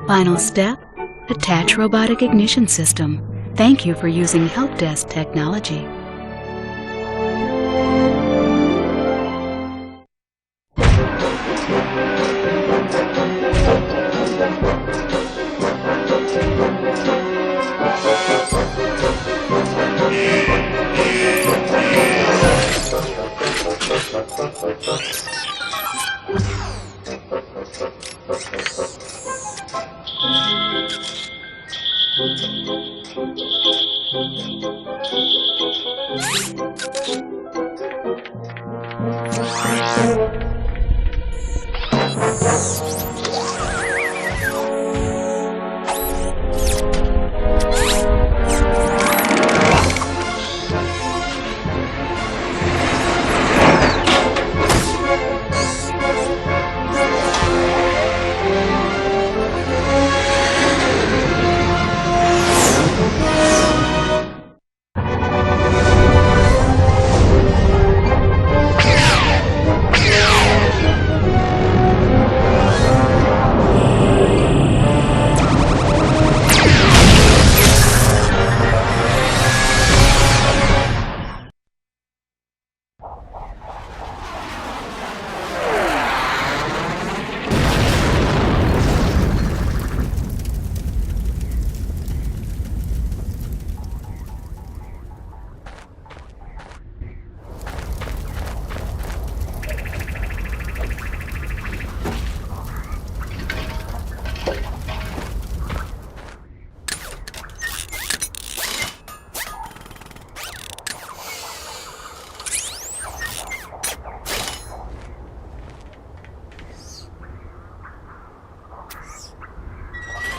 Final step, attach robotic ignition system. Thank you for using help desk technology.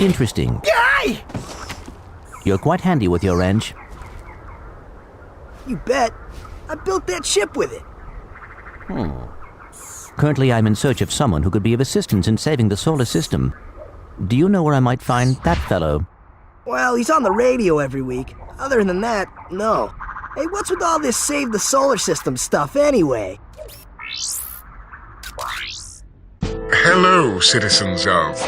Interesting. Guy! You're quite handy with your wrench. You bet. I built that ship with it. Currently, I'm in search of someone who could be of assistance in saving the solar system. Do you know where I might find that fellow? Well, he's on the radio every week. Other than that, no. Hey, what's with all this save the solar system stuff anyway? Hello, citizens of...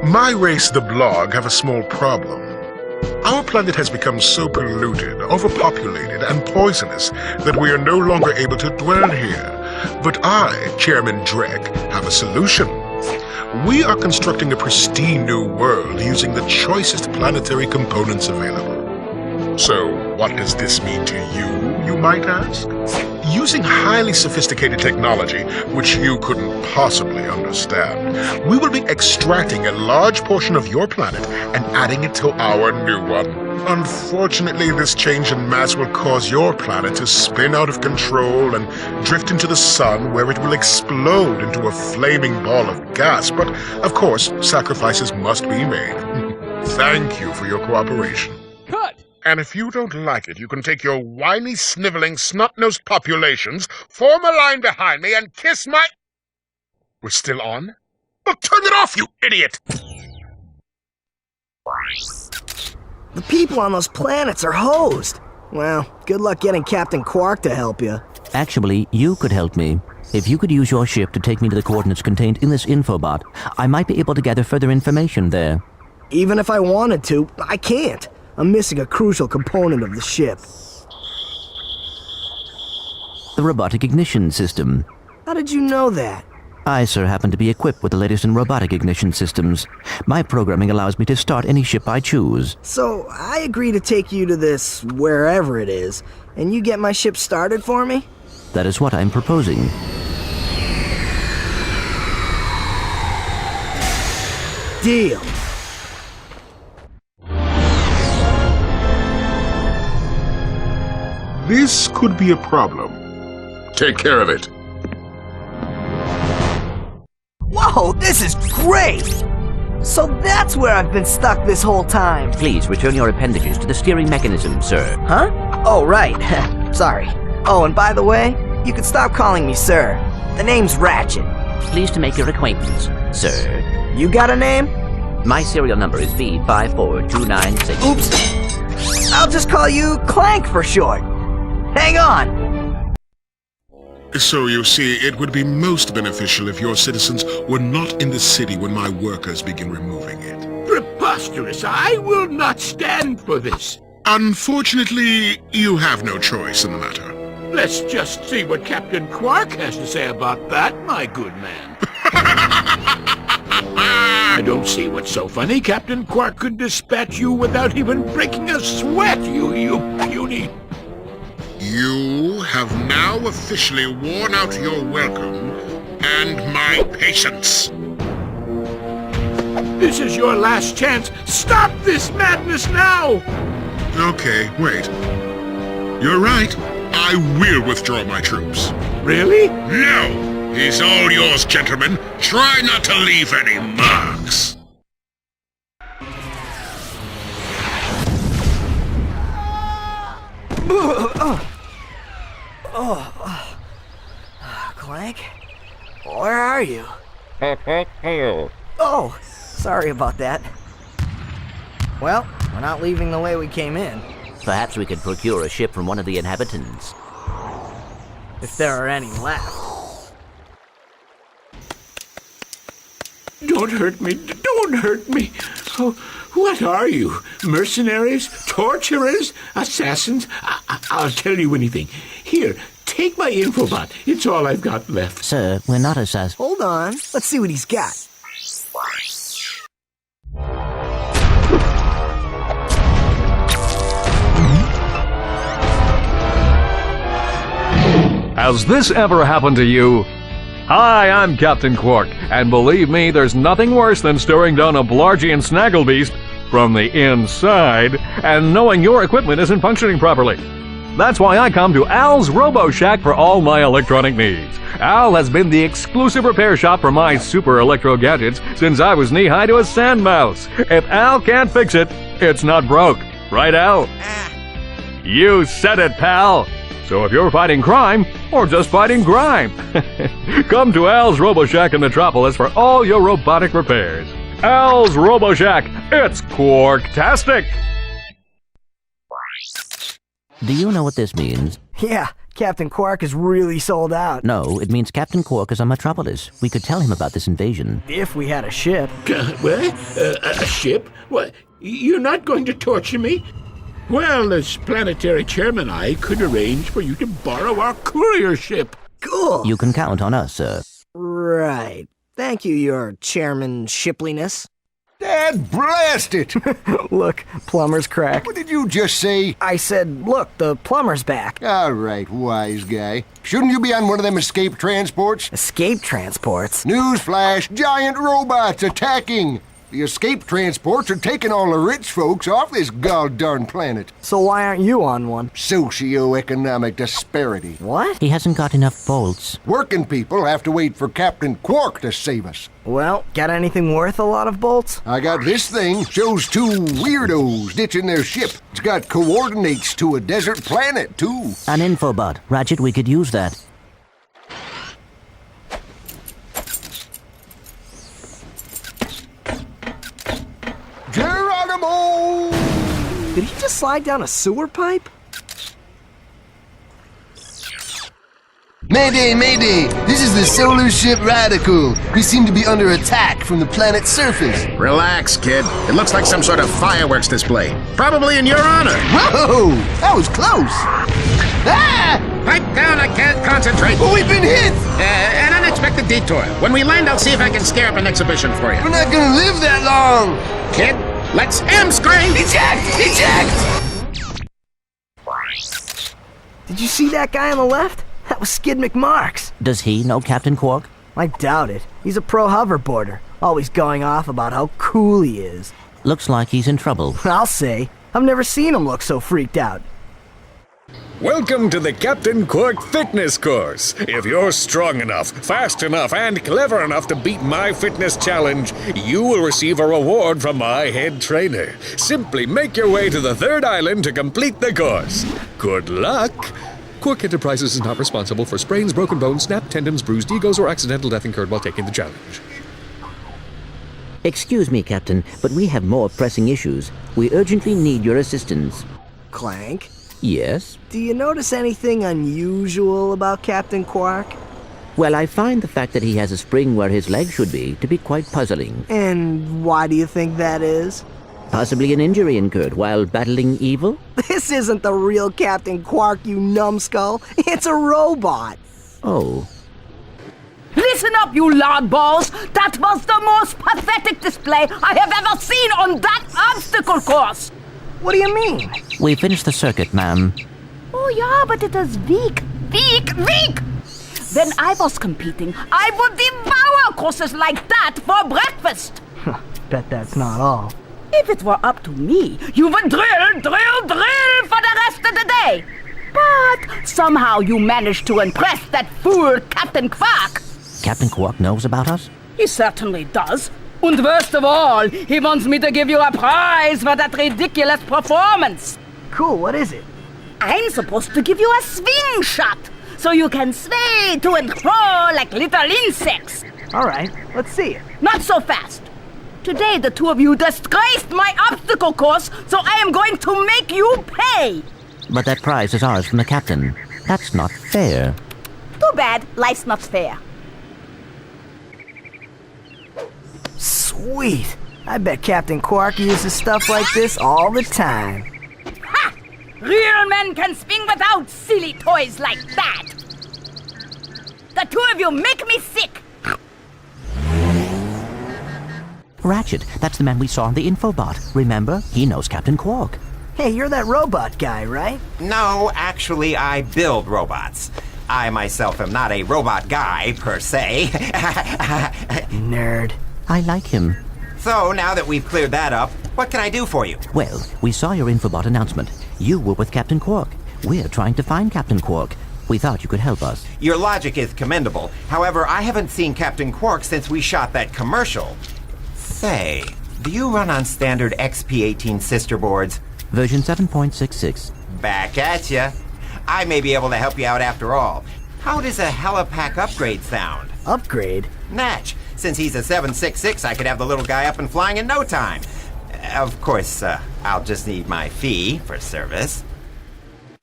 My race, the Blog, have a small problem. Our planet has become so polluted, overpopulated, and poisonous that we are no longer able to dwell here. But I, Chairman Drek, have a solution. We are constructing a pristine new world using the choicest planetary components available. So, what does this mean to you might ask? Using highly sophisticated technology, which you couldn't possibly understand, we will be extracting a large portion of your planet and adding it to our new one. Unfortunately, this change in mass will cause your planet to spin out of control and drift into the sun, where it will explode into a flaming ball of gas. But, of course, sacrifices must be made. Thank you for your cooperation. Cut! And if you don't like it, you can take your whiny, sniveling, snot-nosed populations, form a line behind me, and kiss my... We're still on? Well, turn it off, you idiot! The people on those planets are hosed. Well, good luck getting Captain Quark to help you. Actually, you could help me. If you could use your ship to take me to the coordinates contained in this infobot, I might be able to gather further information there. Even if I wanted to, I can't. I'm missing a crucial component of the ship. The robotic ignition system. How did you know that? I, sir, happen to be equipped with the latest in robotic ignition systems. My programming allows me to start any ship I choose. So, I agree to take you to this, wherever it is, and you get my ship started for me? That is what I'm proposing. Deal. This could be a problem. Take care of it. Whoa, this is great! So that's where I've been stuck this whole time. Please return your appendages to the steering mechanism, sir. Huh? Oh, right. Sorry. Oh, and by the way, you can stop calling me sir. The name's Ratchet. Pleased to make your acquaintance, sir. You got a name? My serial number is V54296. Oops. I'll just call you Clank for short. Hang on. So you see, it would be most beneficial if your citizens were not in the city when my workers begin removing it. Preposterous! I will not stand for this! Unfortunately, you have no choice in the matter. Let's just see what Captain Quark has to say about that, my good man. I don't see what's so funny. Captain Quark could dispatch you without even breaking a sweat, you puny... You have now officially worn out your welcome and my patience. This is your last chance. Stop this madness now! Okay, wait. You're right. I will withdraw my troops. Really? No! He's all yours, gentlemen. Try not to leave any marks. Clank? Where are you? Oh, sorry about that. Well, we're not leaving the way we came in. Perhaps we could procure a ship from one of the inhabitants. If there are any left. Don't hurt me. Don't hurt me. Oh, what are you? Mercenaries? Torturers? Assassins? I'll tell you anything. Here, take my infobot. It's all I've got left. Sir, we're not assassins. Hold on. Let's see what he's got. Has this ever happened to you? Hi, I'm Captain Quark, and believe me, there's nothing worse than staring down a Blargian snagglebeast from the inside and knowing your equipment isn't functioning properly. That's why I come to Al's Robo Shack for all my electronic needs. Al has been the exclusive repair shop for my super electro gadgets since I was knee-high to a sand mouse. If Al can't fix it, it's not broke. Right, Al? You said it, pal! So if you're fighting crime, or just fighting grime, come to Al's RoboShack in Metropolis for all your robotic repairs. Al's RoboShack, it's Quarktastic! Do you know what this means? Yeah, Captain Quark is really sold out. No, it means Captain Quark is on Metropolis. We could tell him about this invasion. If we had a ship. What? A ship? What? You're not going to torture me? Well, as planetary chairman, I could arrange for you to borrow our courier ship. Cool. You can count on us, sir. Right. Thank you, your chairman shipliness. Dad, blast it! Look, plumber's crack. What did you just say? I said, look, the plumber's back. All right, wise guy. Shouldn't you be on one of them escape transports? Escape transports? Newsflash, giant robots attacking! The escape transports are taking all the rich folks off this god-darn planet. So why aren't you on one? Socioeconomic disparity. What? He hasn't got enough bolts. Working people have to wait for Captain Quark to save us. Well, got anything worth a lot of bolts? I got this thing. Shows two weirdos ditching their ship. It's got coordinates to a desert planet, too. An infobot. Ratchet, we could use that. Geronimo! Did he just slide down a sewer pipe? Mayday, mayday! This is the solar ship Radical. We seem to be under attack from the planet's surface. Relax, kid. It looks like some sort of fireworks display. Probably in your honor. Whoa! That was close! Ah! Pipe down, I can't concentrate. But we've been hit! An unexpected detour. When we land, I'll see if I can scare up an exhibition for you. We're not gonna live that long! Kid, let's M-screen! Eject! Eject! Did you see that guy on the left? That was Skid McMarx. Does he know Captain Quark? I doubt it. He's a pro hoverboarder, always going off about how cool he is. Looks like he's in trouble. I'll say. I've never seen him look so freaked out. Welcome to the Captain Quark Fitness Course. If you're strong enough, fast enough, and clever enough to beat my fitness challenge, you will receive a reward from my head trainer. Simply make your way to the third island to complete the course. Good luck! Quark Enterprises is not responsible for sprains, broken bones, snapped tendons, bruised egos, or accidental death incurred while taking the challenge. Excuse me, Captain, but we have more pressing issues. We urgently need your assistance. Clank? Yes? Do you notice anything unusual about Captain Quark? Well, I find the fact that he has a spring where his leg should be to be quite puzzling. And why do you think that is? Possibly an injury incurred while battling evil? This isn't the real Captain Quark, you numbskull. It's a robot. Oh. Listen up, you loudballs! That was the most pathetic display I have ever seen on that obstacle course! What do you mean? We finished the circuit, ma'am. Oh yeah, but it is weak. Weak! When I was competing, I would devour courses like that for breakfast! Bet that's not all. If it were up to me, you would drill for the rest of the day! But somehow you managed to impress that fool Captain Quark! Captain Quark knows about us? He certainly does. And worst of all, he wants me to give you a prize for that ridiculous performance. Cool, what is it? I'm supposed to give you a swing shot, so you can sway to and fro like little insects. All right, let's see it. Not so fast. Today the two of you disgraced my obstacle course, so I am going to make you pay. But that prize is ours from the captain. That's not fair. Too bad life's not fair. Sweet. I bet Captain Quark uses stuff like this all the time. Ha! Real men can swing without silly toys like that. The two of you make me sick. Ratchet, that's the man we saw on the infobot. Remember? He knows Captain Quark. Hey, you're that robot guy, right? No, actually, I build robots. I myself am not a robot guy, per se. Nerd. I like him. So, now that we've cleared that up, what can I do for you? Well, we saw your infobot announcement. You were with Captain Quark. We're trying to find Captain Quark. We thought you could help us. Your logic is commendable. However, I haven't seen Captain Quark since we shot that commercial. Say, do you run on standard XP18 sister boards? Version 7.66. Back at ya. I may be able to help you out after all. How does a helipack upgrade sound? Upgrade? Natch. Since he's a 766, I could have the little guy up and flying in no time. Of course, I'll just need my fee for service.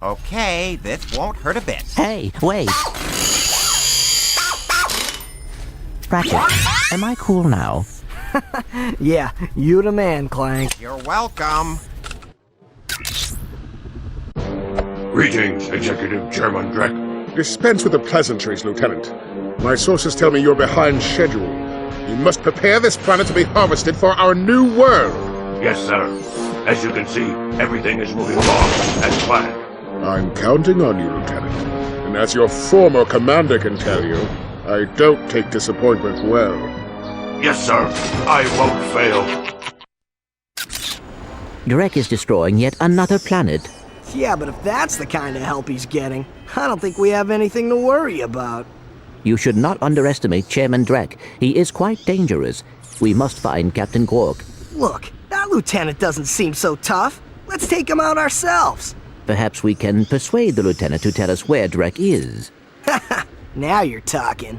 Okay, this won't hurt a bit. Hey, wait! Ratchet, am I cool now? Yeah, you the man, Clank. You're welcome. Greetings, Executive Chairman Drek. Dispense with the pleasantries, Lieutenant. My sources tell me you're behind schedule. You must prepare this planet to be harvested for our new world. Yes, sir. As you can see, everything is moving along as planned. I'm counting on you, Lieutenant. And as your former commander can tell you, I don't take disappointment well. Yes, sir. I won't fail. Drek is destroying yet another planet. Yeah, but if that's the kind of help he's getting, I don't think we have anything to worry about. You should not underestimate Chairman Drek. He is quite dangerous. We must find Captain Quark. Look, that lieutenant doesn't seem so tough. Let's take him out ourselves. Perhaps we can persuade the lieutenant to tell us where Drek is. Now you're talking.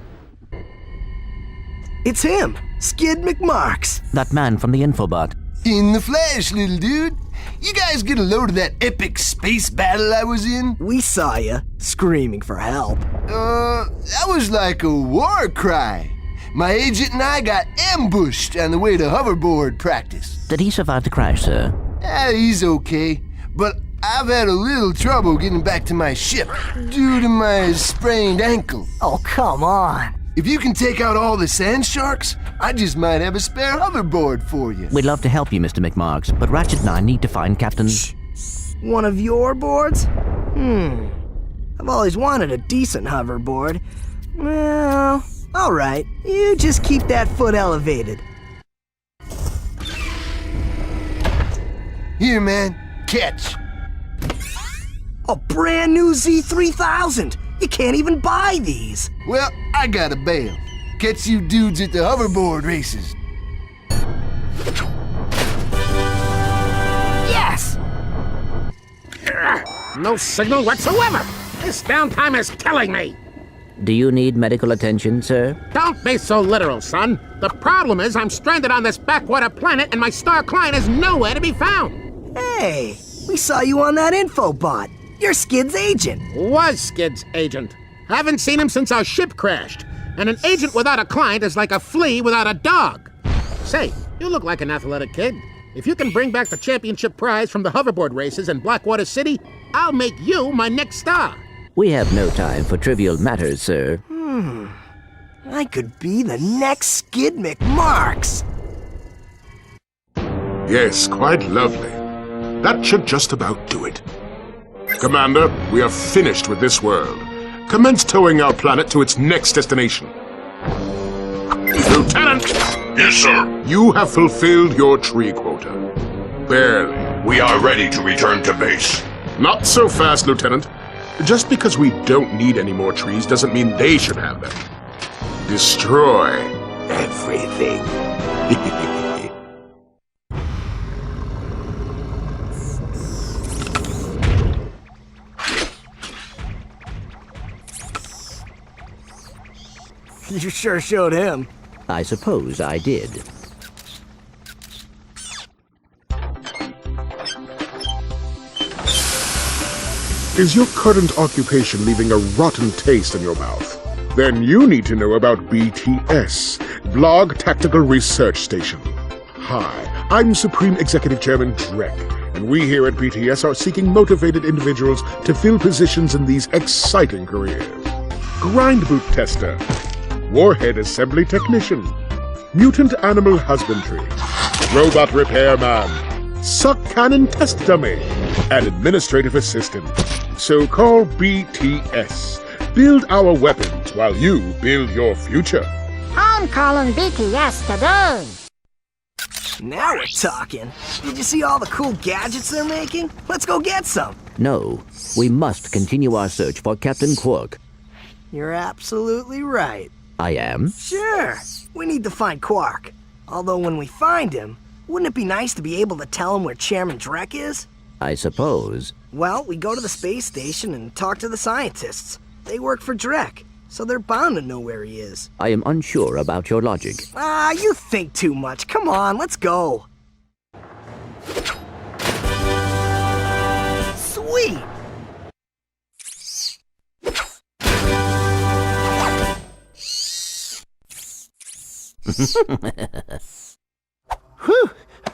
It's him, Skid McMarks. That man from the infobot. In the flesh, little dude. You guys get a load of that epic space battle I was in? We saw you, screaming for help. That was like a war cry. My agent and I got ambushed on the way to hoverboard practice. Did he survive the crash, sir? He's okay, but I've had a little trouble getting back to my ship due to my sprained ankle. Oh, come on. If you can take out all the sand sharks, I just might have a spare hoverboard for you. We'd love to help you, Mr. McMarks, but Ratchet and I need to find Captain... One of your boards? I've always wanted a decent hoverboard. Well, alright. You just keep that foot elevated. Here, man. Catch. A brand new Z3000! You can't even buy these! Well, I got a bail. Catch you dudes at the hoverboard races. Yes! No signal whatsoever. This downtime is killing me. Do you need medical attention, sir? Don't be so literal, son. The problem is I'm stranded on this backwater planet and my star client is nowhere to be found. Hey, we saw you on that infobot. You're Skid's agent. Was Skid's agent. Haven't seen him since our ship crashed. And an agent without a client is like a flea without a dog. Say, you look like an athletic kid. If you can bring back the championship prize from the hoverboard races in Blackwater City, I'll make you my next star. We have no time for trivial matters, sir. I could be the next Skid McMarks. Yes, quite lovely. That should just about do it. Commander, we are finished with this world. Commence towing our planet to its next destination. Lieutenant! Yes, sir. You have fulfilled your tree quota. Barely. We are ready to return to base. Not so fast, Lieutenant. Just because we don't need any more trees doesn't mean they should have them. Destroy everything. You sure showed him. I suppose I did. Is your current occupation leaving a rotten taste in your mouth? Then you need to know about BTS, Blog Tactical Research Station. Hi, I'm Supreme Executive Chairman Drek, and we here at BTS are seeking motivated individuals to fill positions in these exciting careers. Grind boot tester, warhead assembly technician, mutant animal husbandry, robot repairman, suck cannon test dummy, and administrative assistant. So call BTS. Build our weapons while you build your future. I'm calling BTS today. Now we're talking. Did you see all the cool gadgets they're making? Let's go get some. No, we must continue our search for Captain Quark. You're absolutely right. I am? Sure. We need to find Quark. Although when we find him, wouldn't it be nice to be able to tell him where Chairman Drek is? I suppose. Well, we go to the space station and talk to the scientists. They work for Drek, so they're bound to know where he is. I am unsure about your logic. You think too much. Come on, let's go. Sweet! Whew!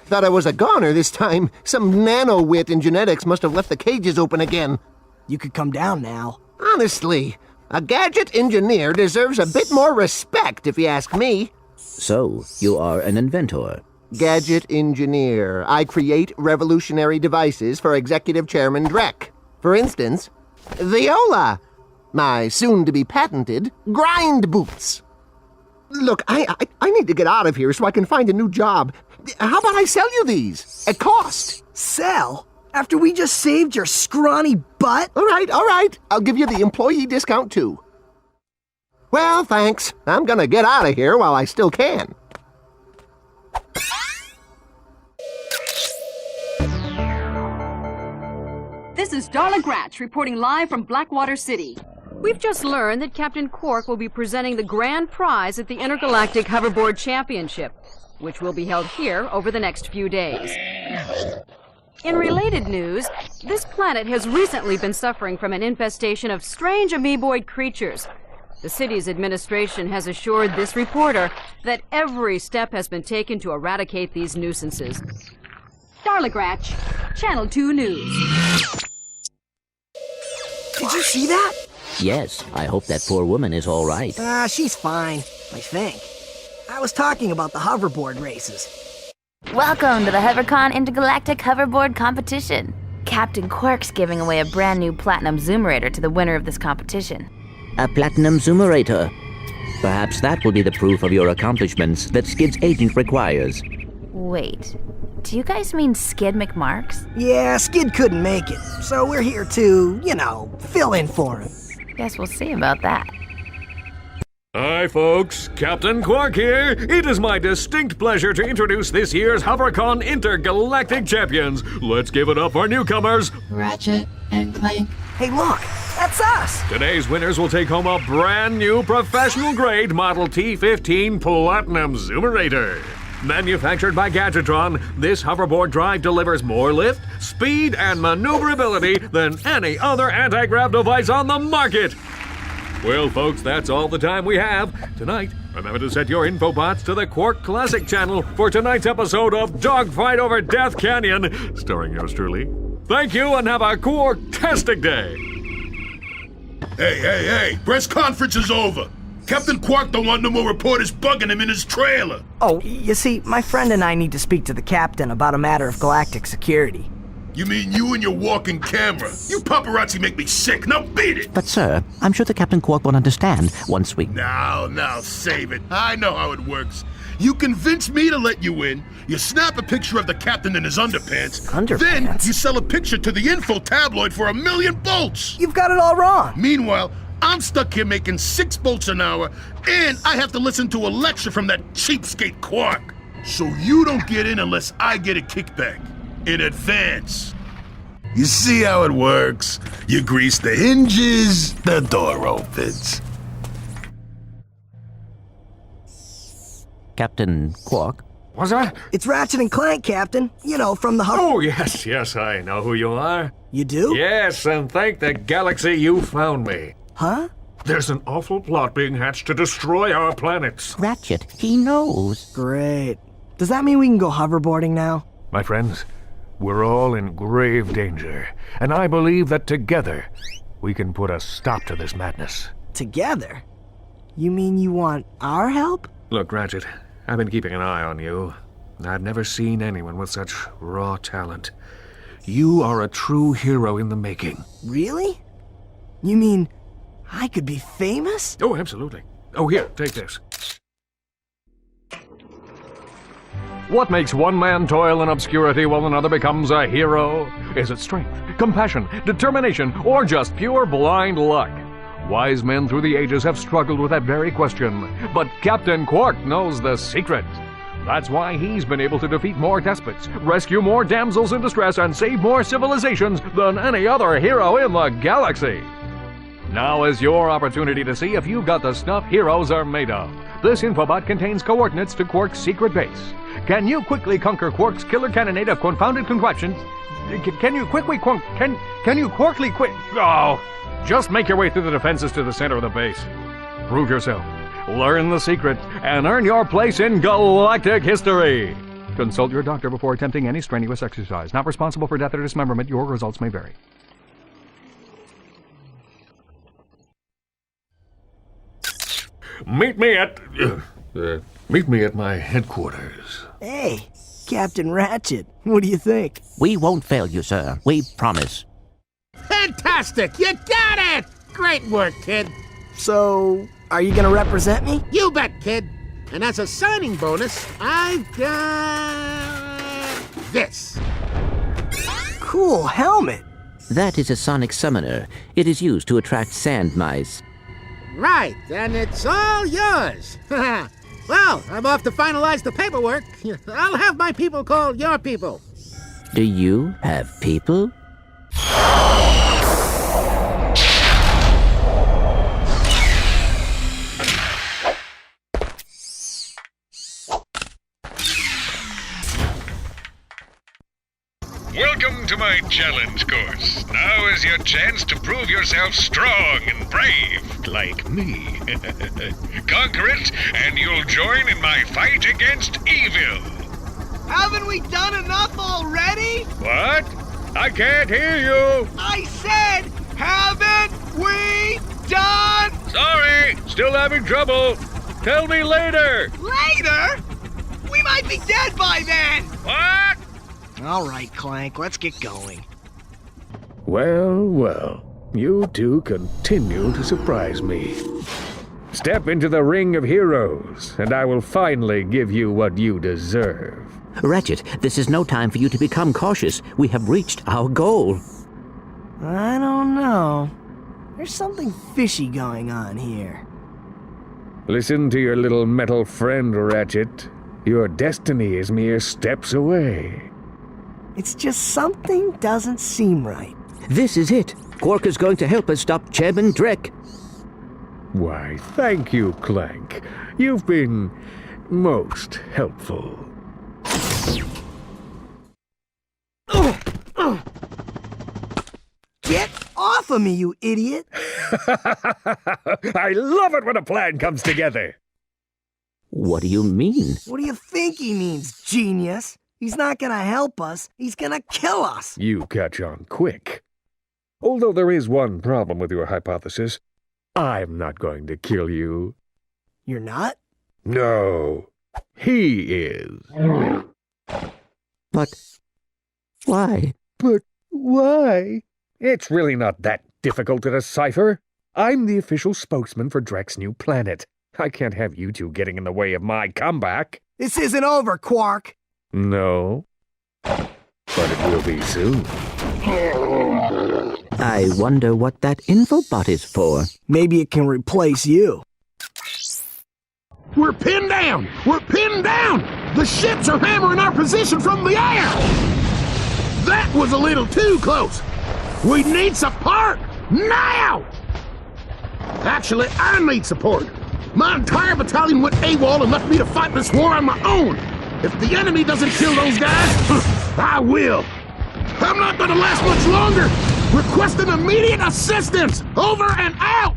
Thought I was a goner this time. Some nano-wit in genetics must have left the cages open again. You could come down now. Honestly, a gadget engineer deserves a bit more respect, if you ask me. So, you are an inventor. Gadget engineer. I create revolutionary devices for Executive Chairman Drek. For instance, Viola. My soon-to-be patented grind boots. Look, I need to get out of here so I can find a new job. How about I sell you these? At cost. Sell? After we just saved your scrawny butt? All right. I'll give you the employee discount, too. Well, thanks. I'm gonna get out of here while I still can. This is Darla Gratch reporting live from Blackwater City. We've just learned that Captain Quark will be presenting the grand prize at the Intergalactic Hoverboard Championship, which will be held here over the next few days. In related news, this planet has recently been suffering from an infestation of strange amoeboid creatures. The city's administration has assured this reporter that every step has been taken to eradicate these nuisances. Darla Gratch, Channel 2 News. Did you see that? Yes, I hope that poor woman is all right. She's fine, I think. I was talking about the hoverboard races. Welcome to the HoverCon Intergalactic Hoverboard Competition. Captain Quark's giving away a brand new Platinum Zoomerator to the winner of this competition. A Platinum Zoomerator. Perhaps that will be the proof of your accomplishments that Skid's agent requires. Wait, do you guys mean Skid McMarks? Yeah, Skid couldn't make it, so we're here to, fill in for him. Guess we'll see about that. Hi, folks. Captain Quark here. It is my distinct pleasure to introduce this year's HoverCon Intergalactic Champions. Let's give it up for newcomers, Ratchet and Clank. Hey, look, that's us. Today's winners will take home a brand new professional-grade Model T15 Platinum Zoomerator. Manufactured by Gadgetron, this hoverboard drive delivers more lift, speed, and maneuverability than any other anti-grav device on the market. Well, folks, that's all the time we have. Tonight, remember to set your infobots to the Quark Classic channel for tonight's episode of Dogfight Over Death Canyon, starring yours truly. Thank you and have a Quark-tastic day. Hey, press conference is over. Captain Quark don't want no more reporters bugging him in his trailer. Oh, you see, my friend and I need to speak to the captain about a matter of galactic security. You mean you and your walking camera? You paparazzi make me sick. Now beat it! But, sir, I'm sure the Captain Quark will understand once we... Now, save it. I know how it works. You convince me to let you in, you snap a picture of the captain in his underpants, then you sell a picture to the info tabloid for $1 million bolts! You've got it all wrong! Meanwhile, I'm stuck here making 6 bolts an hour, and I have to listen to a lecture from that cheapskate Quark. So you don't get in unless I get a kickback. In advance. You see how it works? You grease the hinges, the door opens. Captain Quark? What's that? It's Ratchet and Clank, Captain. You know, from the... Oh, yes, I know who you are. You do? Yes, and thank the galaxy you found me. Huh? There's an awful plot being hatched to destroy our planets. Ratchet, he knows. Great. Does that mean we can go hoverboarding now? My friends, we're all in grave danger, and I believe that together we can put a stop to this madness. Together? You mean you want our help? Look, Ratchet, I've been keeping an eye on you. I've never seen anyone with such raw talent. You are a true hero in the making. Really? You mean I could be famous? Oh, absolutely. Oh, here, take this. What makes one man toil in obscurity while another becomes a hero? Is it strength, compassion, determination, or just pure blind luck? Wise men through the ages have struggled with that very question, but Captain Quark knows the secret. That's why he's been able to defeat more despots, rescue more damsels in distress, and save more civilizations than any other hero in the galaxy. Now is your opportunity to see if you've got the stuff heroes are made of. This infobot contains coordinates to Quark's secret base. Can you quickly conquer Quark's killer cannonade of confounded contraptions? Can you quickly quit? Oh, just make your way through the defenses to the center of the base. Prove yourself, learn the secret, and earn your place in galactic history. Consult your doctor before attempting any strenuous exercise. Not responsible for death or dismemberment. Your results may vary. Meet me at my headquarters. Hey, Captain Ratchet, what do you think? We won't fail you, sir. We promise. Fantastic! You got it! Great work, kid. So, are you gonna represent me? You bet, kid. And as a signing bonus, I've got this. Cool helmet. That is a sonic summoner. It is used to attract sand mice. Right, and it's all yours. Well, I'm off to finalize the paperwork. I'll have my people call your people. Do you have people? Welcome to my challenge course. Now is your chance to prove yourself strong and brave, like me. Conquer it, and you'll join in my fight against evil. Haven't we done enough already? What? I can't hear you. I said, haven't we done? Sorry, still having trouble. Tell me later. Later? We might be dead by then. What? All right, Clank, let's get going. Well, you two continue to surprise me. Step into the ring of heroes, and I will finally give you what you deserve. Ratchet, this is no time for you to become cautious. We have reached our goal. I don't know. There's something fishy going on here. Listen to your little metal friend, Ratchet. Your destiny is mere steps away. It's just something doesn't seem right. This is it. Quark is going to help us stop Chairman Drek. Why, thank you, Clank. You've been most helpful. off of me, you idiot! I love it when a plan comes together. What do you mean? What do you think he means, genius? He's not gonna help us, he's gonna kill us! You catch on quick. Although there is one problem with your hypothesis. I'm not going to kill you. You're not? No, he is. But why? But why? It's really not that difficult to decipher. I'm the official spokesman for Drek's new planet. I can't have you two getting in the way of my comeback. This isn't over, Quark! No, but it will be soon. I wonder what that infobot is for. Maybe it can replace you. We're pinned down! We're pinned down! The ships are hammering our position from the air! That was a little too close! We need support! Now! Actually, I need support. My entire battalion went AWOL and left me to fight this war on my own. If the enemy doesn't kill those guys, I will. I'm not gonna last much longer! Requesting immediate assistance! Over and out!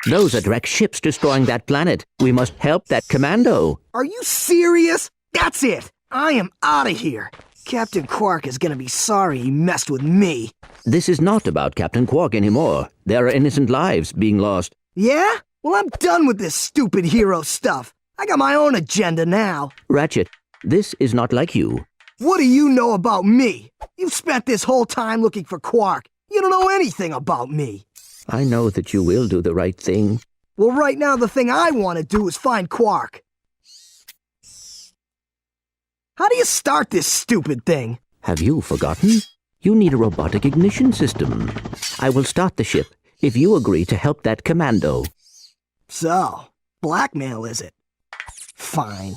Those are Drek's ships destroying that planet. We must help that Commando. Are you serious? That's it! I am out of here! Captain Quark is gonna be sorry he messed with me. This is not about Captain Quark anymore. There are innocent lives being lost. Yeah? Well, I'm done with this stupid hero stuff. I got my own agenda now. Ratchet, this is not like you. What do you know about me? You've spent this whole time looking for Quark. You don't know anything about me. I know that you will do the right thing. Well, right now the thing I want to do is find Quark. How do you start this stupid thing? Have you forgotten? You need a robotic ignition system. I will start the ship if you agree to help that Commando. So, blackmail is it? Fine.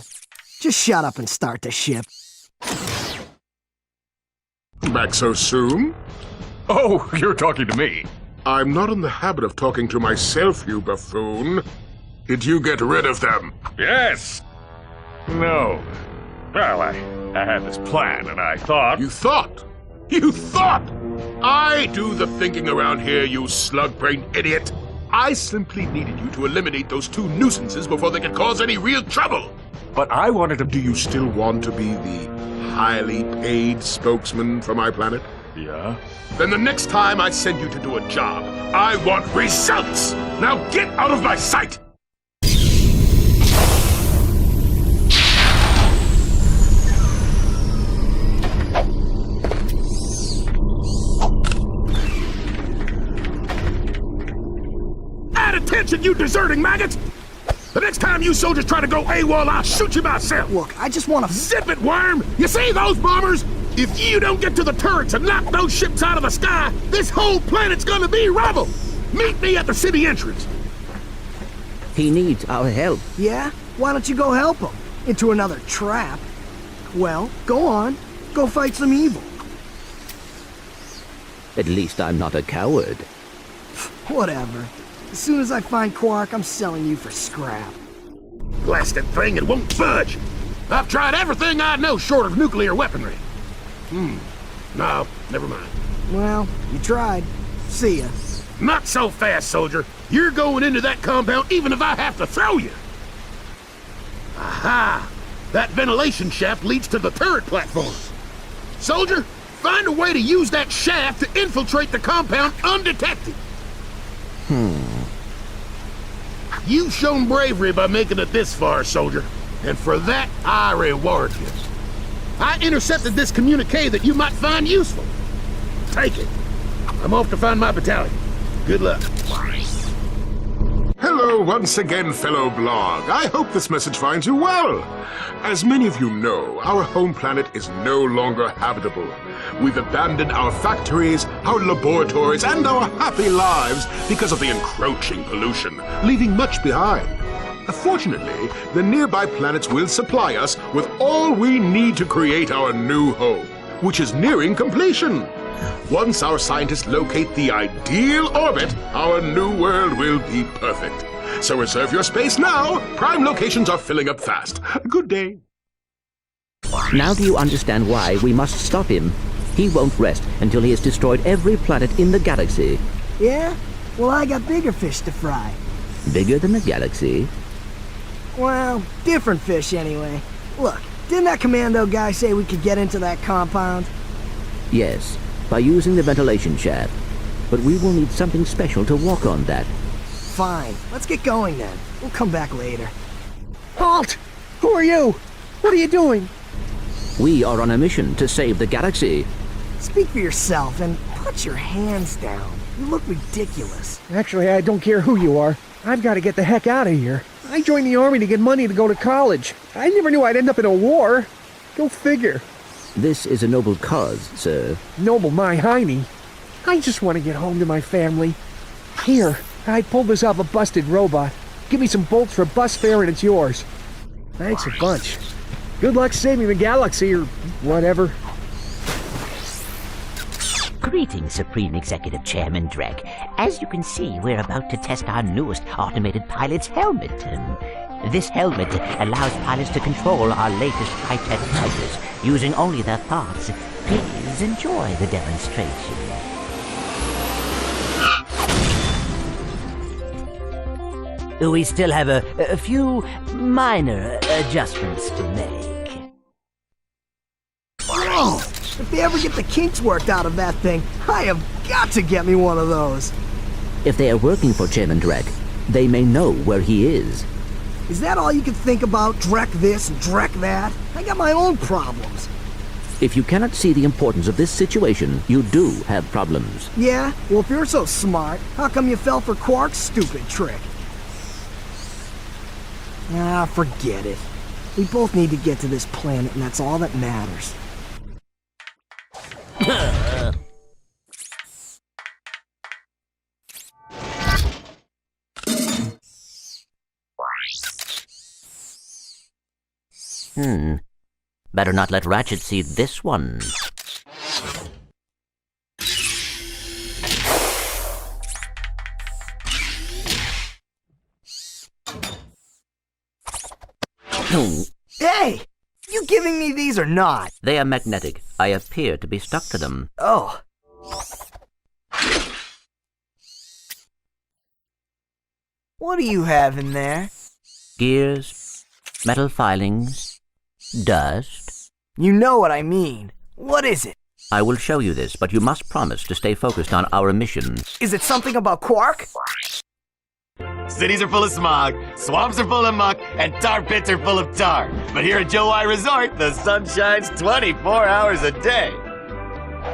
Just shut up and start the ship. Back so soon? Oh, you're talking to me. I'm not in the habit of talking to myself, you buffoon. Did you get rid of them? Yes. No. Well, I had this plan, and I thought... You thought? You thought? I do the thinking around here, you slug-brained idiot. I simply needed you to eliminate those two nuisances before they could cause any real trouble. But I wanted to... Do you still want to be the highly paid spokesman for my planet? Yeah? Then the next time I send you to do a job, I want results! Now get out of my sight! Add attention, you deserting maggots! The next time you soldiers try to go AWOL, I'll shoot you myself! Look, I just want to... Zip it, worm! You see those bombers? If you don't get to the turrets and knock those ships out of the sky, this whole planet's gonna be rubble! Meet me at the city entrance! He needs our help. Yeah? Why don't you go help him? Into another trap. Well, go on. Go fight some evil. At least I'm not a coward. Whatever. As soon as I find Quark, I'm selling you for scrap. Blasted thing, it won't budge! I've tried everything I know short of nuclear weaponry. No, never mind. Well, you tried. See ya. Not so fast, soldier. You're going into that compound even if I have to throw you. Aha! That ventilation shaft leads to the turret platform. Soldier, find a way to use that shaft to infiltrate the compound undetected. You've shown bravery by making it this far, soldier. And for that, I reward you. I intercepted this communique that you might find useful. Take it. I'm off to find my battalion. Good luck. Hello once again, fellow blog. I hope this message finds you well. As many of you know, our home planet is no longer habitable. We've abandoned our factories, our laboratories, and our happy lives because of the encroaching pollution, leaving much behind. Fortunately, the nearby planets will supply us with all we need to create our new home, which is nearing completion. Once our scientists locate the ideal orbit, our new world will be perfect. So reserve your space now. Prime locations are filling up fast. Good day. Now do you understand why we must stop him? He won't rest until he has destroyed every planet in the galaxy. Yeah? Well, I got bigger fish to fry. Bigger than the galaxy? Well, different fish anyway. Look, didn't that Commando guy say we could get into that compound? Yes, by using the ventilation shaft. But we will need something special to walk on that. Fine, let's get going then. We'll come back later. Halt! Who are you? What are you doing? We are on a mission to save the galaxy. Speak for yourself and put your hands down. You look ridiculous. Actually, I don't care who you are. I've got to get the heck out of here. I joined the army to get money to go to college. I never knew I'd end up in a war. Go figure. This is a noble cause, sir. Noble my hiney. I just want to get home to my family. Here, I pulled this off a busted robot. Give me some bolts for bus fare and it's yours. Thanks a bunch. Good luck saving the galaxy or whatever. Greetings, Supreme Executive Chairman Drek. As you can see, we're about to test our newest automated pilot's helmet. This helmet allows pilots to control our latest high-tech fighters using only their thoughts. Please enjoy the demonstration. We still have a few minor adjustments to make. Whoa! If they ever get the kinks worked out of that thing, I have got to get me one of those. If they are working for Chairman Drek, they may know where he is. Is that all you can think about? Drek this and Drek that? I got my own problems. If you cannot see the importance of this situation, you do have problems. Yeah? Well, if you're so smart, how come you fell for Quark's stupid trick? Ah, forget it. We both need to get to this planet, and that's all that matters. Better not let Ratchet see this one. Hey! You giving me these or not? They are magnetic. I appear to be stuck to them. Oh. What do you have in there? Gears, metal filings, dust. You know what I mean. What is it? I will show you this, but you must promise to stay focused on our mission. Is it something about Quark? Cities are full of smog, swamps are full of muck, and tar pits are full of tar. But here at Joe I Resort, the sun shines 24 hours a day.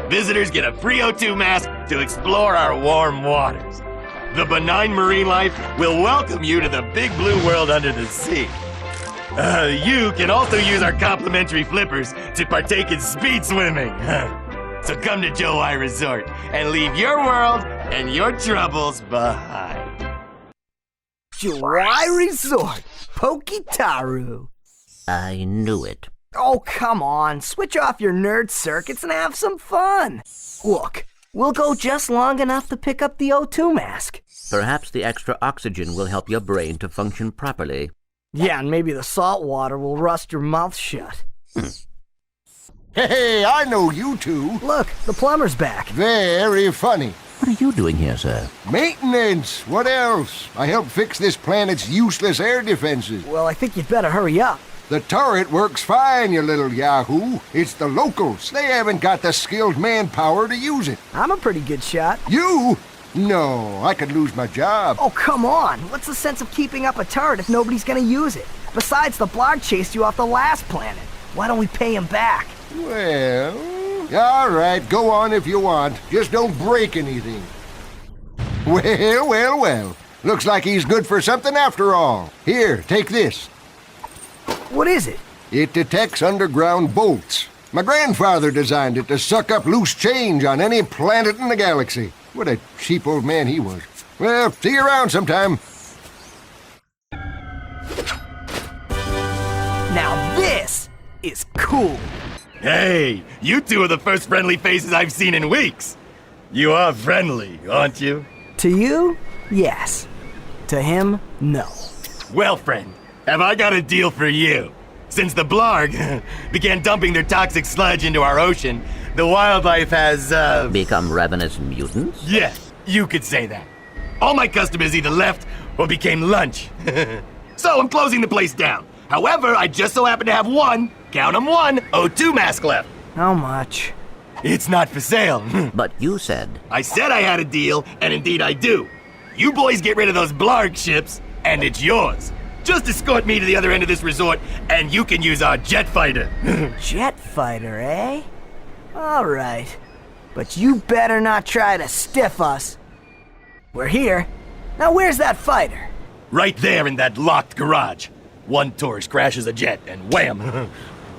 Visitors get a free O2 mask to explore our warm waters. The benign marine life will welcome you to the big blue world under the sea. You can also use our complimentary flippers to partake in speed swimming. So come to Joe I Resort and leave your world and your troubles behind. Joe Resort, Pokitaru. I knew it. Oh, come on. Switch off your nerd circuits and have some fun. Look, we'll go just long enough to pick up the O2 mask. Perhaps the extra oxygen will help your brain to function properly. Yeah, and maybe the salt water will rust your mouth shut. Hey, I know you two. Look, the plumber's back. Very funny. What are you doing here, sir? Maintenance. What else? I helped fix this planet's useless air defenses. Well, I think you'd better hurry up. The turret works fine, you little yahoo. It's the locals. They haven't got the skilled manpower to use it. I'm a pretty good shot. You? No, I could lose my job. Oh, come on. What's the sense of keeping up a turret if nobody's gonna use it? Besides, the Blarg chased you off the last planet. Why don't we pay him back? Well, all right, go on if you want. Just don't break anything. Well. Looks like he's good for something after all. Here, take this. What is it? It detects underground bolts. My grandfather designed it to suck up loose change on any planet in the galaxy. What a cheap old man he was. Well, see you around sometime. Now this is cool. Hey, you two are the first friendly faces I've seen in weeks. You are friendly, aren't you? To you, yes. To him, no. Well, friend, have I got a deal for you? Since the Blarg began dumping their toxic sludge into our ocean, the wildlife has, Become ravenous mutants? Yeah, you could say that. All my customers either left or became lunch. So I'm closing the place down. However, I just so happen to have one, count 'em one, O2 mask left. How much? It's not for sale. But you said... I said I had a deal, and indeed I do. You boys get rid of those blarg ships, and it's yours. Just escort me to the other end of this resort, and you can use our jet fighter. Jet fighter, eh? All right. But you better not try to stiff us. We're here. Now where's that fighter? Right there in that locked garage. One tourist crashes a jet, and wham!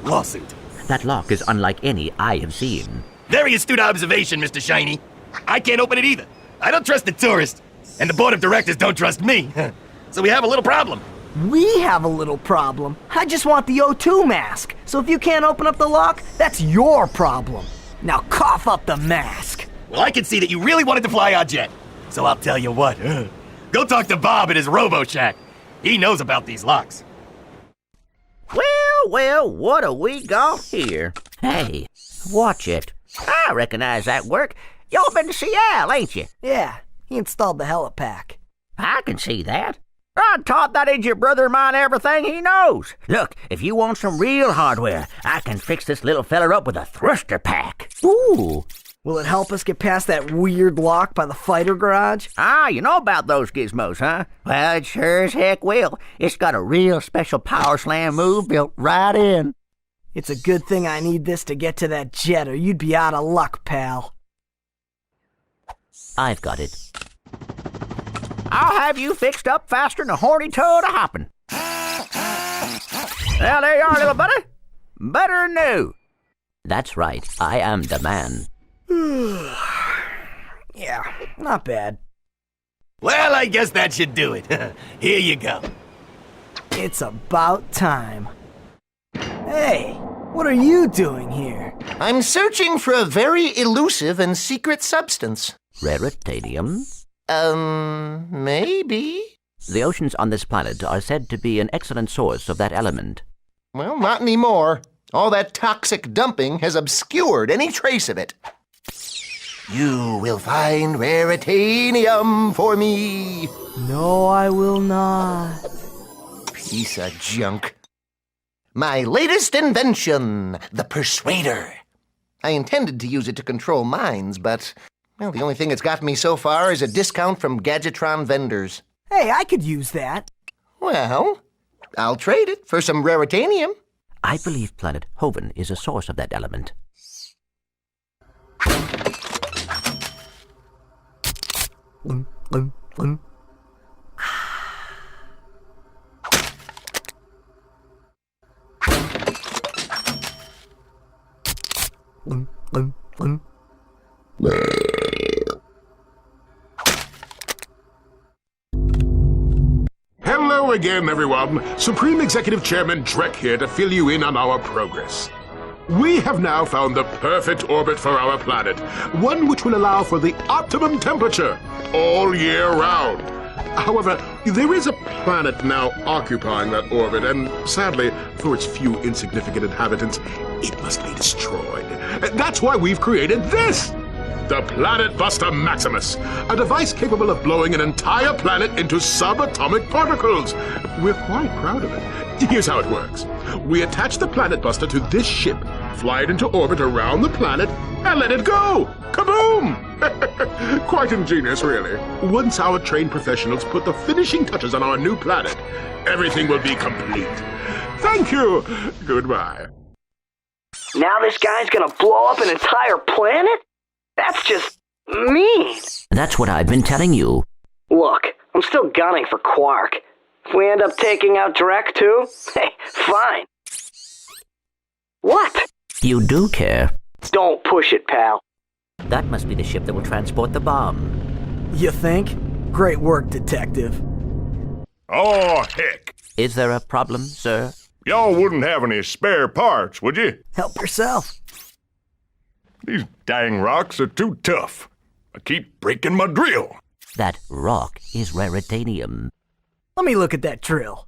Lawsuit. That lock is unlike any I have seen. Very astute observation, Mr. Shiny. I can't open it either. I don't trust the tourist, and the board of directors don't trust me. So we have a little problem. We have a little problem. I just want the O2 mask. So if you can't open up the lock, that's your problem. Now cough up the mask. Well, I can see that you really wanted to fly our jet. So I'll tell you what. Go talk to Bob at his Robo Shack. He knows about these locks. Well, what do we got here? Hey, watch it. I recognize that work. Y'all been to Seattle, ain't you? Yeah, he installed the helipack. I can see that. I taught that idiot brother of mine everything he knows. Look, if you want some real hardware, I can fix this little feller up with a thruster pack. Ooh. Will it help us get past that weird lock by the fighter garage? Ah, you know about those gizmos, huh? Well, it sure as heck will. It's got a real special power slam move built right in. It's a good thing I need this to get to that jet, or you'd be out of luck, pal. I've got it. I'll have you fixed up faster than a horny toad a-hoppin'. Well, there you are, little buddy. Better than new. That's right. I am the man. Yeah, not bad. Well, I guess that should do it. Here you go. It's about time. Hey, what are you doing here? I'm searching for a very elusive and secret substance. Raritanium? Maybe? The oceans on this planet are said to be an excellent source of that element. Well, not anymore. All that toxic dumping has obscured any trace of it. You will find raritanium for me. No, I will not. Piece of junk. My latest invention, the Persuader. I intended to use it to control minds, but, well, the only thing it's gotten me so far is a discount from Gadgetron vendors. Hey, I could use that. Well, I'll trade it for some raritanium. I believe planet Hoven is a source of that element. Hello again, everyone. Supreme Executive Chairman Drek here to fill you in on our progress. We have now found the perfect orbit for our planet, one which will allow for the optimum temperature all year round. However, there is a planet now occupying that orbit, and sadly, for its few insignificant inhabitants, it must be destroyed. That's why we've created this! The Planet Buster Maximus, a device capable of blowing an entire planet into subatomic particles. We're quite proud of it. Here's how it works. We attach the Planet Buster to this ship, fly it into orbit around the planet, and let it go! Kaboom! Quite ingenious, really. Once our trained professionals put the finishing touches on our new planet, everything will be complete. Thank you! Goodbye. Now this guy's gonna blow up an entire planet? That's just mean. That's what I've been telling you. Look, I'm still gunning for Quark. If we end up taking out Drek too, hey, fine. What? You do care. Don't push it, pal. That must be the ship that will transport the bomb. You think? Great work, detective. Oh, heck. Is there a problem, sir? Y'all wouldn't have any spare parts, would you? Help yourself. These dang rocks are too tough. I keep breaking my drill. That rock is raritanium. Let me look at that drill.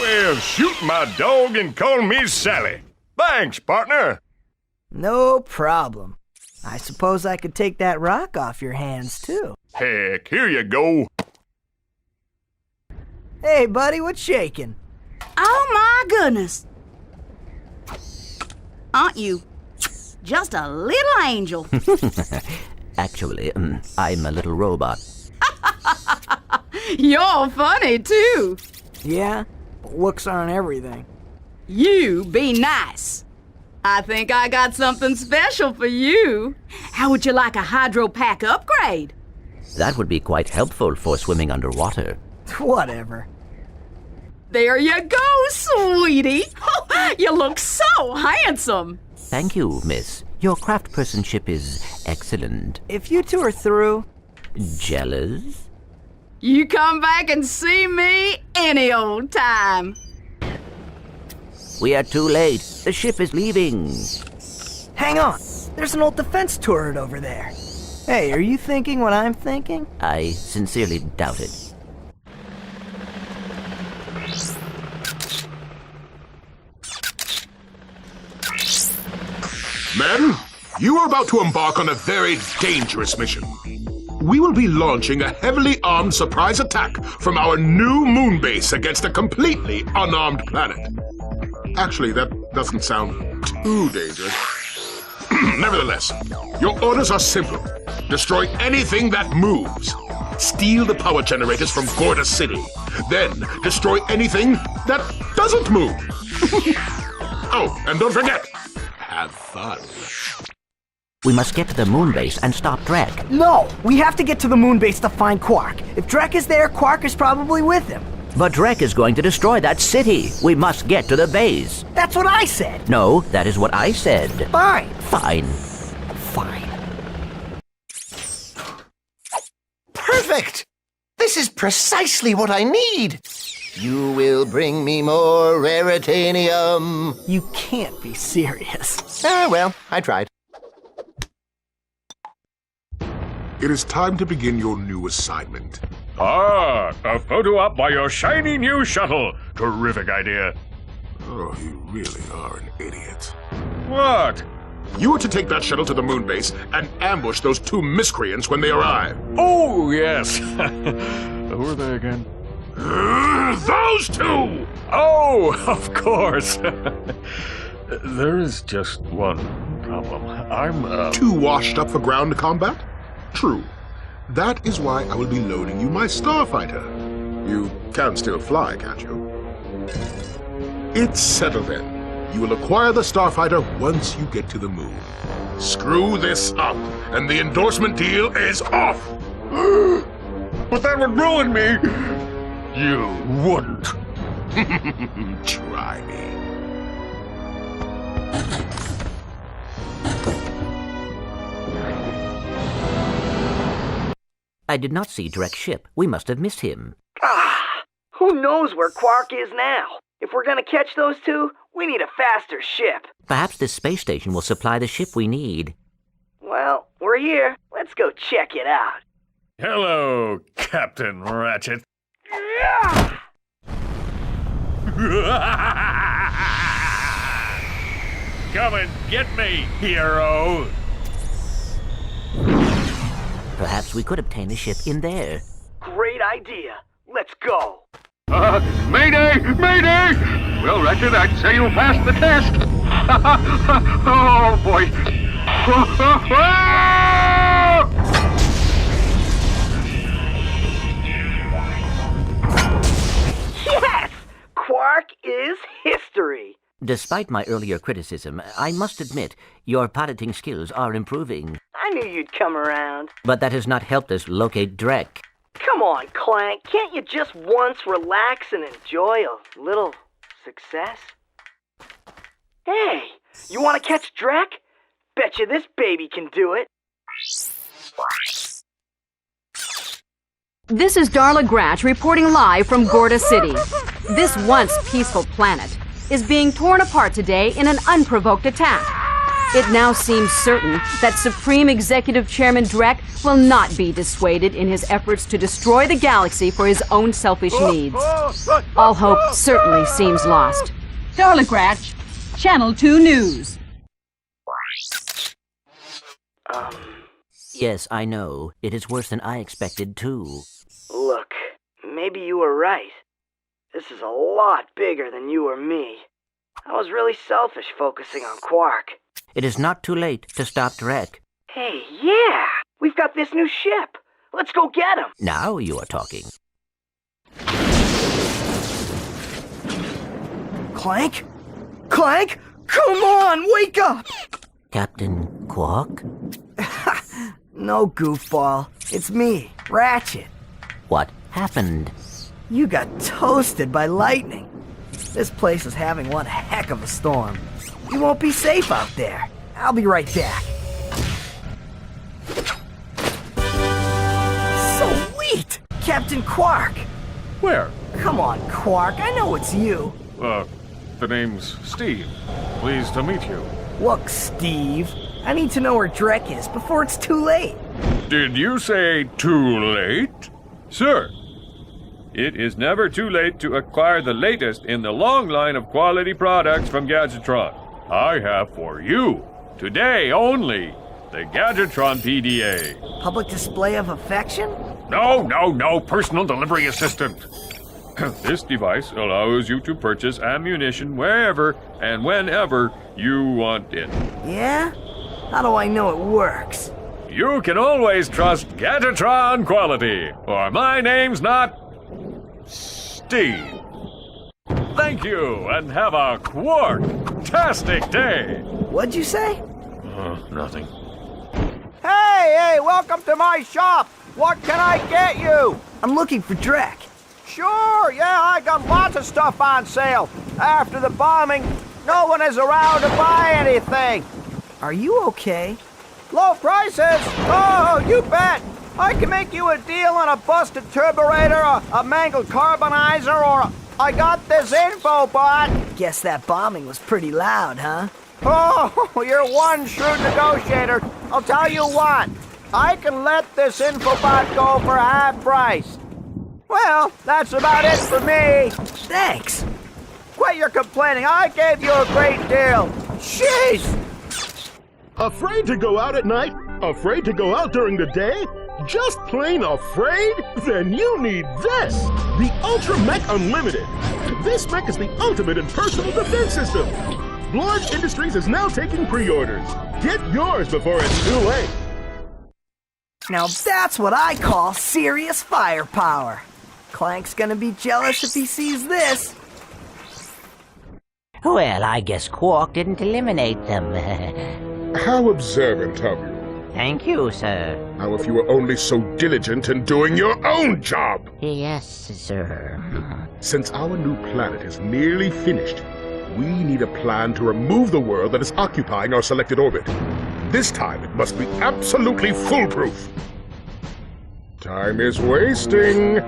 Well, shoot my dog and call me Sally. Thanks, partner. No problem. I suppose I could take that rock off your hands, too. Heck, here you go. Hey, buddy, what's shaking? Oh, my goodness. Aren't you just a little angel? Actually, I'm a little robot. You're funny, too. Yeah? Looks aren't everything. You be nice. I think I got something special for you. How would you like a hydro pack upgrade? That would be quite helpful for swimming underwater. Whatever. There you go, sweetie. You look so handsome. Thank you, miss. Your craftspersonship is excellent. If you two are through... Jealous? You come back and see me any old time. We are too late. The ship is leaving. Hang on. There's an old defense turret over there. Hey, are you thinking what I'm thinking? I sincerely doubt it. Men, you are about to embark on a very dangerous mission. We will be launching a heavily armed surprise attack from our new moon base against a completely unarmed planet. Actually, that doesn't sound too dangerous. Nevertheless, your orders are simple. Destroy anything that moves. Steal the power generators from Gorda City. Then destroy anything that doesn't move. Oh, and don't forget, have fun. We must get to the moon base and stop Drek. No! We have to get to the moon base to find Quark. If Drek is there, Quark is probably with him. But Drek is going to destroy that city. We must get to the base. That's what I said. No, that is what I said. Fine. Fine. Fine. Perfect! This is precisely what I need. You will bring me more raritanium. You can't be serious. Well, I tried. It is time to begin your new assignment. Ah, a photo op by your shiny new shuttle. Terrific idea. Oh, you really are an idiot. What? You are to take that shuttle to the moon base and ambush those two miscreants when they arrive. Oh, yes. Who are they again? Those two! Oh, of course. There is just one problem. I'm, Too washed up for ground combat? True. That is why I will be loaning you my starfighter. You can still fly, can't you? It's settled then. You will acquire the starfighter once you get to the moon. Screw this up, and the endorsement deal is off! But that would ruin me! You wouldn't. Try me. I did not see Drek's ship. We must have missed him. Who knows where Quark is now? If we're gonna catch those two, we need a faster ship. Perhaps this space station will supply the ship we need. Well, we're here. Let's go check it out. Hello, Captain Ratchet. Come and get me, hero! Perhaps we could obtain the ship in there. Great idea. Let's go. Mayday! Mayday! Well, Ratchet, I'd say you passed the test. Oh, boy. Yes! Quark is history. Despite my earlier criticism, I must admit, your piloting skills are improving. I knew you'd come around. But that has not helped us locate Drek. Come on, Clank. Can't you just once relax and enjoy a little success? Hey, you want to catch Drek? Betcha this baby can do it. This is Darla Gratch reporting live from Gorda City. This once peaceful planet is being torn apart today in an unprovoked attack. It now seems certain that Supreme Executive Chairman Drek will not be dissuaded in his efforts to destroy the galaxy for his own selfish needs. All hope certainly seems lost. Darlagratch, Channel 2 News. Yes, I know. It is worse than I expected, too. Look, maybe you were right. This is a lot bigger than you or me. I was really selfish focusing on Quark. It is not too late to stop Drek. Hey, yeah! We've got this new ship. Let's go get him. Now you are talking. Clank? Clank? Come on, wake up! Captain Quark? No, goofball. It's me, Ratchet. What happened? You got toasted by lightning. This place is having one heck of a storm. You won't be safe out there. I'll be right back. Sweet! Captain Quark! Where? Come on, Quark. I know it's you. The name's Steve. Pleased to meet you. Look, Steve. I need to know where Drek is before it's too late. Did you say too late? Sir, it is never too late to acquire the latest in the long line of quality products from Gadgetron. I have for you, today only, the Gadgetron PDA. Public display of affection? No, personal delivery assistant. This device allows you to purchase ammunition wherever and whenever you want it. Yeah? How do I know it works? You can always trust Gadgetron quality, or my name's not Steve. Thank you, and have a quark-tastic day. What'd you say? Nothing. Hey, welcome to my shop. What can I get you? I'm looking for Drek. Sure, yeah, I got lots of stuff on sale. After the bombing, no one is around to buy anything. Are you okay? Low prices? Oh, you bet. I can make you a deal on a busted turburator, a mangled carbonizer, or I got this info bot. Guess that bombing was pretty loud, huh? Oh, you're one shrewd negotiator. I'll tell you what. I can let this infobot go for half price. Well, that's about it for me. Thanks. Quit your complaining. I gave you a great deal. Jeez! Afraid to go out at night? Afraid to go out during the day? Just plain afraid? Then you need this! The Ultra Mech Unlimited. This mech is the ultimate in personal defense system. Blorge Industries is now taking pre-orders. Get yours before it's too late. Now that's what I call serious firepower. Clank's gonna be jealous if he sees this. Well, I guess Quark didn't eliminate them. How observant of you. Thank you, sir. How if you were only so diligent in doing your own job? Yes, sir. Since our new planet is nearly finished, we need a plan to remove the world that is occupying our selected orbit. This time it must be absolutely foolproof. Time is wasting.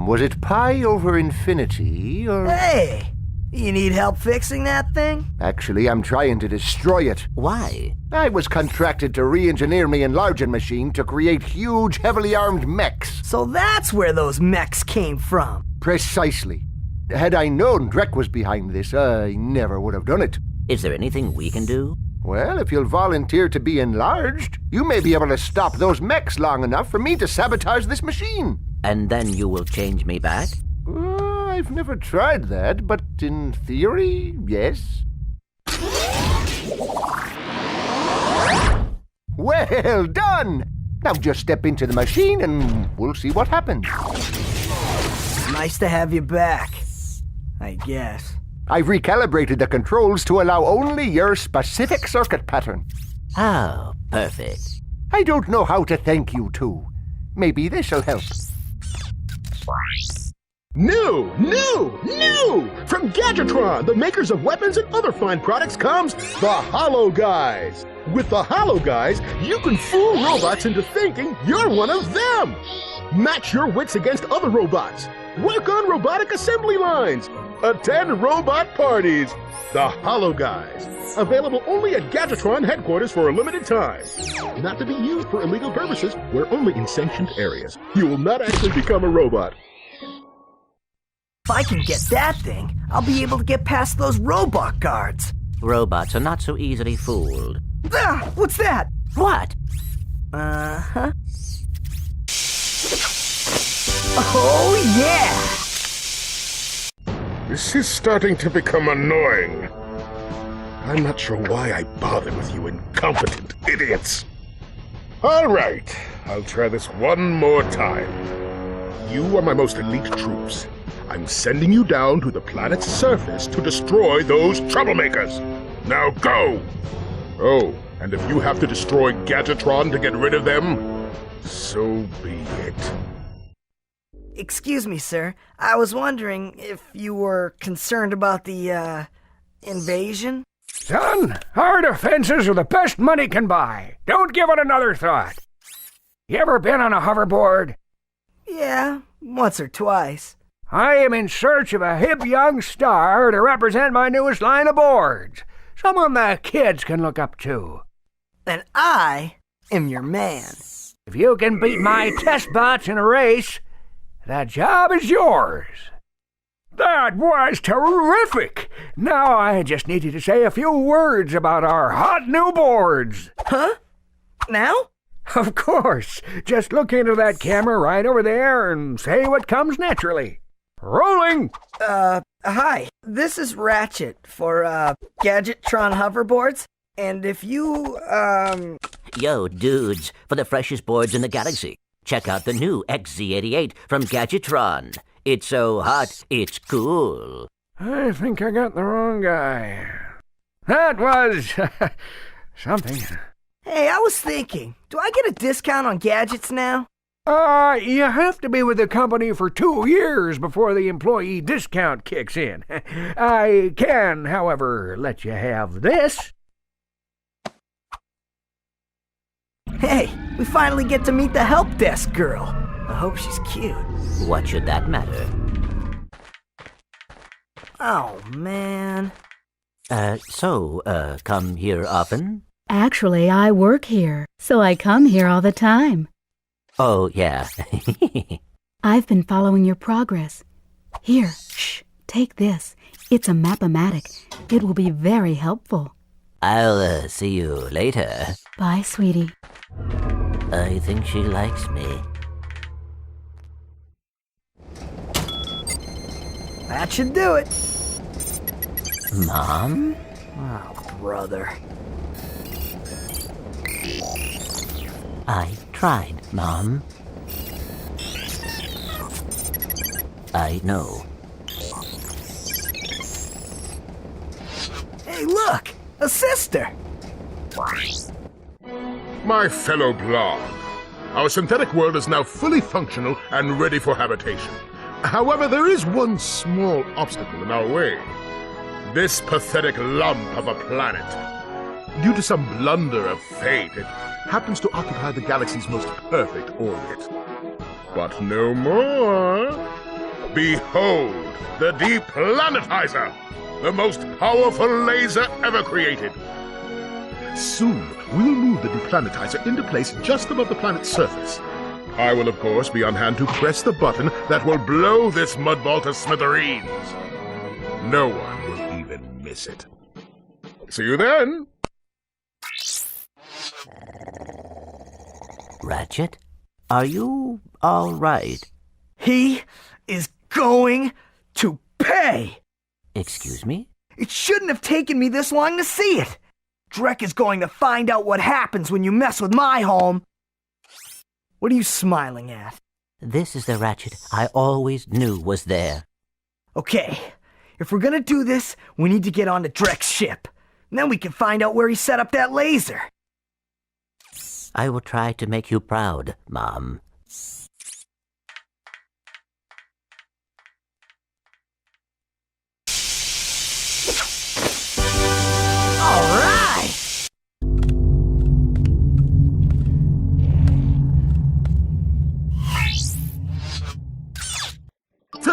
Was it pi over infinity, or... Hey! You need help fixing that thing? Actually, I'm trying to destroy it. Why? I was contracted to re-engineer my enlarging machine to create huge, heavily armed mechs. So that's where those mechs came from. Precisely. Had I known Drek was behind this, I never would have done it. Is there anything we can do? Well, if you'll volunteer to be enlarged, you may be able to stop those mechs long enough for me to sabotage this machine. And then you will change me back? I've never tried that, but in theory, yes. Well done! Now just step into the machine and we'll see what happens. Nice to have you back, I guess. I've recalibrated the controls to allow only your specific circuit pattern. Oh, perfect. I don't know how to thank you, too. Maybe this'll help. New! From Gadgetron, the makers of weapons and other fine products, comes the Hollow Guys. With the Hollow Guys, you can fool robots into thinking you're one of them. Match your wits against other robots. Work on robotic assembly lines. Attend robot parties. The Hollow Guys. Available only at Gadgetron headquarters for a limited time. Not to be used for illegal purposes. We're only in sanctioned areas. You will not actually become a robot. If I can get that thing, I'll be able to get past those robot guards. Robots are not so easily fooled. Ah, what's that? What? Uh-huh. Oh, yeah! This is starting to become annoying. I'm not sure why I bother with you incompetent idiots. All right, I'll try this one more time. You are my most elite troops. I'm sending you down to the planet's surface to destroy those troublemakers. Now go! Oh, and if you have to destroy Gadgetron to get rid of them, so be it. Excuse me, sir. I was wondering if you were concerned about the, invasion? Son, our defenses are the best money can buy. Don't give it another thought. You ever been on a hoverboard? Yeah, once or twice. I am in search of a hip young star to represent my newest line of boards. Someone the kids can look up to. And I am your man. If you can beat my test bots in a race, that job is yours. That was terrific! Now I just need you to say a few words about our hot new boards. Huh? Now? Of course. Just look into that camera right over there and say what comes naturally. Rolling! Hi. This is Ratchet for, Gadgetron hoverboards. And if you, Yo, dudes, for the freshest boards in the galaxy, check out the new XZ88 from Gadgetron. It's so hot, it's cool. I think I got the wrong guy. That was something. Hey, I was thinking, do I get a discount on gadgets now? You have to be with the company for 2 years before the employee discount kicks in. I can, however, let you have this. Hey, we finally get to meet the help desk girl. I hope she's cute. What should that matter? Oh, man. Come here often? Actually, I work here, so I come here all the time. Oh, yeah. I've been following your progress. Here, take this. It's a map-o-matic. It will be very helpful. I'll see you later. Bye, sweetie. I think she likes me. That should do it. Mom? Oh, brother. I tried, Mom. I know. Hey, look! A sister! My fellow blog, our synthetic world is now fully functional and ready for habitation. However, there is one small obstacle in our way. This pathetic lump of a planet. Due to some blunder of fate, it happens to occupy the galaxy's most perfect orbit. But no more. Behold, the Deplanetizer, the most powerful laser ever created. Soon, we'll move the Deplanetizer into place just above the planet's surface. I will, of course, be on hand to press the button that will blow this mudball to smithereens. No one will even miss it. See you then! Ratchet, are you all right? He is going to pay! Excuse me? It shouldn't have taken me this long to see it! Drek is going to find out what happens when you mess with my home! What are you smiling at? This is the Ratchet I always knew was there. Okay, if we're gonna do this, we need to get onto Drek's ship. And then we can find out where he set up that laser. I will try to make you proud, Mom. All right!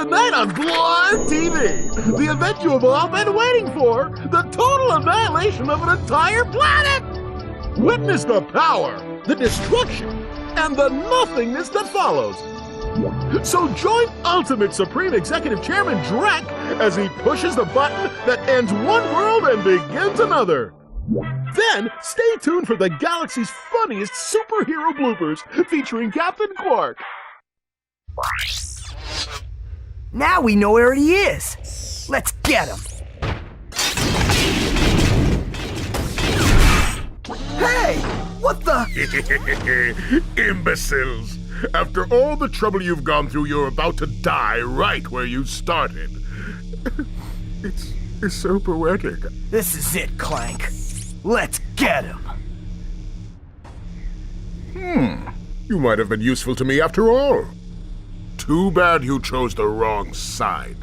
Tonight on Blarg TV, the event you have all been waiting for, the total annihilation of an entire planet! Witness the power, the destruction, and the nothingness that follows. So join Ultimate Supreme Executive Chairman Drek as he pushes the button that ends one world and begins another. Then, stay tuned for the galaxy's funniest superhero bloopers featuring Captain Quark. Now we know where he is. Let's get him. Hey! What the? Imbeciles! After all the trouble you've gone through, you're about to die right where you started. It's so poetic. This is it, Clank. Let's get him. You might have been useful to me after all. Too bad you chose the wrong side.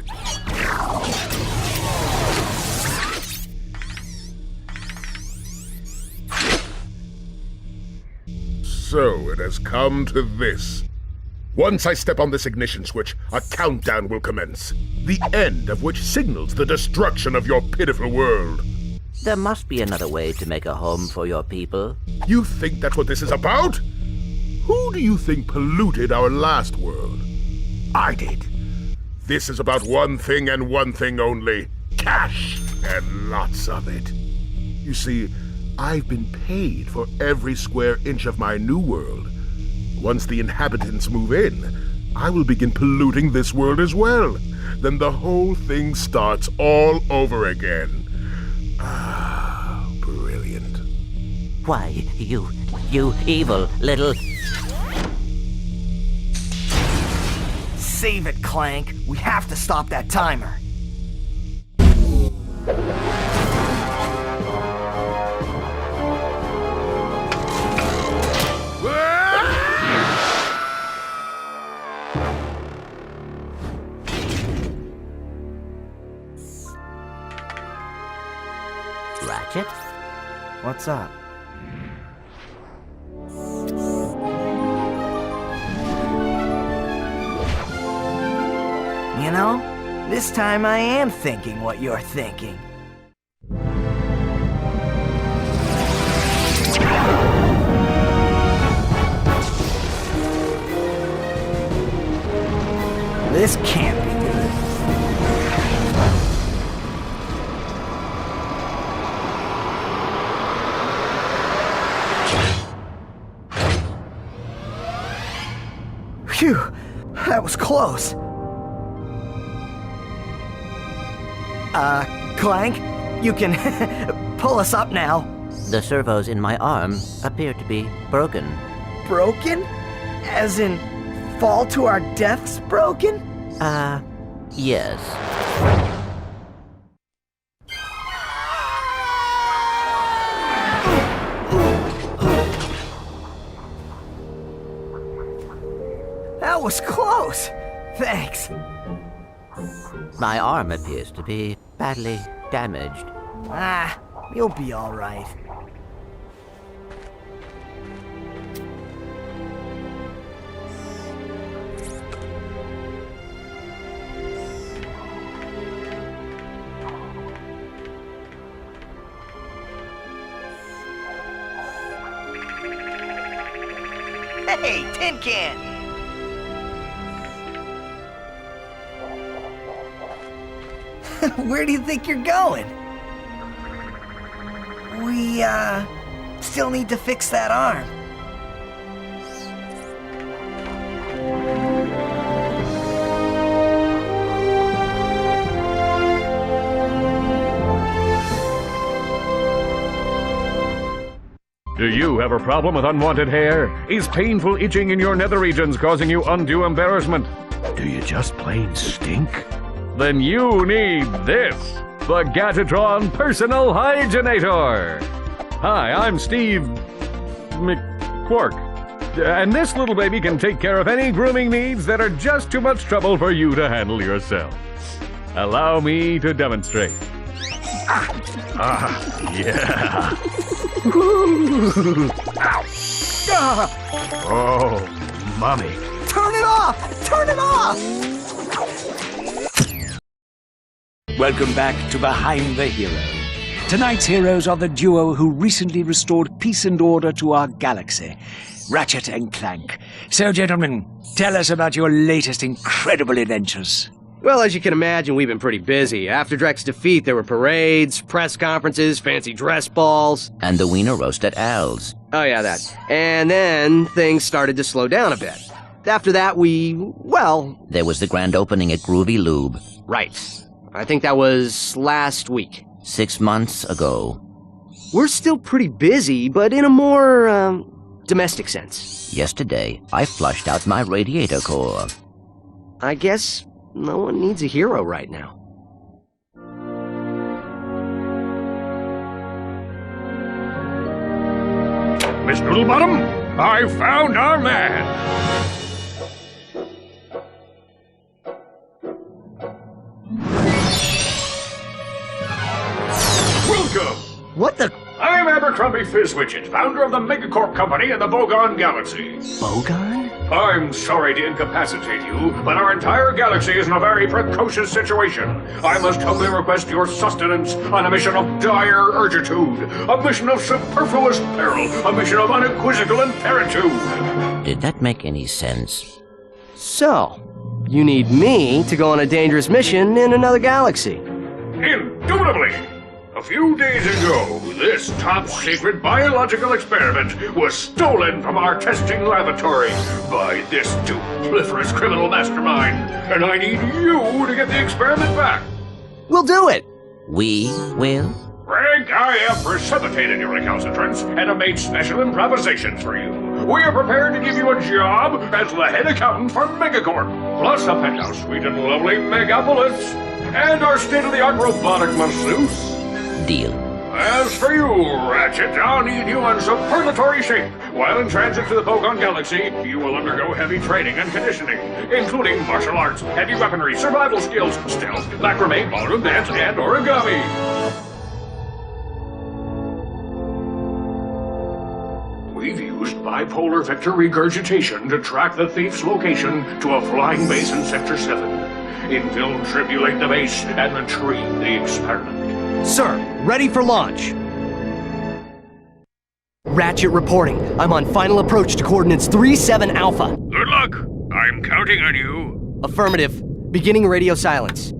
So it has come to this. Once I step on this ignition switch, a countdown will commence. The end of which signals the destruction of your pitiful world. There must be another way to make a home for your people. You think that's what this is about? Who do you think polluted our last world? I did. This is about one thing and one thing only. Cash, and lots of it. You see, I've been paid for every square inch of my new world. Once the inhabitants move in, I will begin polluting this world as well. Then the whole thing starts all over again. Ah, brilliant. Why, you evil little... Save it, Clank. We have to stop that timer. Ratchet? What's up? You know, this time I am thinking what you're thinking. This can't be good. Phew, that was close. Clank, you can pull us up now. The servos in my arm appear to be broken. Broken? As in, fall to our deaths broken? Yes. That was close. Thanks. My arm appears to be badly damaged. You'll be all right. Hey, tin can! Where do you think you're going? We, still need to fix that arm. Do you have a problem with unwanted hair? Is painful itching in your nether regions causing you undue embarrassment? Do you just plain stink? Then you need this, the Gadgetron Personal Hygienator. Hi, I'm Steve McQuark, and this little baby can take care of any grooming needs that are just too much trouble for you to handle yourself. Allow me to demonstrate. Yeah. Oh, mommy. Turn it off! Turn it off! Welcome back to Behind the Hero. Tonight's heroes are the duo who recently restored peace and order to our galaxy, Ratchet and Clank. So, gentlemen, tell us about your latest incredible adventures. Well, as you can imagine, we've been pretty busy. After Drek's defeat, there were parades, press conferences, fancy dress balls. And the wiener roast at Al's. Oh yeah, that. And then things started to slow down a bit. After that, There was the grand opening at Groovy Lube. Right. I think that was last week. 6 months ago. We're still pretty busy, but in a more, domestic sense. Yesterday, I flushed out my radiator core. I guess no one needs a hero right now. Miss Noodlebottom, I found our man! Welcome! What the? I'm Abercrombie Fizzwidget, founder of the Megacorp Company in the Bogon Galaxy. Bogon? I'm sorry to incapacitate you, but our entire galaxy is in a very precocious situation. I must humbly request your sustenance on a mission of dire urgitude, a mission of superfluous peril, a mission of unequivocal imperitude. Did that make any sense? So, you need me to go on a dangerous mission in another galaxy. Indubitably! A few days ago, this top-secret biological experiment was stolen from our testing laboratory by this dupliferous criminal mastermind, and I need you to get the experiment back. We'll do it! We will? Frank, I have precipitated your recalcitrance and have made special improvisations for you. We are prepared to give you a job as the head accountant for Megacorp, plus a penthouse suite in lovely Megapolis, and our state-of-the-art robotic masseuse. Deal. As for you, Ratchet, I'll need you in superlatory shape. While in transit to the Bogon Galaxy, you will undergo heavy training and conditioning, including martial arts, heavy weaponry, survival skills, stealth, macrame, ballroom dance, and origami. We've used bipolar vector regurgitation to track the thief's location to a flying base in Sector 7. Infiltrate the base and retrieve the experiment. Sir, ready for launch. Ratchet reporting. I'm on final approach to coordinates 37 Alpha. Good luck. I'm counting on you. Affirmative. Beginning radio silence.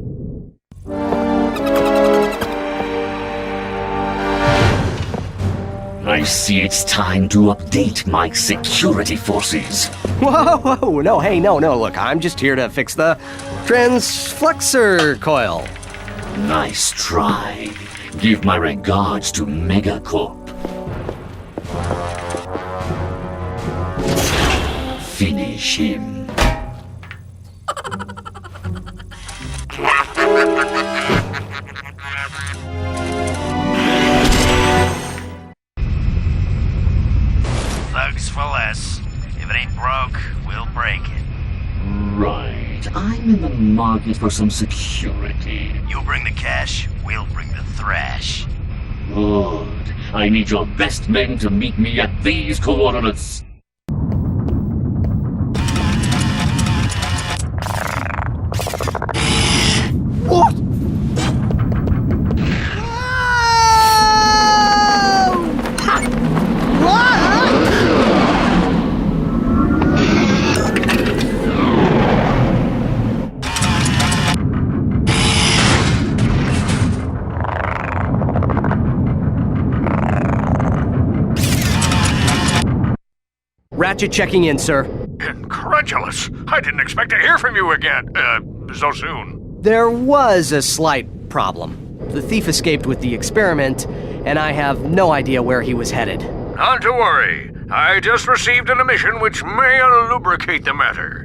I see it's time to update my security forces. Whoa, no, hey, no, look, I'm just here to fix the transflexor coil. Nice try. Give my regards to Megacorp. Finish him. Thugs for less. If it ain't broke, we'll break it. Right. I'm in the market for some security. You bring the cash, we'll bring the thrash. Good. I need your best men to meet me at these coordinates. What? Ratchet checking in, sir. Incredulous. I didn't expect to hear from you again, so soon. There was a slight problem. The thief escaped with the experiment, and I have no idea where he was headed. Not to worry. I just received an emission which may lubricate the matter.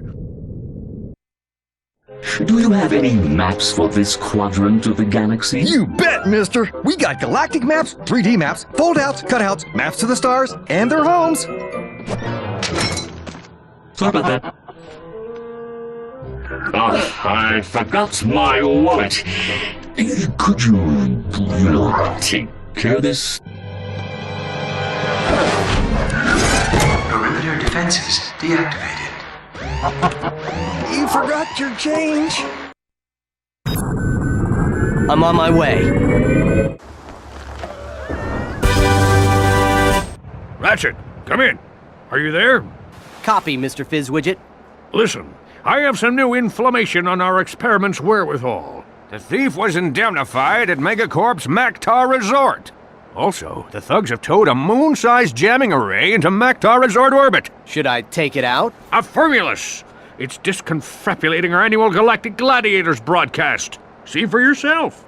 Do you have any maps for this quadrant of the galaxy? You bet, mister! We got galactic maps, 3D maps, fold-outs, cutouts, maps to the stars, and their homes! Sorry about that. I forgot my wallet. Could you, take care of this? Perimeter defenses deactivated. You forgot your change. I'm on my way. Ratchet, come in. Are you there? Copy, Mr. Fizzwidget. Listen, I have some new information on our experiment's wherewithal. The thief was indemnified at Megacorp's Mactar Resort. Also, the thugs have towed a moon-sized jamming array into Mactar Resort orbit. Should I take it out? Affirmulous! It's disconfabulating our annual Galactic Gladiators broadcast. See for yourself.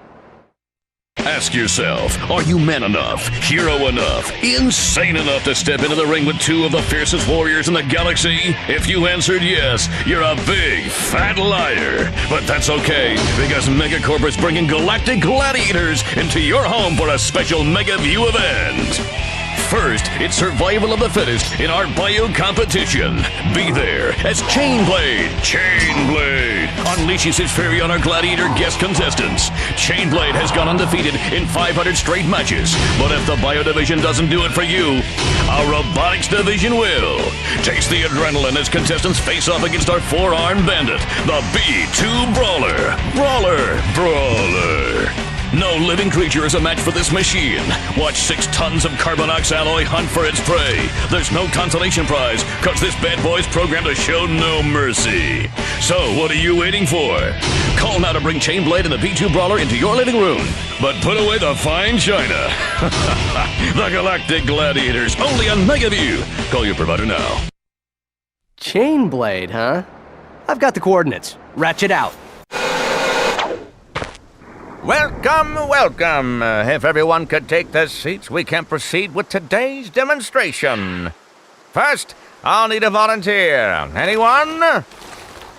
Ask yourself, are you man enough, hero enough, insane enough to step into the ring with two of the fiercest warriors in the galaxy? If you answered yes, you're a big, fat liar. But that's okay, because Megacorp is bringing Galactic Gladiators into your home for a special Mega View event. First, it's survival of the fittest in our bio competition. Be there as Chainblade unleashes his fury on our Gladiator guest contestants. Chainblade has gone undefeated in 500 straight matches, but if the bio division doesn't do it for you, our robotics division will. Taste the adrenaline as contestants face off against our four-armed bandit, the B2 Brawler. Brawler. No living creature is a match for this machine. Watch 6 tons of Carbonox alloy hunt for its prey. There's no consolation prize, cause this bad boy's programmed to show no mercy. So what are you waiting for? Call now to bring Chainblade and the B2 Brawler into your living room. But put away the fine china. The Galactic Gladiators, only on Megaview. Call your provider now. Chainblade, huh? I've got the coordinates. Ratchet out. Welcome. If everyone could take their seats, we can proceed with today's demonstration. First, I'll need a volunteer. Anyone?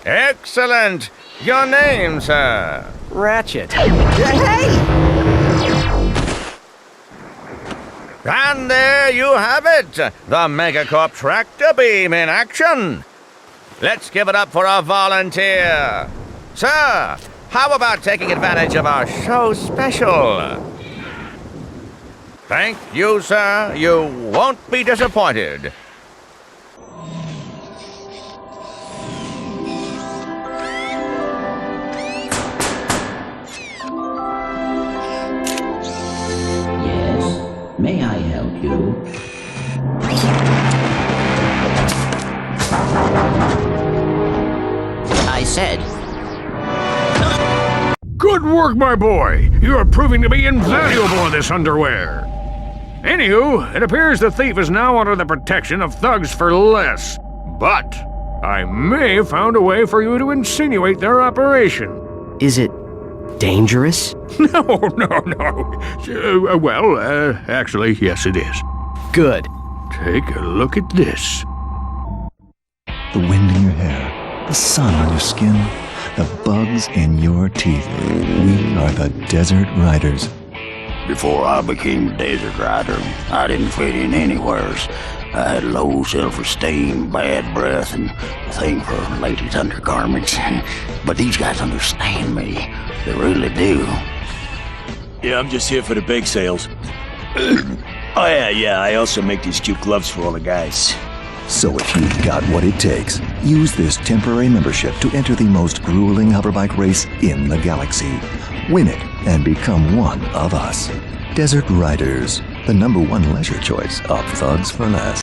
Excellent. Your name, sir? Ratchet. Hey! And there you have it, the Megacorp Tractor Beam in action. Let's give it up for our volunteer. Sir, how about taking advantage of our show special? Thank you, sir. You won't be disappointed. Yes, may I help you? I said... Good work, my boy! You are proving to be invaluable in this underwear. Anywho, it appears the thief is now under the protection of thugs for less. But I may have found a way for you to insinuate their operation. Is it dangerous? No. Actually, yes it is. Good. Take a look at this. The wind in your hair, the sun on your skin, the bugs in your teeth. We are the Desert Riders. Before I became a Desert Rider, I didn't fit in anywheres. I had low self-esteem, bad breath, and a thing for ladies' undergarments. But these guys understand me. They really do. Yeah, I'm just here for the bake sales. Oh yeah, I also make these cute gloves for all the guys. So if you've got what it takes, use this temporary membership to enter the most grueling hoverbike race in the galaxy. Win it and become one of us. Desert Riders, the #1 leisure choice of thugs for less.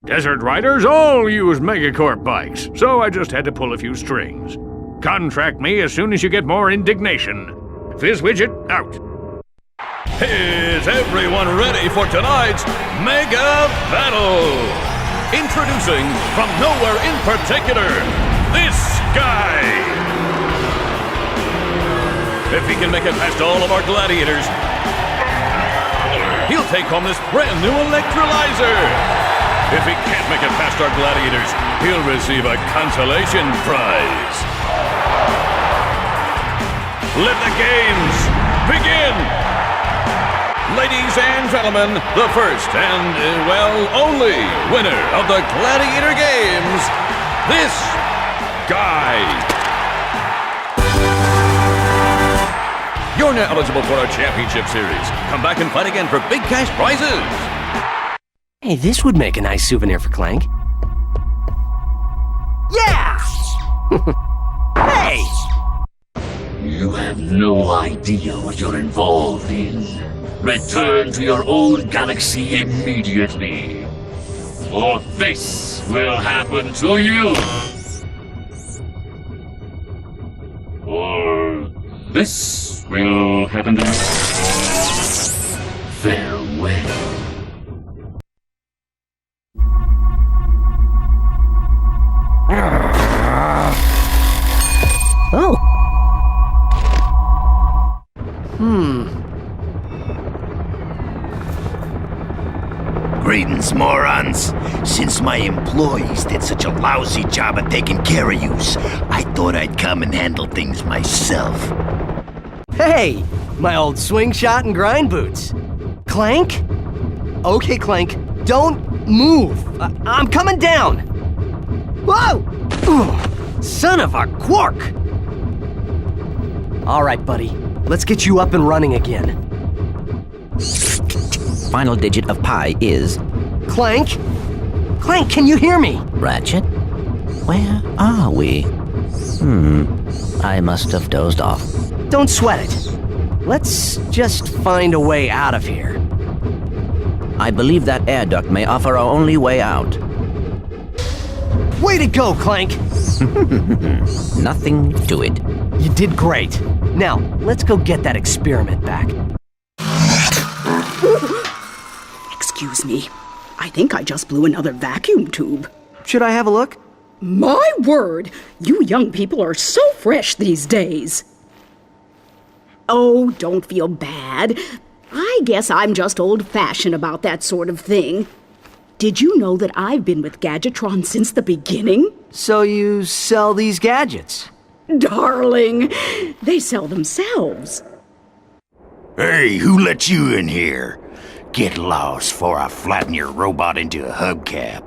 Desert Riders all use Megacorp bikes, so I just had to pull a few strings. Contract me as soon as you get more indignation. Fizzwidget, out. Is everyone ready for tonight's Mega Battle? Introducing, from nowhere in particular, this guy! If he can make it past all of our gladiators, he'll take home this brand new electrolyzer! If he can't make it past our gladiators, he'll receive a consolation prize. Let the games begin! Ladies and gentlemen, the first and, only winner of the Gladiator Games, this guy. You're now eligible for our championship series. Come back and fight again for big cash prizes. Hey, this would make a nice souvenir for Clank. Yeah! Hey! You have no idea what you're involved in. Return to your old galaxy immediately, or this will happen to you. Or this will happen to you. Farewell. Oh. Greetings, morons. Since my employees did such a lousy job of taking care of yous, I thought I'd come and handle things myself. Hey, my old swing shot and grind boots. Clank? Okay, Clank, don't move. I'm coming down. Whoa! Ugh, son of a quark! All right, buddy. Let's get you up and running again. Final digit of pi is... Clank? Clank, can you hear me? Ratchet? Where are we? I must have dozed off. Don't sweat it. Let's just find a way out of here. I believe that air duct may offer our only way out. Way to go, Clank! Nothing to it. You did great. Now, let's go get that experiment back. Excuse me. I think I just blew another vacuum tube. Should I have a look? My word! You young people are so fresh these days. Oh, don't feel bad. I guess I'm just old-fashioned about that sort of thing. Did you know that I've been with Gadgetron since the beginning? So you sell these gadgets? Darling, they sell themselves. Hey, who let you in here? Get lost before I flatten your robot into a hubcap.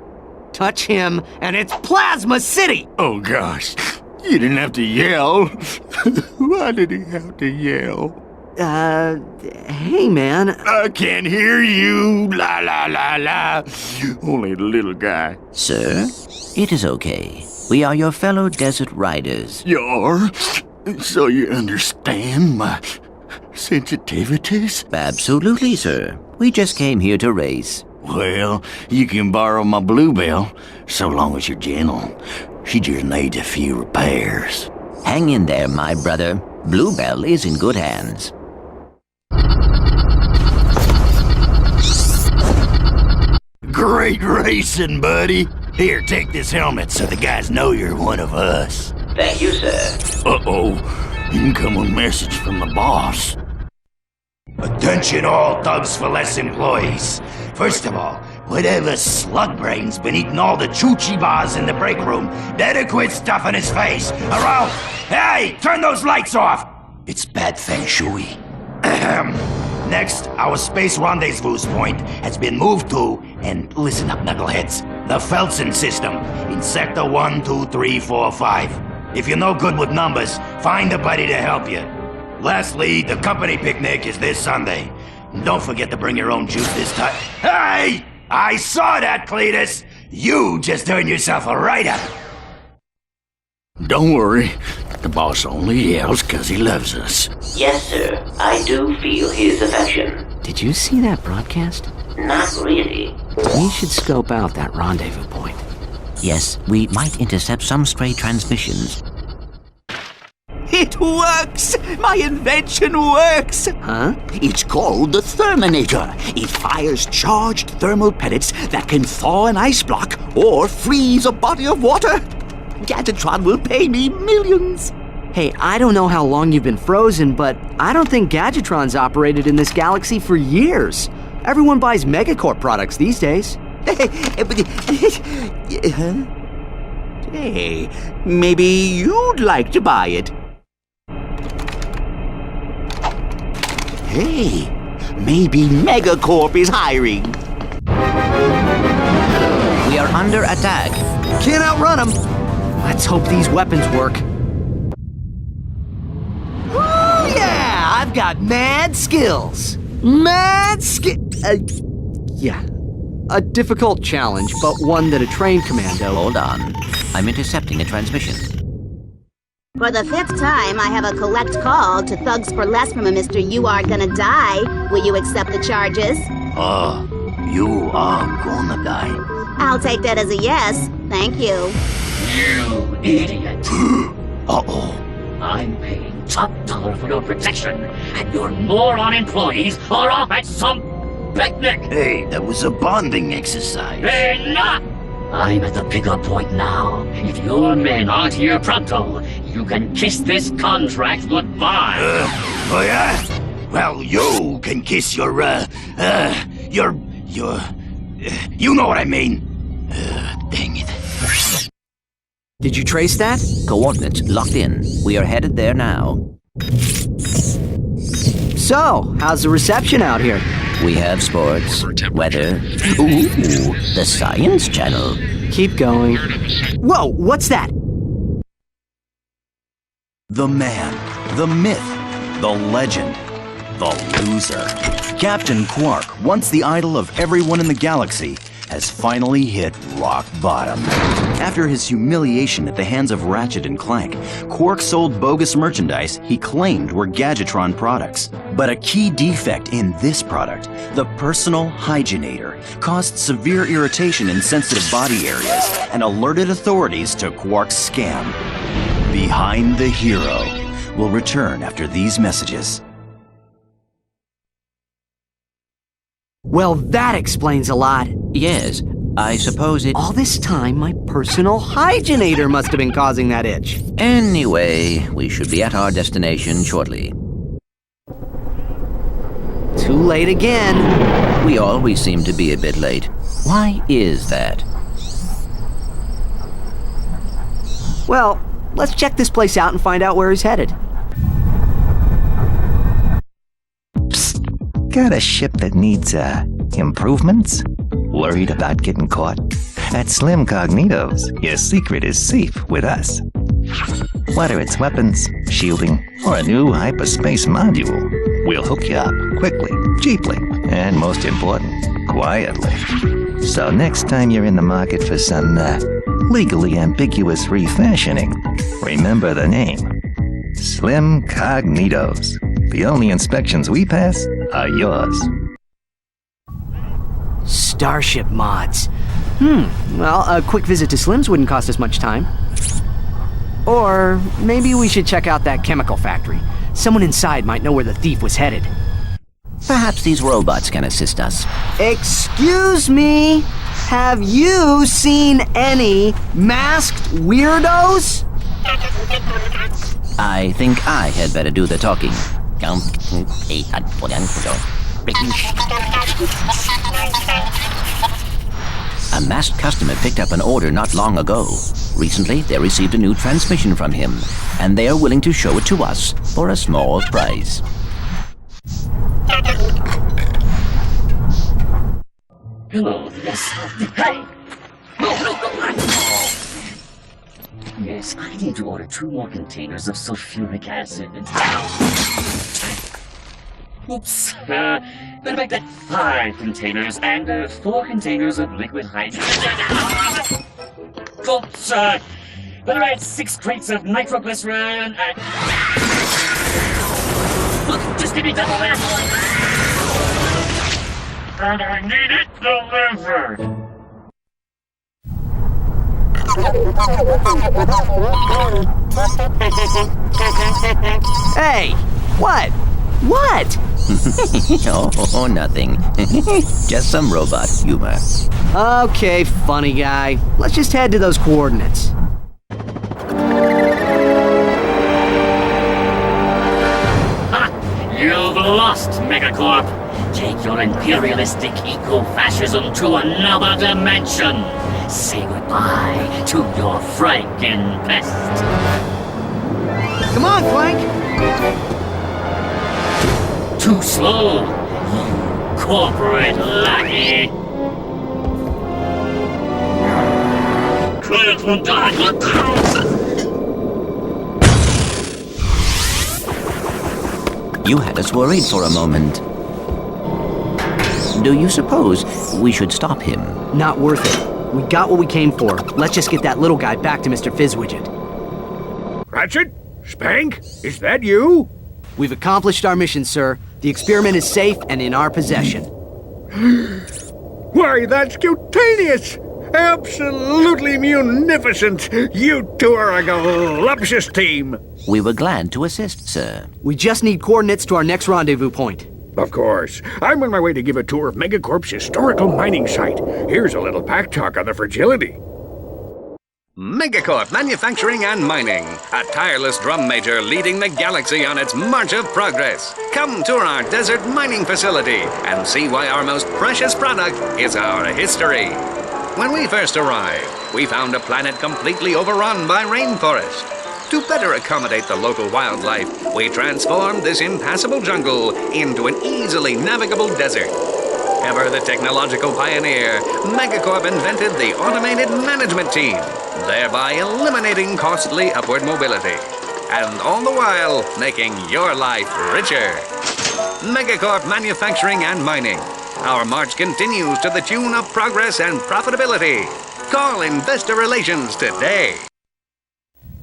Touch him, and it's Plasma City! Oh gosh, you didn't have to yell. Why did he have to yell? Hey man. I can't hear you. La la la la. Only the little guy. Sir, it is okay. We are your fellow desert riders. You are? So you understand my sensitivities? Absolutely, sir. We just came here to race. Well, you can borrow my Bluebell, so long as you're gentle. She just needs a few repairs. Hang in there, my brother. Bluebell is in good hands. Great racing, buddy. Here, take this helmet so the guys know you're one of us. Thank you, sir. Uh-oh. Incoming message from the boss. Attention all Thugs for Less employees. First of all, whatever slug brain's been eating all the choo-choo bars in the break room, better quit stuffing his face, or else... Hey, turn those lights off! It's bad feng shui. Next, our space rendezvous point has been moved to, and listen up, knuckleheads, the Felsen system in Sector 1, 2, 3, 4, 5. If you're no good with numbers, find a buddy to help you. Lastly, the company picnic is this Sunday. Don't forget to bring your own juice this time. Hey! I saw that, Cletus! You just earned yourself a write-up. Don't worry. The boss only yells because he loves us. Yes, sir. I do feel his affection. Did you see that broadcast? Not really. We should scope out that rendezvous point. Yes, we might intercept some stray transmissions. It works! My invention works! Huh? It's called the Therminator. It fires charged thermal pellets that can thaw an ice block or freeze a body of water. Gadgetron will pay me millions. Hey, I don't know how long you've been frozen, but I don't think Gadgetron's operated in this galaxy for years. Everyone buys Megacorp products these days. Hey, maybe you'd like to buy it. Hey, maybe Megacorp is hiring. We are under attack. Can't outrun them. Let's hope these weapons work. Oh yeah, I've got mad skills. Yeah, a difficult challenge, but one that a trained commando... Hold on. I'm intercepting a transmission. For the 5th time, I have a collect call to Thugs for Less from a Mr. You Are Gonna Die. Will you accept the charges? You are gonna die. I'll take that as a yes. Thank you. You idiot. Uh-oh. I'm paying top dollar for your protection, and your moron employees are off at some picnic! Hey, that was a bonding exercise. Enough! I'm at the pickup point now. If your men aren't here pronto, you can kiss this contract goodbye. Oh yeah? Well, you can kiss your, you know what I mean. Dang it. Did you trace that? Coordinates locked in. We are headed there now. So, how's the reception out here? We have sports, weather, ooh, the Science Channel. Keep going. Whoa, what's that? The man, the myth, the legend, the loser. Captain Quark, once the idol of everyone in the galaxy, has finally hit rock bottom. After his humiliation at the hands of Ratchet and Clank, Quark sold bogus merchandise he claimed were Gadgetron products. But a key defect in this product, the Personal Hygienator, caused severe irritation in sensitive body areas and alerted authorities to Quark's scam. Behind the Hero will return after these messages. Well, that explains a lot. Yes, I suppose it... All this time, my Personal Hygienator must have been causing that itch. Anyway, we should be at our destination shortly. Too late again. We always seem to be a bit late. Why is that? Well, let's check this place out and find out where he's headed. Got a ship that needs, improvements? Worried about getting caught? At Slim Cognito's, your secret is safe with us. Whether it's weapons, shielding, or a new hyperspace module, we'll hook you up quickly, cheaply, and most important, quietly. So next time you're in the market for some, legally ambiguous refashioning, remember the name. Slim Cognito's. The only inspections we pass are yours. Starship mods. Well, a quick visit to Slim's wouldn't cost us much time. Or maybe we should check out that chemical factory. Someone inside might know where the thief was headed. Perhaps these robots can assist us. Excuse me? Have you seen any masked weirdos? I think I had better do the talking. A masked customer picked up an order not long ago. Recently, they received a new transmission from him, and they are willing to show it to us for a small price. Hello, yes. Hey! Yes, I need to order 2 more containers of sulfuric acid. Oops. Better make that 5 containers and 4 containers of liquid hydrogen. Oops. Better add 6 crates of nitroglycerin and... Look, just give me double that. And I need it delivered. Hey! What? What? Oh, nothing. Just some robot humor. Okay, funny guy. Let's just head to those coordinates. Ha! You've lost, Megacorp. Take your imperialistic eco-fascism to another dimension. Say goodbye to your Franken-pest. Come on, Clank! Too slow, you corporate lackey! Clank will die! You had us worried for a moment. Do you suppose we should stop him? Not worth it. We got what we came for. Let's just get that little guy back to Mr. Fizzwidget. Ratchet, Spank? Is that you? We've accomplished our mission, sir. The experiment is safe and in our possession. Why, that's cutaneous! Absolutely munificent! You two are a galuptious team! We were glad to assist, sir. We just need coordinates to our next rendezvous point. Of course. I'm on my way to give a tour of Megacorp's historical mining site. Here's a little pack talk on the fragility. Megacorp Manufacturing and Mining, a tireless drum major leading the galaxy on its march of progress. Come tour our desert mining facility and see why our most precious product is our history. When we first arrived, we found a planet completely overrun by rainforest. To better accommodate the local wildlife, we transformed this impassable jungle into an easily navigable desert. Ever the technological pioneer, Megacorp invented the automated management team, thereby eliminating costly upward mobility, and all the while making your life richer. Megacorp Manufacturing and Mining. Our march continues to the tune of progress and profitability. Call Investor Relations today.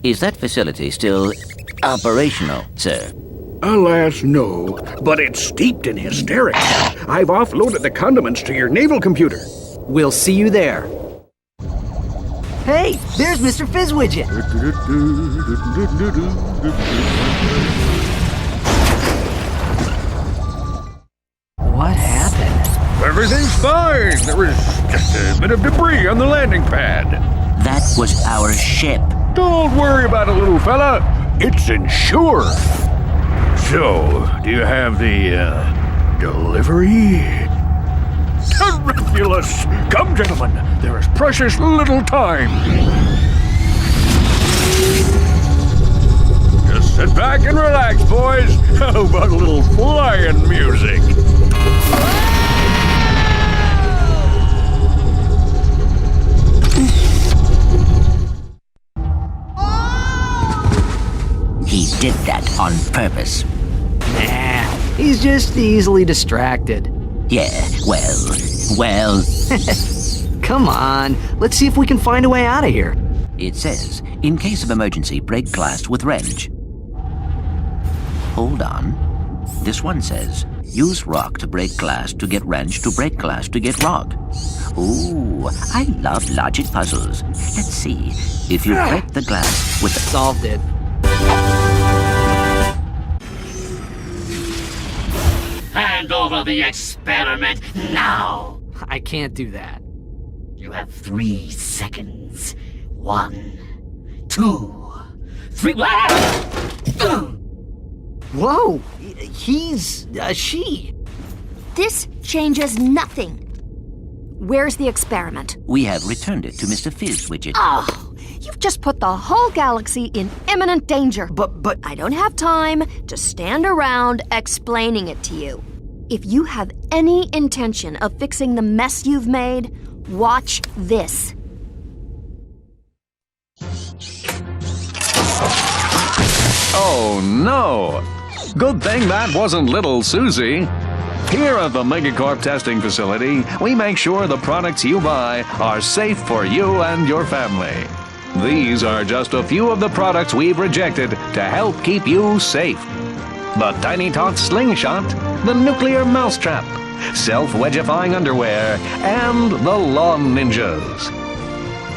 Is that facility still operational, sir? Alas, no. But it's steeped in hysterics. I've offloaded the condiments to your naval computer. We'll see you there. Hey, there's Mr. Fizzwidget. What happened? Everything's fine. There was just a bit of debris on the landing pad. That was our ship. Don't worry about it, little fella. It's insured. So, do you have the, delivery? Miraculous! Come, gentlemen, there is precious little time. Just sit back and relax, boys. How about a little flying music? He did that on purpose. Nah, he's just easily distracted. Yeah, well. Come on, let's see if we can find a way out of here. It says, in case of emergency, break glass with wrench. Hold on. This one says, use rock to break glass to get wrench to break glass to get rock. Ooh, I love logic puzzles. Let's see. If you break the glass with the... Solved it. Hand over the experiment now! I can't do that. You have 3 seconds. 1, 2, 3... Whoa! He's a she. This changes nothing. Where's the experiment? We have returned it to Mr. Fizzwidget. Oh, you've just put the whole galaxy in imminent danger. But... I don't have time to stand around explaining it to you. If you have any intention of fixing the mess you've made, watch this. Oh no! Good thing that wasn't little Susie. Here at the Megacorp testing facility, we make sure the products you buy are safe for you and your family. These are just a few of the products we've rejected to help keep you safe. The Tiny Tot Slingshot, the Nuclear Mousetrap, Self-Wedgifying Underwear, and the Lawn Ninjas.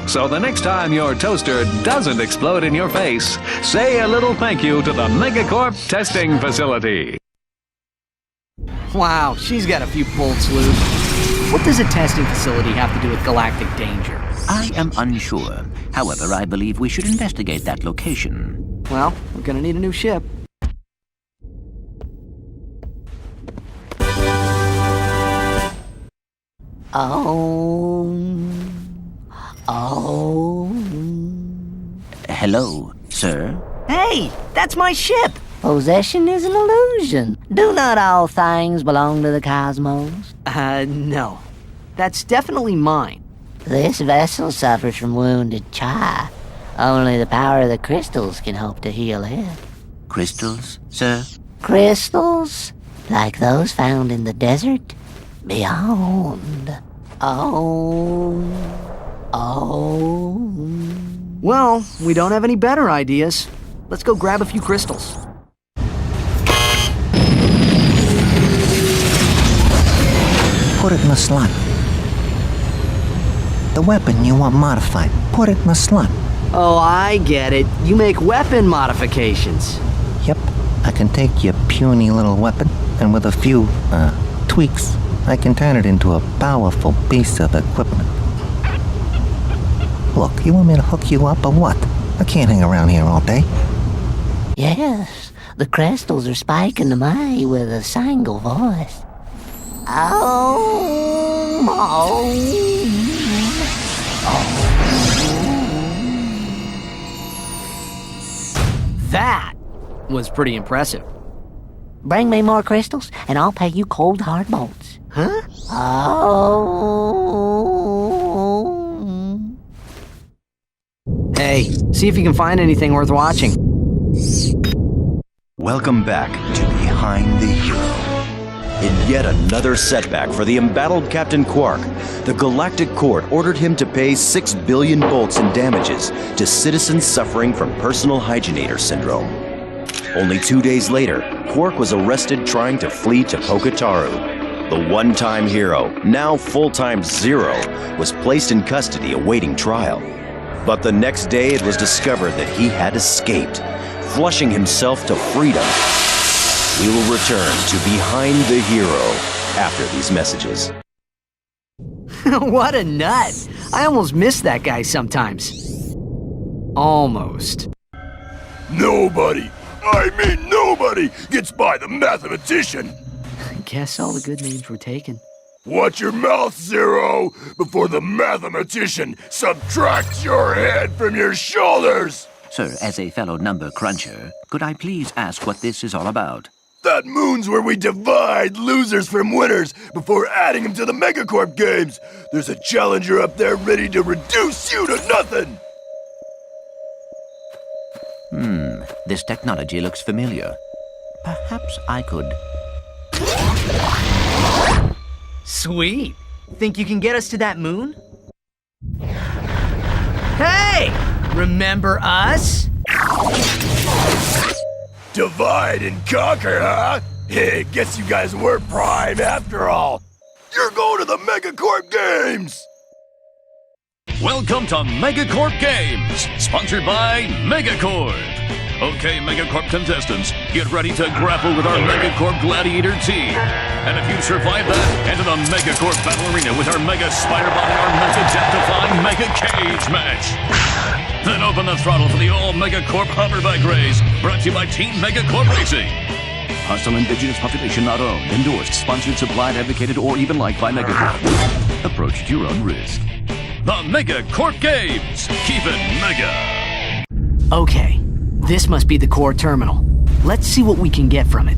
So the next time your toaster doesn't explode in your face, say a little thank you to the Megacorp testing facility. Wow, she's got a few bolts loose. What does a testing facility have to do with galactic danger? I am unsure. However, I believe we should investigate that location. Well, we're gonna need a new ship. Oh. Hello, sir? Hey, that's my ship! Possession is an illusion. Do not all things belong to the cosmos? No. That's definitely mine. This vessel suffers from wounded Cha. Only the power of the crystals can hope to heal it. Crystals, sir? Crystals? Like those found in the desert? Beyond. Well, we don't have any better ideas. Let's go grab a few crystals. Put it in the slot. The weapon you want modified, put it in the slot. Oh, I get it. You make weapon modifications. Yep, I can take your puny little weapon, and with a few, tweaks, I can turn it into a powerful piece of equipment. Look, you want me to hook you up or what? I can't hang around here all day. Yes, the crystals are spiking to me with a single voice. That was pretty impressive. Bring me more crystals, and I'll pay you cold hard bolts. Huh? Hey, see if you can find anything worth watching. Welcome back to Behind the Hero. In yet another setback for the embattled Captain Quark, the Galactic Court ordered him to pay 6 billion bolts in damages to citizens suffering from personal hygienator syndrome. Only 2 days later, Quark was arrested trying to flee to Poketaru. The one-time hero, now full-time Zero, was placed in custody awaiting trial. But the next day it was discovered that he had escaped, flushing himself to freedom. We will return to Behind the Hero after these messages. What a nut! I almost miss that guy sometimes. Almost. Nobody, I mean nobody, gets by the mathematician. I guess all the good names were taken. Watch your mouth, Zero, before the mathematician subtracts your head from your shoulders! Sir, as a fellow number cruncher, could I please ask what this is all about? That moon's where we divide losers from winners before adding them to the Megacorp games. There's a challenger up there ready to reduce you to nothing. This technology looks familiar. Perhaps I could... Sweet. Think you can get us to that moon? Hey! Remember us? Divide and conquer, huh? Hey, guess you guys were prime after all. You're going to the Megacorp Games! Welcome to Megacorp Games, sponsored by Megacorp. Okay, Megacorp contestants, get ready to grapple with our Megacorp Gladiator team. And if you survive that, enter the Megacorp Battle Arena with our Mega Spider-Bot and our Mega Death-defying Mega Cage match. Then open the throttle for the all-Megacorp hoverbike race, brought to you by Team Megacorp Racing. Hostile indigenous population not owned, endorsed, sponsored, supplied, advocated, or even liked by Megacorp. Approach at your own risk. The Megacorp Games! Keep it mega! Okay, this must be the core terminal. Let's see what we can get from it.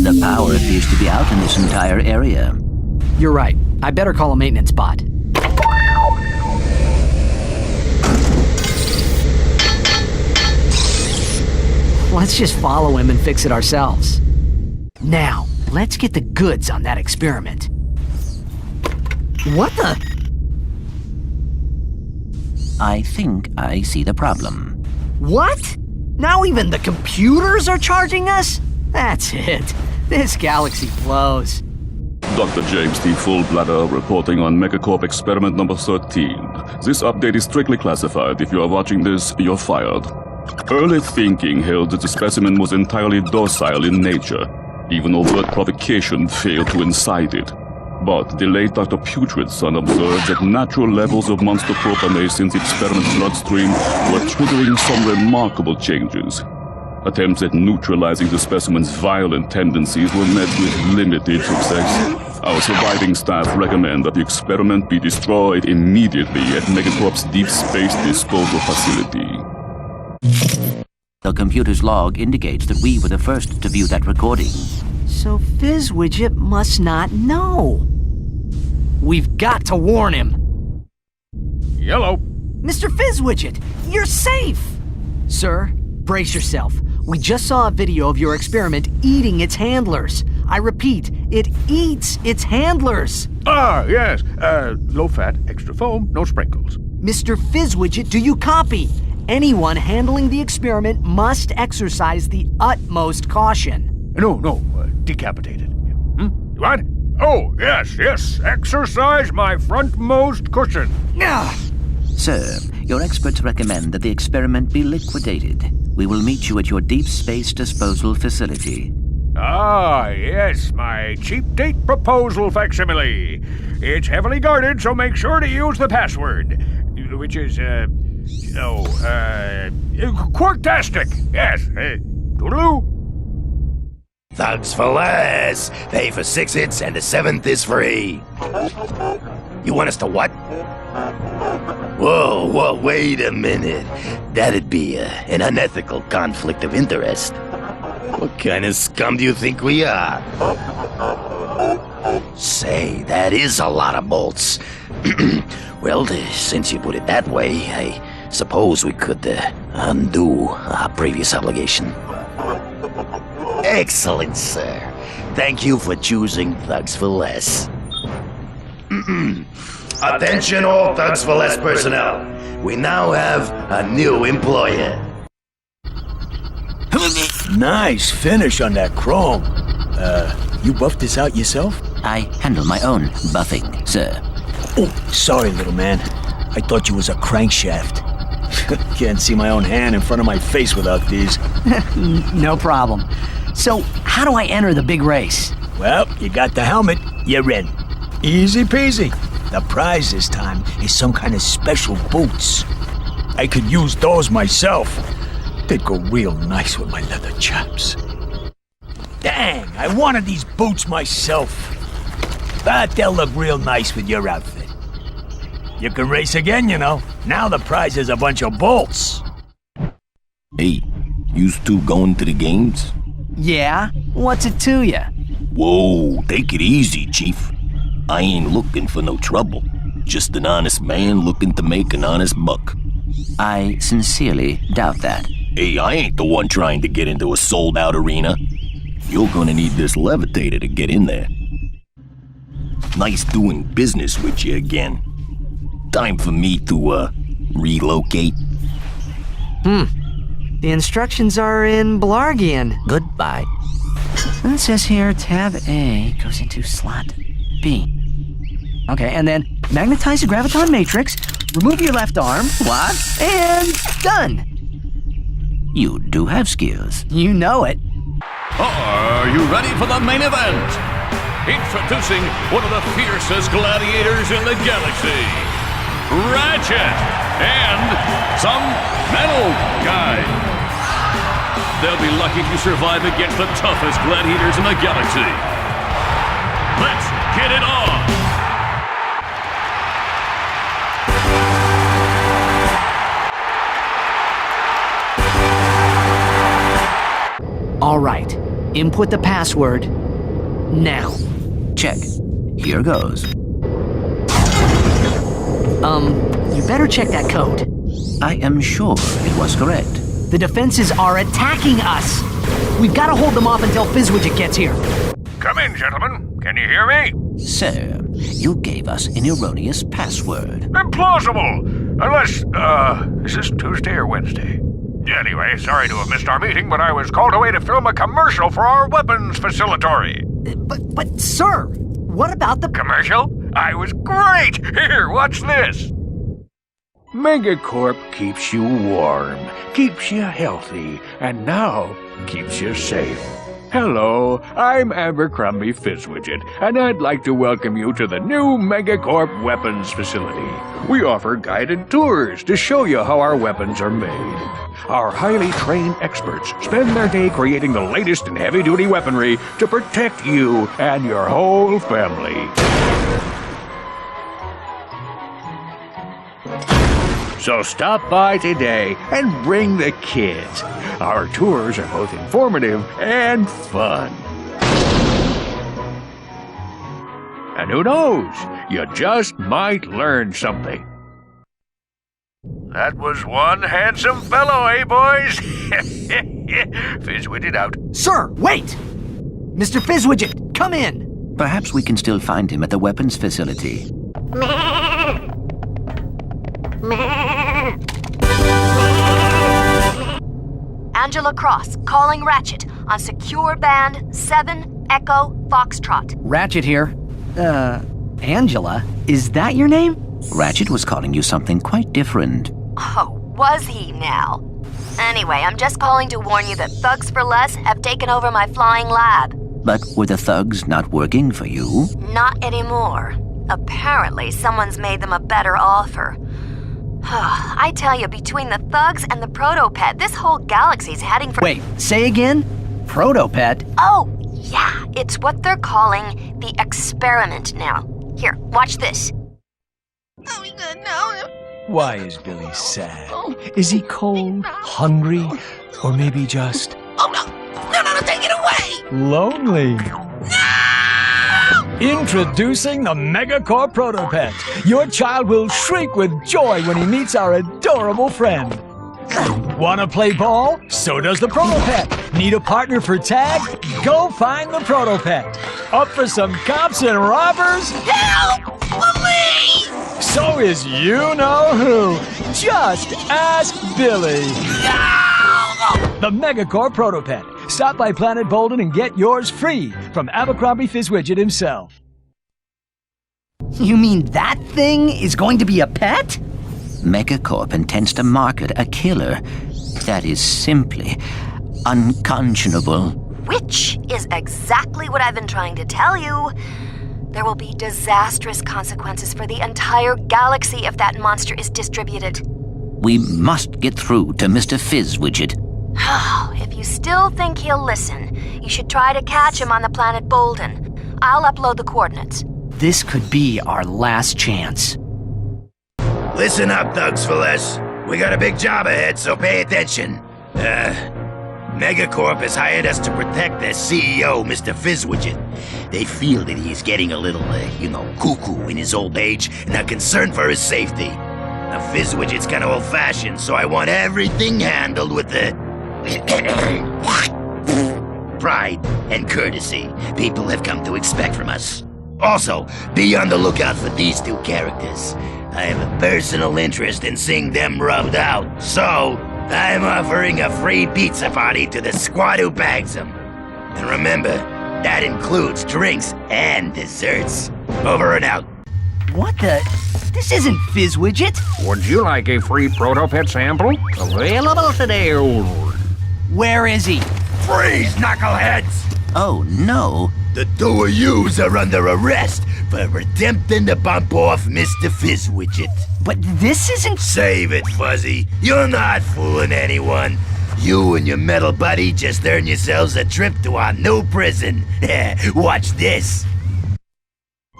The power appears to be out in this entire area. You're right. I better call a maintenance bot. Let's just follow him and fix it ourselves. Now, let's get the goods on that experiment. What the? I think I see the problem. What? Now even the computers are charging us? That's it. This galaxy blows. Dr. James T. Fullbladder reporting on Megacorp experiment number 13. This update is strictly classified. If you are watching this, you're fired. Early thinking held that the specimen was entirely docile in nature. Even overt provocation failed to incite it. But the late Dr. Putrid's son observed that natural levels of monster propionase in the experiment's bloodstream were triggering some remarkable changes. Attempts at neutralizing the specimen's violent tendencies were met with limited success. Our surviving staff recommend that the experiment be destroyed immediately at Megacorp's Deep Space Disposal Facility. The computer's log indicates that we were the first to view that recording. So Fizzwidget must not know. We've got to warn him. Yellow. Mr. Fizzwidget, you're safe! Sir, brace yourself. We just saw a video of your experiment eating its handlers. I repeat, it eats its handlers. Ah, yes. Low fat, extra foam, no sprinkles. Mr. Fizzwidget, do you copy? Anyone handling the experiment must exercise the utmost caution. No, decapitated. What? Oh, yes, exercise my frontmost cushion. Sir, your experts recommend that the experiment be liquidated. We will meet you at your deep space disposal facility. Ah, yes, my cheap date proposal facsimile. It's heavily guarded, so make sure to use the password, which is, Quarktastic. Yes, toodaloo. Thugs for less. Pay for 6 hits and the 7th is free. You want us to what? Whoa, wait a minute. That'd be an unethical conflict of interest. What kind of scum do you think we are? Say, that is a lot of bolts. Well, since you put it that way, I suppose we could undo our previous obligation. Excellent, sir. Thank you for choosing Thugs for Less. Attention all Thugs for Less personnel. We now have a new employer. Nice finish on that chrome. You buffed this out yourself? I handle my own buffing, sir. Oh, sorry, little man. I thought you was a crankshaft. Can't see my own hand in front of my face without these. No problem. So, how do I enter the big race? Well, you got the helmet, you're in. Easy peasy. The prize this time is some kind of special boots. I could use those myself. They'd go real nice with my leather chaps. Dang, I wanted these boots myself. But they'll look real nice with your outfit. You can race again, you know. Now the prize is a bunch of bolts. Hey, you two going to the games? Yeah? What's it to ya? Whoa, take it easy, Chief. I ain't looking for no trouble. Just an honest man looking to make an honest buck. I sincerely doubt that. Hey, I ain't the one trying to get into a sold-out arena. You're gonna need this levitator to get in there. Nice doing business with you again. Time for me to, relocate. The instructions are in Blargian. Goodbye. It says here, tab A goes into slot B. Okay, and then magnetize the graviton matrix, remove your left arm. What? And done. You do have skills. You know it. Are you ready for the main event? Introducing one of the fiercest gladiators in the galaxy, Ratchet, and some metal guy. They'll be lucky to survive against the toughest gladiators in the galaxy. Let's get it on! All right. Input the password now. Check. Here goes. You better check that code. I am sure it was correct. The defenses are attacking us. We've got to hold them off until Fizzwidget gets here. Come in, gentlemen. Can you hear me? Sir, you gave us an erroneous password. Implausible! Unless, is this Tuesday or Wednesday? Anyway, sorry to have missed our meeting, but I was called away to film a commercial for our weapons facility. But sir, what about the... Commercial? I was great! Here, watch this! Megacorp keeps you warm, keeps you healthy, and now keeps you safe. Hello, I'm Abercrombie Fizzwidget, and I'd like to welcome you to the new Megacorp weapons facility. We offer guided tours to show you how our weapons are made. Our highly trained experts spend their day creating the latest in heavy-duty weaponry to protect you and your whole family. So stop by today and bring the kids. Our tours are both informative and fun. And who knows, you just might learn something. That was one handsome fellow, eh, boys? Fizzwidget out. Sir, wait! Mr. Fizzwidget, come in! Perhaps we can still find him at the weapons facility. Meh. Angela Cross, calling Ratchet on secure band 7 Echo Foxtrot. Ratchet here. Angela? Is that your name? Ratchet was calling you something quite different. Oh, was he now? Anyway, I'm just calling to warn you that Thugs for Less have taken over my flying lab. But were the thugs not working for you? Not anymore. Apparently, someone's made them a better offer. I tell you, between the thugs and the Protopet, this whole galaxy's heading for— Wait, say again? Protopet? Oh, yeah, it's what they're calling the experiment now. Here, watch this. Why is Billy sad? Is he cold, hungry, or maybe just... Oh no! No, take it away! lonely? Introducing the Megacorp Protopet. Your child will shriek with joy when he meets our adorable friend. Want to play ball? So does the Protopet. Need a partner for tag? Go find the Protopet. Up for some cops and robbers? Help! Police! So is you-know-who. Just ask Billy. The Megacorp Protopet. Stop by Planet Bolden and get yours free from Abercrombie Fizzwidget himself. You mean that thing is going to be a pet? Megacorp intends to market a killer that is simply unconscionable. Which is exactly what I've been trying to tell you. There will be disastrous consequences for the entire galaxy if that monster is distributed. We must get through to Mr. Fizzwidget. If you still think he'll listen, you should try to catch him on the planet Bolden. I'll upload the coordinates. This could be our last chance. Listen up, Thugs for Less. We got a big job ahead, so pay attention. Megacorp has hired us to protect their CEO, Mr. Fizzwidget. They feel that he's getting a little, cuckoo in his old age and are concerned for his safety. Now, Fizzwidget's kind of old-fashioned, so I want everything handled with the pride and courtesy people have come to expect from us. Also, be on the lookout for these two characters. I have a personal interest in seeing them rubbed out, so I'm offering a free pizza party to the squad who bags them. And remember, that includes drinks and desserts. Over and out. What the? This isn't Fizzwidget. Would you like a free Protopet sample? Available today. Where is he? Freeze, knuckleheads! Oh, no. The two of yous are under arrest for attempting to bump off Mr. Fizzwidget. But this isn't— Save it, Fuzzy. You're not fooling anyone. You and your metal buddy just earned yourselves a trip to our new prison. Watch this.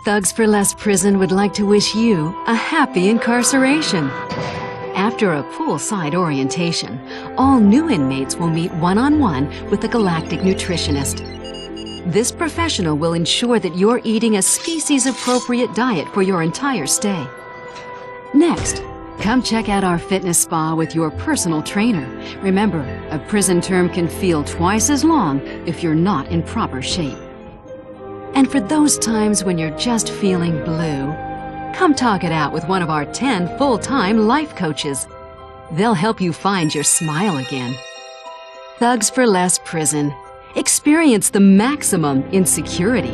Thugs for Less Prison would like to wish you a happy incarceration. After a poolside orientation, all new inmates will meet one-on-one with a galactic nutritionist. This professional will ensure that you're eating a species-appropriate diet for your entire stay. Next, come check out our fitness spa with your personal trainer. Remember, a prison term can feel twice as long if you're not in proper shape. And for those times when you're just feeling blue, come talk it out with one of our 10 full-time life coaches. They'll help you find your smile again. Thugs for Less Prison. Experience the maximum in security.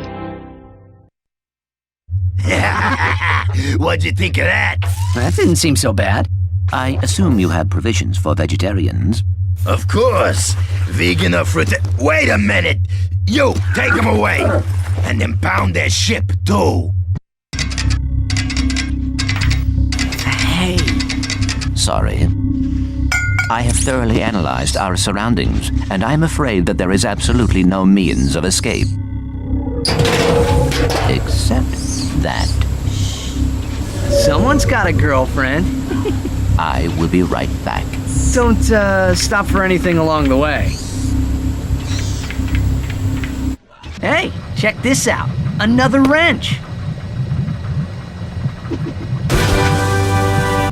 What'd you think of that? That didn't seem so bad. I assume you have provisions for vegetarians. Of course. Vegan or fruit. Wait a minute. You, take them away. And impound their ship, too. Hey. Sorry. I have thoroughly analyzed our surroundings, and I'm afraid that there is absolutely no means of escape. Except that. Someone's got a girlfriend. I will be right back. Don't, stop for anything along the way. Hey, check this out. Another wrench.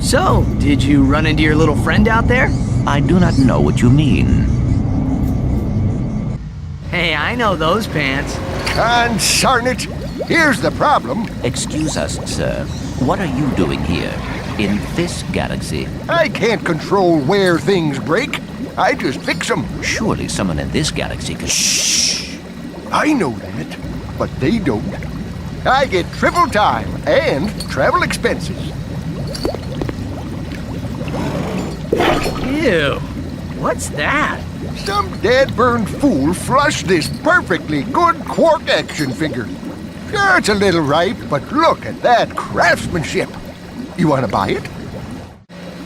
So, did you run into your little friend out there? I do not know what you mean. Hey, I know those pants. Consarn it! Here's the problem. Excuse us, sir. What are you doing here, in this galaxy? I can't control where things break. I just fix them. Surely someone in this galaxy could... Shh! I know that, but they don't. I get triple time and travel expenses. Ew. What's that? Some dead-burned fool flushed this perfectly good Quark action figure. Sure, it's a little ripe, but look at that craftsmanship. You want to buy it?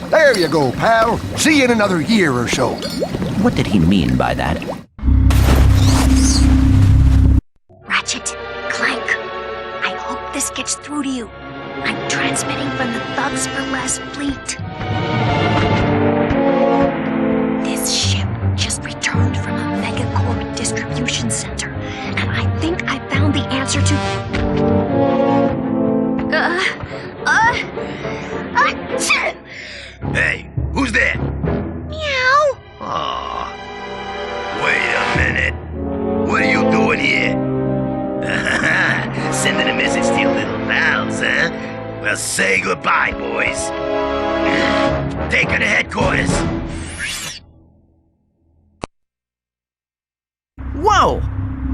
There you go, pal. See you in another year or so. What did he mean by that? Ratchet, Clank, I hope this gets through to you. I'm transmitting from the Thugs for Less fleet. This ship just returned from a Megacorp distribution center, and I think I found the answer to... Hey, who's there? Meow. Aw. Wait a minute. What are you doing here? Sending a message to your little pals, huh? Well, say goodbye, boys. Take her to headquarters. Whoa!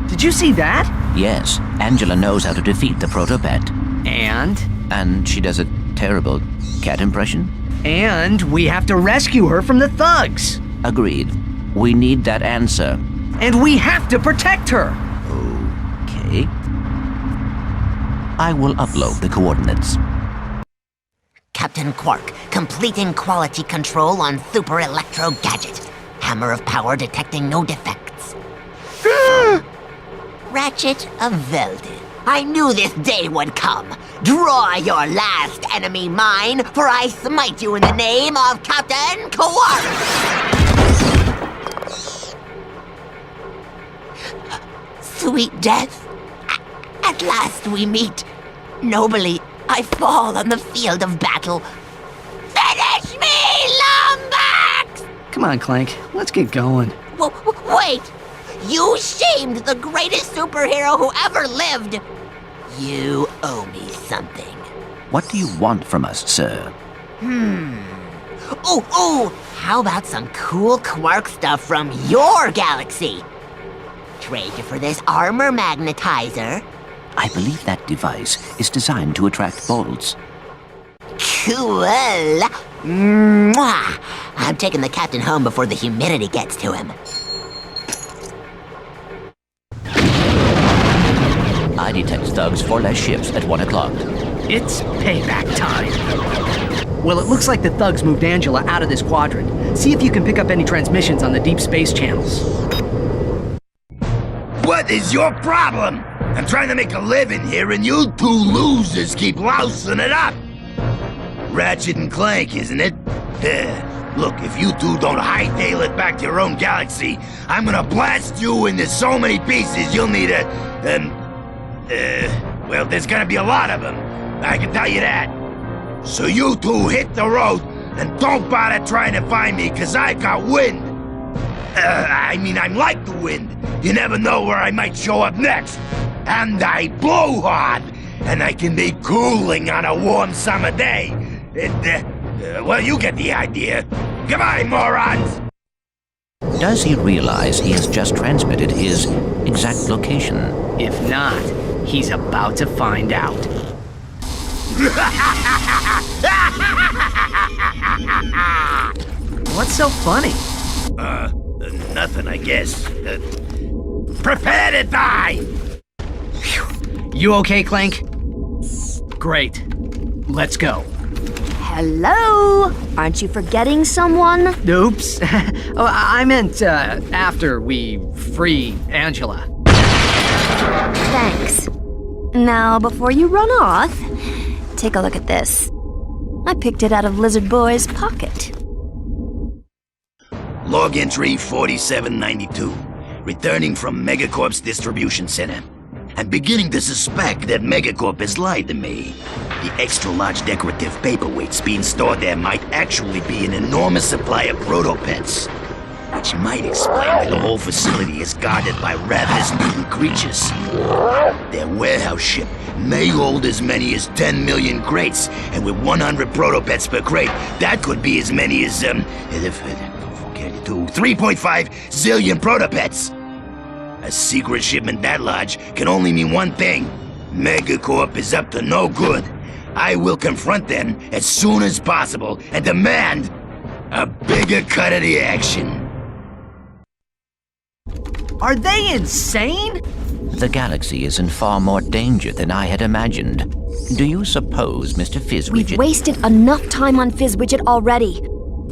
Did you see that? Yes, Angela knows how to defeat the Protopet. And? And she does a terrible cat impression? And we have to rescue her from the thugs. Agreed. We need that answer. And we have to protect her. Okay. I will upload the coordinates. Captain Quark, completing quality control on Super Electro Gadget. Hammer of power detecting no defects. Ratchet of Velden. I knew this day would come. Draw your last enemy mine, for I smite you in the name of Captain Quark! Sweet death. At last we meet. Nobly, I fall on the field of battle. Finish me, Lombax! Come on, Clank. Let's get going. Wait! You shamed the greatest superhero who ever lived! You owe me something. What do you want from us, sir? Ooh! How about some cool Quark stuff from your galaxy? Trade you for this armor magnetizer. I believe that device is designed to attract bolts. Cool! Mwah! I'm taking the captain home before the humidity gets to him. I detect thugs for less ships at 1 o'clock. It's payback time. Well, it looks like the thugs moved Angela out of this quadrant. See if you can pick up any transmissions on the deep space channels. What is your problem? I'm trying to make a living here, and you two losers keep lousing it up. Ratchet and Clank, isn't it? Look, if you two don't hightail it back to your own galaxy, I'm gonna blast you into so many pieces you'll need well, there's gonna be a lot of them. I can tell you that. So you two hit the road and don't bother trying to find me, cause I've got wind. I'm like the wind. You never know where I might show up next. And I blow hard, and I can be cooling on a warm summer day. Well, you get the idea. Goodbye, morons! Does he realize he has just transmitted his exact location? If not, he's about to find out. What's so funny? Nothing, I guess. Prepare to die! You okay, Clank? Great. Let's go. Hello? Aren't you forgetting someone? Oops. Oh, I meant after we free Angela. Thanks. Now, before you run off, take a look at this. I picked it out of Lizard Boy's pocket. Log entry 4792. Returning from Megacorp's distribution center. I'm beginning to suspect that Megacorp has lied to me. The extra-large decorative paperweights being stored there might actually be an enormous supply of protopets, which might explain why the whole facility is guarded by ravenous mutant creatures. Their warehouse ship may hold as many as 10 million crates, and with 100 protopets per crate, that could be as many as, don't forget, to 3.5 zillion protopets. A secret shipment that large can only mean one thing. Megacorp is up to no good. I will confront them as soon as possible and demand a bigger cut of the action. Are they insane? The galaxy is in far more danger than I had imagined. Do you suppose, Mr. Fizzwidget... We've wasted enough time on Fizzwidget already.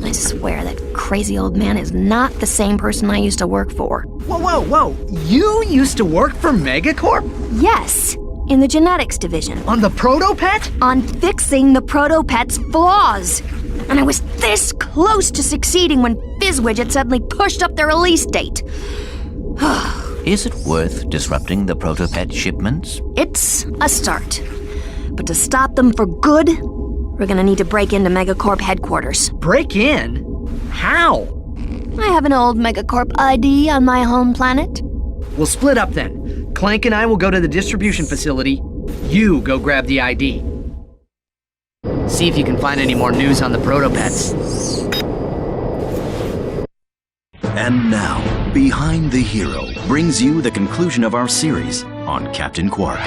I swear that crazy old man is not the same person I used to work for. Whoa. You used to work for Megacorp? Yes, in the genetics division. On the Protopet? On fixing the Protopet's flaws. And I was this close to succeeding when Fizzwidget suddenly pushed up their release date. Is it worth disrupting the Protopet shipments? It's a start. But to stop them for good, we're gonna need to break into Megacorp headquarters. Break in? How? I have an old Megacorp ID on my home planet. We'll split up then. Clank and I will go to the distribution facility. You go grab the ID. See if you can find any more news on the Protopets. And now, Behind the Hero brings you the conclusion of our series on Captain Quark.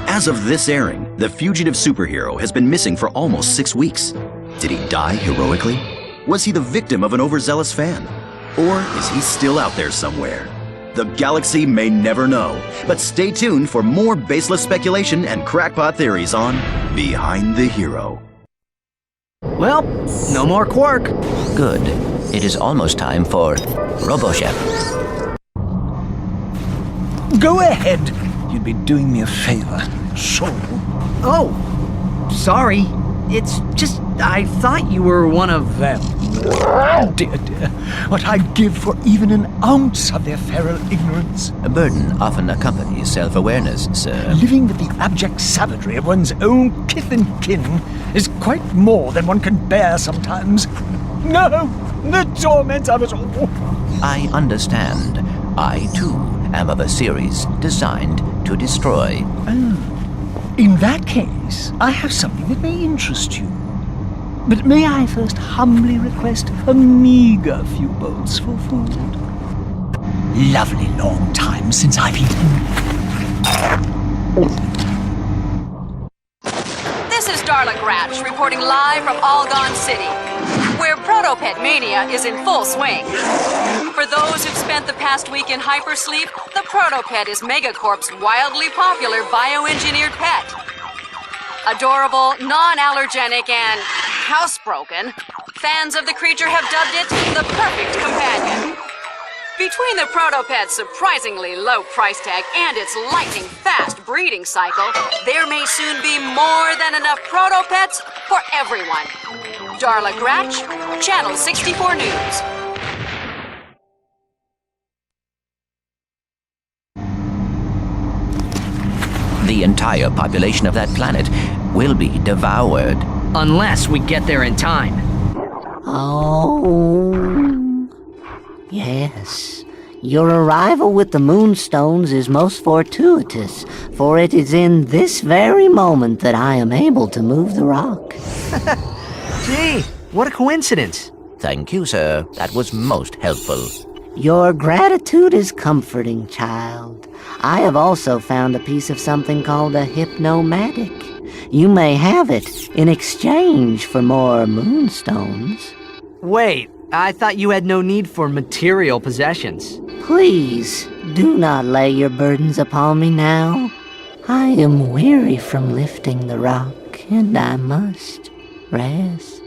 As of this airing, the fugitive superhero has been missing for almost 6 weeks. Did he die heroically? Was he the victim of an overzealous fan? Or is he still out there somewhere? The galaxy may never know, but stay tuned for more baseless speculation and crackpot theories on Behind the Hero. Well, no more Quark. Good. It is almost time for RoboChef. Go ahead. You'd be doing me a favor. So... Oh, sorry. It's just, I thought you were one of them. Dear, what I'd give for even an ounce of their feral ignorance. A burden often accompanies self-awareness, sir. Living with the abject savagery of one's own kith and kin is quite more than one can bear sometimes. No, the torment of it all. I understand. I, too, am of a series designed to destroy. In that case, I have something that may interest you. But may I first humbly request a meager few bowls for food? Lovely long time since I've eaten. This is Darla Gratch reporting live from Algon City, where Protopet Mania is in full swing. For those who've spent the past week in hypersleep, the Protopet is Megacorp's wildly popular bioengineered pet. Adorable, non-allergenic, and housebroken, fans of the creature have dubbed it the perfect companion. Between the Protopet's surprisingly low price tag and its lightning-fast breeding cycle, there may soon be more than enough Protopets for everyone. Darla Gratch, Channel 64 News. The entire population of that planet will be devoured. Unless we get there in time. Oh, yes. Your arrival with the Moonstones is most fortuitous, for it is in this very moment that I am able to move the rock. Gee, what a coincidence. Thank you, sir. That was most helpful. Your gratitude is comforting, child. I have also found a piece of something called a hypnomatic. You may have it in exchange for more Moonstones. Wait, I thought you had no need for material possessions. Please, do not lay your burdens upon me now. I am weary from lifting the rock, and I must rest.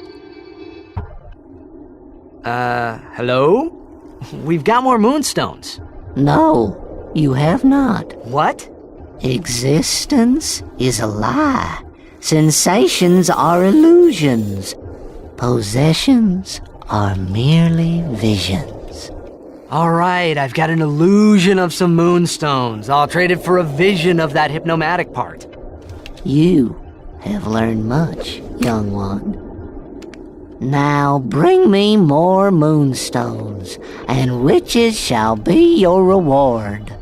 Hello? We've got more Moonstones. No, you have not. What? Existence is a lie. Sensations are illusions. Possessions are merely visions. All right, I've got an illusion of some Moonstones. I'll trade it for a vision of that hypnomatic part. You have learned much, young one. Now bring me more Moonstones, and riches shall be your reward.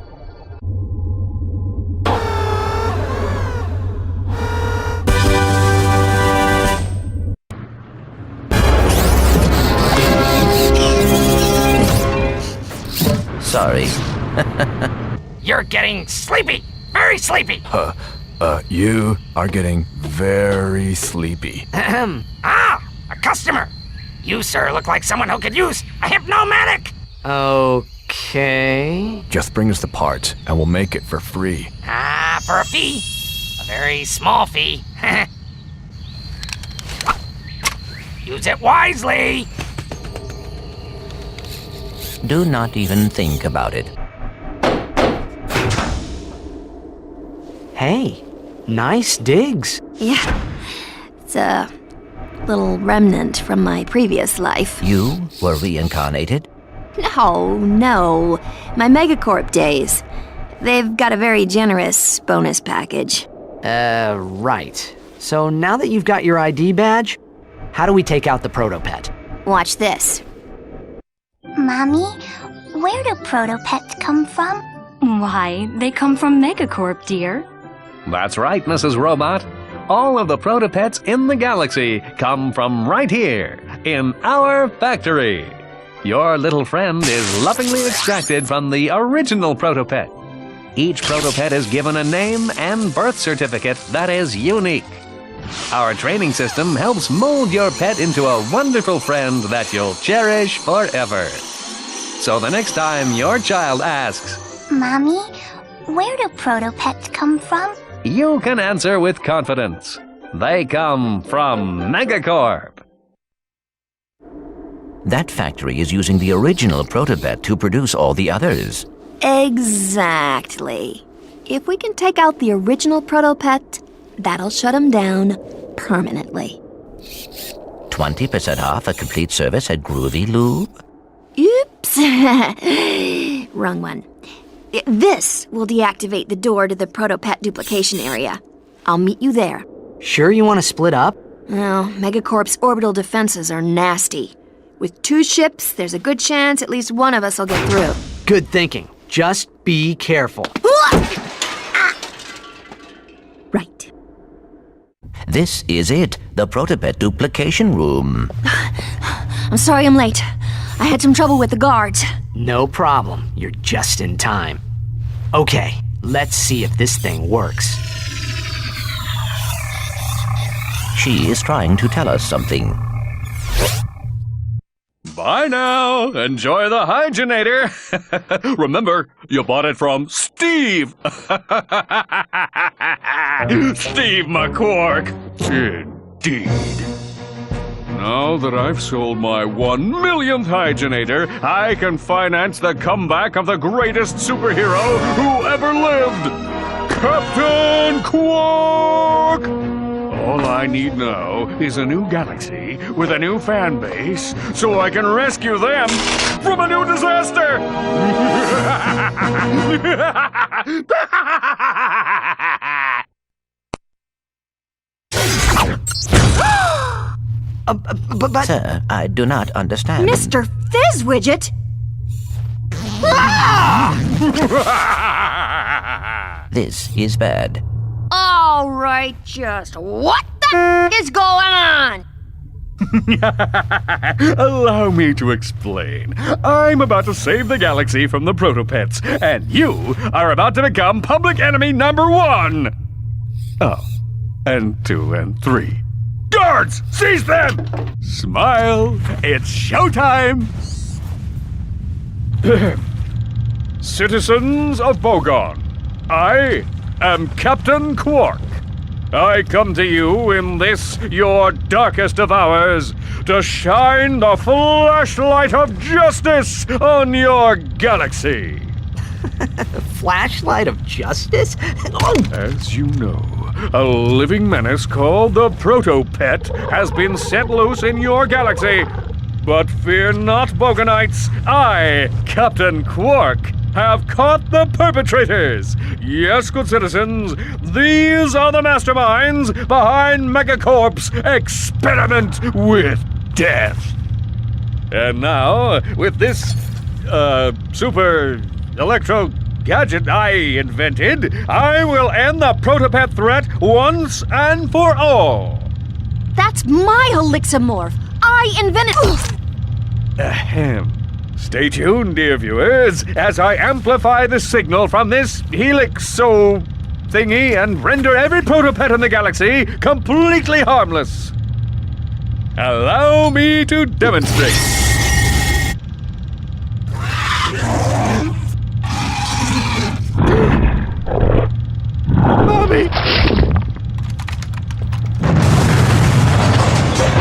Sorry. You're getting sleepy. Very sleepy. You are getting very sleepy. A customer. You, sir, look like someone who could use a hypnomatic. Okay. Just bring us the parts, and we'll make it for free. For a fee. A very small fee. Use it wisely. Do not even think about it. Hey, nice digs. Yeah, it's a little remnant from my previous life. You were reincarnated? No. My Megacorp days. They've got a very generous bonus package. Right. So now that you've got your ID badge, how do we take out the protopet? Watch this. Mommy, where do protopets come from? Why, they come from Megacorp, dear. That's right, Mrs. Robot. All of the protopets in the galaxy come from right here, in our factory. Your little friend is lovingly extracted from the original protopet. Each protopet is given a name and birth certificate that is unique. Our training system helps mold your pet into a wonderful friend that you'll cherish forever. So the next time your child asks, Mommy, where do protopets come from? you can answer with confidence. They come from Megacorp. That factory is using the original protopet to produce all the others. Exactly. If we can take out the original protopet, that'll shut him down permanently. 20% off a complete service at Groovy Lube? Oops. Wrong one. This will deactivate the door to the protopet duplication area. I'll meet you there. Sure you want to split up? Well, Megacorp's orbital defenses are nasty. With 2 ships, there's a good chance at least one of us will get through. Good thinking. Just be careful. Right. This is it, the protopet duplication room. I'm sorry I'm late. I had some trouble with the guards. No problem. You're just in time. Okay, let's see if this thing works. She is trying to tell us something. Bye now. Enjoy the hygienator. Remember, you bought it from Steve. Steve McQuark. Indeed. Now that I've sold my 1 millionth hygienator, I can finance the comeback of the greatest superhero who ever lived, Captain Quark! All I need now is a new galaxy with a new fan base so I can rescue them from a new disaster! But Sir, I do not understand. Mr. Fizzwidget! This is bad. All right, just what the is going on? Allow me to explain. I'm about to save the galaxy from the protopets, and you are about to become public enemy number 1! Oh, and 2 and 3. Guards, seize them! Smile, it's showtime! Citizens of Bogon, I am Captain Quark. I come to you in this, your darkest of hours, to shine the flashlight of justice on your galaxy. Flashlight of justice? As you know, a living menace called the Protopet has been set loose in your galaxy. But fear not, Bogonites. I, Captain Quark, have caught the perpetrators. Yes, good citizens, these are the masterminds behind Megacorp's experiment with death. And now, with this, super electro gadget I invented, I will end the protopet threat once and for all. That's my Elixamorph. I invented. Ahem. Stay tuned, dear viewers, as I amplify the signal from this helixo thingy and render every protopet in the galaxy completely harmless. Allow me to demonstrate. Mommy!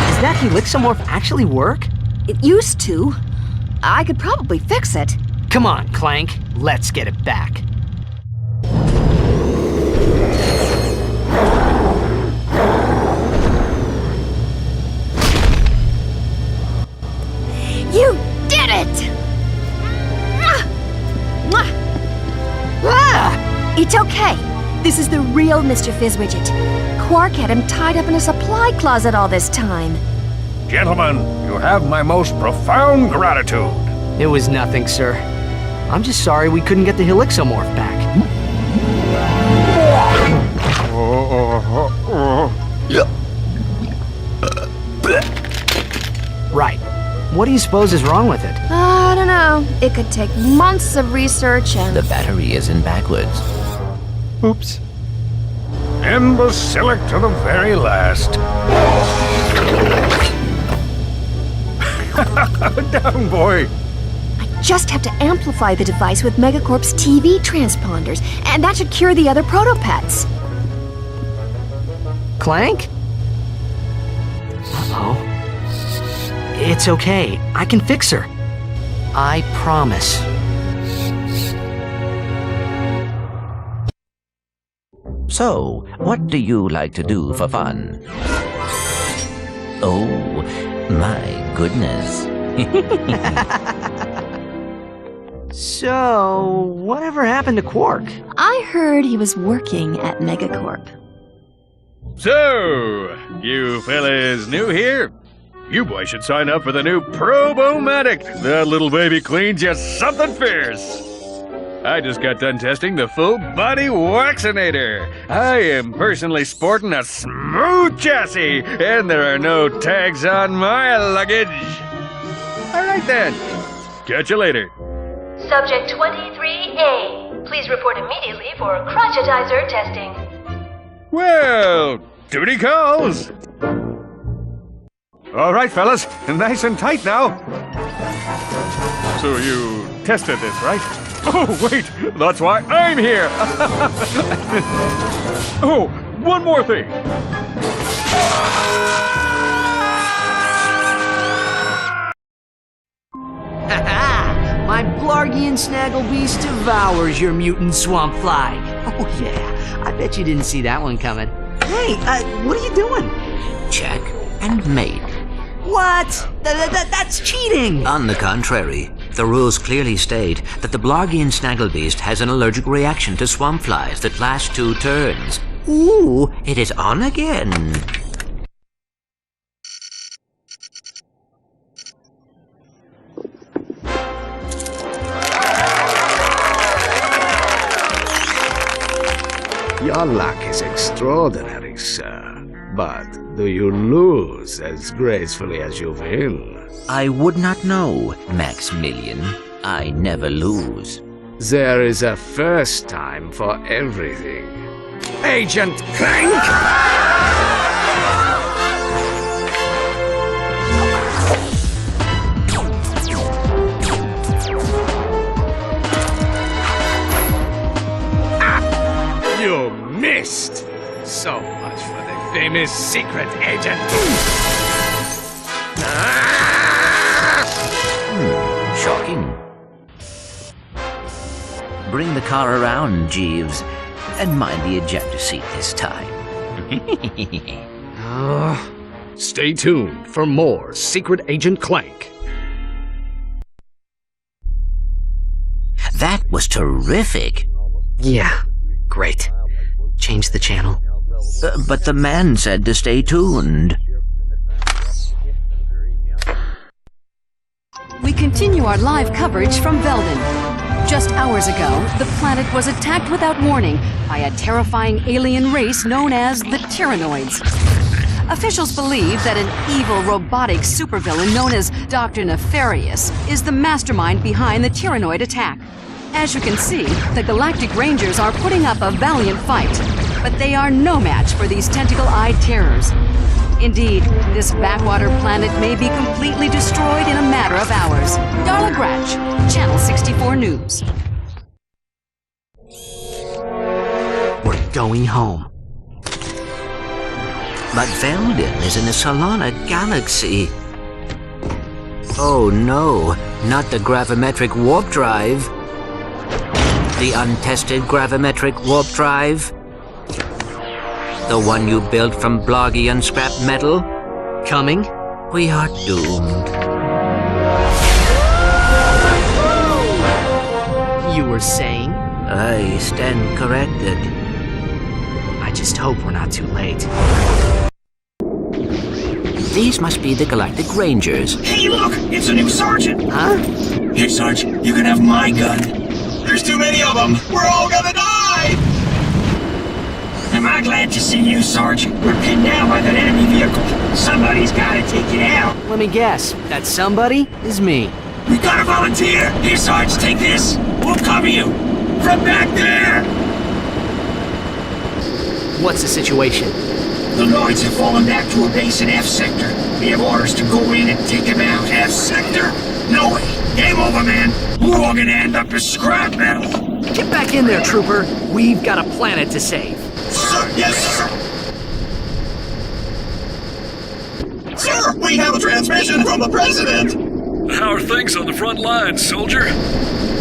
Does that helixomorph actually work? It used to. I could probably fix it. Come on, Clank. Let's get it back. You did it! It's okay. This is the real Mr. Fizzwidget. Quark had him tied up in a supply closet all this time. Gentlemen, you have my most profound gratitude. It was nothing, sir. I'm just sorry we couldn't get the helixomorph back. Right. What do you suppose is wrong with it? I don't know. It could take months of research and... The battery isn't backwards. Oops. Imbecilic to the very last. Down, boy. I just have to amplify the device with Megacorp's TV transponders, and that should cure the other protopets. Clank? Uh-oh. It's okay. I can fix her. I promise. So, what do you like to do for fun? Oh, my goodness. So, whatever happened to Quark? I heard he was working at Megacorp. So, you fellas new here? You boys should sign up for the new Probomatic. That little baby queen's just something fierce. I just got done testing the full body Waxinator. I am personally sporting a smooth chassis, and there are no tags on my luggage. All right then. Catch you later. Subject 23A. Please report immediately for crotchetizer testing. Well, duty calls. All right, fellas, nice and tight now. So you tested this, right? Oh, wait, that's why I'm here. Oh, one more thing. My Blargian Snagglebeast devours your mutant swamp fly. Oh yeah, I bet you didn't see that one coming. Hey, what are you doing? Check and mate. What? That's cheating! On the contrary, the rules clearly state that the Blargian Snagglebeast has an allergic reaction to swamp flies that last 2 turns. Ooh, it is on again. Your luck is extraordinary, sir. But do you lose as gracefully as you win? I would not know, Maximilian. I never lose. There is a first time for everything. Agent Clank! You missed! So much for the famous secret agent. Shocking. Bring the car around, Jeeves, and mind the ejector seat this time. Stay tuned for more Secret Agent Clank. That was terrific. Yeah, great. Change the channel. But the man said to stay tuned. We continue our live coverage from Velden. Just hours ago, the planet was attacked without warning by a terrifying alien race known as the Tyrannoids. Officials believe that an evil robotic supervillain known as Dr. Nefarious is the mastermind behind the Tyrannoid attack. As you can see, the Galactic Rangers are putting up a valiant fight, but they are no match for these tentacle-eyed terrors. Indeed, this backwater planet may be completely destroyed in a matter of hours. Darla Gratch, Channel 64 News. We're going home. But Veldin is in the Solana Galaxy. Oh no, not the gravimetric warp drive. The untested gravimetric warp drive? The one you built from Bloggy scrap metal? Coming? We are doomed. You were saying? I stand corrected. I just hope we're not too late. These must be the Galactic Rangers. Hey, look! It's a new sergeant! Huh? Here, Sarge, you can have my gun. There's too many of them! We're all gonna die! Am I glad to see you, Sarge? We're pinned down by that enemy vehicle. Somebody's gotta take it out. Let me guess. That somebody is me. We gotta volunteer! Here, Sarge, take this! We'll cover you! From back there! What's the situation? The Lloyds have fallen back to a base in F Sector. We have orders to go in and take them out. F Sector? No way! Game over, man! We're all gonna end up as scrap metal! Get back in there, Trooper! We've got a planet to save. Sir, yes, sir! Sir, we have a transmission from the President! How are things on the front lines, soldier?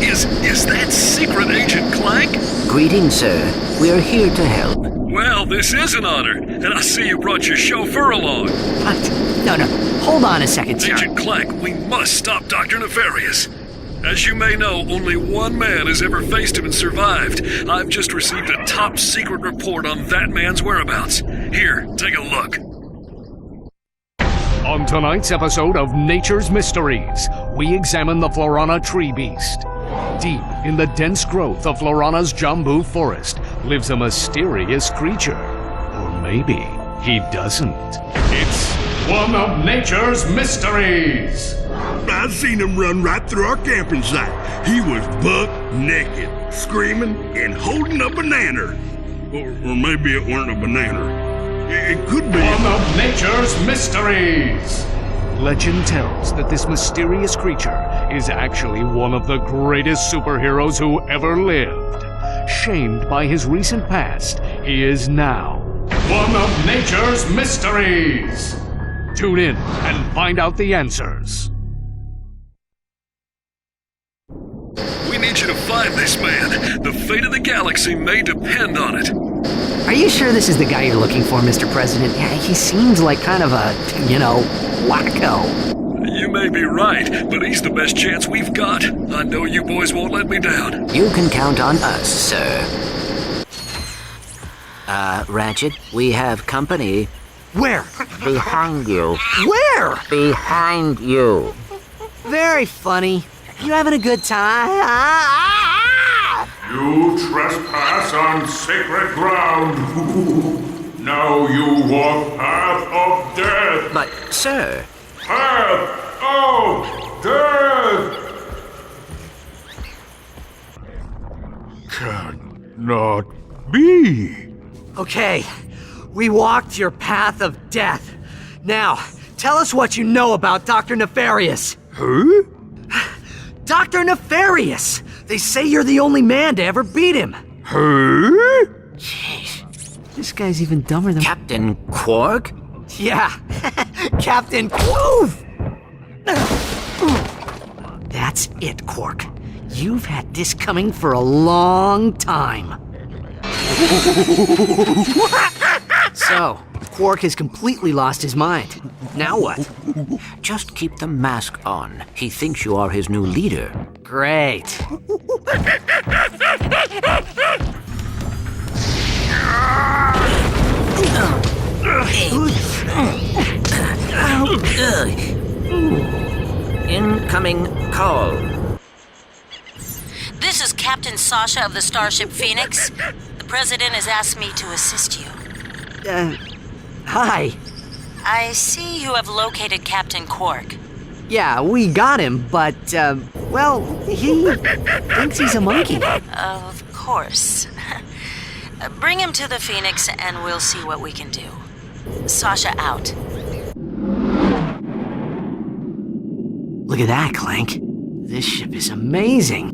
Is that Secret Agent Clank? Greetings, sir. We are here to help. Well, this is an honor, and I see you brought your chauffeur along. What? No. Hold on a second, sir. Agent Clank, we must stop Dr. Nefarious. As you may know, only one man has ever faced him and survived. I've just received a top-secret report on that man's whereabouts. Here, take a look. On tonight's episode of Nature's Mysteries, we examine the Florana tree beast. Deep in the dense growth of Florana's Jambu forest lives a mysterious creature. Or maybe he doesn't. It's one of Nature's Mysteries! I seen him run right through our camping site. He was buck naked, screaming and holding a banana. Or maybe it weren't a banana. It could be. One of Nature's Mysteries! Legend tells that this mysterious creature is actually one of the greatest superheroes who ever lived. Shamed by his recent past, he is now one of Nature's Mysteries! Tune in and find out the answers. We need you to find this man. The fate of the galaxy may depend on it. Are you sure this is the guy you're looking for, Mr. President? Yeah, he seems like kind of a, wacko. You may be right, but he's the best chance we've got. I know you boys won't let me down. You can count on us, sir. Ratchet, we have company. Where? Behind you. Where? Behind you. Very funny. You having a good time? You trespass on sacred ground. Now you walk path of death. But, sir... Path of death! Cannot be. Okay, we walked your path of death. Now, tell us what you know about Dr. Nefarious. Huh? Dr. Nefarious! They say you're the only man to ever beat him. Huh? Jeez, this guy's even dumber than... Captain Quark? Yeah, Captain Quark! That's it, Quark. You've had this coming for a long time. So, Quark has completely lost his mind. Now what? Just keep the mask on. He thinks you are his new leader. Great. Incoming call. This is Captain Sasha of the Starship Phoenix. The President has asked me to assist you. Hi. I see you have located Captain Quark. Yeah, we got him, but, well, he thinks he's a monkey. Of course. Bring him to the Phoenix and we'll see what we can do. Sasha out. Look at that, Clank. This ship is amazing.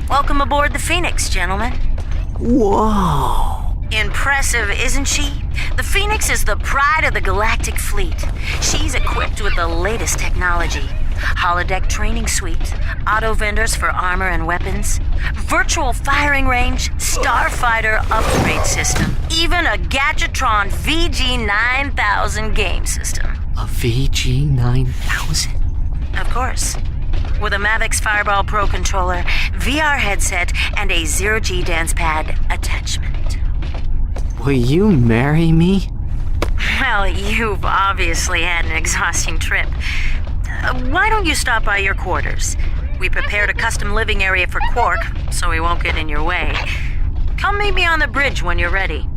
Welcome aboard the Phoenix, gentlemen. Whoa. Impressive, isn't she? The Phoenix is the pride of the galactic fleet. She's equipped with the latest technology. Holodeck training suite, auto vendors for armor and weapons, virtual firing range, starfighter upgrade system, even a Gadgetron VG-9000 game system. A VG-9000? Of course. With a Mavix Fireball Pro controller, VR headset, and a zero-G dance pad attachment. Will you marry me? Well, you've obviously had an exhausting trip. Why don't you stop by your quarters? We prepared a custom living area for Quark, so he won't get in your way. Come meet me on the bridge when you're ready.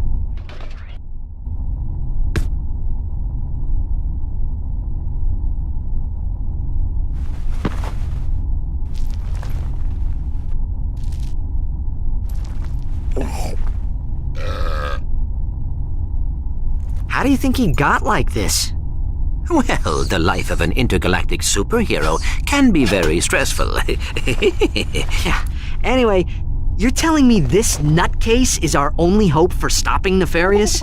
How do you think he got like this? Well, the life of an intergalactic superhero can be very stressful. Yeah. Anyway, you're telling me this nutcase is our only hope for stopping Nefarious?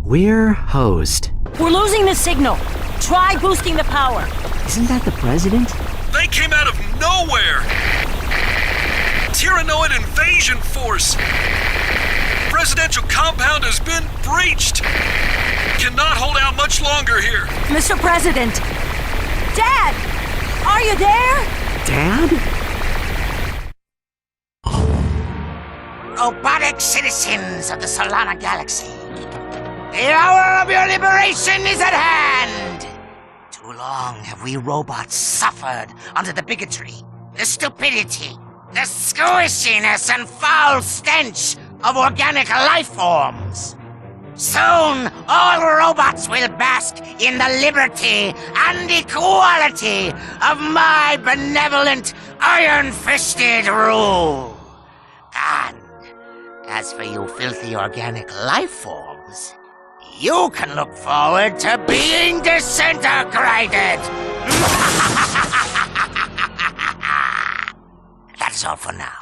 We're hosed. We're losing the signal. Try boosting the power. Isn't that the president? They came out of nowhere! Tyrannoid invasion force! Presidential compound has been breached! Cannot hold out much longer here! Mr. President! Dad! Are you there? Dad? Robotic citizens of the Solana Galaxy, the hour of your liberation is at hand! Too long have we robots suffered under the bigotry, the stupidity, the squishiness and foul stench of organic life forms. Soon, all robots will bask in the liberty and equality of my benevolent, iron-fisted rule. And as for you filthy organic life forms, you can look forward to being disintegrated. That's all for now.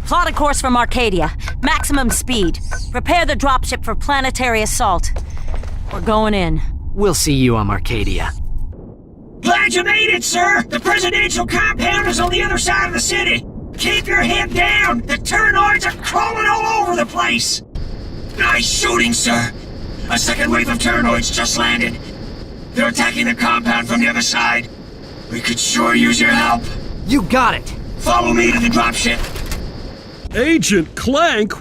Plot a course from Arcadia. Maximum speed. Prepare the dropship for planetary assault. We're going in. We'll see you on Arcadia. Glad you made it, sir! The presidential compound is on the other side of the city! Keep your head down! The turnoids are crawling all over the place! Nice shooting, sir! A second wave of turnoids just landed. They're attacking the compound from the other side. We could sure use your help. You got it! Follow me to the dropship. Agent Clank?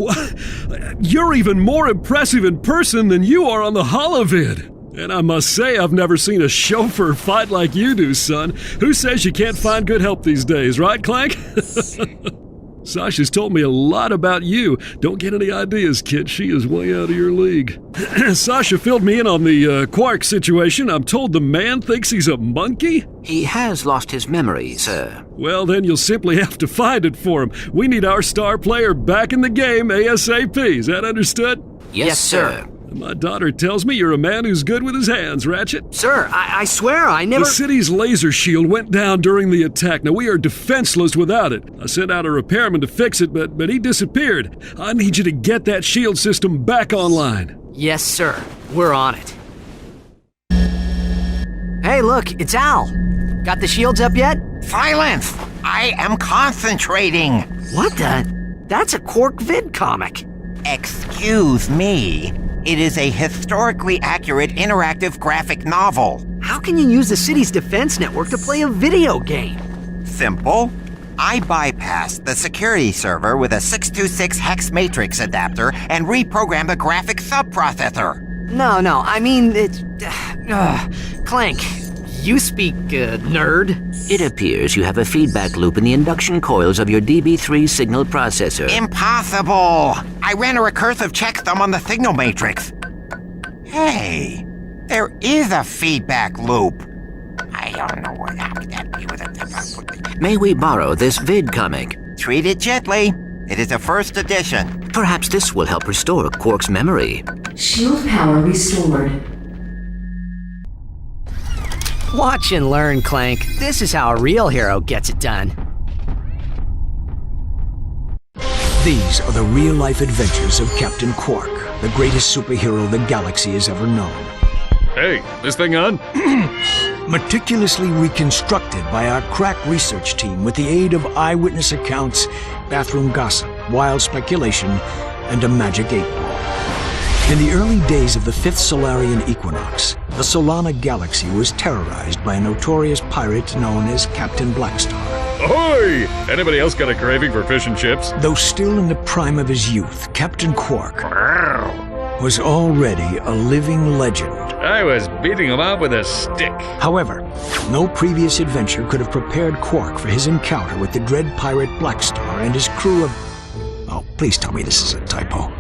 You're even more impressive in person than you are on the holovid. And I must say, I've never seen a chauffeur fight like you do, son. Who says you can't find good help these days, right, Clank? Sasha's told me a lot about you. Don't get any ideas, kid. She is way out of your league. Sasha filled me in on the Quark situation. I'm told the man thinks he's a monkey? He has lost his memory, sir. Well, then you'll simply have to find it for him. We need our star player back in the game ASAP. Is that understood? Yes, sir. My daughter tells me you're a man who's good with his hands, Ratchet. Sir, I swear I never... The city's laser shield went down during the attack. Now, we are defenseless without it. I sent out a repairman to fix it, but he disappeared. I need you to get that shield system back online. Yes, sir. We're on it. Hey, look, it's Al. Got the shields up yet? Silence! I am concentrating. What the? That's a Quark vid comic. Excuse me. It is a historically accurate interactive graphic novel. How can you use the city's defense network to play a video game? Simple. I bypassed the security server with a 626 hex matrix adapter and reprogrammed the graphic subprocessor. No, I mean, it's... Clank, you speak, nerd? It appears you have a feedback loop in the induction coils of your DB3 signal processor. Impossible! I ran a recursive checksum on the signal matrix. Hey, there is a feedback loop. I don't know what happened to be with it. May we borrow this vid comic? Treat it gently. It is a first edition. Perhaps this will help restore Quark's memory. Shield power restored. Watch and learn, Clank. This is how a real hero gets it done. These are the real-life adventures of Captain Quark, the greatest superhero the galaxy has ever known. Hey, this thing on? Meticulously reconstructed by our crack research team with the aid of eyewitness accounts, bathroom gossip, wild speculation, and a magic 8-ball. In the early days of the 5th Solarian equinox, the Solana galaxy was terrorized by a notorious pirate known as Captain Blackstar. Ahoy! Anybody else got a craving for fish and chips? Though still in the prime of his youth, Captain Quark was already a living legend. I was beating him up with a stick. However, no previous adventure could have prepared Quark for his encounter with the dread pirate Blackstar and his crew of... Oh, please tell me this is a typo.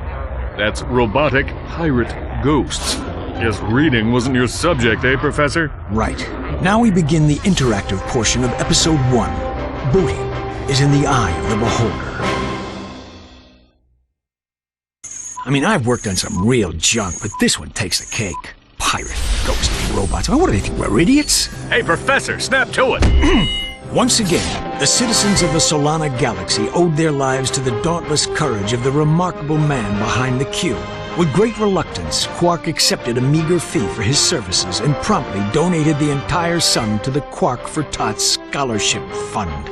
That's robotic pirate ghosts. Guess reading wasn't your subject, eh, Professor? Right. Now we begin the interactive portion of Episode 1. Booty is in the eye of the beholder. I mean, I've worked on some real junk, but this one takes the cake. Pirate, ghost, robots. What do they think, we're idiots? Hey, Professor, snap to it! Once again, the citizens of the Solana galaxy owed their lives to the dauntless courage of the remarkable man behind the Q. With great reluctance, Quark accepted a meager fee for his services and promptly donated the entire sum to the Quark for Tots Scholarship Fund,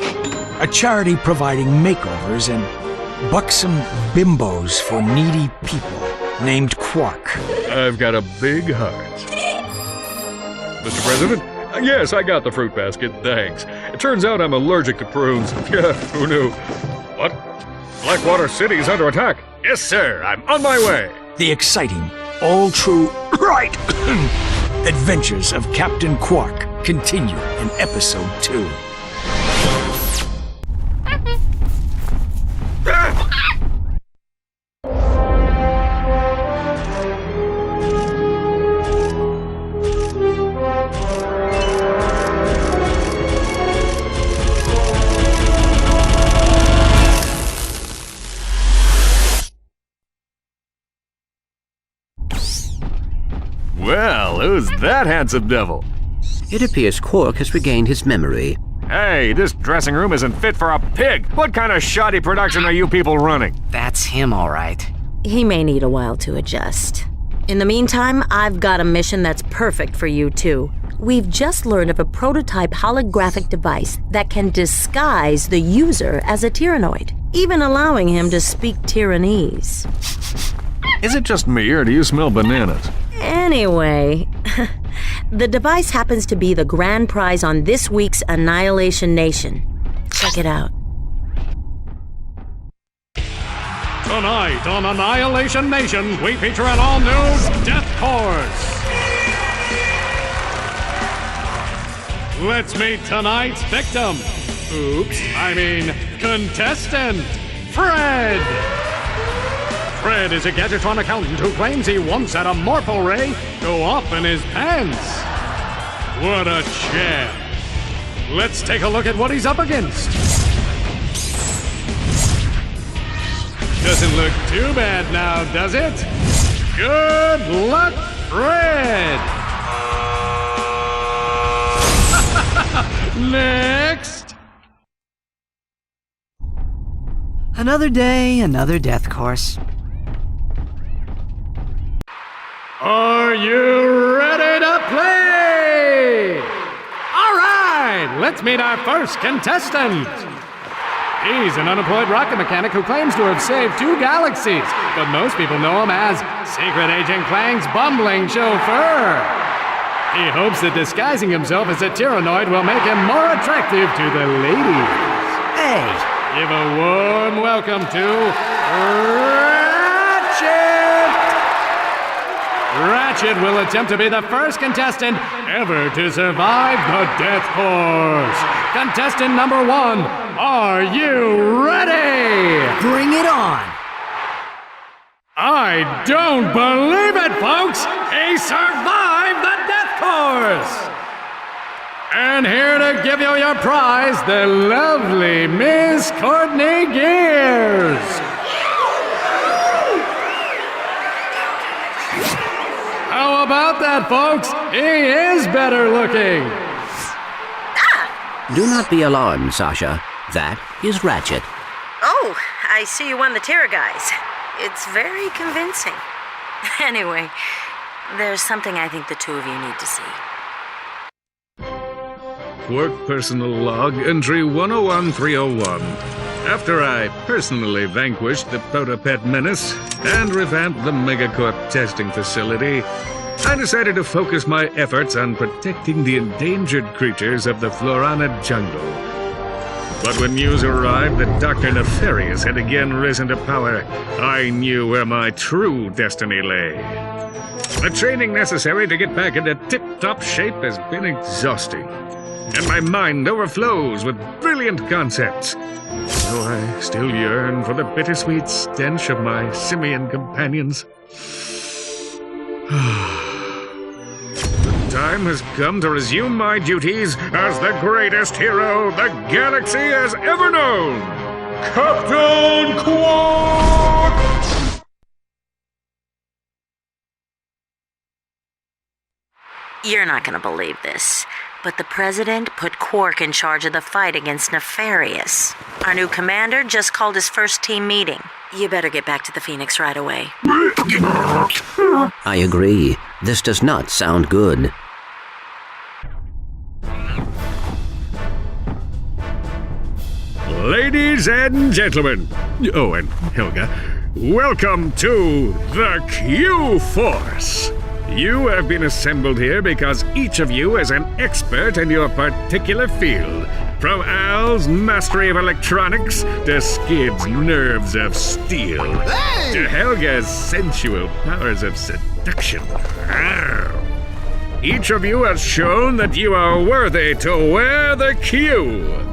a charity providing makeovers and buxom bimbos for needy people named Quark. I've got a big heart. Mr. President? Yes, I got the fruit basket, thanks. It turns out I'm allergic to prunes. Yeah, who knew? What? Blackwater City is under attack. Yes, sir, I'm on my way. The exciting, all-true, right, adventures of Captain Quark continue in Episode 2. Well, who's that handsome devil? It appears Quark has regained his memory. Hey, this dressing room isn't fit for a pig! What kind of shoddy production are you people running? That's him, all right. He may need a while to adjust. In the meantime, I've got a mission that's perfect for you two. We've just learned of a prototype holographic device that can disguise the user as a Tyrannoid, even allowing him to speak Tyrannese. Is it just me, or do you smell bananas? Anyway, the device happens to be the grand prize on this week's Annihilation Nation. Check it out. Tonight on Annihilation Nation, we feature an all-new Death Course. Let's meet tonight's victim. Contestant, Fred. Fred is a Gadgetron accountant who claims he once had a Morpho Ray go off in his pants. What a champ. Let's take a look at what he's up against. Doesn't look too bad now, does it? Good luck, Fred! Next! Another day, another death course. Are you ready to play? All right, let's meet our first contestant. He's an unemployed rocket mechanic who claims to have saved 2 galaxies, but most people know him as Secret Agent Clang's bumbling chauffeur. He hopes that disguising himself as a Tyrannoid will make him more attractive to the ladies. Hey! Give a warm welcome to Ratchet Ratchet will attempt to be the first contestant ever to survive the death course. Contestant number 1, are you ready? Bring it on! I don't believe it, folks! He survived the death course! And here to give you your prize, the lovely Miss Courtney Gears! How about that, folks? He is better looking! Do not be alarmed, Sasha. That is Ratchet. Oh, I see you won the Terror Guys. It's very convincing. Anyway, there's something I think the two of you need to see. Work personal log, entry 101301. After I personally vanquished the Protopet menace and revamped the Megacorp testing facility, I decided to focus my efforts on protecting the endangered creatures of the Florana jungle. But when news arrived that Dr. Nefarious had again risen to power, I knew where my true destiny lay. The training necessary to get back into tip-top shape has been exhausting, and my mind overflows with brilliant concepts. Though I still yearn for the bittersweet stench of my simian companions. The time has come to resume my duties as the greatest hero the galaxy has ever known! Captain Quark! You're not gonna believe this, but the President put Quark in charge of the fight against Nefarious. Our new commander just called his first team meeting. You better get back to the Phoenix right away. I agree. This does not sound good. Ladies and gentlemen, oh, and Helga, welcome to the Q-Force. You have been assembled here because each of you is an expert in your particular field. From Al's mastery of electronics to Skid's nerves of steel, to Helga's sensual powers of seduction. Each of you has shown that you are worthy to wear the Q.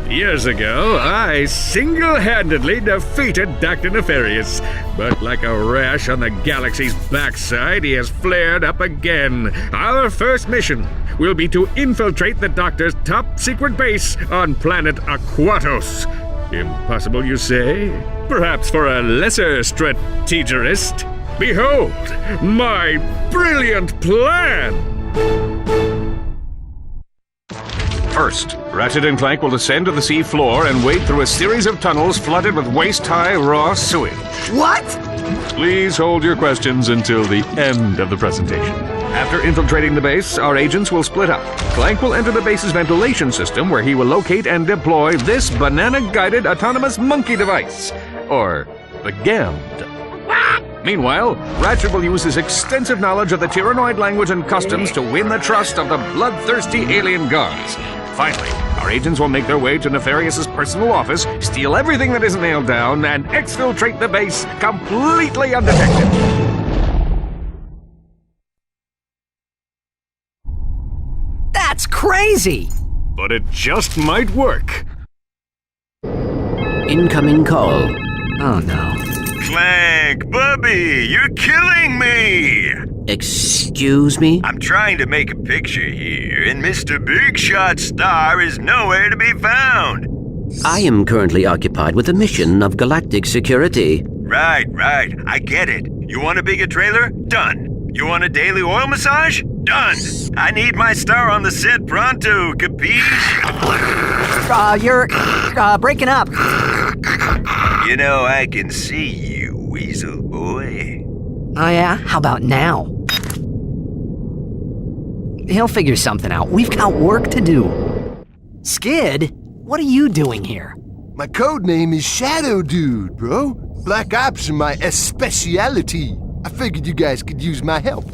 Years ago, I single-handedly defeated Dr. Nefarious, but like a rash on the galaxy's backside, he has flared up again. Our first mission will be to infiltrate the Doctor's top-secret base on planet Aquatos. Impossible, you say? Perhaps for a lesser strategist? Behold, my brilliant plan! First, Ratchet and Clank will descend to the sea floor and wade through a series of tunnels flooded with waist-high raw sewage. What? Please hold your questions until the end of the presentation. After infiltrating the base, our agents will split up. Clank will enter the base's ventilation system, where he will locate and deploy this banana-guided autonomous monkey device, or the GAMD. Meanwhile, Ratchet will use his extensive knowledge of the Tyrannoid language and customs to win the trust of the bloodthirsty alien guards. Finally, our agents will make their way to Nefarious's personal office, steal everything that isn't nailed down, and exfiltrate the base completely undetected. That's crazy! But it just might work. Incoming call. Oh no. Clank, Bubby, you're killing me! Excuse me? I'm trying to make a picture here, and Mr. Big Shot Star is nowhere to be found. I am currently occupied with a mission of galactic security. Right, I get it. You want a bigger trailer? Done. You want a daily oil massage? Done. I need my star on the set pronto, capiche? You're breaking up. You know, I can see you, Weasel Boy. Oh yeah? How about now? He'll figure something out. We've got work to do. Skid, what are you doing here? My code name is Shadow Dude, bro. Black Ops are my speciality. I figured you guys could use my help.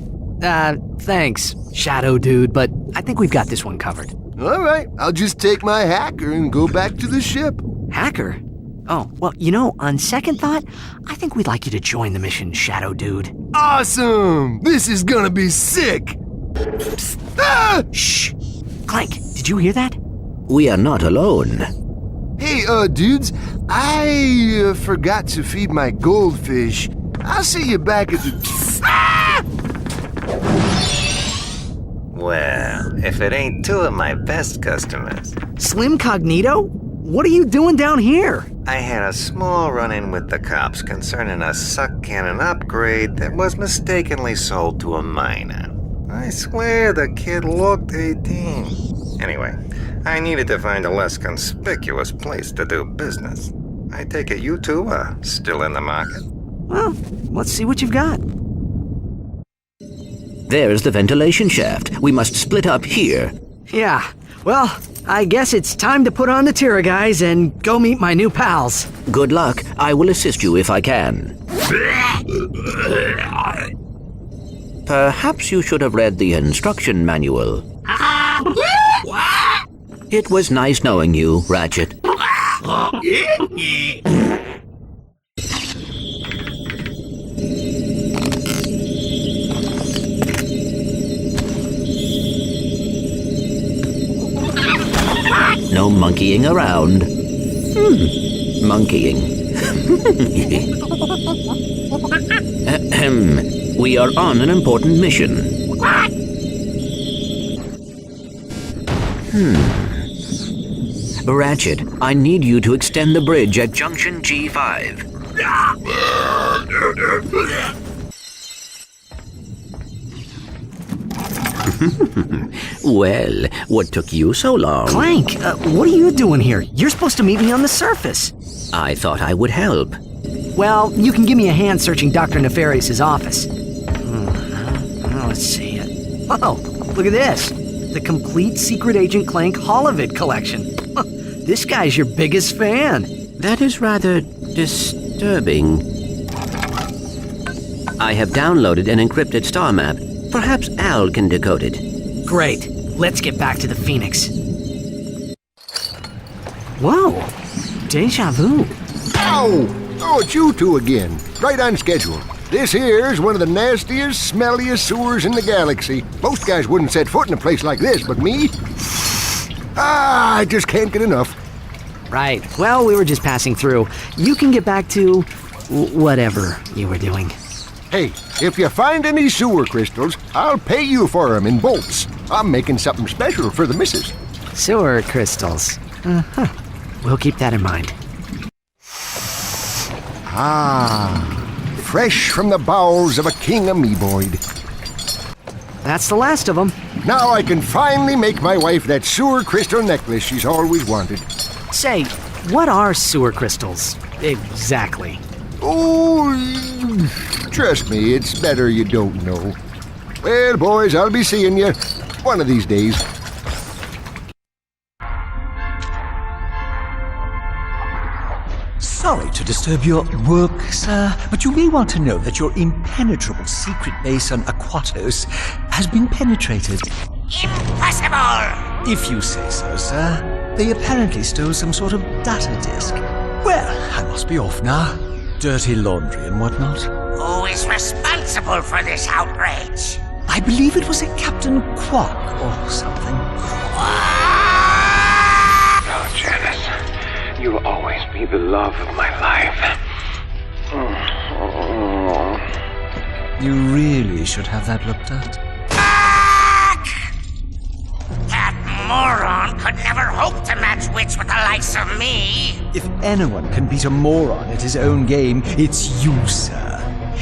Thanks, Shadow Dude, but I think we've got this one covered. All right, I'll just take my hacker and go back to the ship. Hacker? Oh, well, you know, on second thought, I think we'd like you to join the mission, Shadow Dude. Awesome! This is gonna be sick! Ah! Shh! Clank, did you hear that? We are not alone. Hey, dudes, I forgot to feed my goldfish. I'll see you back at the... Ah! Well, if it ain't two of my best customers. Slim Cognito? What are you doing down here? I had a small run-in with the cops concerning a suck cannon upgrade that was mistakenly sold to a minor. I swear the kid looked 18. Anyway, I needed to find a less conspicuous place to do business. I take it you two are still in the market? Well, let's see what you've got. There's the ventilation shaft. We must split up here. Yeah, well, I guess it's time to put on the Tira guys and go meet my new pals. Good luck. I will assist you if I can. Perhaps you should have read the instruction manual. It was nice knowing you, Ratchet. No monkeying around. Monkeying. We are on an important mission. Ratchet, I need you to extend the bridge at Junction G5. Well, what took you so long? Clank, what are you doing here? You're supposed to meet me on the surface. I thought I would help. Well, you can give me a hand searching Dr. Nefarious' office. Let's see it. Oh, look at this. The complete Secret Agent Clank Holovid collection. This guy's your biggest fan. That is rather disturbing. I have downloaded an encrypted star map. Perhaps Al can decode it. Great. Let's get back to the Phoenix. Whoa. Deja vu. Ow! Oh, it's you two again. Right on schedule. This here's one of the nastiest, smelliest sewers in the galaxy. Most guys wouldn't set foot in a place like this, but me? I just can't get enough. Right. Well, we were just passing through. You can get back to whatever you were doing. Hey, if you find any sewer crystals, I'll pay you for them in bolts. I'm making something special for the missus. Sewer crystals. Uh-huh. We'll keep that in mind. Fresh from the bowels of a king amoeboid. That's the last of them. Now I can finally make my wife that sewer crystal necklace she's always wanted. Say, what are sewer crystals exactly? Oh, trust me, it's better you don't know. Well, boys, I'll be seeing you one of these days. Sorry to disturb your work, sir, but you may want to know that your impenetrable secret base on Aquatos has been penetrated. Impossible! If you say so, sir. They apparently stole some sort of data disk. Well, I must be off now. Dirty laundry and whatnot. Who is responsible for this outrage? I believe it was a Captain Quark or something. Oh, Janice, you'll always be the love of my life. You really should have that looked at. That moron could never hope to match wits with the likes of me. If anyone can beat a moron at his own game, it's you, sir.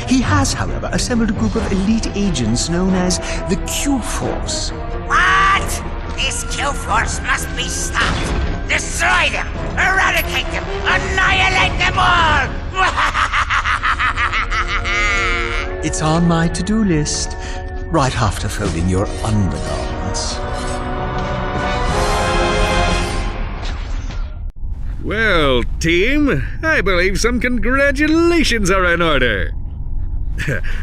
He has, however, assembled a group of elite agents known as the Q-Force. What? This Q-Force must be stopped. Destroy them! Eradicate them! Annihilate them all! It's on my to-do list, right after folding your undergarments. Well, team, I believe some congratulations are in order.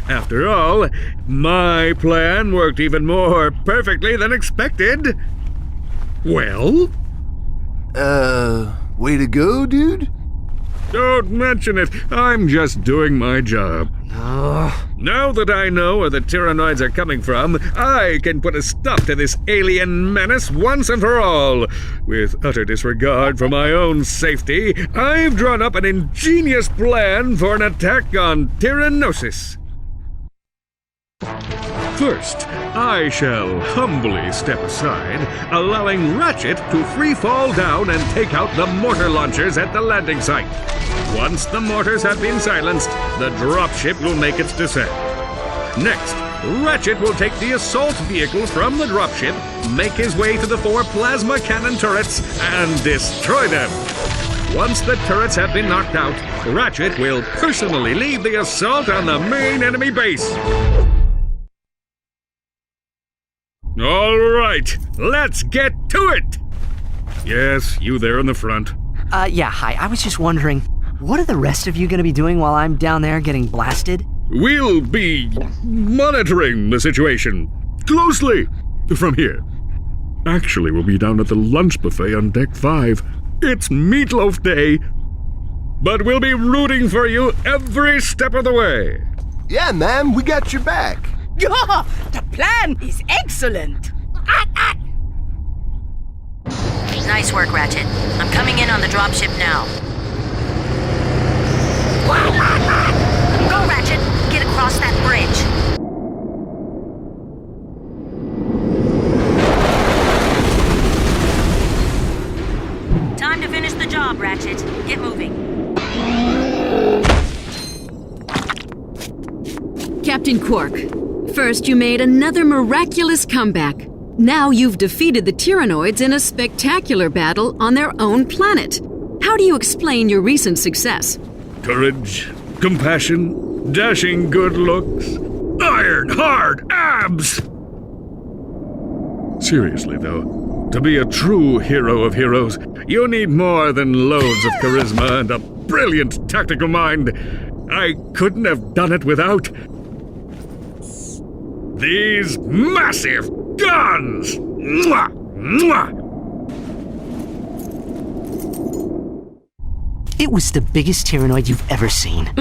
After all, my plan worked even more perfectly than expected. Well? Way to go, dude? Don't mention it. I'm just doing my job. Now that I know where the Tyrannoids are coming from, I can put a stop to this alien menace once and for all. With utter disregard for my own safety, I've drawn up an ingenious plan for an attack on Tyrannosis. First, I shall humbly step aside, allowing Ratchet to free fall down and take out the mortar launchers at the landing site. Once the mortars have been silenced, the dropship will make its descent. Next, Ratchet will take the assault vehicle from the dropship, make his way to the 4 plasma cannon turrets, and destroy them. Once the turrets have been knocked out, Ratchet will personally lead the assault on the main enemy base. All right, let's get to it! Yes, you there in the front. Yeah, hi. I was just wondering, what are the rest of you gonna be doing while I'm down there getting blasted? We'll be monitoring the situation closely from here. Actually, we'll be down at the lunch buffet on Deck 5. It's Meatloaf Day. But we'll be rooting for you every step of the way. Yeah, man, we got your back. The plan is excellent. Nice work, Ratchet. I'm coming in on the dropship now. Go, Ratchet! Get across that bridge. Time to finish the job, Ratchet. Get moving. Captain Quark, first you made another miraculous comeback. Now you've defeated the Tyrannoids in a spectacular battle on their own planet. How do you explain your recent success? Courage, compassion, dashing good looks, iron hard abs! Seriously, though, to be a true hero of heroes, you need more than loads of charisma and a brilliant tactical mind. I couldn't have done it without these massive guns! Mwah! Mwah! It was the biggest Tyrannoid you've ever seen.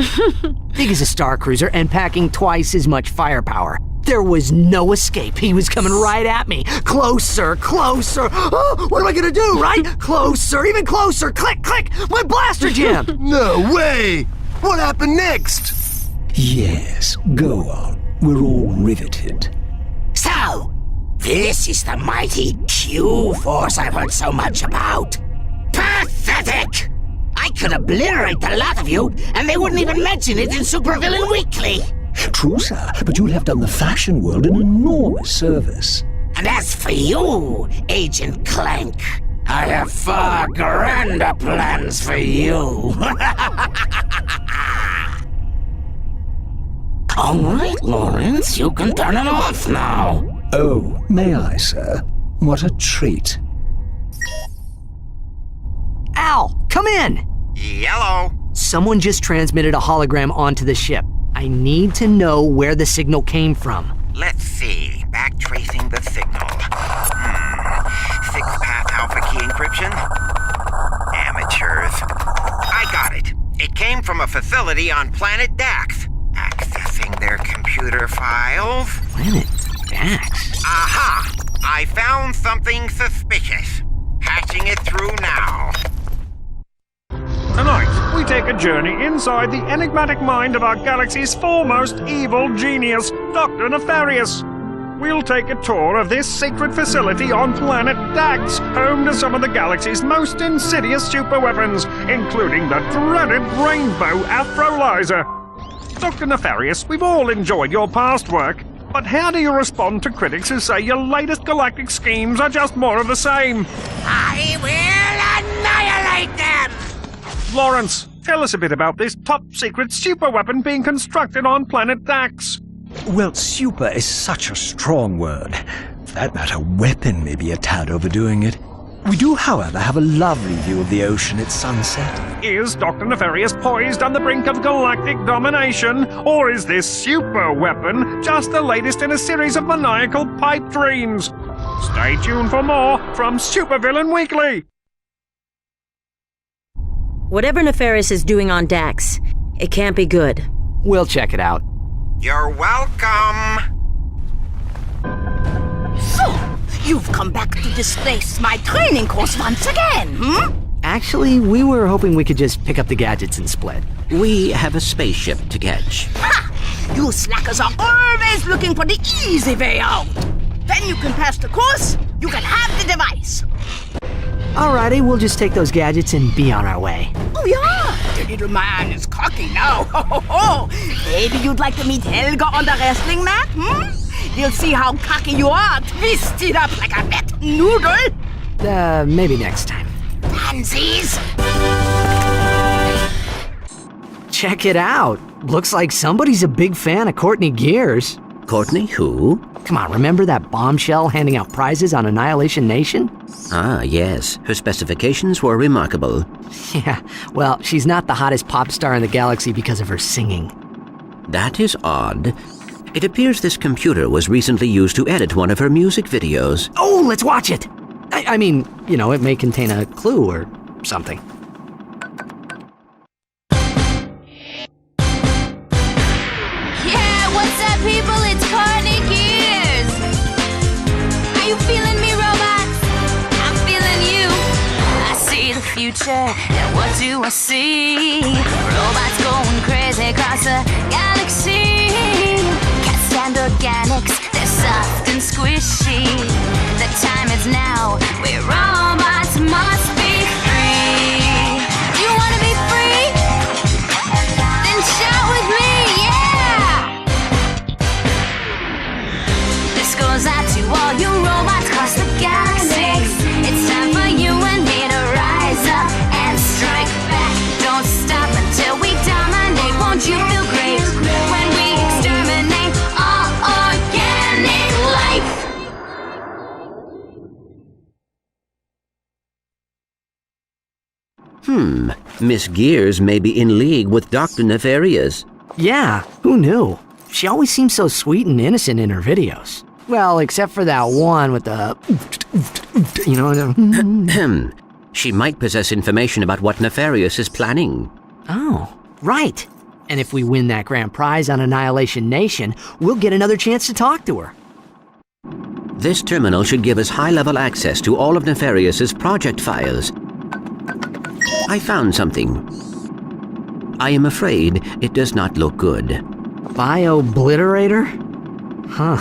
Big as a Star Cruiser and packing twice as much firepower. There was no escape. He was coming right at me. Closer, closer. Oh, what am I gonna do, right? Closer, even closer. Click, click. My blaster jammed. No way. What happened next? Yes, go on. We're all riveted. So, this is the mighty Q-Force I've heard so much about. Pathetic! I could obliterate the lot of you, and they wouldn't even mention it in Supervillain Weekly. True, sir, but you'll have done the fashion world an enormous service. And as for you, Agent Clank, I have far grander plans for you. All right, Lawrence, you can turn it off now. Oh, may I, sir? What a treat. Al, come in! Yellow. Someone just transmitted a hologram onto the ship. I need to know where the signal came from. Let's see. Backtracing the signal. Six-path alpha key encryption? Amateurs. I got it. It came from a facility on planet Dax. Accessing their computer files. Planet Dax? Aha! I found something suspicious. Patching it through now. Tonight, we take a journey inside the enigmatic mind of our galaxy's foremost evil genius, Dr. Nefarious. We'll take a tour of this secret facility on planet Dax, home to some of the galaxy's most insidious superweapons, including the dreaded Rainbow Afrolyzer. Dr. Nefarious, we've all enjoyed your past work, but how do you respond to critics who say your latest galactic schemes are just more of the same? I will annihilate them! Lawrence, tell us a bit about this top-secret superweapon being constructed on planet Dax. Well, super is such a strong word. For that matter, weapon may be a tad overdoing it. We do, however, have a lovely view of the ocean at sunset. Is Dr. Nefarious poised on the brink of galactic domination, or is this super weapon just the latest in a series of maniacal pipe dreams? Stay tuned for more from Supervillain Weekly! Whatever Nefarious is doing on Dax, it can't be good. We'll check it out. You're welcome. So, you've come back to disgrace my training course once again, hmm? Actually, we were hoping we could just pick up the gadgets and split. We have a spaceship to catch. Ha! You slackers are always looking for the easy way out. When you can pass the course, you can have the device. Alrighty, we'll just take those gadgets and be on our way. Oh yeah, the little man is cocky now. Ho, ho, ho. Maybe you'd like to meet Helga on the wrestling mat, hmm? You'll see how cocky you are, twisted up like a wet noodle. Maybe next time. Pansies! Check it out. Looks like somebody's a big fan of Courtney Gears. Courtney who? Come on, remember that bombshell handing out prizes on Annihilation Nation? Ah, yes. Her specifications were remarkable. Yeah, well, she's not the hottest pop star in the galaxy because of her singing. That is odd. It appears this computer was recently used to edit one of her music videos. Oh, let's watch it! I mean, you know, it may contain a clue or something. Yeah, what's up, people? It's Courtney Gears. Are you feeling me, robots? I'm feeling you. I see the future, and what do I see? Robots going crazy across the galaxy. Can't stand organics, they're soft and squishy. The time is now, where robots must be free. You wanna be free? Then shout with me, yeah! This goes out to all you robots across the galaxy. It's time for you and me to rise up and strike back. Don't stop until we dominate. Won't you feel great when we exterminate all organic life? Miss Gears may be in league with Dr. Nefarious. Yeah, who knew? She always seems so sweet and innocent in her videos. Well, except for that one with the... you know... She might possess information about what Nefarious is planning. Oh, right. And if we win that grand prize on Annihilation Nation, we'll get another chance to talk to her. This terminal should give us high-level access to all of Nefarious's project files. I found something. I am afraid it does not look good. Bio-obliterator? Huh.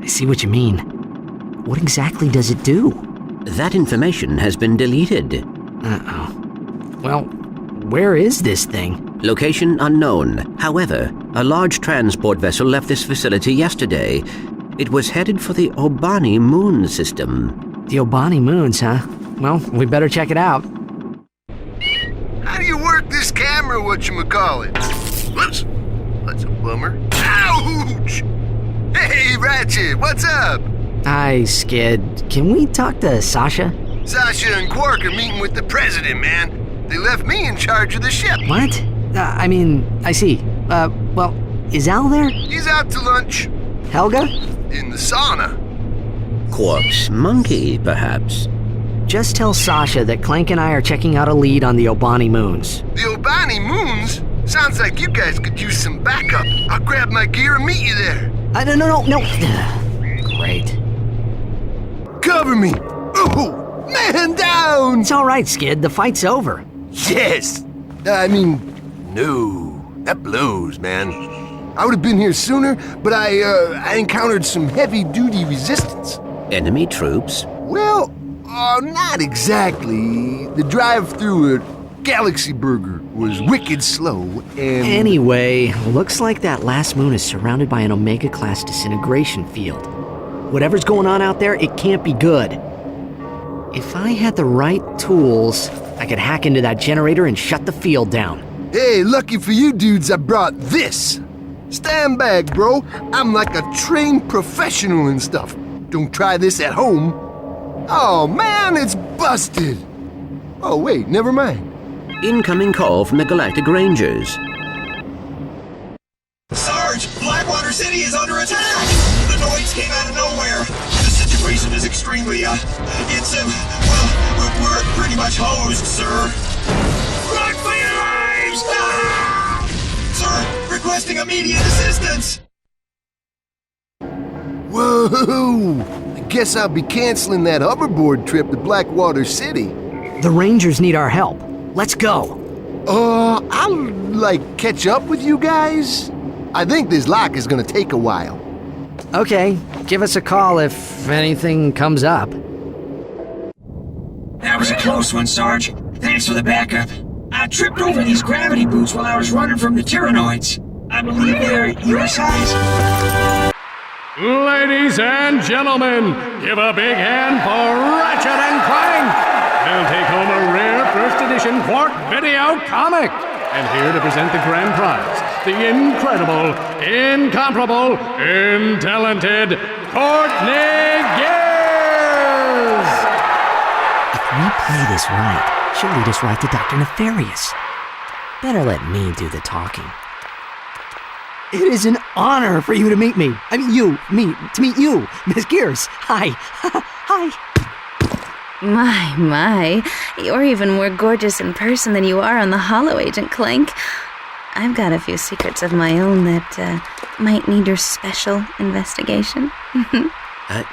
I see what you mean. What exactly does it do? That information has been deleted. Uh-oh. Well, where is this thing? Location unknown. However, a large transport vessel left this facility yesterday. It was headed for the Obani moon system. The Obani moons, huh? Well, we better check it out. How do you work this camera, whatchamacallit? Whoops. That's a bummer. Ouch! Hey, Ratchet, what's up? Hi, Skid. Can we talk to Sasha? Sasha and Quark are meeting with the president, man. They left me in charge of the ship. What? I see. Well, is Al there? He's out to lunch. Helga? In the sauna. Quark's monkey, perhaps. Just tell Sasha that Clank and I are checking out a lead on the Obani moons. The Obani moons? Sounds like you guys could use some backup. I'll grab my gear and meet you there. No. Great. Cover me! Oh, man down! It's all right, Skid. The fight's over. Yes! No. That blows, man. I would have been here sooner, but I encountered some heavy-duty resistance. Enemy troops? Well, not exactly. The drive through a Galaxy Burger was wicked slow, and... Anyway, looks like that last moon is surrounded by an Omega-class disintegration field. Whatever's going on out there, it can't be good. If I had the right tools, I could hack into that generator and shut the field down. Hey, lucky for you dudes, I brought this. Stand back, bro. I'm like a trained professional and stuff. Don't try this at home. Oh, man, it's busted. Oh, wait, never mind. Incoming call from the Galactic Rangers. Sarge, Blackwater City is under attack! The noise came out of nowhere. The situation is extremely, we're pretty much hosed, sir. Run for your lives! Ah! Sir, requesting immediate assistance! Whoa! I guess I'll be canceling that hoverboard trip to Blackwater City. The Rangers need our help. Let's go. I'll, catch up with you guys. I think this lock is gonna take a while. Okay, give us a call if anything comes up. That was a close one, Sarge. Thanks for the backup. I tripped over these gravity boots while I was running from the Tyrannoids. I believe they're your size. Ladies and gentlemen, give a big hand for Ratchet Clank! They'll take home a rare first edition Quark video comic! And here to present the grand prize, the incredible, incomparable, talented Courtney Gears! If we play this right, she'll lead us right to Dr. Nefarious. Better let me do the talking. It is an honor for you to meet me. I mean, to meet you, Miss Gears. Hi. Hi. My. You're even more gorgeous in person than you are on the holo, Agent Clank. I've got a few secrets of my own that might need your special investigation.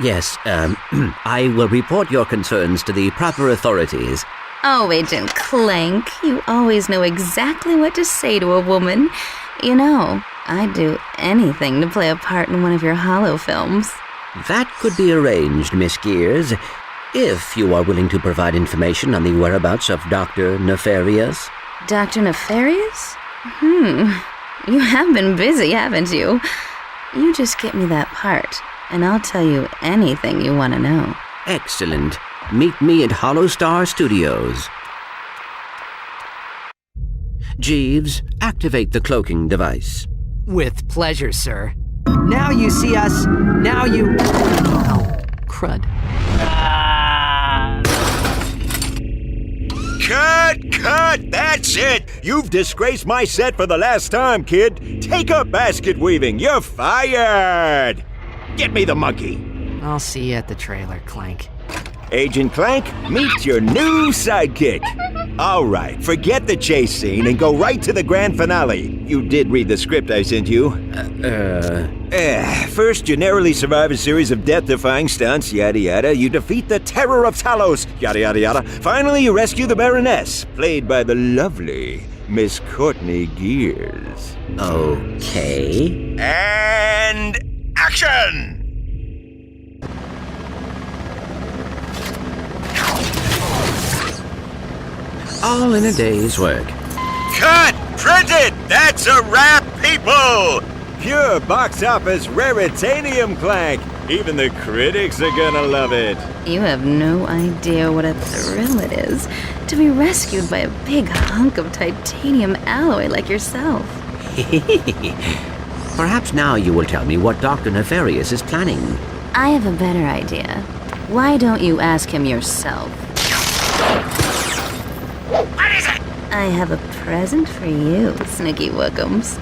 Yes, I will report your concerns to the proper authorities. Oh, Agent Clank, you always know exactly what to say to a woman. You know, I'd do anything to play a part in one of your holo films. That could be arranged, Miss Gears, if you are willing to provide information on the whereabouts of Dr. Nefarious. Dr. Nefarious? You have been busy, haven't you? You just get me that part, and I'll tell you anything you want to know. Excellent. Meet me at Holostar Studios. Jeeves, activate the cloaking device. With pleasure, sir. Now you see us. Now you... Oh, crud. Cut! That's it! You've disgraced my set for the last time, kid. Take up basket weaving. You're fired! Get me the monkey. I'll see you at the trailer, Clank. Agent Clank, meet your new sidekick. All right, forget the chase scene and go right to the grand finale. You did read the script I sent you. First, you narrowly survive a series of death-defying stunts, yada yada. You defeat the Terror of Talos, yada yada yada. Finally, you rescue the Baroness, played by the lovely Miss Courtney Gears. Okay. And action! All in a day's work. Cut! Printed! That's a wrap, people! Pure box office raritanium, Clank. Even the critics are gonna love it. You have no idea what a thrill it is to be rescued by a big hunk of titanium alloy like yourself. Perhaps now you will tell me what Dr. Nefarious is planning. I have a better idea. Why don't you ask him yourself? What is it? I have a present for you, Snicky Wookums.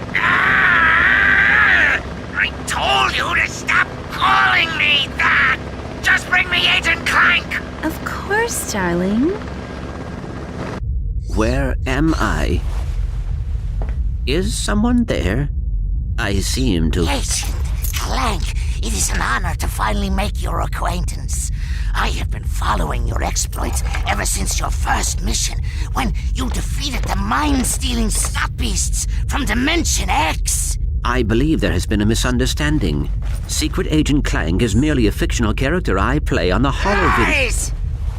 I told you to stop calling me that! Just bring me Agent Clank! Of course, darling. Where am I? Is someone there? I seem to... Agent Clank, it is an honor to finally make your acquaintance. I have been following your exploits ever since your first mission, when you defeated the mind-stealing snot beasts from Dimension X. I believe there has been a misunderstanding. Secret Agent Clank is merely a fictional character I play on the holo video. Lies!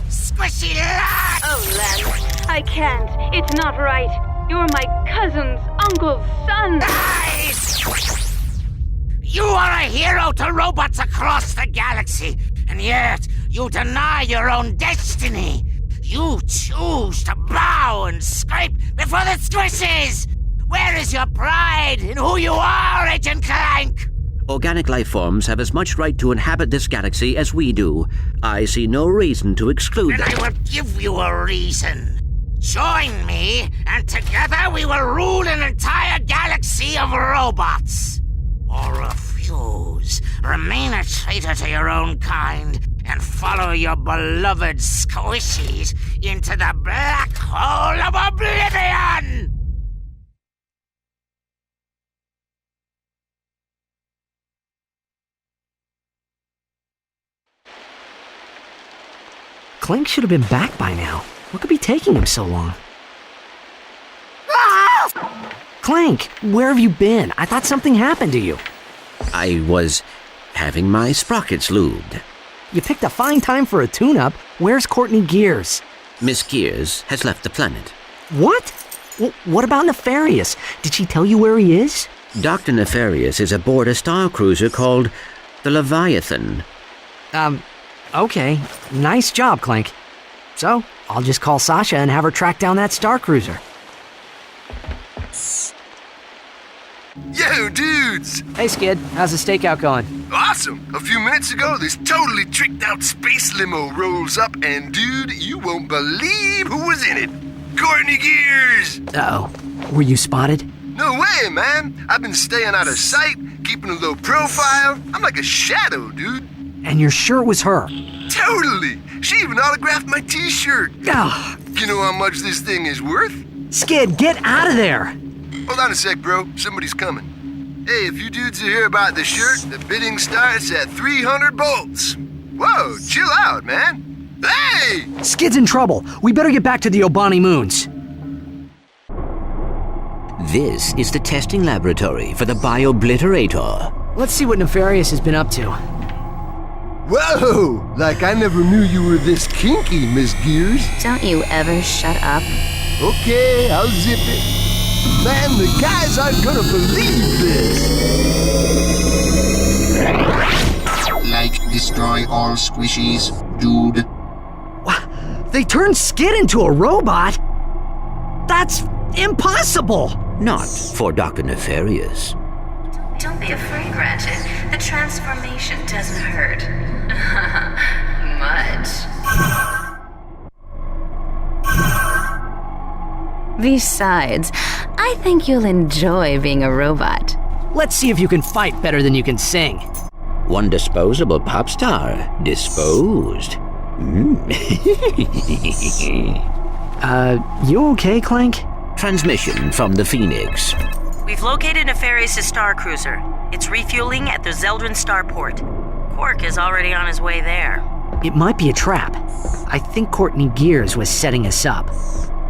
Squishy lies! Oh, Len, I can't. It's not right. You're my cousin's uncle's son. Lies! You are a hero to robots across the galaxy, and yet you deny your own destiny. You choose to bow and scrape before the squishies. Where is your pride in who you are, Agent Clank? Organic life forms have as much right to inhabit this galaxy as we do. I see no reason to exclude them. And I will give you a reason. Join me, and together we will rule an entire galaxy of robots. Or a few choose. Remain a traitor to your own kind and follow your beloved squishies into the black hole of oblivion! Clank should have been back by now. What could be taking him so long? Clank, where have you been? I thought something happened to you. I was having my sprockets lubed. You picked a fine time for a tune-up. Where's Courtney Gears? Miss Gears has left the planet. What? What about Nefarious? Did she tell you where he is? Dr. Nefarious is aboard a star cruiser called the Leviathan. Okay. Nice job, Clank. So, I'll just call Sasha and have her track down that star cruiser. Yo, dudes! Hey, Skid. How's the stakeout going? Awesome! A few minutes ago, this totally tricked out space limo rolls up, and dude, you won't believe who was in it! Courtney Gears! Uh-oh. Were you spotted? No way, man! I've been staying out of sight, keeping a low profile. I'm like a shadow, dude. And you're sure it was her? Totally! She even autographed my t-shirt! Ugh. You know how much this thing is worth? Skid, get out of there! Hold on a sec, bro. Somebody's coming. Hey, if you dudes are here about the shirt, the bidding starts at 300 bolts. Whoa, chill out, man. Hey! Skid's in trouble. We better get back to the Obani Moons. This is the testing laboratory for the Biobliterator. Let's see what Nefarious has been up to. Whoa! Like I never knew you were this kinky, Miss Gears. Don't you ever shut up. Okay, I'll zip it. Man, the guys aren't gonna believe this! Like, destroy all squishies, dude. They turned Skid into a robot? That's impossible! Not for Dr. Nefarious. Don't be afraid, Ratchet. The transformation doesn't hurt. Much. Besides, I think you'll enjoy being a robot. Let's see if you can fight better than you can sing. One disposable pop star disposed. You okay, Clank? Transmission from the Phoenix. We've located Nefarious' star cruiser. It's refueling at the Zeldrin starport. Quark is already on his way there. It might be a trap. I think Courtney Gears was setting us up.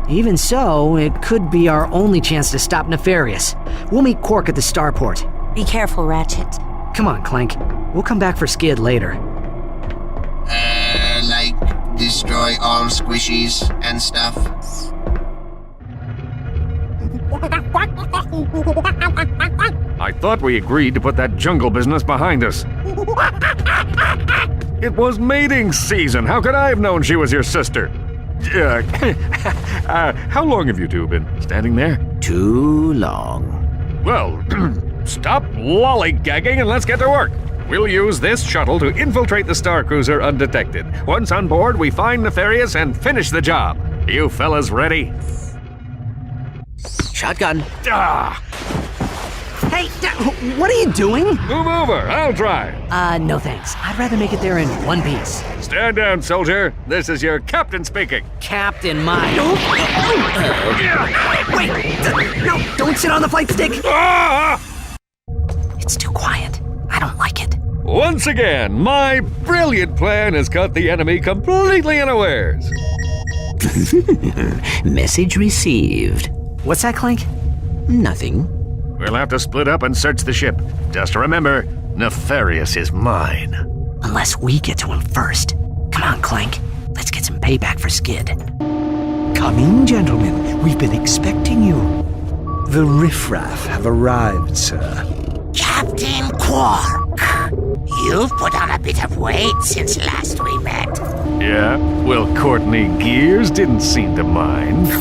Even so, it could be our only chance to stop Nefarious. We'll meet Quark at the starport. Be careful, Ratchet. Come on, Clank. We'll come back for Skid later. Like, destroy all squishies and stuff. I thought we agreed to put that jungle business behind us. It was mating season. How could I have known she was your sister? How long have you two been standing there? Too long. Well, stop lollygagging and let's get to work. We'll use this shuttle to infiltrate the star cruiser undetected. Once on board, we find Nefarious and finish the job. You fellas ready? Shotgun. Hey, what are you doing? Move over, I'll drive. No thanks. I'd rather make it there in one piece. Stand down, soldier. This is your captain speaking. Captain, my... Wait! No, don't sit on the flight stick! It's too quiet. I don't like it. Once again, my brilliant plan has caught the enemy completely unawares. Message received. What's that, Clank? Nothing. We'll have to split up and search the ship. Just remember, Nefarious is mine. Unless we get to him first. Come on, Clank. Let's get some payback for Skid. Come in, gentlemen. We've been expecting you. The riffraff have arrived, sir. Captain Quark, you've put on a bit of weight since last we met. Yeah? Well, Courtney Gears didn't seem to mind.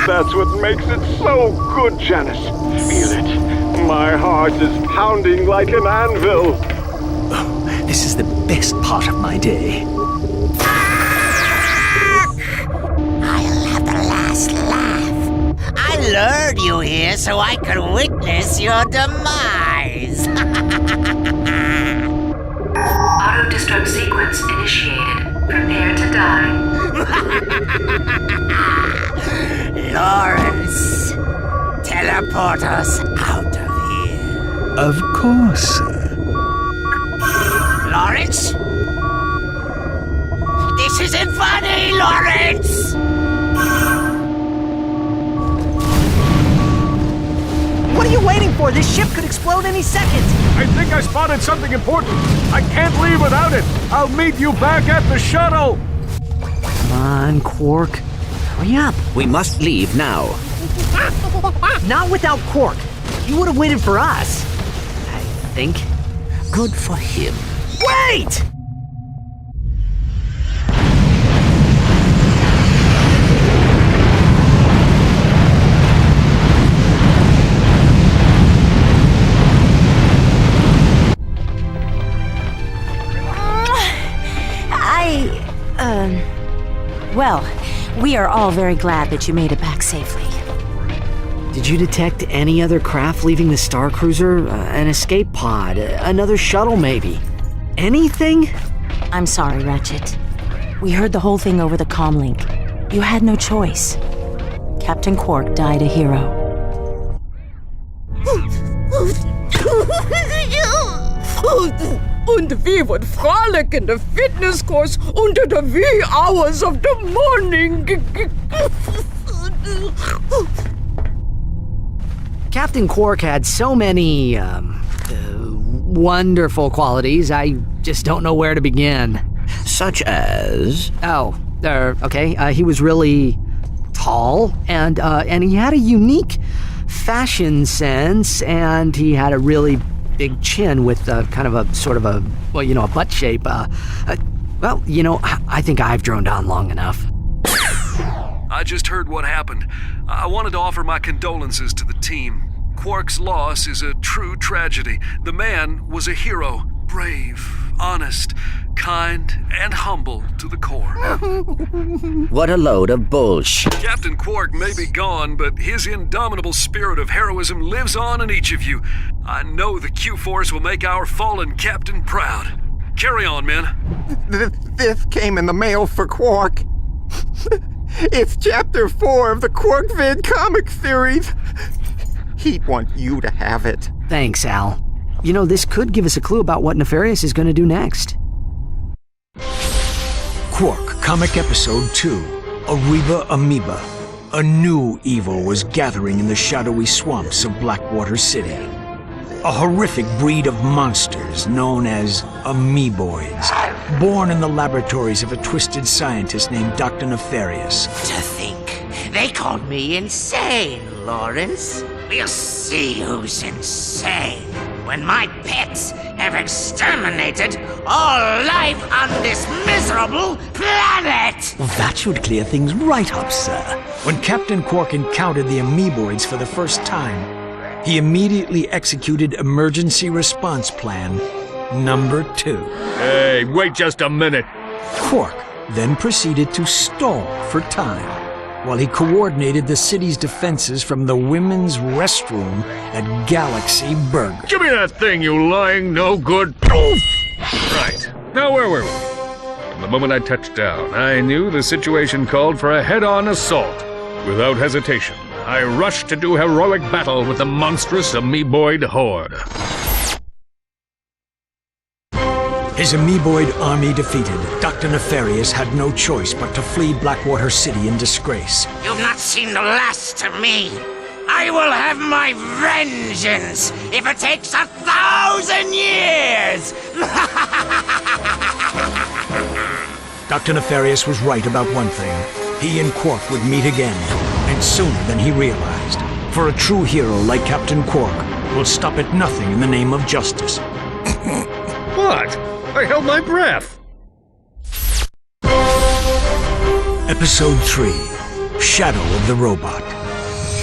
That's what makes it so good, Janice. Feel it. My heart is pounding like an anvil. Oh, this is the best part of my day. I'll have the last laugh. I lured you here so I could witness your demise. is. Auto-destruct sequence initiated. Prepare to die. Lawrence, teleport us out of here. Of course, sir. Lawrence? This isn't funny, Lawrence! What are you waiting for? This ship could explode any second. I think I spotted something important. I can't leave without it. I'll meet you back at the shuttle. Come on, Quark. Hurry up. We must leave now. Not without Quark. He would have waited for us. I think. Good for him. Wait! Well, we are all very glad that you made it back safely. Did you detect any other craft leaving the Star Cruiser? An escape pod? Another shuttle, maybe? Anything? I'm sorry, Ratchet. We heard the whole thing over the comlink. You had no choice. Captain Quark died a hero. Und we would frolic in the fitness course unter the wee hours of the morning. Captain Quark had so many, wonderful qualities, I just don't know where to begin. Such as? He was really tall, and he had a unique fashion sense, and he had a really big chin with kind of a sort of a butt shape. I think I've droned on long enough. I just heard what happened. I wanted to offer my condolences to the team. Quark's loss is a true tragedy. The man was a hero. Brave, honest, kind, and humble to the core. What a load of bullshit. Captain Quark may be gone, but his indomitable spirit of heroism lives on in each of you. I know the Q-Force will make our fallen captain proud. Carry on, men. This came in the mail for Quark. It's Chapter 4 of the Quarkvid comic series. He'd want you to have it. Thanks, Al. This could give us a clue about what Nefarious is going to do next. Quark, Comic Episode 2, Ariba Amoeba. A new evil was gathering in the shadowy swamps of Blackwater City. A horrific breed of monsters known as amoeboids, born in the laboratories of a twisted scientist named Dr. Nefarious. To think, they called me insane, Lawrence. We'll see who's insane when my pets have exterminated all life on this miserable planet! Well, that should clear things right up, sir. When Captain Quark encountered the amoeboids for the first time, he immediately executed Emergency Response Plan number 2. Hey, wait just a minute. Quark then proceeded to stall for time while he coordinated the city's defenses from the women's restroom at Galaxy Burger. Give me that thing, you lying no-good poof! Right. Now where were we? From the moment I touched down, I knew the situation called for a head-on assault. Without hesitation, I rushed to do heroic battle with the monstrous amoeboid horde. His amoeboid army defeated, Dr. Nefarious had no choice but to flee Blackwater City in disgrace. You've not seen the last of me. I will have my vengeance if it takes 1,000 years! Dr. Nefarious was right about one thing. He and Quark would meet again, and sooner than he realized. For a true hero like Captain Quark will stop at nothing in the name of justice. What? I held my breath. Episode 3, Shadow of the Robot.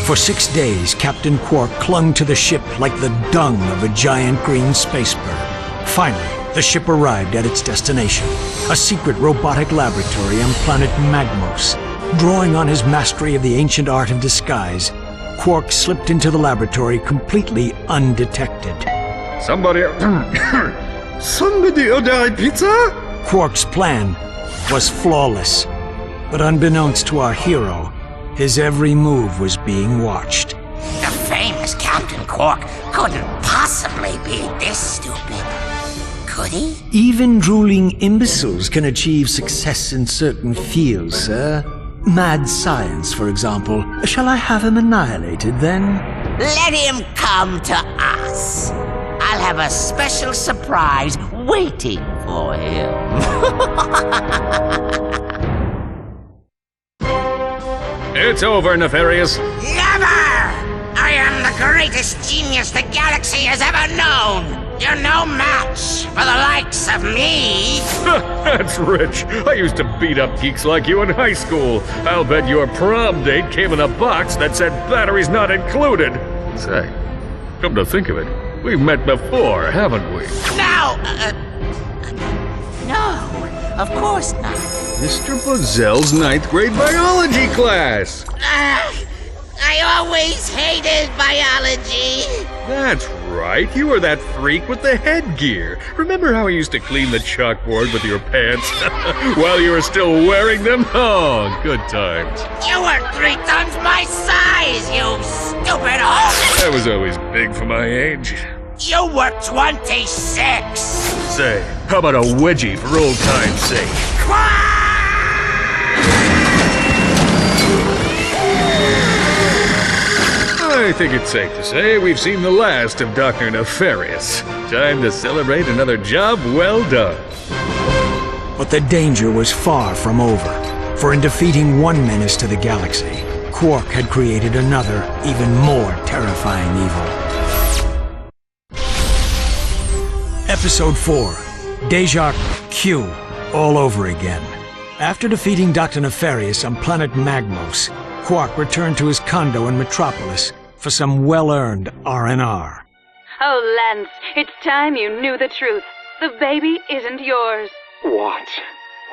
For 6 days, Captain Quark clung to the ship like the dung of a giant green space bird. Finally, the ship arrived at its destination, a secret robotic laboratory on planet Magmos. Drawing on his mastery of the ancient art of disguise, Quark slipped into the laboratory completely undetected. Somebody ordered pizza? Quark's plan was flawless, but unbeknownst to our hero, his every move was being watched. The famous Captain Quark couldn't possibly be this stupid. Could he? Even drooling imbeciles can achieve success in certain fields, sir. Mad science, for example. Shall I have him annihilated, then? Let him come to us. I'll have a special surprise waiting for him. It's over, Nefarious. Never! I am the greatest genius the galaxy has ever known. You're no match for the likes of me. That's rich. I used to beat up geeks like you in high school. I'll bet your prom date came in a box that said batteries not included. Say, come to think of it, we've met before, haven't we? No, of course not. Mr. Buzzell's 9th grade biology class. I always hated biology. That's right, you were that freak with the headgear. Remember how I used to clean the chalkboard with your pants while you were still wearing them? Oh, good times. You were 3 times my size, you stupid hole. I was always big for my age. You were 26. Say, how about a wedgie for old time's sake? I think it's safe to say we've seen the last of Dr. Nefarious. Time to celebrate another job well done. But the danger was far from over, for in defeating one menace to the galaxy, Quark had created another, even more terrifying evil. Episode 4, Deja Q, all over again. After defeating Dr. Nefarious on planet Magmos, Quark returned to his condo in Metropolis for some well-earned R&R. Oh, Lance, it's time you knew the truth. The baby isn't yours. What?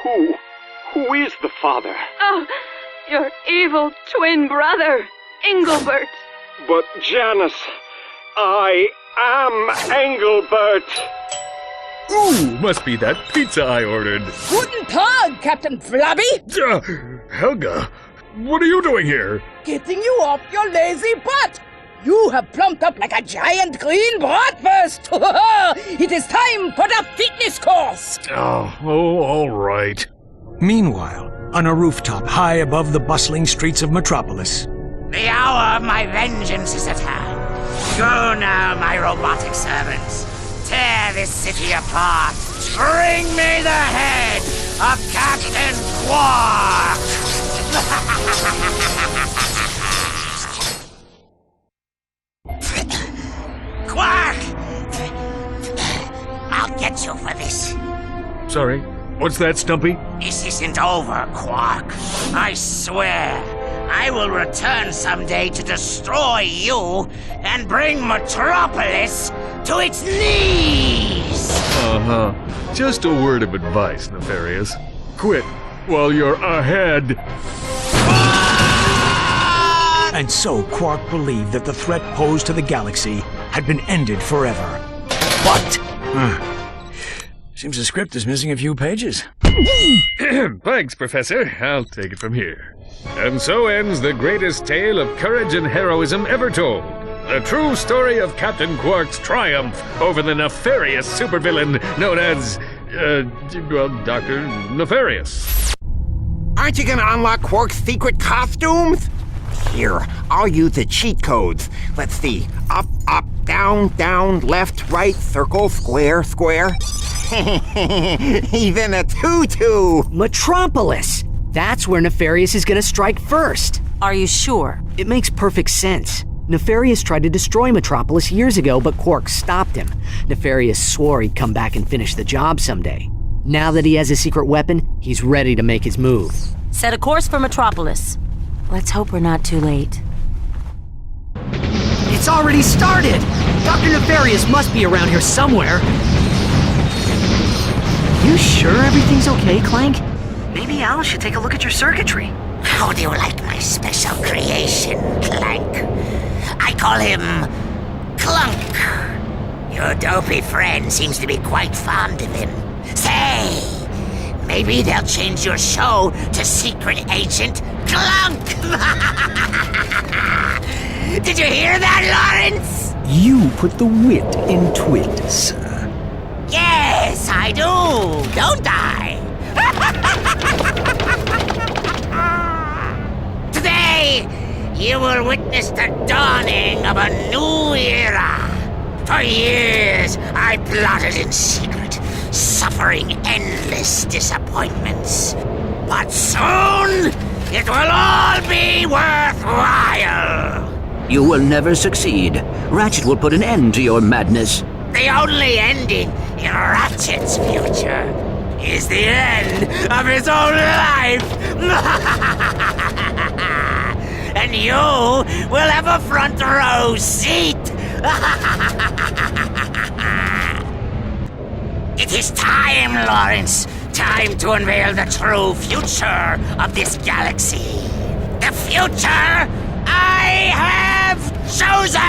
Who is the father? Oh, your evil twin brother, Engelbert. But Janice, I am Engelbert. Ooh, must be that pizza I ordered. Guten Tag, Captain Flabby. Helga, what are you doing here? Getting you off your lazy butt. You have plumped up like a giant green bratwurst. It is time for the fitness course. Oh, all right. Meanwhile, on a rooftop high above the bustling streets of Metropolis. The hour of my vengeance is at hand. Go now, my robotic servants. Tear this city apart. Bring me the head of Captain Quark. Quark! I'll get you for this. Sorry, what's that, Stumpy? This isn't over, Quark. I swear, I will return someday to destroy you and bring Metropolis to its knees! Uh-huh. Just a word of advice, Nefarious. Quit while you're ahead. And so Quark believed that the threat posed to the galaxy had been ended forever. But... seems the script is missing a few pages. Thanks, Professor. I'll take it from here. And so ends the greatest tale of courage and heroism ever told. The true story of Captain Quark's triumph over the nefarious supervillain known as, Dr. Nefarious. Aren't you gonna unlock Quark's secret costumes? Here, I'll use the cheat codes. Let's see. Up, up, down, down, left, right, circle, square, square. He's in a tutu! Metropolis! That's where Nefarious is gonna strike first. Are you sure? It makes perfect sense. Nefarious tried to destroy Metropolis years ago, but Quark stopped him. Nefarious swore he'd come back and finish the job someday. Now that he has a secret weapon, he's ready to make his move. Set a course for Metropolis. Let's hope we're not too late. It's already started! Dr. Nefarious must be around here somewhere. You sure everything's okay, Clank? Maybe Al should take a look at your circuitry. How do you like my special creation, Clank? I call him Clunk. Your dopey friend seems to be quite fond of him. Say, maybe they'll change your show to Secret Agent Clunk! Did you hear that, Lawrence? You put the wit in twit, sir. Yes, I do, don't I? Today, you will witness the dawning of a new era. For years, I plotted in secret, suffering endless disappointments. But soon, it will all be worthwhile. You will never succeed. Ratchet will put an end to your madness. The only ending in Ratchet's future is the end of his own life. And you will have a front row seat. It is time, Lawrence. Time to unveil the true future of this galaxy. The future I have chosen!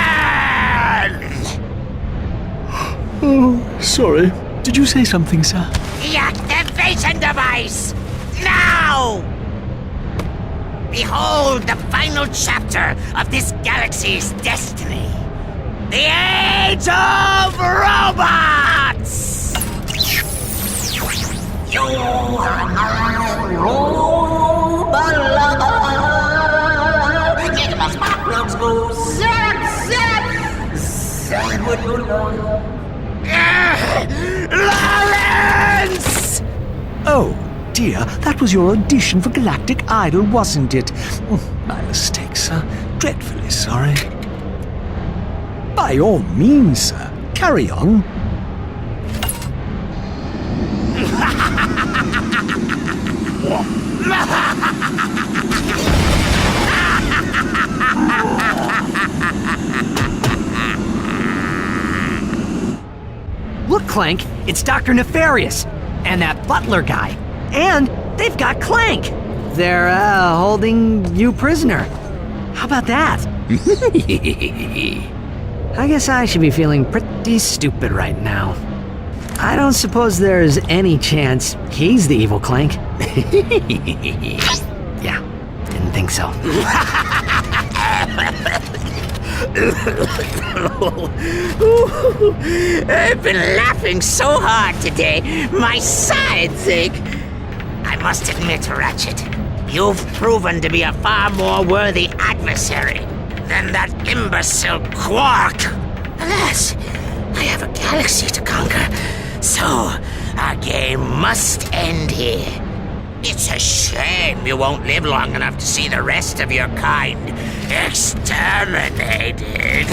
Oh, sorry. Did you say something, sir? The activation device! Now! Behold the final chapter of this galaxy's destiny. The Age of Robots! You are my robot lover. It must backwards go zap, zap, zap with your love. Lawrence! Oh, dear, that was your audition for Galactic Idol, wasn't it? My mistake, sir. Dreadfully sorry. By all means, sir. Carry on. Look, Clank, it's Dr. Nefarious and that butler guy. And they've got Clank. They're, holding you prisoner. How about that? I guess I should be feeling pretty stupid right now. I don't suppose there's any chance he's the evil Clank. Yeah, didn't think so. I've been laughing so hard today, my sides ache. I must admit, Ratchet, you've proven to be a far more worthy adversary than that imbecile Quark. Alas, I have a galaxy to conquer, so our game must end here. It's a shame you won't live long enough to see the rest of your kind exterminated.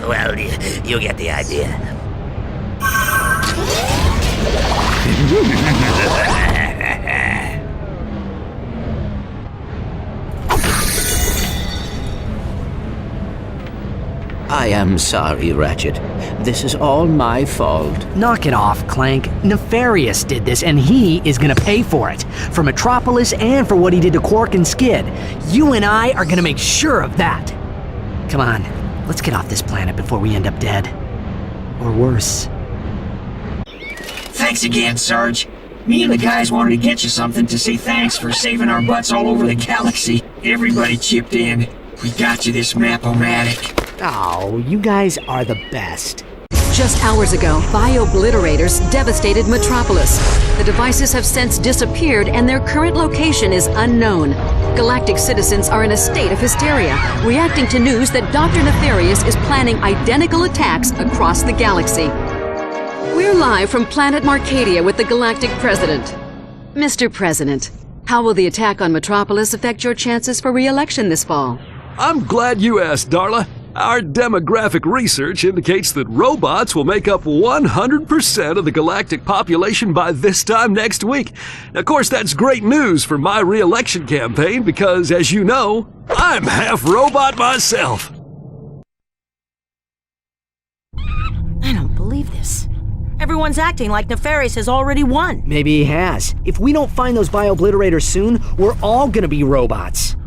Well, you get the idea. I am sorry, Ratchet. This is all my fault. Knock it off, Clank. Nefarious did this, and he is gonna pay for it. For Metropolis and for what he did to Quark and Skid. You and I are gonna make sure of that. Come on, let's get off this planet before we end up dead. Or worse. Thanks again, Sarge. Me and the guys wanted to get you something to say thanks for saving our butts all over the galaxy. Everybody chipped in. We got you this map-o-matic. Oh, you guys are the best. Just hours ago, bio-obliterators devastated Metropolis. The devices have since disappeared and their current location is unknown. Galactic citizens are in a state of hysteria, reacting to news that Dr. Nefarious is planning identical attacks across the galaxy. We're live from planet Marcadia with the Galactic President. Mr. President, how will the attack on Metropolis affect your chances for re-election this fall? I'm glad you asked, Darla. Our demographic research indicates that robots will make up 100% of the galactic population by this time next week. Of course, that's great news for my re-election campaign because, as you know, I'm half robot myself. I don't believe this. Everyone's acting like Nefarious has already won. Maybe he has. If we don't find those bio-obliterators soon, we're all gonna be robots.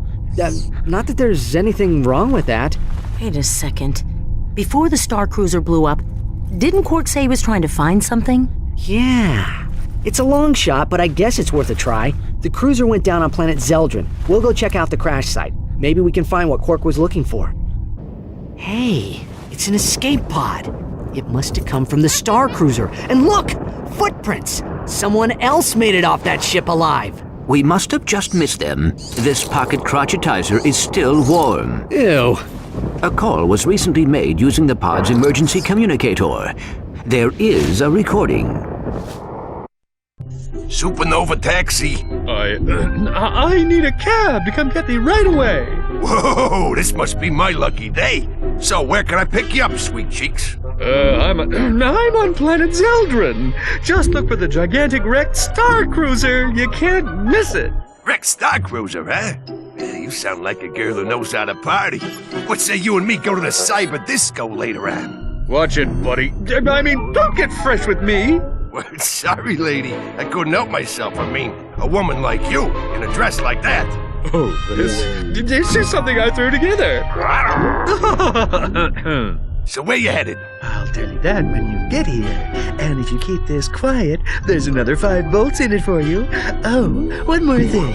Not that there's anything wrong with that. Wait a second. Before the Star Cruiser blew up, didn't Quark say he was trying to find something? Yeah. It's a long shot, but I guess it's worth a try. The cruiser went down on planet Zeldrin. We'll go check out the crash site. Maybe we can find what Quark was looking for. Hey, it's an escape pod. It must have come from the Star Cruiser. And look! Footprints! Someone else made it off that ship alive. We must have just missed them. This pocket crotchetizer is still warm. Ew. A call was recently made using the pod's emergency communicator. There is a recording. Supernova taxi. I need a cab to come get me right away. Whoa, this must be my lucky day. So where can I pick you up, sweet cheeks? I'm on planet Zeldrin. Just look for the gigantic wrecked Star Cruiser. You can't miss it. Wrecked Star Cruiser, huh? Yeah, you sound like a girl who knows how to party. What say you and me go to the cyber disco later on? Watch it, buddy. I mean, don't get fresh with me. Well, sorry, lady. I couldn't help myself. I mean, a woman like you in a dress like that. Oh, this is something I threw together. So where you headed? I'll tell you that when you get here. And if you keep this quiet, there's another 5 volts in it for you. Oh, one more thing.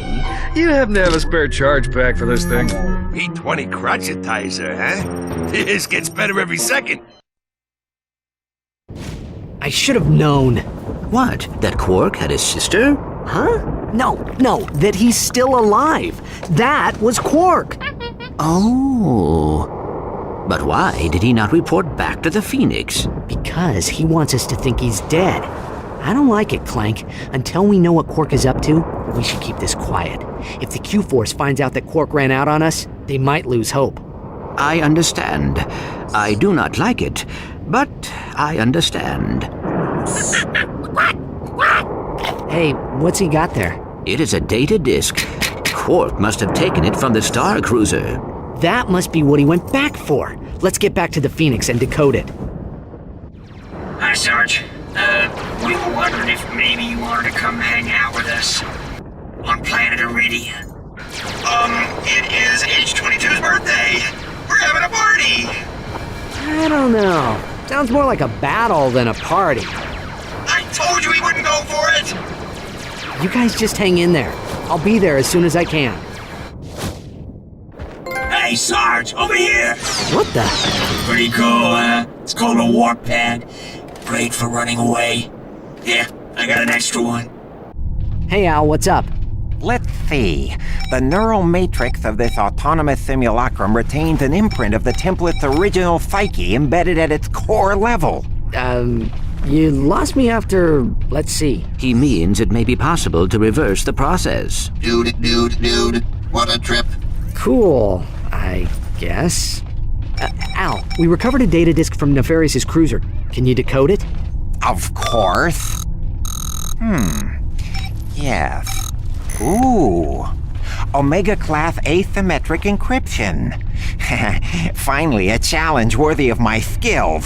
You happen to have a spare charge pack for this thing? P20 crotchetizer, huh? This gets better every second. I should have known. What? That Quark had a sister? Huh? No, that he's still alive. That was Quark. Oh. But why did he not report back to the Phoenix? Because he wants us to think he's dead. I don't like it, Clank. Until we know what Quark is up to, we should keep this quiet. If the Q-Force finds out that Quark ran out on us, they might lose hope. I understand. I do not like it, but I understand. Hey, what's he got there? It is a data disk. Quark must have taken it from the Star Cruiser. That must be what he went back for. Let's get back to the Phoenix and decode it. Hi, Sarge. We were wondering if maybe you wanted to come hang out with us on planet Iridia. It is H22's birthday. We're having a party. I don't know. Sounds more like a battle than a party. I told you he wouldn't go for it. You guys just hang in there. I'll be there as soon as I can. Hey, Sarge, over here! What the? Pretty cool, huh? It's called a warp pad. Great for running away. Here, I got an extra one. Hey, Al, what's up? Let's see. The neural matrix of this autonomous simulacrum retains an imprint of the template's original psyche embedded at its core level. You lost me after, let's see. He means it may be possible to reverse the process. Dude, what a trip. Cool, I guess. Al, we recovered a data disk from Nefarious's cruiser. Can you decode it? Of course. Yes. Ooh. Omega-class asymmetric encryption. Finally, a challenge worthy of my skills.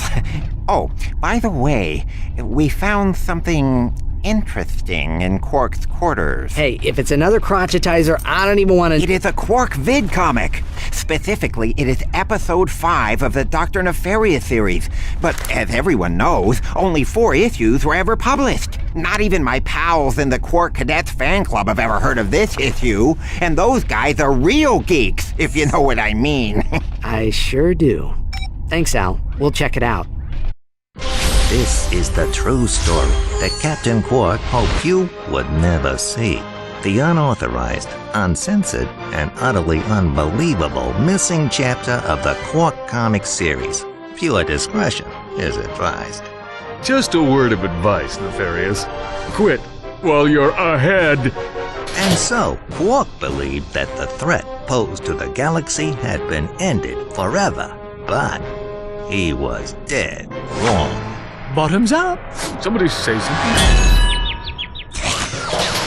Oh, by the way, we found something interesting in Quark's quarters. Hey, if it's another crotchetizer, I don't even want to... It is a Quark vid comic. Specifically, it is episode 5 of the Dr. Nefarious series. But as everyone knows, only 4 issues were ever published. Not even my pals in the Quark Cadets fan club have ever heard of this issue. And those guys are real geeks, if you know what I mean. I sure do. Thanks, Al. We'll check it out. This is the true story that Captain Quark hoped you would never see. The unauthorized, uncensored, and utterly unbelievable missing chapter of the Quark comic series. Pure discretion is advised. Just a word of advice, Nefarious. Quit while you're ahead. And so, Quark believed that the threat posed to the galaxy had been ended forever. But he was dead wrong. Bottoms up. Somebody say something.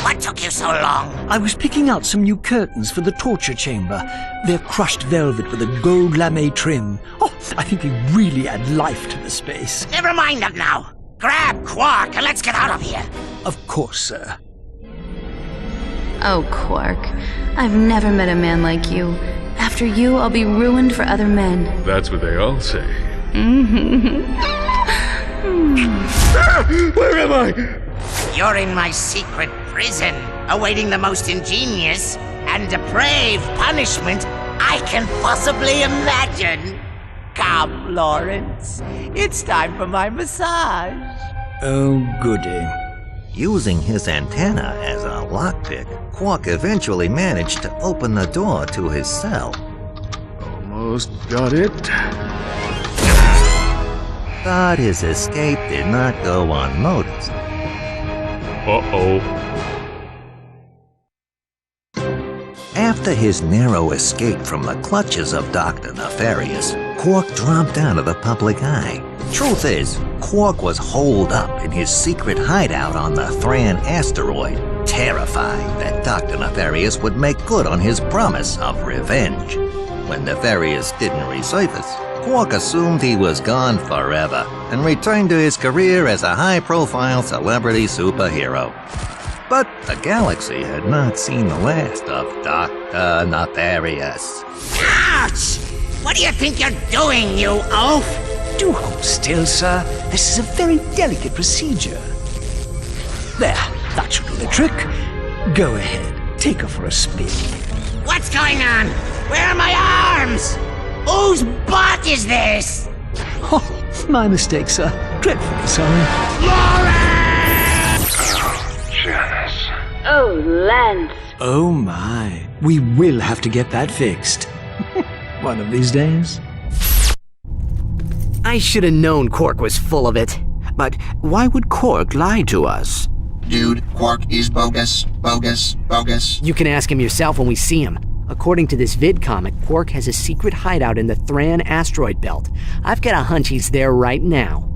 What took you so long? I was picking out some new curtains for the torture chamber. They're crushed velvet with a gold lame trim. Oh, I think they really add life to the space. Never mind them now. Grab Quark and let's get out of here. Of course, sir. Oh, Quark, I've never met a man like you. After you, I'll be ruined for other men. That's what they all say. Where am I? You're in my secret prison, awaiting the most ingenious and depraved punishment I can possibly imagine. Come, Lawrence. It's time for my massage. Oh, goody. Using his antenna as a lockpick, Quark eventually managed to open the door to his cell. Almost got it. But his escape did not go unnoticed. Uh-oh. After his narrow escape from the clutches of Dr. Nefarious, Quark dropped out of the public eye. Truth is, Quark was holed up in his secret hideout on the Thran asteroid, terrified that Dr. Nefarious would make good on his promise of revenge. When Nefarious didn't resurface, Quark assumed he was gone forever and returned to his career as a high-profile celebrity superhero. But the galaxy had not seen the last of Dr. Nefarious. Ouch! What do you think you're doing, you oaf? Do hold still, sir. This is a very delicate procedure. There, that should do the trick. Go ahead, take her for a spin. What's going on? Where are my arms? Whose butt is this? Oh, my mistake, sir. Dreadfully sorry. Janice. Oh, Lance. Oh my. We will have to get that fixed. One of these days. I should have known Quark was full of it. But why would Quark lie to us? Dude, Quark is bogus, bogus, bogus. You can ask him yourself when we see him. According to this vid comic, Quark has a secret hideout in the Thran asteroid belt. I've got a hunch he's there right now.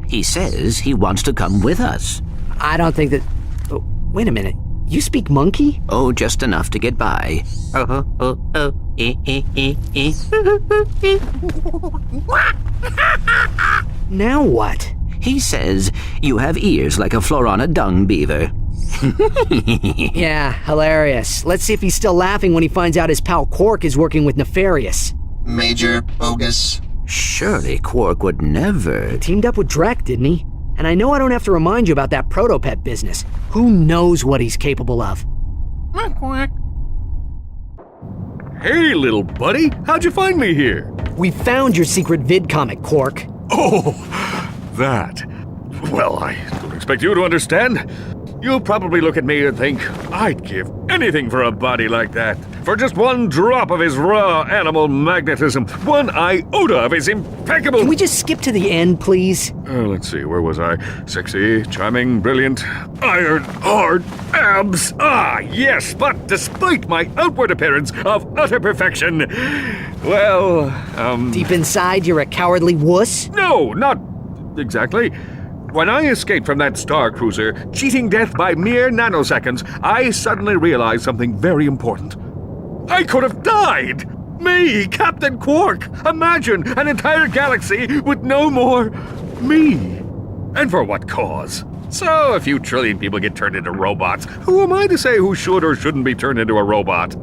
He says he wants to come with us. I don't think that... Oh, wait a minute. You speak monkey? Oh, just enough to get by. Now what? He says you have ears like a Florana dung beaver. Yeah, hilarious. Let's see if he's still laughing when he finds out his pal Quark is working with Nefarious. Major bogus. Surely Quark would never... Teamed up with Drek, didn't he? And I know I don't have to remind you about that protopet business. Who knows what he's capable of? Hey, little buddy. How'd you find me here? We found your secret vid comic, Quark. Oh, that. Well, I don't expect you to understand. You'll probably look at me and think, I'd give anything for a body like that. For just one drop of his raw animal magnetism, one iota of his impeccable... Can we just skip to the end, please? Let's see, where was I? Sexy, charming, brilliant, iron, hard, abs. Ah, yes, but despite my outward appearance of utter perfection, well, Deep inside, you're a cowardly wuss? No, not exactly. When I escaped from that star cruiser, cheating death by mere nanoseconds, I suddenly realized something very important. I could have died! Me, Captain Quark! Imagine an entire galaxy with no more me! And for what cause? So, a few trillion people get turned into robots. Who am I to say who should or shouldn't be turned into a robot?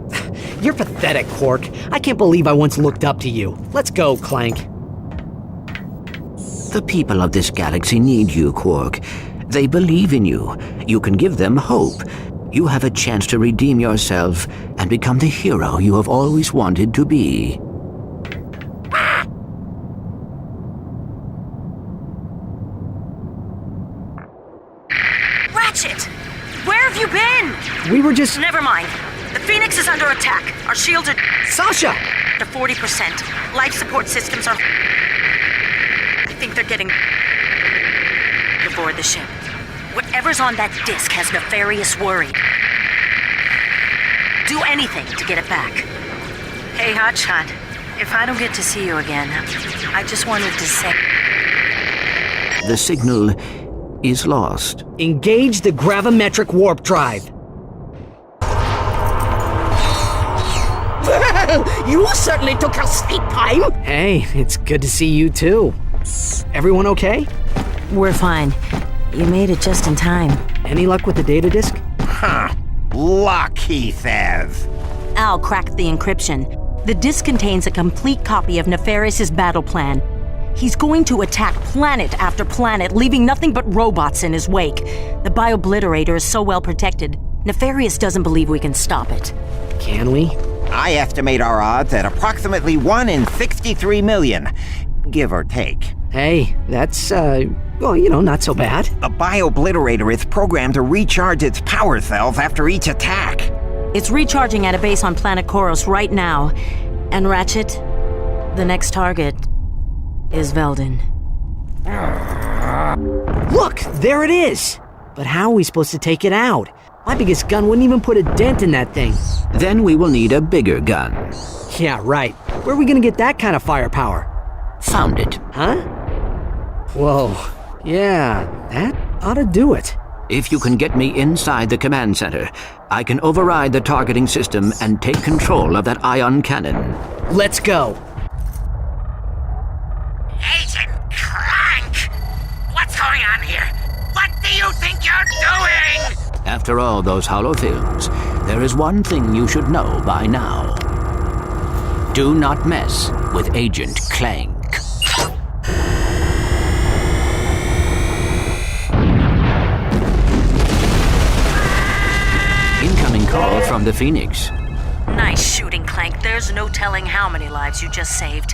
You're pathetic, Quark. I can't believe I once looked up to you. Let's go, Clank. The people of this galaxy need you, Quark. They believe in you. You can give them hope. You have a chance to redeem yourself and become the hero you have always wanted to be. Ratchet! Where have you been? We were just... Never mind. The Phoenix is under attack. Our shields are... Sasha! To 40%. Life support systems are... I think they're getting... aboard the ship. Whatever's on that disk has Nefarious worried. Do anything to get it back. Hey, Hotshot. If I don't get to see you again, I just wanted to say... The signal is lost. Engage the gravimetric warp drive. Well, you certainly took your sweet time. Hey, it's good to see you too. Everyone okay? We're fine. You made it just in time. Any luck with the data disk? Huh. Luck, he says. Al cracked the encryption. The disk contains a complete copy of Nefarious' battle plan. He's going to attack planet after planet, leaving nothing but robots in his wake. The Biobliterator is so well protected, Nefarious doesn't believe we can stop it. Can we? I estimate our odds at approximately 1 in 63 million, give or take. Hey, that's, not so bad. The Biobliterator is programmed to recharge its power cells after each attack. It's recharging at a base on planet Koros right now. And Ratchet, the next target is Veldin. Look, there it is! But how are we supposed to take it out? My biggest gun wouldn't even put a dent in that thing. Then we will need a bigger gun. Yeah, right. Where are we gonna get that kind of firepower? Found it. Huh? Whoa. Yeah, that ought to do it. If you can get me inside the command center, I can override the targeting system and take control of that ion cannon. Let's go. Agent Clank! What's going on here? What do you think you're doing? After all those holofilms, there is one thing you should know by now. Do not mess with Agent Clank. Incoming call from the Phoenix. Nice shooting, Clank. There's no telling how many lives you just saved.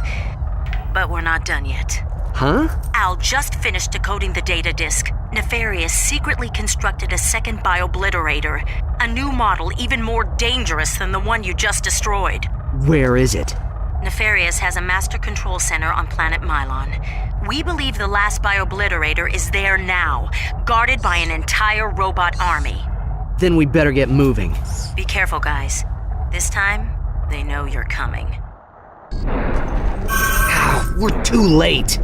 But we're not done yet. Huh? Al just finished decoding the data disk. Nefarious secretly constructed a second Biobliterator, a new model even more dangerous than the one you just destroyed. Where is it? Nefarious has a master control center on planet Mylon. We believe the last Biobliterator is there now, guarded by an entire robot army. Then we better get moving. Be careful, guys. This time, they know you're coming. Ow, we're too late.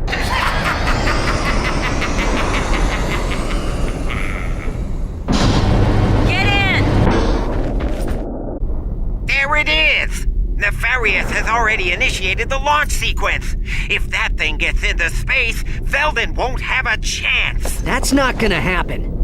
Get in! There it is! Nefarious has already initiated the launch sequence. If that thing gets into space, Veldin won't have a chance. That's not gonna happen.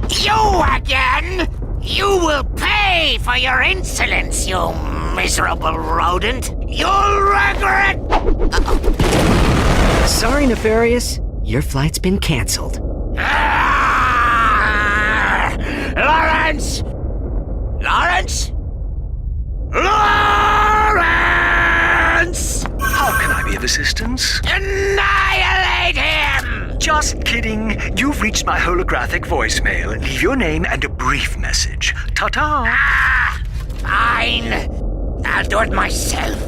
You again? You will pay for your insolence, you miserable rodent. You'll regret... Sorry, Nefarious. Your flight's been canceled. Lawrence! Lawrence? Lawrence! How can I be of assistance? Annihilate him! Just kidding. You've reached my holographic voicemail. Leave your name and a brief message. Ta-ta! Ah, fine. I'll do it myself.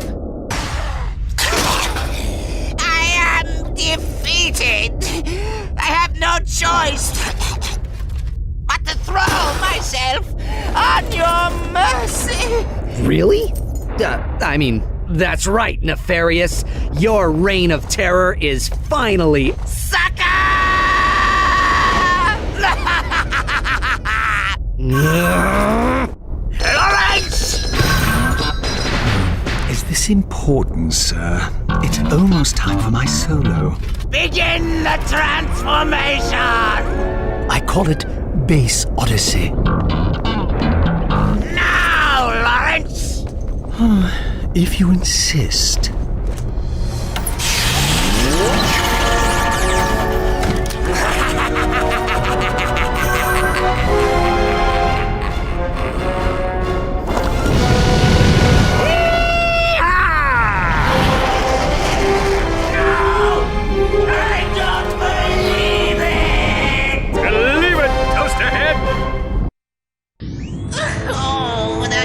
I am defeated. I have no choice but to throw myself on your mercy. Really? That's right, Nefarious. Your reign of terror is finally... Sucker! Lawrence! Is this important, sir? It's almost time for my solo. Begin the transformation! I call it Base Odyssey. Now, Lawrence! If you insist.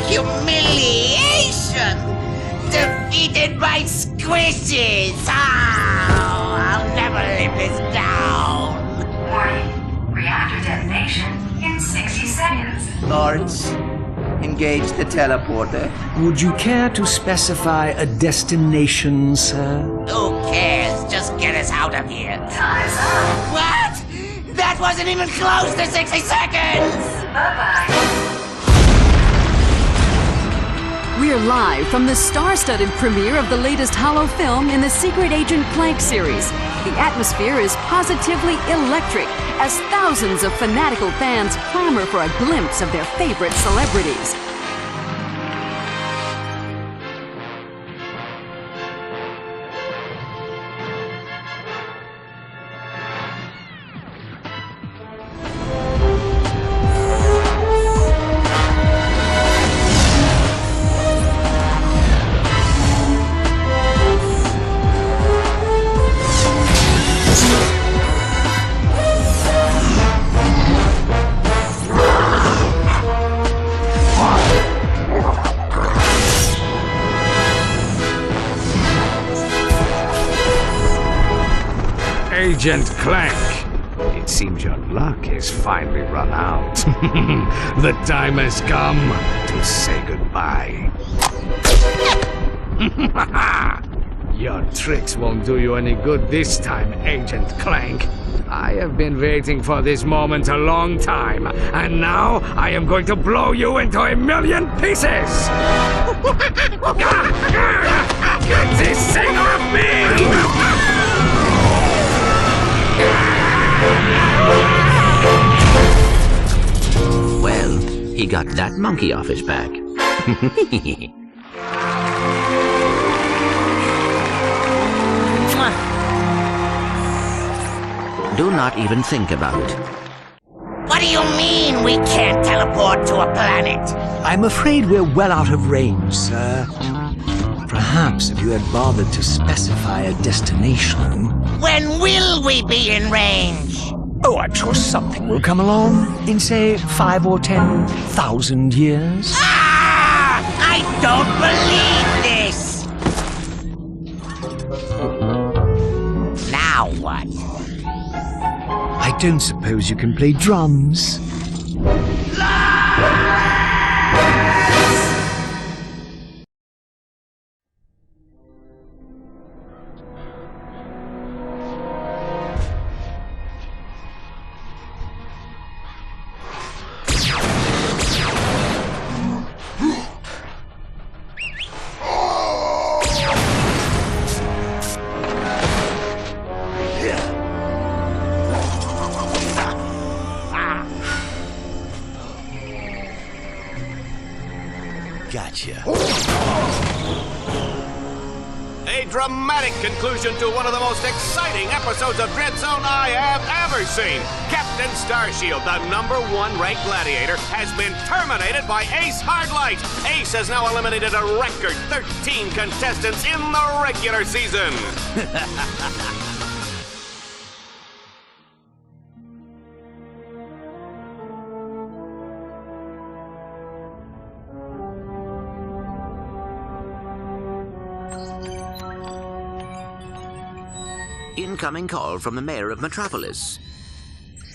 Humiliation! Defeated by squishes! Oh, I'll never live this down! Warning. Reactor detonation in 60 seconds. Lawrence, engage the teleporter. Would you care to specify a destination, sir? Who cares? Just get us out of here. Time's up. What? That wasn't even close to 60 seconds! Bye-bye. We're live from the star-studded premiere of the latest holo film in the Secret Agent Clank series. The atmosphere is positively electric as thousands of fanatical fans clamor for a glimpse of their favorite celebrities. Agent Clank, it seems your luck has finally run out. The time has come to say goodbye. Your tricks won't do you any good this time, Agent Clank. I have been waiting for this moment a long time, and now I am going to blow you into a million pieces! Get this thing off me! Well, he got that monkey off his back. Do not even think about it. What do you mean we can't teleport to a planet? I'm afraid we're well out of range, sir. Perhaps if you had bothered to specify a destination... When will we be in range? Oh, I'm sure something will come along in, say, 5 or 10,000 years. Ah! I don't believe this! Now what? I don't suppose you can play drums. Gotcha. A dramatic conclusion to one of the most exciting episodes of Dread Zone I have ever seen. Captain Starshield, the #1 ranked gladiator, has been terminated by Ace Hardlight. Ace has now eliminated a record 13 contestants in the regular season. Incoming call from the mayor of Metropolis.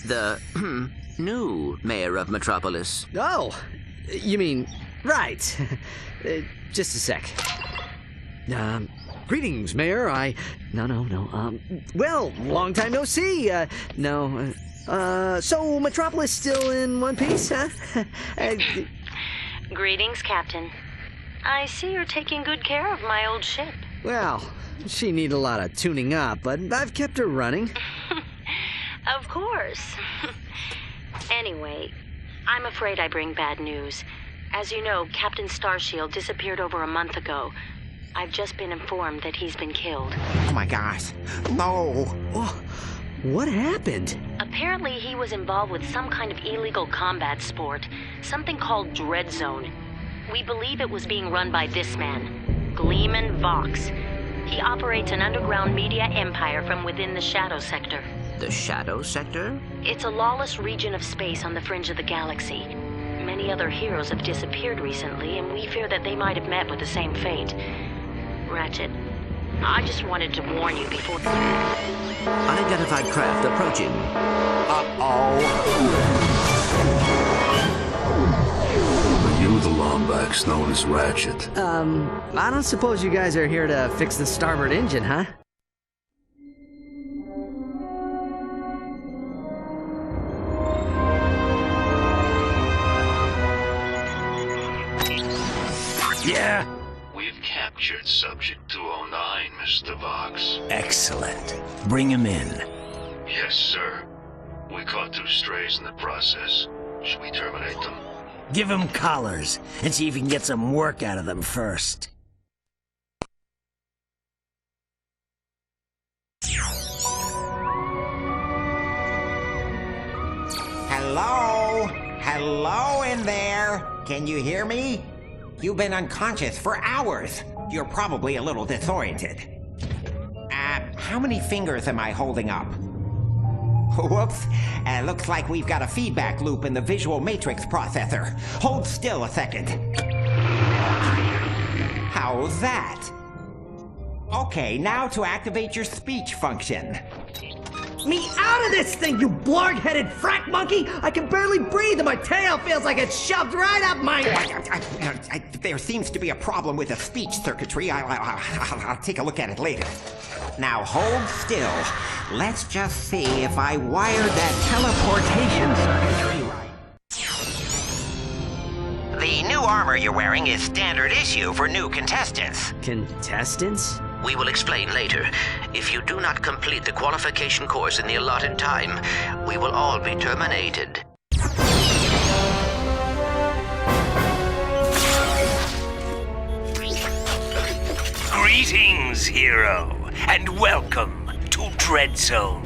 The new mayor of Metropolis. Oh, you mean, right. Just a sec. Greetings, Mayor. No. Well, long time no see. No. So Metropolis still in one piece, huh? Greetings, Captain. I see you're taking good care of my old ship. Well, she need a lot of tuning up, but I've kept her running. Of course. Anyway, I'm afraid I bring bad news. As you know, Captain Starshield disappeared over a month ago. I've just been informed that he's been killed. Oh my gosh. No. Oh, what happened? Apparently he was involved with some kind of illegal combat sport, something called Dread Zone. We believe it was being run by this man, Gleeman Vox. He operates an underground media empire from within the Shadow Sector. The Shadow Sector? It's a lawless region of space on the fringe of the galaxy. Many other heroes have disappeared recently, and we fear that they might have met with the same fate. Ratchet, I just wanted to warn you before... Unidentified craft approaching. Are you the Lombax known as Ratchet? I don't suppose you guys are here to fix the starboard engine, huh? Yeah? We've captured Subject 209, Mr. Vox. Excellent. Bring him in. Yes, sir. We caught 2 strays in the process. Should we terminate them? Give him collars and see if you can get some work out of them first. Hello? Hello in there? Can you hear me? You've been unconscious for hours. You're probably a little disoriented. How many fingers am I holding up? Whoops. Looks like we've got a feedback loop in the visual matrix processor. Hold still a second. How's that? Okay, now to activate your speech function. Me out of this thing, you blarg-headed frack monkey! I can barely breathe and my tail feels like it's shoved right up my... There seems to be a problem with the speech circuitry. I'll take a look at it later. Now hold still. Let's just see if I wired that teleportation circuitry right. The new armor you're wearing is standard issue for new contestants. Contestants? We will explain later. If you do not complete the qualification course in the allotted time, we will all be terminated. Greetings, hero, and welcome to Dread Zone.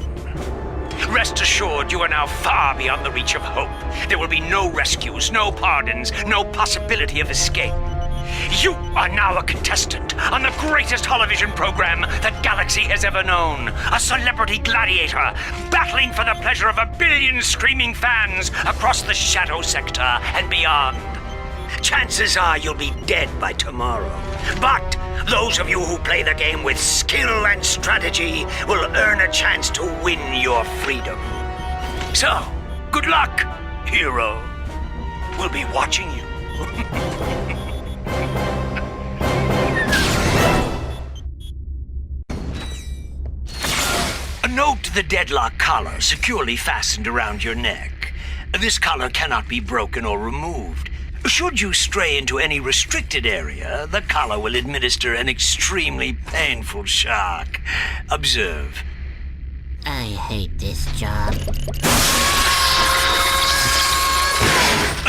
Rest assured, you are now far beyond the reach of hope. There will be no rescues, no pardons, no possibility of escape. You are now a contestant on the greatest holovision program that Galaxy has ever known. A celebrity gladiator battling for the pleasure of 1 billion screaming fans across the Shadow Sector and beyond. Chances are you'll be dead by tomorrow. But those of you who play the game with skill and strategy will earn a chance to win your freedom. So, good luck, hero. We'll be watching you. Note the Deadlocked collar securely fastened around your neck. This collar cannot be broken or removed. Should you stray into any restricted area, the collar will administer an extremely painful shock. Observe. I hate this job.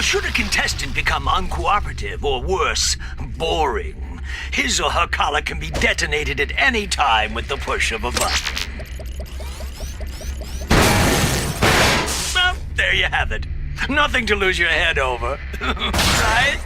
Should a contestant become uncooperative or worse, boring, his or her collar can be detonated at any time with the push of a button. Well, there you have it. Nothing to lose your head over, right?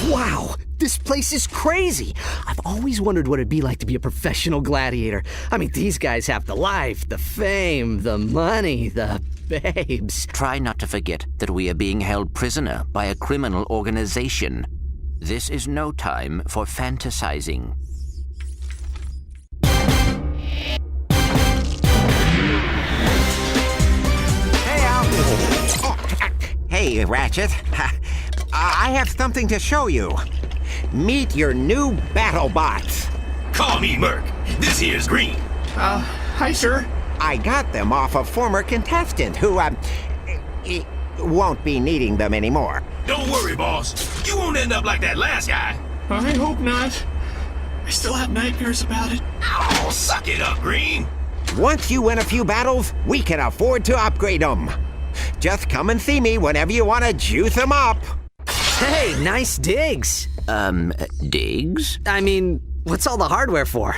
Wow, this place is crazy. I've always wondered what it'd be like to be a professional gladiator. I mean, these guys have the life, the fame, the money, the babes. Try not to forget that we are being held prisoner by a criminal organization. This is no time for fantasizing. Hey, Ratchet. I have something to show you. Meet your new battle bots. Call me Merc. This here's Green. Hi, sir. I got them off a former contestant who, won't be needing them anymore. Don't worry, boss. You won't end up like that last guy. I hope not. I still have nightmares about it. Oh, suck it up, Green. Once you win a few battles, we can afford to upgrade them. Just come and see me whenever you want to juice them up. Hey, nice digs. Digs? I mean, what's all the hardware for?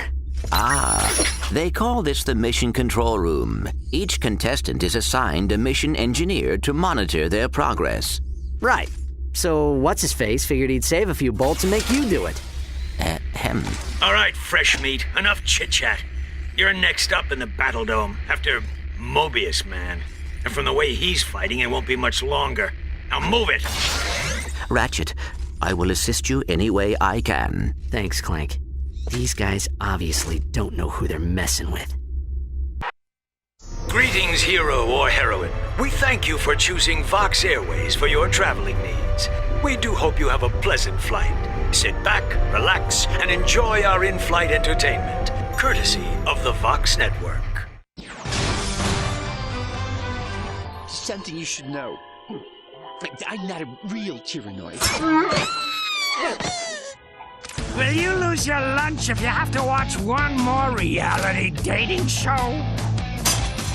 They call this the mission control room. Each contestant is assigned a mission engineer to monitor their progress. Right. So what's-his-face figured he'd save a few bolts and make you do it. All right, fresh meat. Enough chit-chat. You're next up in the Battle Dome after Mobius Man. And from the way he's fighting, it won't be much longer. Now move it! Ratchet, I will assist you any way I can. Thanks, Clank. These guys obviously don't know who they're messing with. Greetings, hero or heroine. We thank you for choosing Vox Airways for your traveling needs. We do hope you have a pleasant flight. Sit back, relax, and enjoy our in-flight entertainment, courtesy of the Vox Network. something you should know. I'm not a real Tyrannoid. Will you lose your lunch if you have to watch one more reality dating show?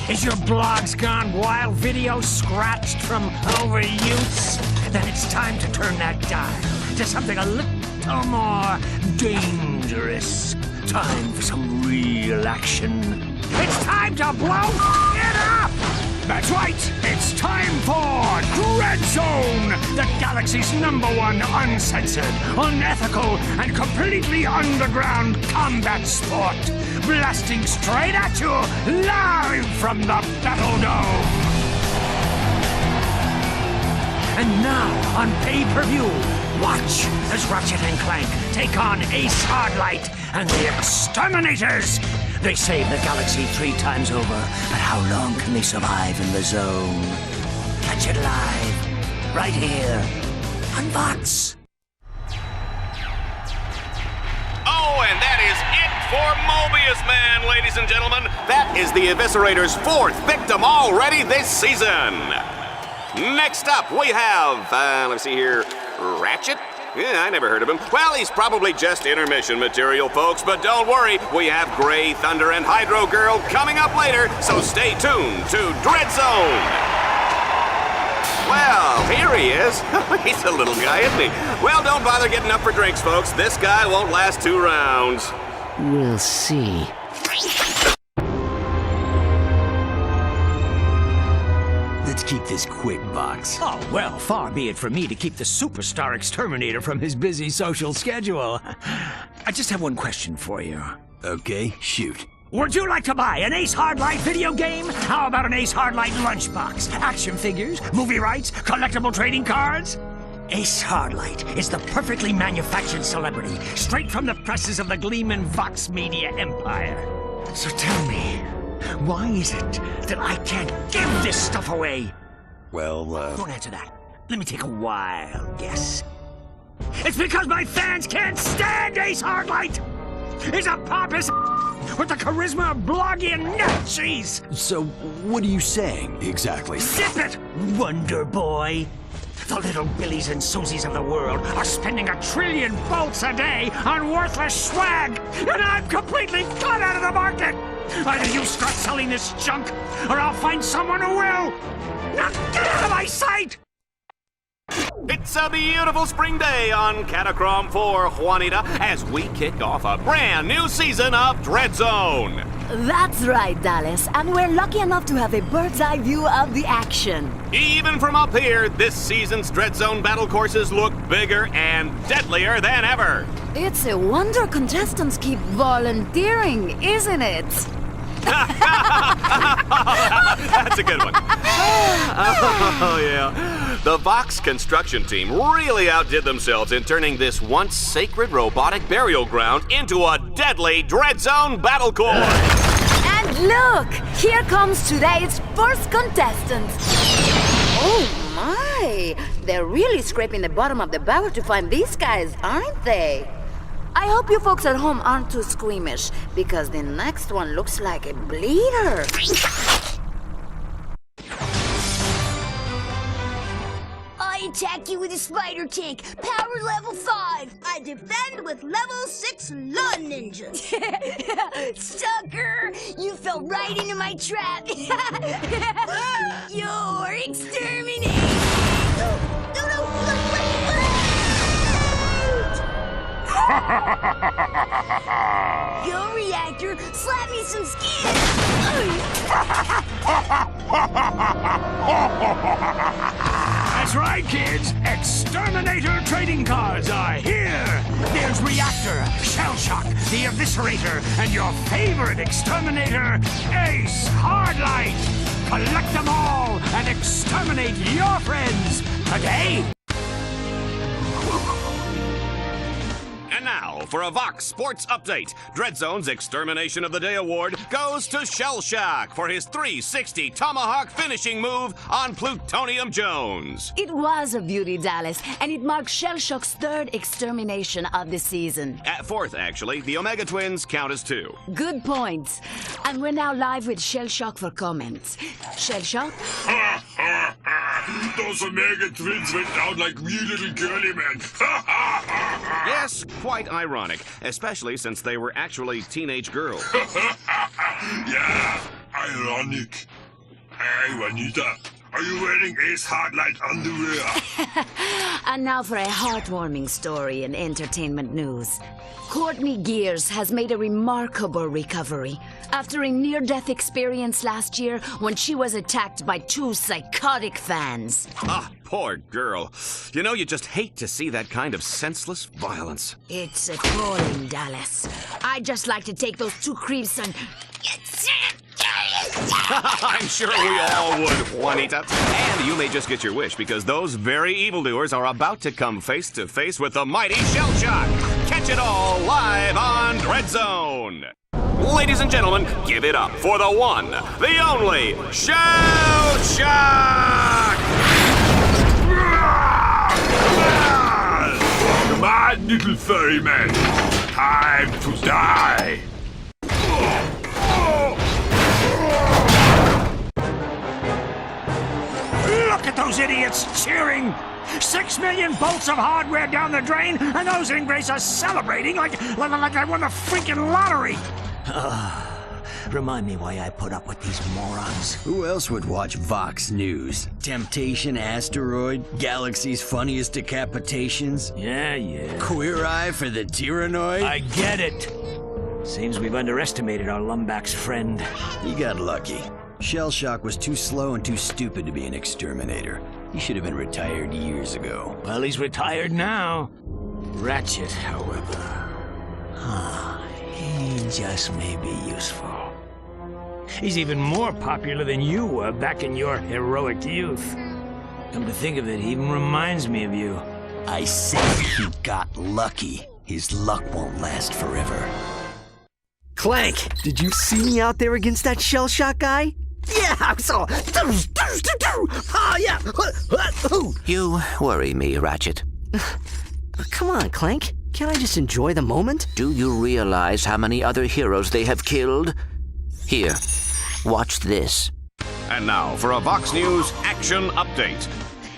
Is your blogs gone wild, video scratched from overuse? Then it's time to turn that dial to something a little more dangerous. Time for some real action. It's time to blow it up! That's right, it's time for Dread Zone, the galaxy's #1 uncensored, unethical, and completely underground combat sport. Blasting straight at you, live from the Battle Dome. And now, on pay-per-view, watch as Ratchet and Clank take on Ace Hardlight and the Exterminators. They save the galaxy 3 times over, but how long can they survive in the zone? Catch it live, right here, on Vox. Oh, and that is it for Mobius Man, ladies and gentlemen. That is the Eviscerator's 4th victim already this season. Next up, we have, let's see here, Ratchet? Yeah, I never heard of him. Well, he's probably just intermission material, folks, but don't worry, we have Grey Thunder and Hydro Girl coming up later, so stay tuned to Dread Zone. Well, here he is. He's a little guy, isn't he? Well, don't bother getting up for drinks, folks. This guy won't last 2 rounds. We'll see. Let's keep this quick, Vox. Oh, well, far be it from me to keep the superstar exterminator from his busy social schedule. I just have one question for you. Okay, shoot. Would you like to buy an Ace Hardlight video game? How about an Ace Hardlight lunchbox? Action figures, movie rights, collectible trading cards? Ace Hardlight is the perfectly manufactured celebrity, straight from the presses of the Gleeman Vox Media empire. So tell me, why is it that I can't give this stuff away? Well, Don't answer that. Let me take a wild guess. It's because my fans can't stand Ace Hardlight! He's a pompous with the charisma of blogging nut cheese! So, what are you saying, exactly? Zip it, Wonder Boy! The little Billies and Susies of the world are spending 1 trillion volts a day on worthless swag, and I'm completely cut out of the market! Either you start selling this junk, or I'll find someone who will! Now get out of my sight! It's a beautiful spring day on Catacrom 4, Juanita, as we kick off a brand new season of Dread Zone. That's right, Dallas, and we're lucky enough to have a bird's eye view of the action. Even from up here, this season's Dread Zone battle courses look bigger and deadlier than ever. It's a wonder contestants keep volunteering, isn't it? That's a good one. Oh, yeah. The Vox construction team really outdid themselves in turning this once sacred robotic burial ground into a deadly Dread Zone battle course. And look, here comes today's first contestant. Oh my, they're really scraping the bottom of the barrel to find these guys, aren't they? I hope you folks at home aren't too squeamish, because the next one looks like a bleeder. I attack you with a spider tank, power level 5. I defend with level 6 lawn ninja. Sucker, you fell right into my trap. You're exterminated. Go, Reactor, slap me some skin! That's right, kids! Exterminator trading cards are here! There's Reactor, Shell Shock, the Eviscerator, and your favorite exterminator, Ace Hardlight! Collect them all and exterminate your friends today! And now, for a Vox Sports Update, Dread Zone's Extermination of the Day award goes to Shell Shock for his 360 Tomahawk finishing move on Plutonium Jones. It was a beauty, Dallas, and it marks Shell Shock's 3rd extermination of the season. At 4th, actually. The Omega Twins count as 2. Good points. And we're now live with Shell Shock for comments. Shell Shock? Those Omega twins went down like wee little girly men. Yes, quite ironic, especially since they were actually teenage girls. Yeah, ironic. Hey, Juanita, are you wearing Ace Hardlight underwear? And now for a heartwarming story in entertainment news. Courtney Gears has made a remarkable recovery after a near-death experience last year when she was attacked by 2 psychotic fans. Ah, poor girl. You know, you just hate to see that kind of senseless violence. It's appalling, Dallas. I'd just like to take those 2 creeps and... I'm sure we all would, Juanita. And you may just get your wish, because those very evildoers are about to come face to face with the mighty Shell Shock. Catch it all live on Dread Zone. Ladies and gentlemen, give it up for the one, the only Shell Shock! Come on, little furry man. Time to die. Look at those idiots cheering! 6 million bolts of hardware down the drain, and those ingrates are celebrating like I won the freaking lottery! Remind me why I put up with these morons. Who else would watch Vox News? Temptation Asteroid? Galaxy's Funniest Decapitations? Yeah. Queer Eye for the Tyrannoid? I get it. Seems we've underestimated our Lumbach's friend. You got lucky. Shell Shock was too slow and too stupid to be an exterminator. He should have been retired years ago. Well, he's retired now. Ratchet, however... he just may be useful. He's even more popular than you were back in your heroic youth. Come to think of it, he even reminds me of you. I said he got lucky. His luck won't last forever. Clank, did you see me out there against that Shell Shock guy? Yeah, I saw. Yeah. You worry me, Ratchet. Come on, Clank. Can't I just enjoy the moment? Do you realize how many other heroes they have killed? Here, watch this. And now for a Vox News action update.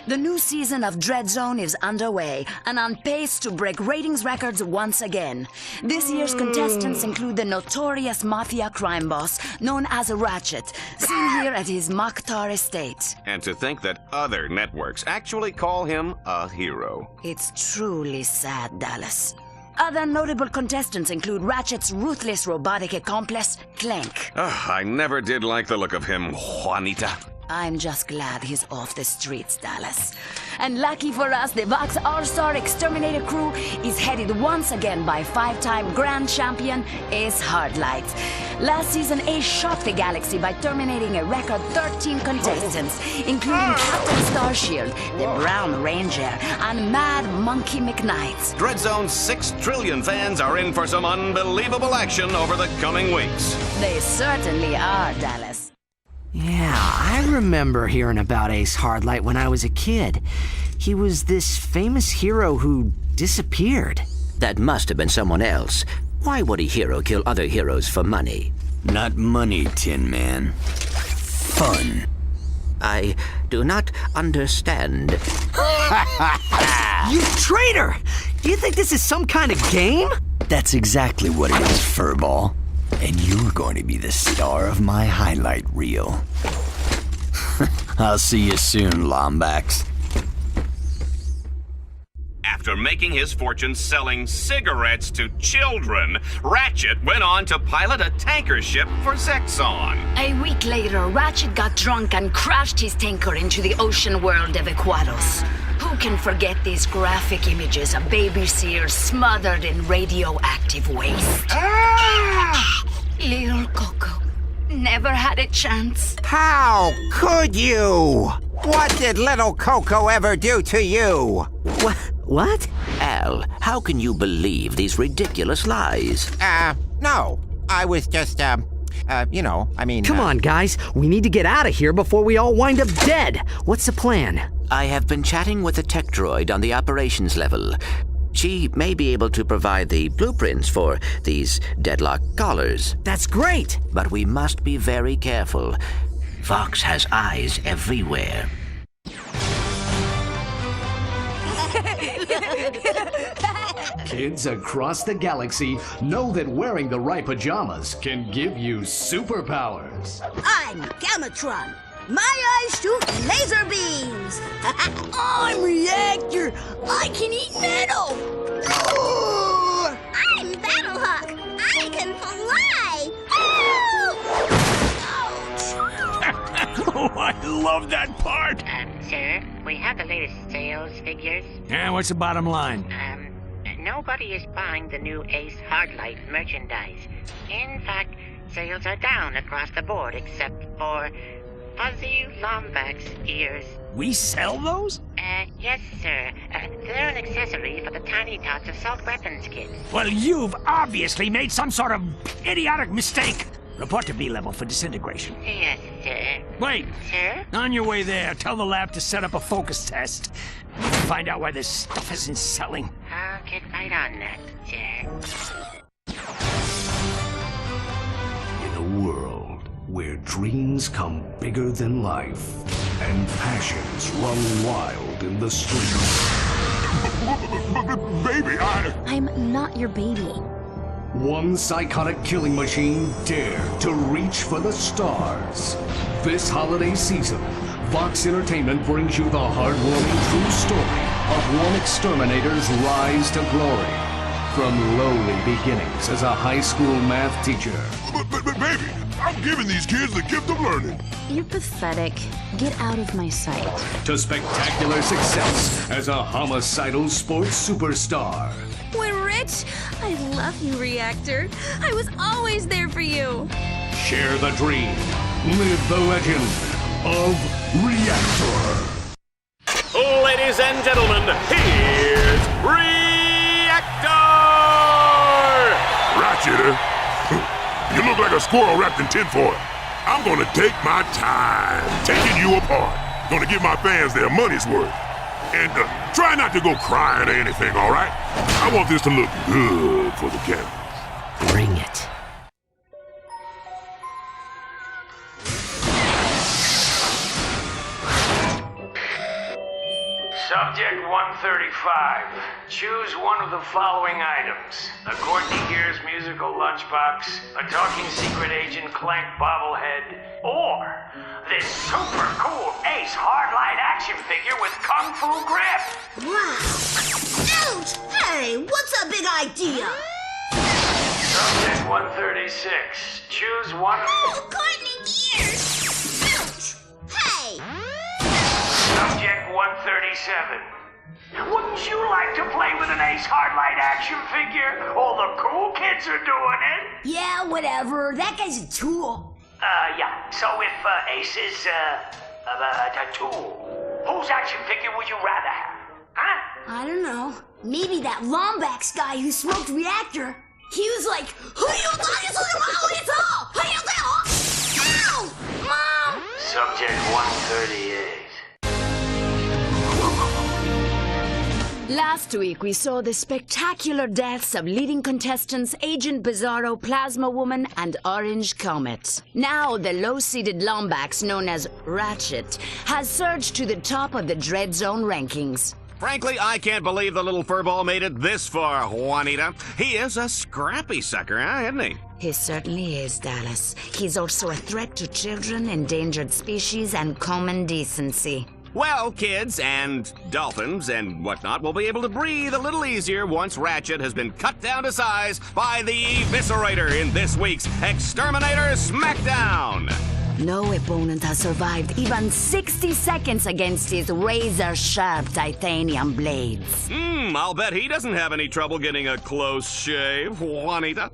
The new season of Dread Zone is underway and on pace to break ratings records once again. This year's contestants include the notorious mafia crime boss known as Ratchet, seen here at his Mokhtar estate. And to think that other networks actually call him a hero. It's truly sad, Dallas. Other notable contestants include Ratchet's ruthless robotic accomplice, Clank. I never did like the look of him, Juanita. I'm just glad he's off the streets, Dallas. And lucky for us, the Vox All-Star Exterminator crew is headed once again by 5-time Grand Champion Ace Hardlight. Last season, Ace shocked the galaxy by terminating a record 13 contestants, including Captain Starshield, the Brown Ranger, and Mad Monkey McKnight. Dread Zone's 6 trillion fans are in for some unbelievable action over the coming weeks. They certainly are, Dallas. Yeah, I remember hearing about Ace Hardlight when I was a kid. He was this famous hero who disappeared. That must have been someone else. Why would a hero kill other heroes for money? Not money, Tin Man. Fun. I do not understand. You traitor! You think this is some kind of game? That's exactly what it is, Furball. And you're going to be the star of my highlight reel. I'll see you soon, Lombax. After making his fortune selling cigarettes to children, Ratchet went on to pilot a tanker ship for Zexon. A week later, Ratchet got drunk and crashed his tanker into the ocean world of Aquados. Who can forget these graphic images of baby seals smothered in radioactive waste? Little Coco never had a chance. How could you? What did little Coco ever do to you? What? Al, how can you believe these ridiculous lies? No. I was just, Come on, guys. We need to get out of here before we all wind up dead. What's the plan? I have been chatting with a tech droid on the operations level. She may be able to provide the blueprints for these Deadlocked collars. That's great! But we must be very careful. Vox has eyes everywhere. Kids across the galaxy know that wearing the right pajamas can give you superpowers. I'm Gamatron. My eyes shoot laser beams. I'm Reactor. I can eat metal. I'm Battlehawk. I can fly. Oh, I love that part! Sir, we have the latest sales figures. And what's the bottom line? Nobody is buying the new Ace Hardlight merchandise. In fact, sales are down across the board except for fuzzy Lombax ears. We sell those? Yes, sir. They're an accessory for the Tiny Tots assault weapons kit. Well, you've obviously made some sort of idiotic mistake. Report to B-level for disintegration. Yes, sir. Wait. Sir? On your way there, tell the lab to set up a focus test. Find out why this stuff isn't selling. I'll get right on that, sir. In a world where dreams come bigger than life and passions run wild in the streets. Baby, I'm not your baby. One psychotic killing machine dare to reach for the stars. This holiday season, Vox Entertainment brings you the heartwarming true story of one exterminator's rise to glory. From lowly beginnings as a high school math teacher. But baby, I'm giving these kids the gift of learning. You're pathetic. Get out of my sight. To spectacular success as a homicidal sports superstar. We're rich. I love you, Reactor. I was always there for you. Share the dream. Live the legend of Reactor. Ladies and gentlemen, here's Reactor! Ratchet, you look like a squirrel wrapped in tinfoil. I'm gonna take my time taking you apart. Gonna give my fans their money's worth. And try not to go crying or anything, all right? I want this to look good for the camera. Bring it. Subject 135. Choose one of the following items. A Courtney Gears musical lunchbox, a talking secret agent Clank bobblehead, or this super cool Ace Hardlight action figure with Kung Fu grip. Wow. Ouch! Hey, what's a big idea? Subject 136. Choose one. Oh, Courtney Gears! Ouch! Hey! Subject 137. Wouldn't you like to play with an Ace Hardlight action figure? All the cool kids are doing it. Yeah, whatever. That guy's a tool. Yeah. So if Ace is a tool, whose action figure would you rather have? Huh? I don't know. Maybe that Lombax guy who smoked Reactor. He was like, who do you thought is it's all? Who do you think? Ow! Mom! Subject 138. Last week, we saw the spectacular deaths of leading contestants Agent Bizarro, Plasma Woman, and Orange Comet. Now, the low-seeded Lombax, known as Ratchet, has surged to the top of the Dread Zone rankings. Frankly, I can't believe the little furball made it this far, Juanita. He is a scrappy sucker, isn't he? He certainly is, Dallas. He's also a threat to children, endangered species, and common decency. Well, kids and dolphins and whatnot will be able to breathe a little easier once Ratchet has been cut down to size by the Eviscerator in this week's Exterminator Smackdown. No opponent has survived even 60 seconds against his razor-sharp titanium blades. I'll bet he doesn't have any trouble getting a close shave, Juanita.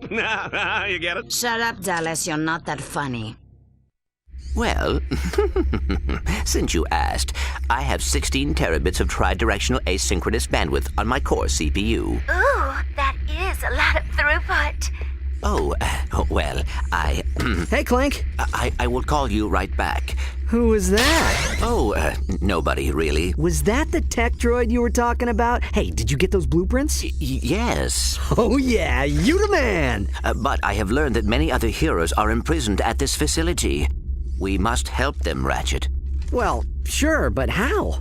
You get it? Shut up, Dallas. You're not that funny. Well, since you asked, I have 16 terabits of tri-directional asynchronous bandwidth on my core CPU. Ooh, that is a lot of throughput. Oh, well, Hey, Clank. I will call you right back. Who was that? Oh, nobody, really. Was that the tech droid you were talking about? Hey, did you get those blueprints? Yes. Oh, yeah, you the man! But I have learned that many other heroes are imprisoned at this facility. We must help them, Ratchet. Well, sure, but how?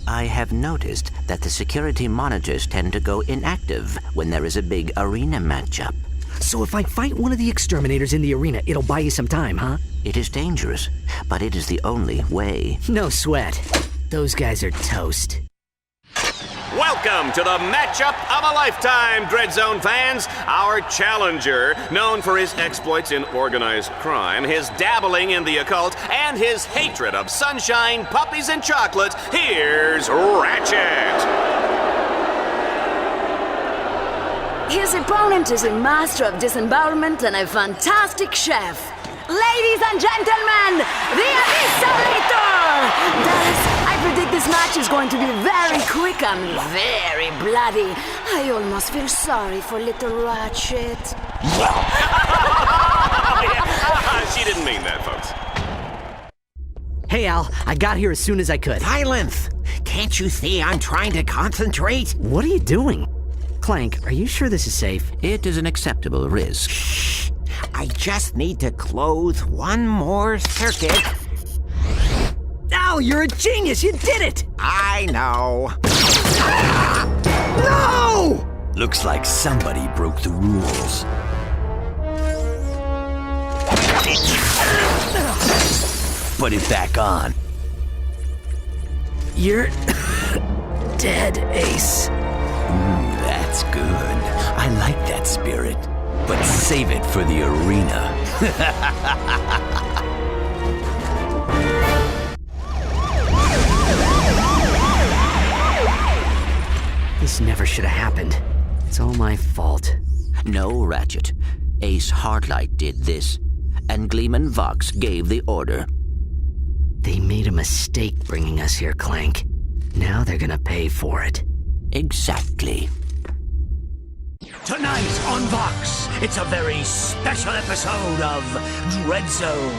I have noticed that the security monitors tend to go inactive when there is a big arena matchup. So if I fight one of the exterminators in the arena, it'll buy you some time, huh? It is dangerous, but it is the only way. No sweat. Those guys are toast. Welcome to the matchup of a lifetime, Dreadzone fans. Our challenger, known for his exploits in organized crime, his dabbling in the occult, and his hatred of sunshine, puppies, and chocolate, here's Ratchet. His opponent is a master of disembowelment and a fantastic chef. Ladies and gentlemen, the Abyssalator! Dallas, I predict this match is going to be very quick and very bloody. I almost feel sorry for little Ratchet. She didn't mean that, folks. Hey, Al, I got here as soon as I could. Silence! Can't you see I'm trying to concentrate? What are you doing? Clank, are you sure this is safe? It is an acceptable risk. Shh! I just need to close one more circuit. Al, you're a genius! You did it! I know. No! Looks like somebody broke the rules. Put it back on. You're dead, Ace. That's good. I like that spirit. But save it for the arena. This never should have happened. It's all my fault. No, Ratchet. Ace Hardlight did this, and Gleeman Vox gave the order. They made a mistake bringing us here, Clank. Now they're gonna pay for it. Exactly. Tonight on Vox, it's a very special episode of Dreadzone.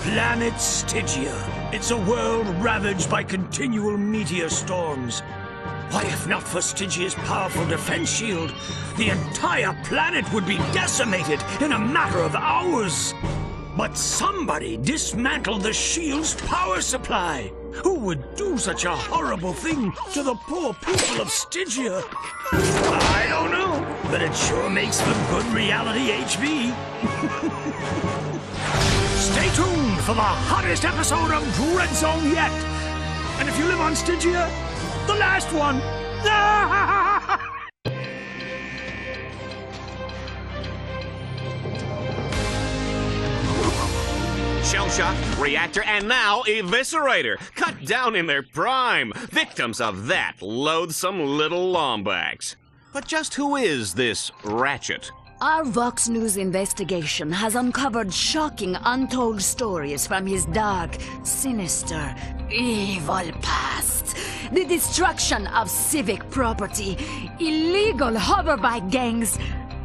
Planet Stygia. It's a world ravaged by continual meteor storms. Why, if not for Stygia's powerful defense shield, the entire planet would be decimated in a matter of hours. But somebody dismantled the shield's power supply. Who would do such a horrible thing to the poor people of Stygia? I don't know, but it sure makes for good reality HV. Stay tuned for the hottest episode of Dreadzone yet. And if you live on Stygia, the last one. Shellshock, Reactor, and now Eviscerator, cut down in their prime, victims of that loathsome little Lombax. But just who is this Ratchet? Our Vox News investigation has uncovered shocking, untold stories from his dark, sinister, evil past. The destruction of civic property, illegal hoverbike gangs,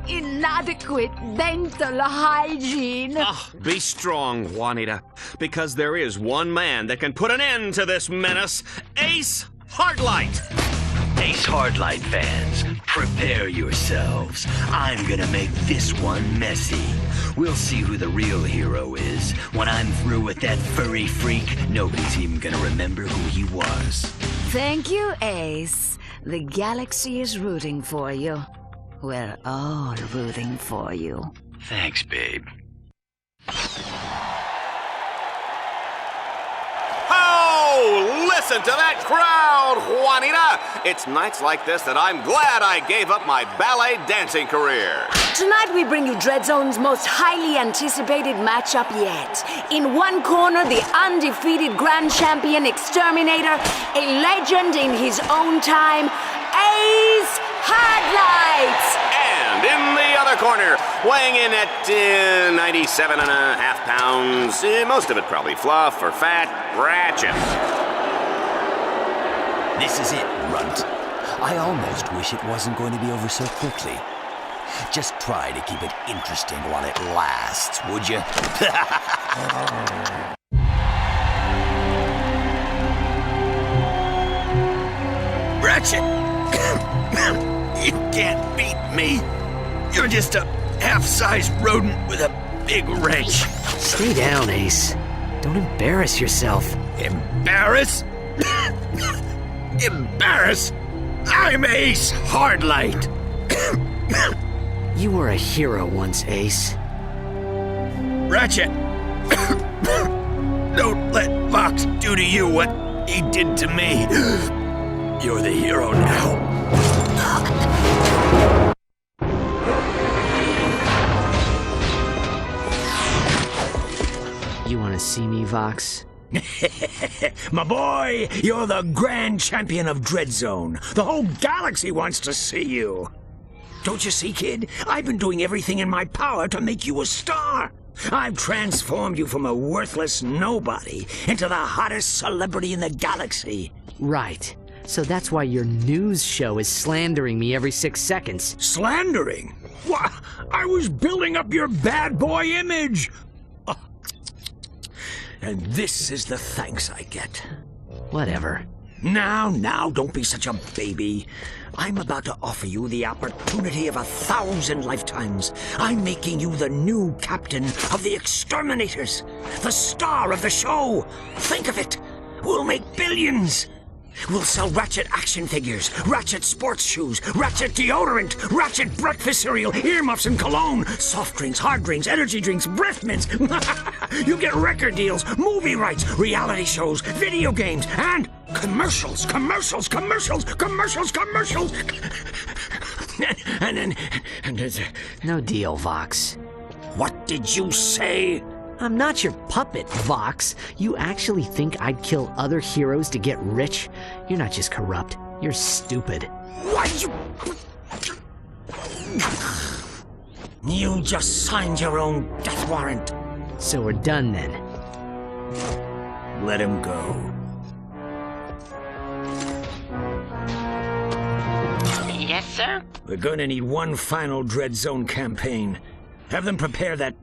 inadequate dental hygiene. Be strong, Juanita, because there is one man that can put an end to this menace, Ace Hardlight. Ace Hardlight fans, prepare yourselves. I'm gonna make this one messy. We'll see who the real hero is. When I'm through with that furry freak, nobody's even gonna remember who he was. Thank you, Ace. The galaxy is rooting for you. We're all rooting for you. Thanks, babe. Oh, listen to that crowd, Juanita! It's nights like this that I'm glad I gave up my ballet dancing career. Tonight we bring you Dreadzone's most highly anticipated matchup yet. In one corner, the undefeated Grand Champion Exterminator, a legend in his own time, Ace Hardlight! And in the other corner, weighing in at 97.5 pounds, most of it probably fluff or fat, Ratchet. This is it, Runt. I almost wish it wasn't going to be over so quickly. Just try to keep it interesting while it lasts, would you? Ratchet! You can't beat me. You're just a half-sized rodent with a big wrench. Stay down, Ace. Don't embarrass yourself. Embarrass? Embarrass? I'm Ace Hardlight. You were a hero once, Ace. Ratchet, don't let Vox do to you what he did to me. You're the hero now. You want to see me, Vox? My boy, you're the grand champion of Dread Zone. The whole galaxy wants to see you. Don't you see, kid? I've been doing everything in my power to make you a star. I've transformed you from a worthless nobody into the hottest celebrity in the galaxy. Right. So that's why your news show is slandering me every 6 seconds. Slandering? Why, I was building up your bad boy image. Oh. And this is the thanks I get. Whatever. Now, don't be such a baby. I'm about to offer you the opportunity of 1,000 lifetimes. I'm making you the new captain of the Exterminators, the star of the show. Think of it. We'll make billions. We'll sell Ratchet action figures, Ratchet sports shoes, Ratchet deodorant, Ratchet breakfast cereal, earmuffs and cologne, soft drinks, hard drinks, energy drinks, breath mints. You get record deals, movie rights, reality shows, video games, and commercials. and No deal, Vox. What did you say? I'm not your puppet, Vox. You actually think I'd kill other heroes to get rich? You're not just corrupt, you're stupid. What? You just signed your own death warrant. So we're done then. Let him go. Yes, sir? We're going to need one final Dread Zone campaign. Have them prepare that,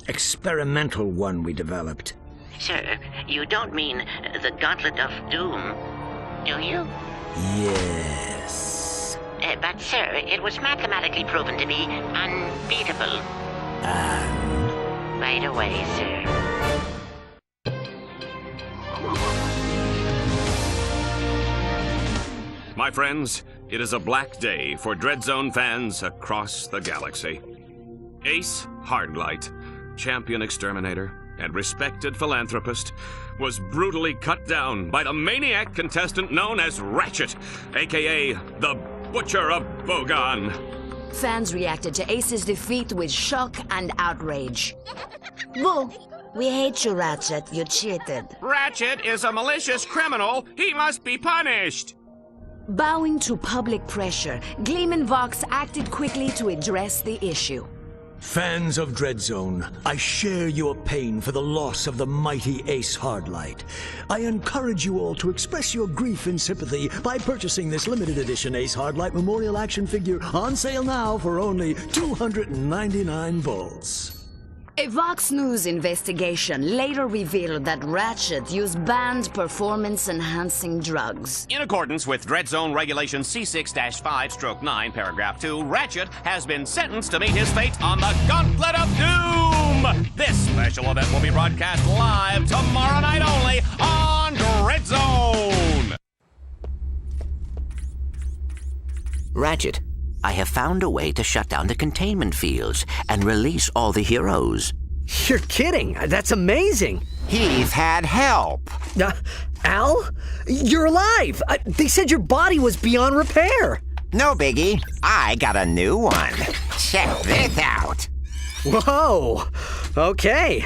experimental one we developed. Sir, you don't mean the Gauntlet of Doom, do you? Yes. But, sir, it was mathematically proven to be unbeatable. Right away, sir. My friends, it is a black day for Dread Zone fans across the galaxy. Ace Hardlight, champion exterminator and respected philanthropist, was brutally cut down by the maniac contestant known as Ratchet, aka the Butcher of Bogan. Fans reacted to Ace's defeat with shock and outrage. Boo! We hate you, Ratchet. You cheated. Ratchet is a malicious criminal. He must be punished. Bowing to public pressure, Gleam and Vox acted quickly to address the issue. Fans of Dread Zone, I share your pain for the loss of the mighty Ace Hardlight. I encourage you all to express your grief and sympathy by purchasing this limited edition Ace Hardlight Memorial Action Figure on sale now for only 299 bolts. A Vox News investigation later revealed that Ratchet used banned performance-enhancing drugs. In accordance with Dread Zone Regulation C6-5/9, Paragraph 2, Ratchet has been sentenced to meet his fate on the Gauntlet of Doom! This special event will be broadcast live tomorrow night only on Dread Zone! Ratchet, I have found a way to shut down the containment fields and release all the heroes. You're kidding! That's amazing! He's had help. Al? You're alive! They said your body was beyond repair! No biggie. I got a new one. Check this out. Whoa! Okay.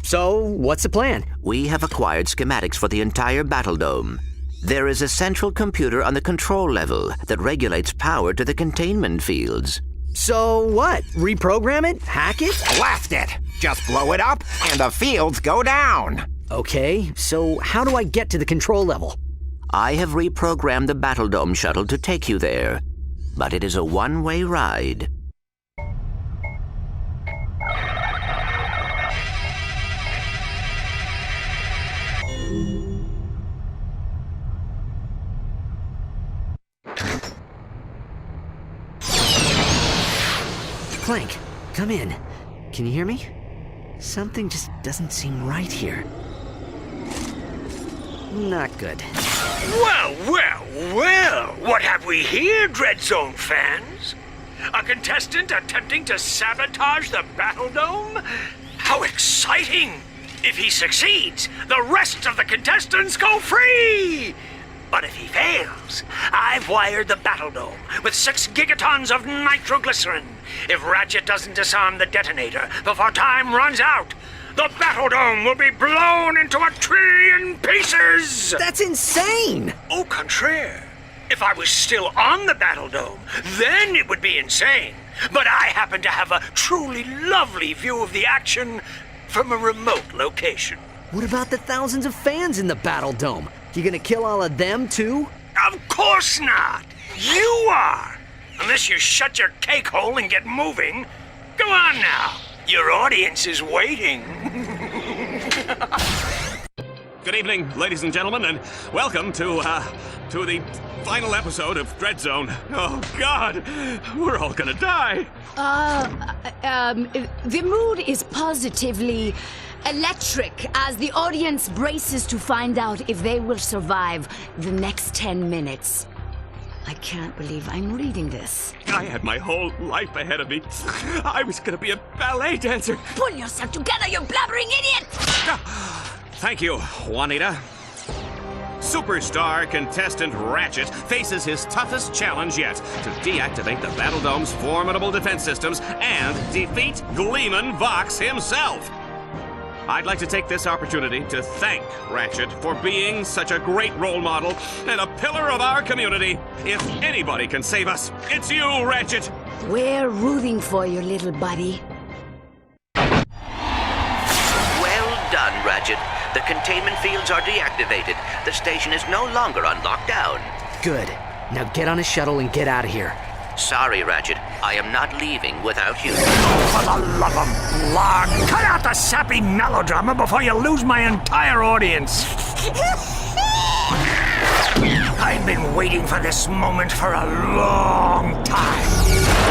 So, what's the plan? We have acquired schematics for the entire Battle Dome. There is a central computer on the control level that regulates power to the containment fields. So what? Reprogram it? Hack it? Blast it! Just blow it up and the fields go down. Okay, so how do I get to the control level? I have reprogrammed the Battle Dome shuttle to take you there, but it is a one-way ride. Clank, come in. Can you hear me? Something just doesn't seem right here. Not good. Well, well, well! What have we here, Dread Zone fans? A contestant attempting to sabotage the Battle Dome? How exciting! If he succeeds, the rest of the contestants go free! But if he fails, I've wired the Battle Dome with 6 gigatons of nitroglycerin. If Ratchet doesn't disarm the detonator before time runs out, the Battle Dome will be blown into 1,000,000,000,000 pieces! That's insane! Au contraire. If I was still on the Battle Dome, then it would be insane. But I happen to have a truly lovely view of the action from a remote location. What about the thousands of fans in the Battle Dome? You gonna kill all of them, too? Of course not! You are! Unless you shut your cake hole and get moving. Go on now. Your audience is waiting. Good evening, ladies and gentlemen, and welcome to the final episode of Dread Zone. Oh, God! We're all gonna die! The mood is positively electric as the audience braces to find out if they will survive the next 10 minutes. I can't believe I'm reading this. I had my whole life ahead of me. I was gonna be a ballet dancer. Pull yourself together, you blabbering idiot! Thank you, Juanita. Superstar contestant Ratchet faces his toughest challenge yet to deactivate the Battle Dome's formidable defense systems and defeat Gleeman Vox himself. I'd like to take this opportunity to thank Ratchet for being such a great role model and a pillar of our community. If anybody can save us, it's you, Ratchet! We're rooting for you, little buddy. Well done, Ratchet. The containment fields are deactivated. The station is no longer on lockdown. Good. Now get on a shuttle and get out of here. Sorry, Ratchet. I am not leaving without you. For the love of Blarg, cut out the sappy melodrama before you lose my entire audience. I've been waiting for this moment for a long time.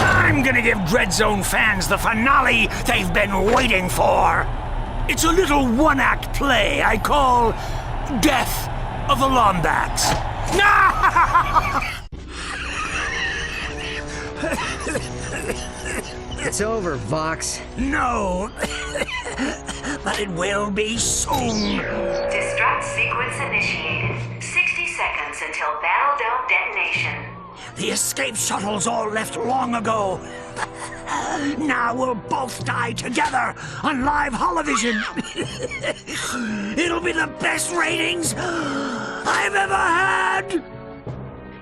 I'm gonna give Dread Zone fans the finale they've been waiting for. It's a little one-act play I call Death of the Lombats. It's over, Vox. No, but it will be soon. Destruct sequence initiated. 60 seconds until Battle Dome detonation. The escape shuttles all left long ago. Now we'll both die together on live holovision. It'll be the best ratings I've ever had.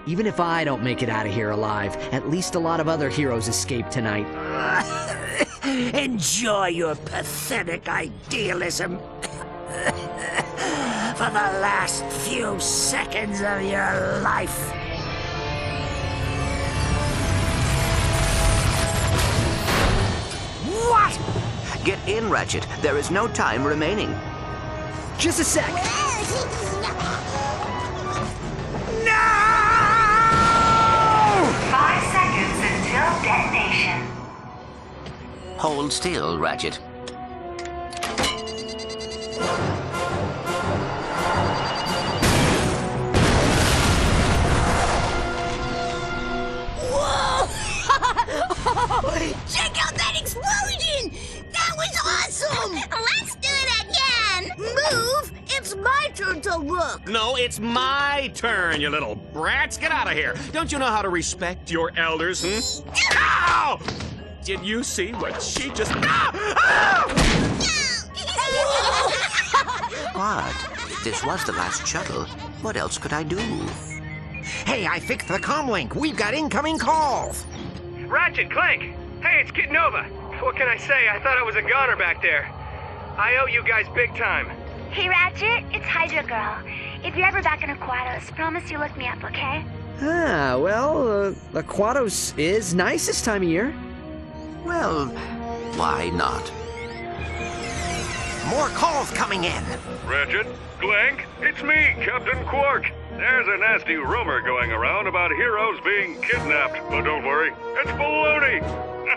Even if I don't make it out of here alive, at least a lot of other heroes escape tonight. Enjoy your pathetic idealism. For the last few seconds of your life. What? Get in, Ratchet. There is no time remaining. Just a sec. No! 5 seconds until detonation. Hold still, Ratchet. Check out that explosion! That was awesome! Let's do it again! Move! It's my turn to look! No, it's my turn, you little brats. Get out of here. Don't you know how to respect your elders, Ow! Did you see what she just... What? This was the last shuttle. What else could I do? Hey, I fixed the comlink. We've got incoming calls. Ratchet Clank! Hey, it's Kit Nova. What can I say? I thought I was a goner back there. I owe you guys big time. Hey, Ratchet, it's Hydra Girl. If you're ever back in Aquatos, promise you look me up, okay? Ah, well, Aquatos is nice this time of year. Well, why not? More calls coming in. Ratchet, Clank, it's me, Captain Quark. There's a nasty rumor going around about heroes being kidnapped, but don't worry, it's baloney.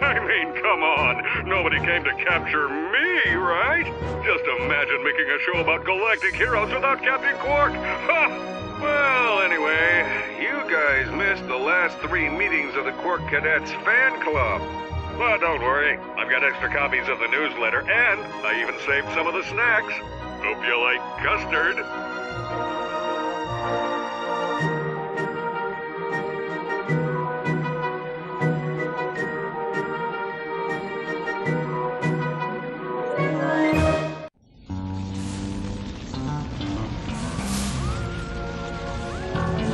I mean, come on. Nobody came to capture me, right? Just imagine making a show about galactic heroes without Captain Quark. Ha! Well, anyway, you guys missed the last 3 meetings of the Quark Cadets fan club. But don't worry, I've got extra copies of the newsletter, and I even saved some of the snacks. Hope you like custard.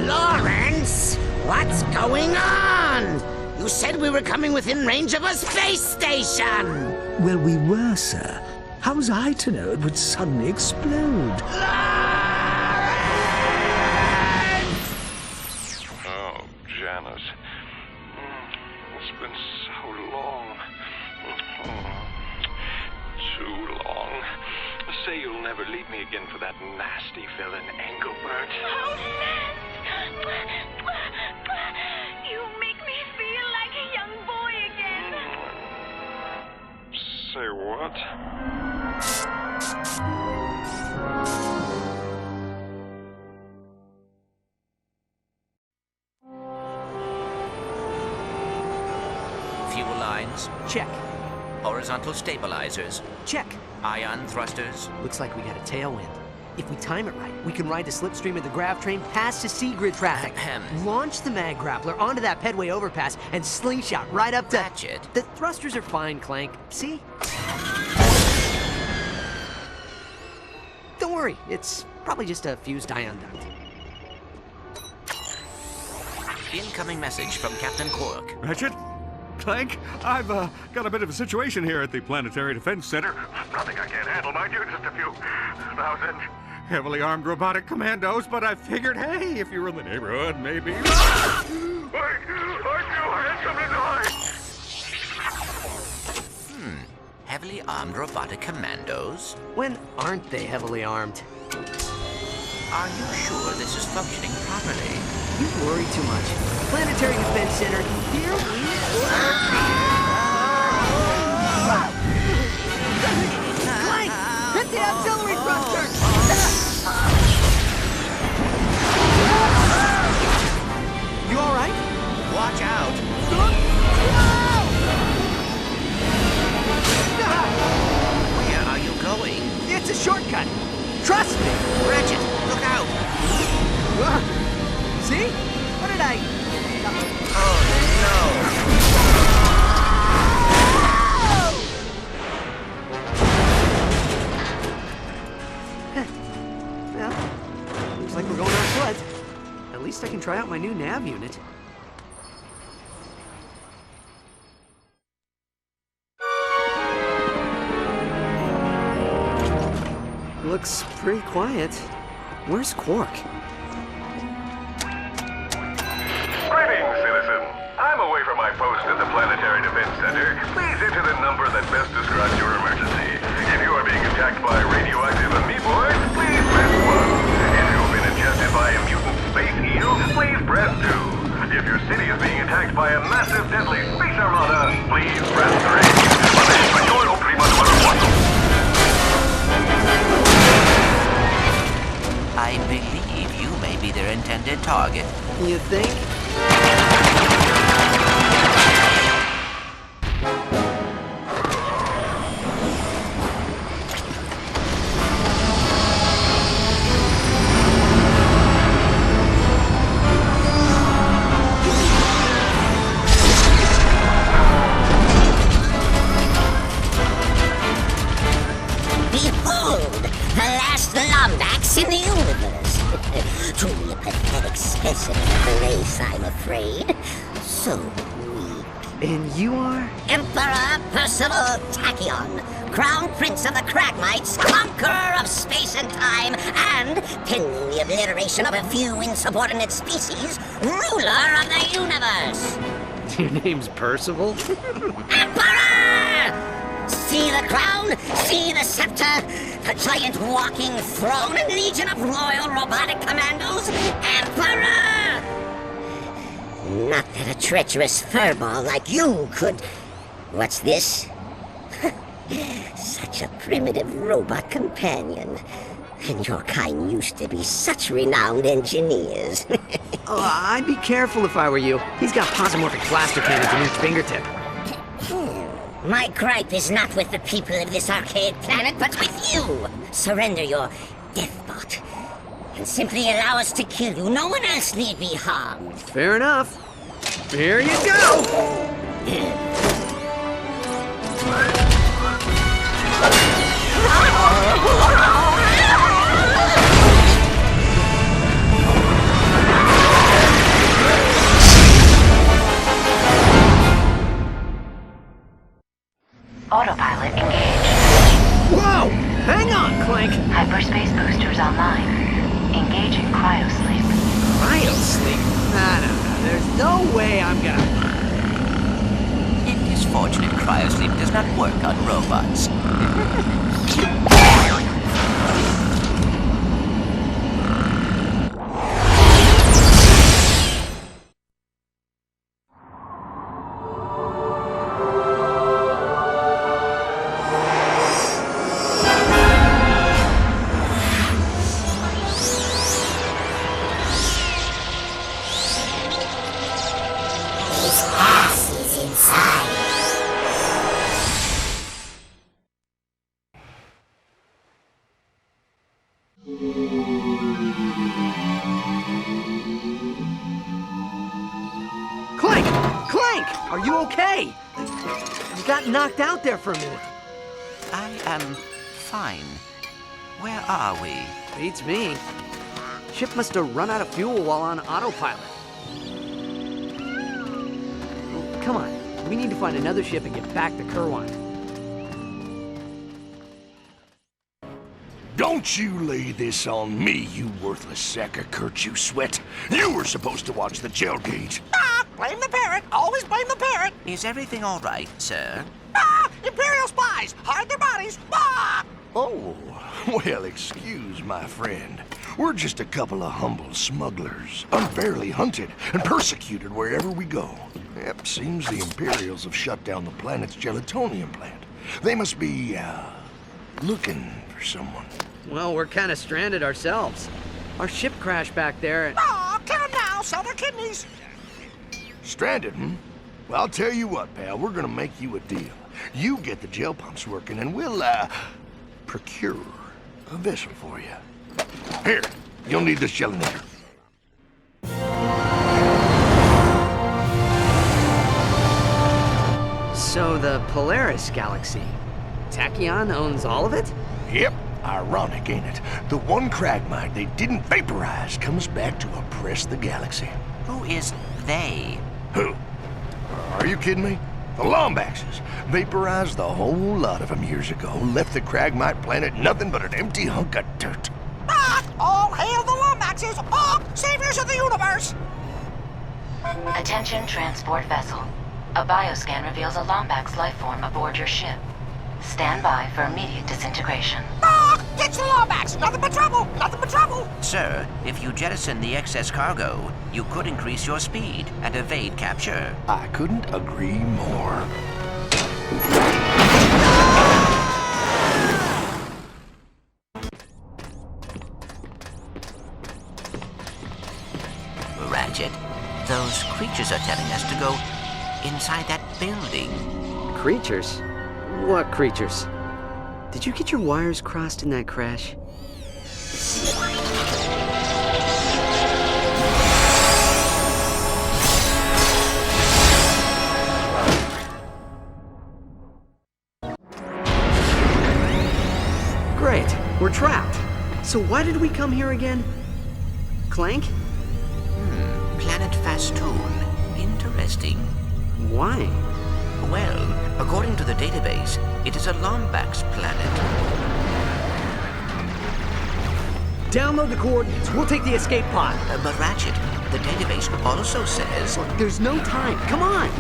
Lawrence, what's going on? You said we were coming within range of a space station! Well, we were, sir. How was I to know it would suddenly explode? Oh, Janice. It's been so long. Too long. Say you'll never leave me again for that nasty villain, Engelbert. Oh, you make me feel like a young boy again. Say what? Fuel lines? Check. Horizontal stabilizers? Check. Ion thrusters? Looks like we got a tailwind. If we time it right, we can ride the slipstream of the grav train past the Seagrid traffic. Launch the mag grappler onto that pedway overpass and slingshot right up to... Ratchet? The thrusters are fine, Clank. See? Don't worry, it's probably just a fused ion duct. Incoming message from Captain Quark. Ratchet? Clank, I've got a bit of a situation here at the Planetary Defense Center. Nothing I can't handle, mind you. Just a few thousand. Heavily armed robotic commandos, but I figured, hey, if you were in the neighborhood, maybe... Wait! I had something to hide. Heavily armed robotic commandos? When aren't they heavily armed? Are you sure this is functioning properly? You worry too much. Planetary Defense Center, here we Clank! Hit the auxiliary thruster! You all right? Watch out! Where are you going? It's a shortcut. Trust me. Ratchet, look out! See? What did I... Oh, Well, looks like we're going on foot. At least I can try out my new nav unit. Looks pretty quiet. Where's Quark? Greetings, citizen. I'm away from my post at the Planetary Defense Center. Please enter the number that best describes your emergency. If you are being attacked by radioactive amoeboids, please press 1. If you've been ingested by a mutant space eel, please press 2. If your city is being attacked by a massive deadly space armada, please press 3. I believe you may be their intended target. You think? Behold, the last Lombax in the universe. Truly a pathetic specimen of the race, I'm afraid. So weak. And you are? Emperor Percival Tachyon, Crown Prince of the Cragmites, Conqueror of space and time, and, pending the obliteration of a few insubordinate species, ruler of the universe. Your name's Percival? Emperor! See the crown, see the scepter, the giant walking throne and legion of royal robotic commandos, Emperor! Not that a treacherous furball like you could... What's this? Such a primitive robot companion. And your kind used to be such renowned engineers. Oh, I'd be careful if I were you. He's got posomorphic blaster cannons in each fingertip. My gripe is not with the people of this archaic planet, but with you! Surrender your deathbot, and simply allow us to kill you. No one else need be harmed. Fair enough. Here you go! Autopilot engaged. Whoa! Hang on, Clank! Hyperspace boosters online. Engaging cryosleep. Cryosleep? No. There's no way I'm gonna... It is fortunate cryosleep does not work on robots. Clank! Are you okay? You got knocked out there for a minute. I am fine. Where are we? Beats me. Ship must have run out of fuel while on autopilot. Oh, come on. We need to find another ship and get back to Kerwan. Don't you lay this on me, you worthless sack of Kurt, you sweat. You were supposed to watch the gel gauge. Ah, blame the parrot. Always blame the parrot. Is everything all right, sir? Ah, Imperial spies. Hide their bodies. Ah! Oh, well, excuse my friend. We're just a couple of humble smugglers, unfairly hunted and persecuted wherever we go. Yep, seems the Imperials have shut down the planet's gelatonium plant. They must be, looking for someone. Well, we're kind of stranded ourselves. Our ship crashed back there and... Ah, kill them now. Sell their kidneys. Stranded, hmm? Well, I'll tell you what, pal. We're gonna make you a deal. You get the gel pumps working and we'll, procure a vessel for you. Here, you'll need this gelinator. So the Polaris Galaxy. Tachyon owns all of it? Yep. Ironic, ain't it? The one Cragmite they didn't vaporize comes back to oppress the galaxy. Who is they? Who? Are you kidding me? The Lombaxes vaporized the whole lot of them years ago, left the Cragmite planet nothing but an empty hunk of dirt. Ah, all hail the Lombaxes! Ah, saviors of the universe! Attention transport vessel. A bioscan reveals a Lombax life form aboard your ship. Stand by for immediate disintegration. Ah, get the Lombax! Nothing but trouble! Nothing but trouble! Sir, if you jettison the excess cargo, you could increase your speed and evade capture. I couldn't agree more. Ratchet, those creatures are telling us to go inside that building. Creatures? What creatures? Did you get your wires crossed in that crash? Great, we're trapped. So why did we come here again? Clank? Planet Fastoon. Interesting. Why? Well, according to the database, it is a Lombax planet. Download the coordinates. We'll take the escape pod. But Ratchet, the database also says... Look, there's no time. Come on!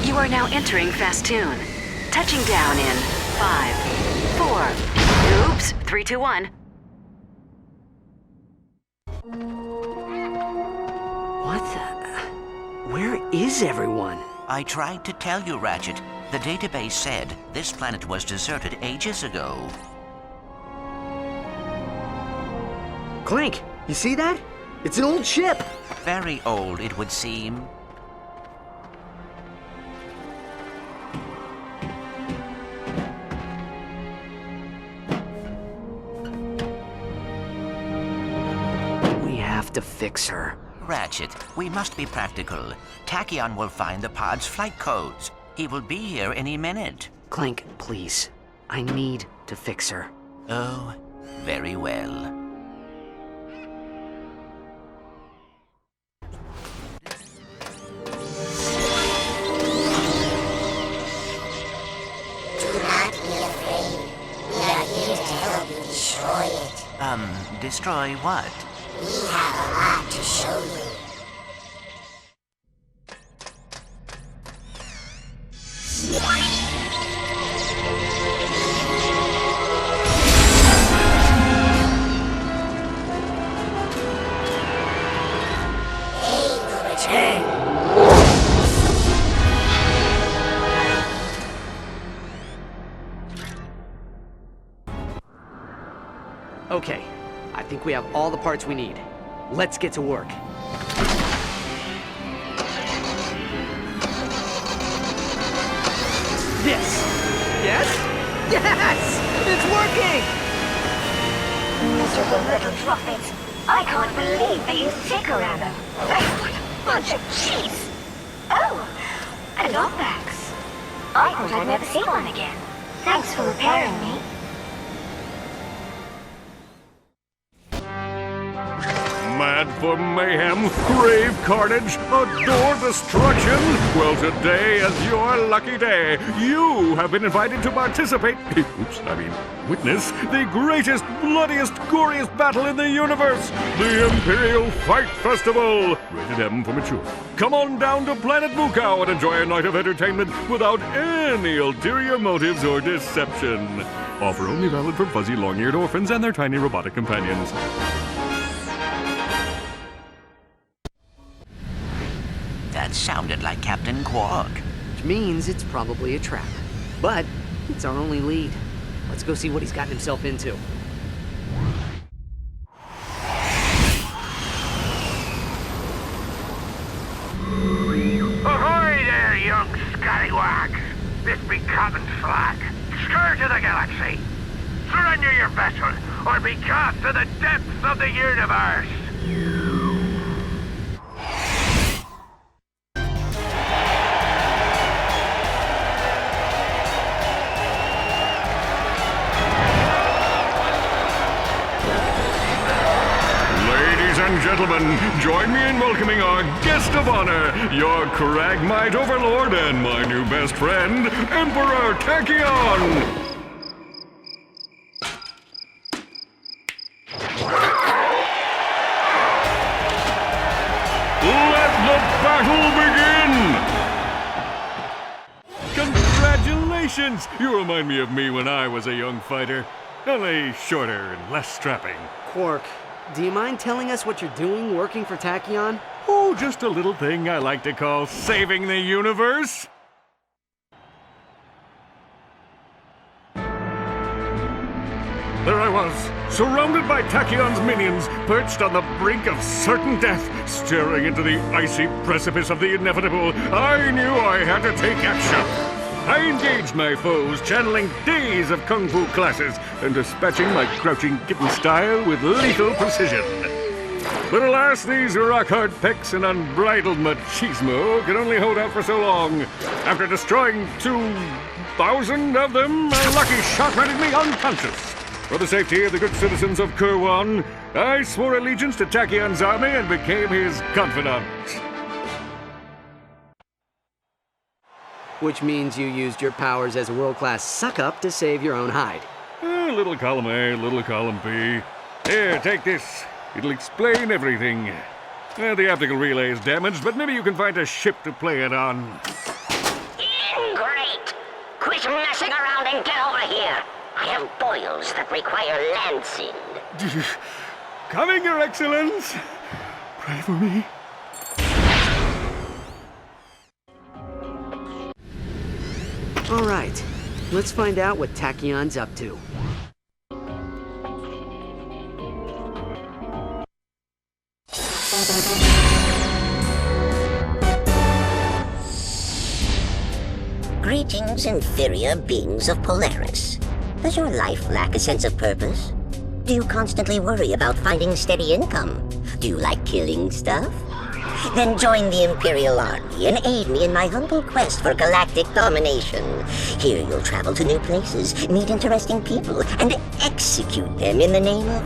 You are now entering Fastoon. Touching down in 5, 4... Oops, 3, 2, 1. What the... Where is everyone? I tried to tell you, Ratchet. The database said this planet was deserted ages ago. Clank, you see that? It's an old ship. Very old, it would seem. We have to fix her. Ratchet, we must be practical. Tachyon will find the pod's flight codes. He will be here any minute. Clank, please. I need to fix her. Oh, very well. Destroy what? We have a lot to show you. Okay, I think we have all the parts we need. Let's get to work. This. Yes? Yes! It's working! Miserable little prophet. I can't believe they used Saga. What a bunch of cheese. Oh, a Lombax. I thought I'd never see one again. Thanks for repairing me. Mad for mayhem, crave carnage, adore destruction? Well, today is your lucky day. You have been invited to participate, witness the greatest, bloodiest, goriest battle in the universe, the Imperial Fight Festival. Rated M for mature. Come on down to Planet Mukau and enjoy a night of entertainment without any ulterior motives or deception. Offer only valid for fuzzy, long-eared orphans and their tiny robotic companions. That sounded like Captain Quark. Which means it's probably a trap. But it's our only lead. Let's go see what he's gotten himself into. Ahoy there, young scallywags! This be Captain Slack, scourge of the galaxy. Surrender your vessel, or be cast to the depths of the universe. Gentlemen, join me in welcoming our guest of honor, your Cragmite overlord and my new best friend, Emperor Tachyon! Let the battle begin! Congratulations! You remind me of me when I was a young fighter, only shorter and less strapping. Quark, do you mind telling us what you're doing working for Tachyon? Oh, just a little thing I like to call saving the universe. There I was, surrounded by Tachyon's minions, perched on the brink of certain death, staring into the icy precipice of the inevitable. I knew I had to take action. I engaged my foes, channeling days of kung fu classes and dispatching my crouching kitten style with lethal precision. But alas, these rock-hard pecs and unbridled machismo can only hold out for so long. After destroying 2,000 of them, a lucky shot rendered me unconscious. For the safety of the good citizens of Kurwan, I swore allegiance to Tachyon's army and became his confidant. Which means you used your powers as a world-class suck-up to save your own hide. Little column A, little column B. Here, take this. It'll explain everything. The optical relay is damaged, but maybe you can find a ship to play it on. Great! Quit messing around and get over here. I have boils that require lancing. Coming, Your Excellence! Pray for me. All right, let's find out what Tachyon's up to. Greetings, inferior beings of Polaris. Does your life lack a sense of purpose? Do you constantly worry about finding steady income? Do you like killing stuff? Then join the Imperial Army and aid me in my humble quest for galactic domination. Here you'll travel to new places, meet interesting people, and execute them in the name of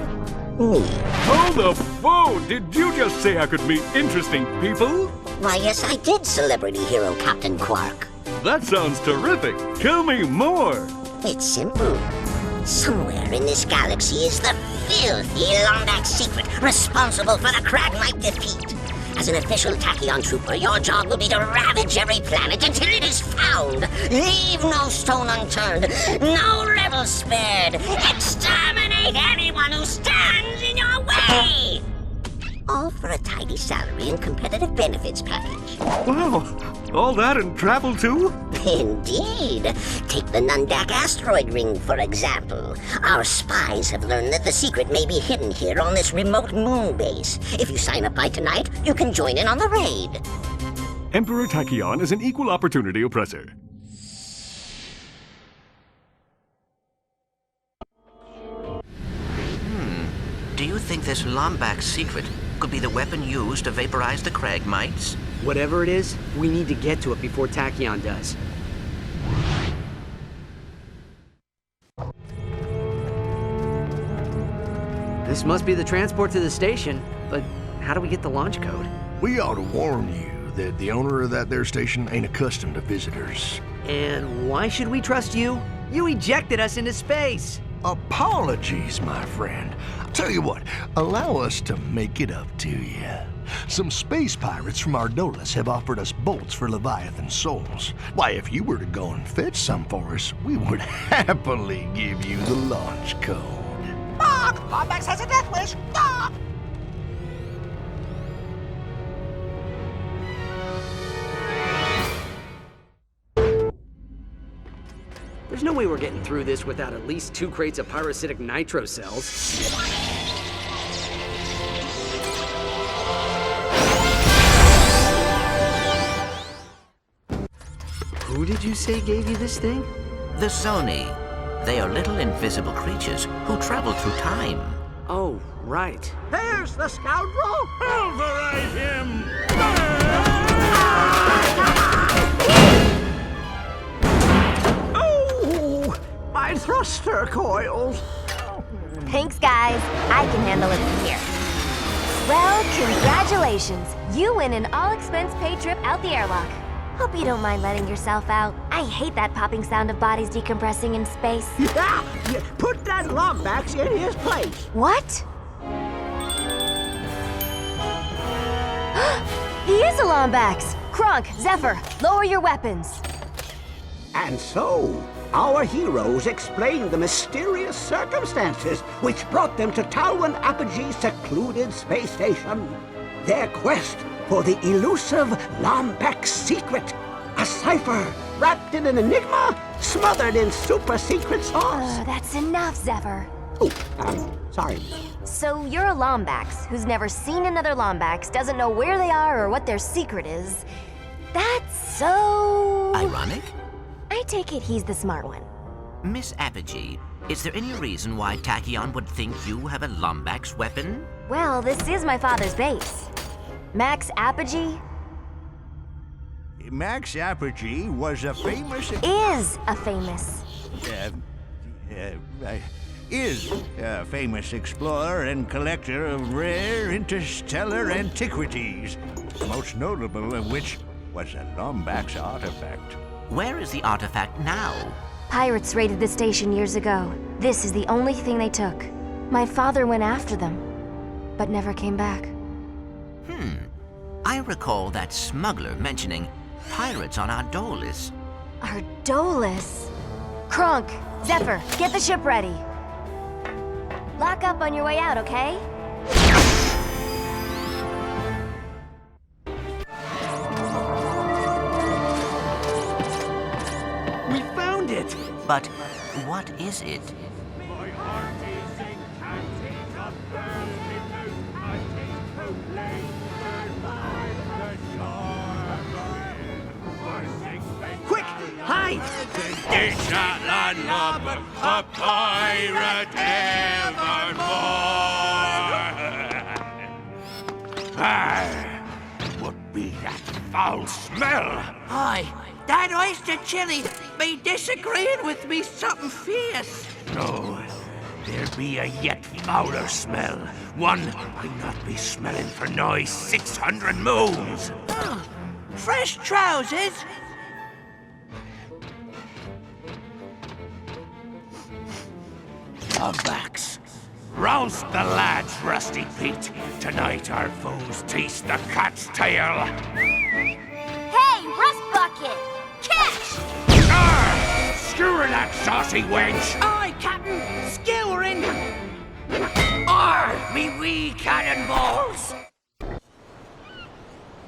me. Hold the phone! Did you just say I could meet interesting people? Why, yes, I did, celebrity hero Captain Quark. That sounds terrific. Tell me more. It's simple. Somewhere in this galaxy is the filthy Lombax secret responsible for the Kragmite defeat. As an official Tachyon trooper, your job will be to ravage every planet until it is found. Leave no stone unturned, no rebel spared. Exterminate anyone who stands in your way! All for a tidy salary and competitive benefits package. Wow, all that and travel too? Indeed. Take the Nundak asteroid ring, for example. Our spies have learned that the secret may be hidden here on this remote moon base. If you sign up by tonight, you can join in on the raid. Emperor Tachyon is an equal opportunity oppressor. Do you think this Lombax secret could be the weapon used to vaporize the Kragmites? Whatever it is, we need to get to it before Tachyon does. This must be the transport to the station, but how do we get the launch code? We ought to warn you that the owner of that there station ain't accustomed to visitors. And why should we trust you? You ejected us into space! Apologies, my friend. Tell you what, allow us to make it up to you. Some space pirates from Ardolis have offered us bolts for Leviathan souls. Why, if you were to go and fetch some for us, we would happily give you the launch code. Fuck! Lombax has a death wish! Fuck! There's no way we're getting through this without at least 2 crates of pyrocytic nitro cells. Who did you say gave you this thing? The Sony. They are little invisible creatures who travel through time. Oh, right. There's the scoundrel! Pulverize him! Oh! My thruster coils! Thanks, guys. I can handle it from here. Well, congratulations. You win an all-expense-paid trip out the airlock. Hope you don't mind letting yourself out. I hate that popping sound of bodies decompressing in space. Yeah! Put that Lombax in his place! What? He is a Lombax! Kronk, Zephyr, lower your weapons. And so, our heroes explained the mysterious circumstances which brought them to Talwyn Apogee's secluded space station. Their quest for the elusive Lombax secret. A cipher wrapped in an enigma, smothered in super-secret sauce. That's enough, Zephyr. Oh, sorry. So you're a Lombax who's never seen another Lombax, doesn't know where they are or what their secret is. That's so... Ironic? I take it he's the smart one. Miss Apogee, is there any reason why Tachyon would think you have a Lombax weapon? Well, this is my father's base. Max Apogee? Max Apogee was a famous... Is a famous explorer and collector of rare interstellar antiquities, most notable of which was a Lombax artifact. Where is the artifact now? Pirates raided the station years ago. This is the only thing they took. My father went after them, but never came back. I recall that smuggler mentioning pirates on Ardolis. Ardolis? Kronk, Zephyr, get the ship ready. Lock up on your way out, okay? We found it! But what is it? Quick, hide! It's not another, a pirate evermore. What be that foul smell? Aye, that oyster chili be disagreeing with me something fierce. No, there be a yet fouler smell. One I not be smelling for nigh 600 moons. Oh, fresh trousers? Lombacks. Roust the lads, Rusty Pete. Tonight our foes taste the cat's tail. Hey, Rust Bucket! Catch! Arr! Skewer that saucy wench! Aye, Captain! Skewering! Arr, me wee cannonballs!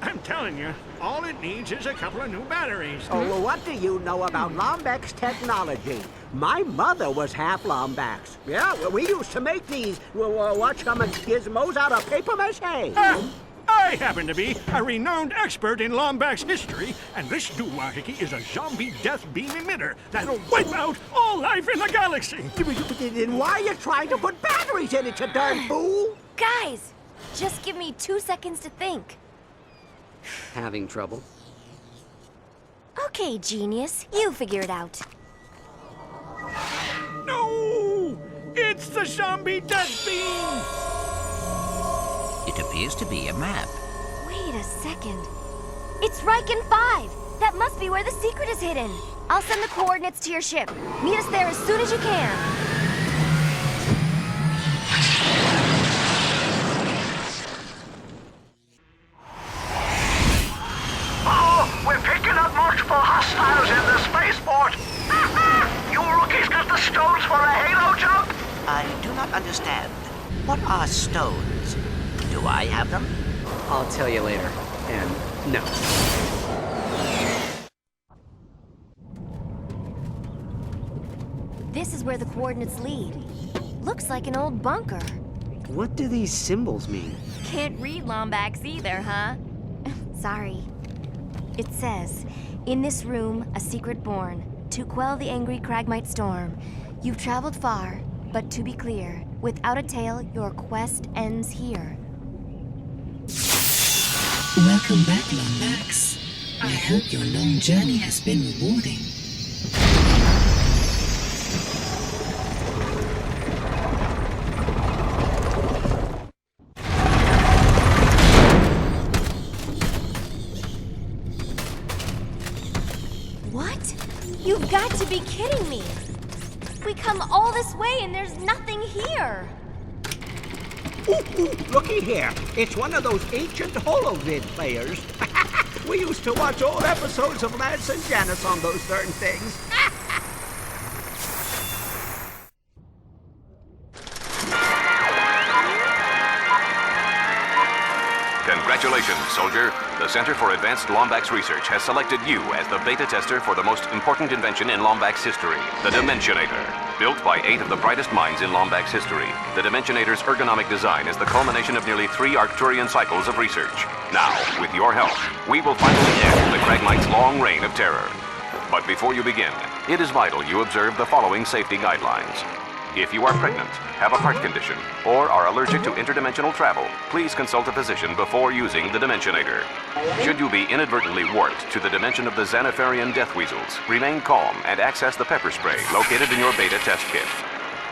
I'm telling you, all it needs is a couple of new batteries. Oh, well, what do you know about Lombax technology? My mother was half Lombax. Yeah, well, we used to make these, gizmos out of paper mache. I happen to be a renowned expert in Lombax history, and this doohickey is a zombie death beam emitter that'll wipe out all life in the galaxy. Then why are you trying to put batteries in it, you darn fool? Guys, just give me 2 seconds to think. Having trouble? Okay, genius, you figure it out. No! It's the zombie death beam! It appears to be a map. Wait a second. It's Riken 5! That must be where the secret is hidden. I'll send the coordinates to your ship. Meet us there as soon as you can. Oh, we're picking up multiple hostiles in the spaceport. You rookies got the stones for a halo jump? I do not understand. What are stones? Do I have them? I'll tell you later. And no. This is where the coordinates lead. Looks like an old bunker. What do these symbols mean? Can't read Lombax either, huh? Sorry. It says, in this room, a secret born, to quell the angry Cragmite storm. You've traveled far, but to be clear, without a tale, your quest ends here. Welcome back, Lombax. I hope your long journey has been rewarding. What? You've got to be kidding me! We come all this way and there's nothing here! Ooh, looky here. It's one of those ancient holovid players. We used to watch old episodes of Lance and Janice on those certain things. Congratulations, soldier. The Center for Advanced Lombax Research has selected you as the beta tester for the most important invention in Lombax history, the Dimensionator. Built by 8 of the brightest minds in Lombax history, the Dimensionator's ergonomic design is the culmination of nearly 3 Arcturian cycles of research. Now, with your help, we will finally end the Cragmite's long reign of terror. But before you begin, it is vital you observe the following safety guidelines. If you are pregnant, have a heart condition, or are allergic to interdimensional travel, please consult a physician before using the Dimensionator. Should you be inadvertently warped to the dimension of the Xanatharian death weasels, remain calm and access the pepper spray located in your beta test kit.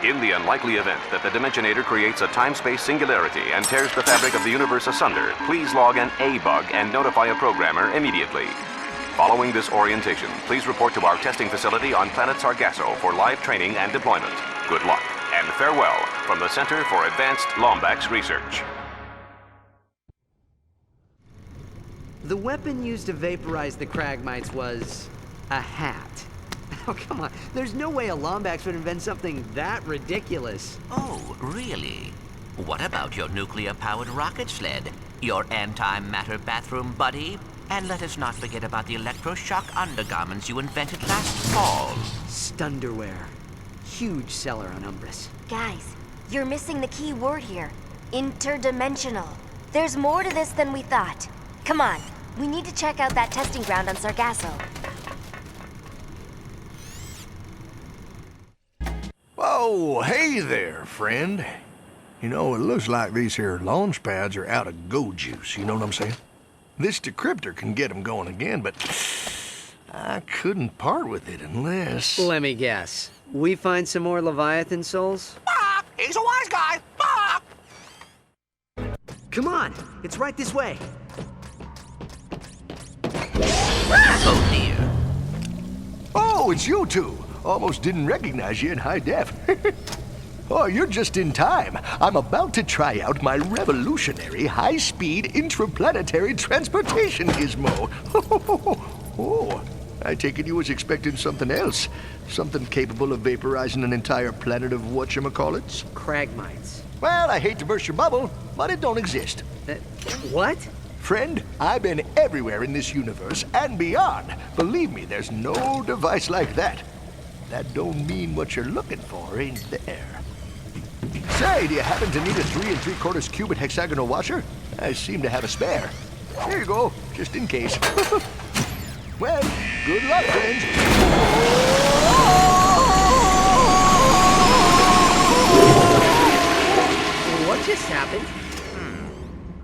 In the unlikely event that the Dimensionator creates a time-space singularity and tears the fabric of the universe asunder, please log an A-bug and notify a programmer immediately. Following this orientation, please report to our testing facility on planet Sargasso for live training and deployment. Good luck, and farewell from the Center for Advanced Lombax Research. The weapon used to vaporize the Cragmites was a hat. Oh, come on. There's no way a Lombax would invent something that ridiculous. Oh, really? What about your nuclear-powered rocket sled? Your antimatter bathroom buddy? And let us not forget about the electroshock undergarments you invented last fall. Stunderwear. Huge seller on Umbris. Guys, you're missing the key word here. Interdimensional. There's more to this than we thought. Come on, we need to check out that testing ground on Sargasso. Oh, hey there, friend. You know, it looks like these here launch pads are out of go juice, you know what I'm saying? This decryptor can get them going again, but I couldn't part with it unless... Let me guess. We find some more Leviathan souls? Bob! He's a wise guy! Bob! Come on, it's right this way. Oh, dear. Oh, it's you two. Almost didn't recognize you in high def. Oh, you're just in time. I'm about to try out my revolutionary high-speed intraplanetary transportation gizmo. Oh, I take it you was expecting something else. Something capable of vaporizing an entire planet of whatchamacallits? Cragmites. Well, I hate to burst your bubble, but it don't exist. What? Friend, I've been everywhere in this universe and beyond. Believe me, there's no device like that. That don't mean what you're looking for ain't there. Say, do you happen to need a 3 3/4 cubit hexagonal washer? I seem to have a spare. Here you go, just in case. Well, good luck, friends. What just happened?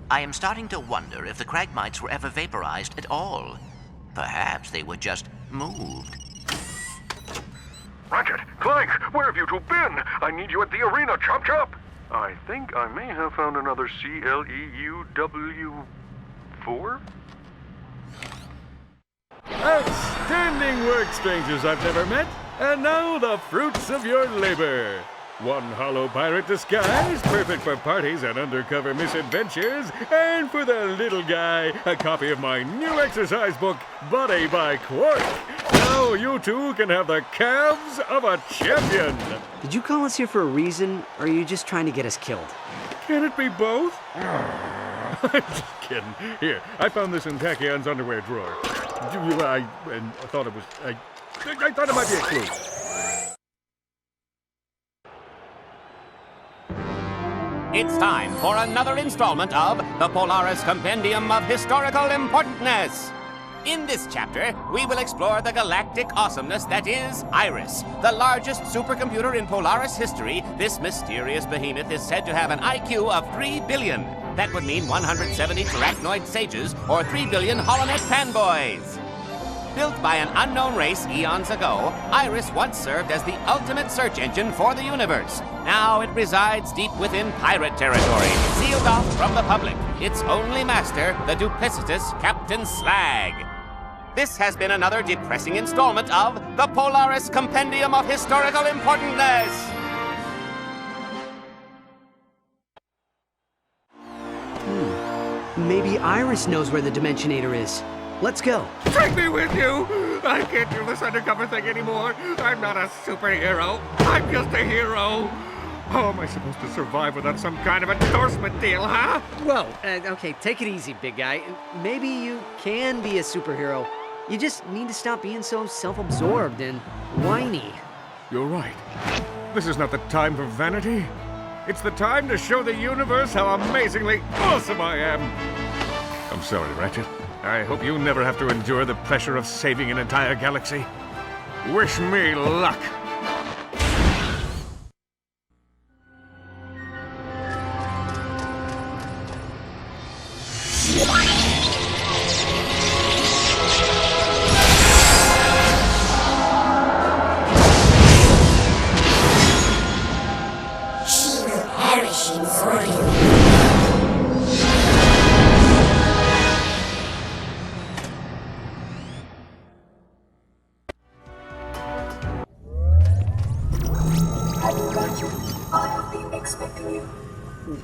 I am starting to wonder if the Cragmites were ever vaporized at all. Perhaps they were just moved. Ratchet, Clank, where have you two been? I need you at the arena, chop chop. I think I may have found another CLEUW4? Outstanding work, strangers I've never met. And now the fruits of your labor. One hollow pirate disguise, perfect for parties and undercover misadventures. And for the little guy, a copy of my new exercise book, Body by Quark. Now you two can have the calves of a champion. Did you call us here for a reason, or are you just trying to get us killed? Can it be both? I'm just kidding. Here, I found this in Tachion's underwear drawer. I thought it was... I thought it might be a clue. It's time for another installment of the Polaris Compendium of Historical Importantness. In this chapter, we will explore the galactic awesomeness that is Iris. The largest supercomputer in Polaris history, this mysterious behemoth is said to have an IQ of 3 billion. That would mean 170 Terracnoid sages or 3 billion Holonet fanboys. Built by an unknown race eons ago, Iris once served as the ultimate search engine for the universe. Now it resides deep within pirate territory, sealed off from the public. Its only master, the duplicitous Captain Slag. This has been another depressing installment of the Polaris Compendium of Historical Importantness. Maybe Iris knows where the Dimensionator is. Let's go. Take me with you! I can't do this undercover thing anymore. I'm not a superhero. I'm just a hero. How am I supposed to survive without some kind of endorsement deal, huh? Whoa, okay, take it easy, big guy. Maybe you can be a superhero. You just need to stop being so self-absorbed and whiny. You're right. This is not the time for vanity. It's the time to show the universe how amazingly awesome I am. I'm sorry, Ratchet. I hope you never have to endure the pressure of saving an entire galaxy. Wish me luck. She will perish in Zorian.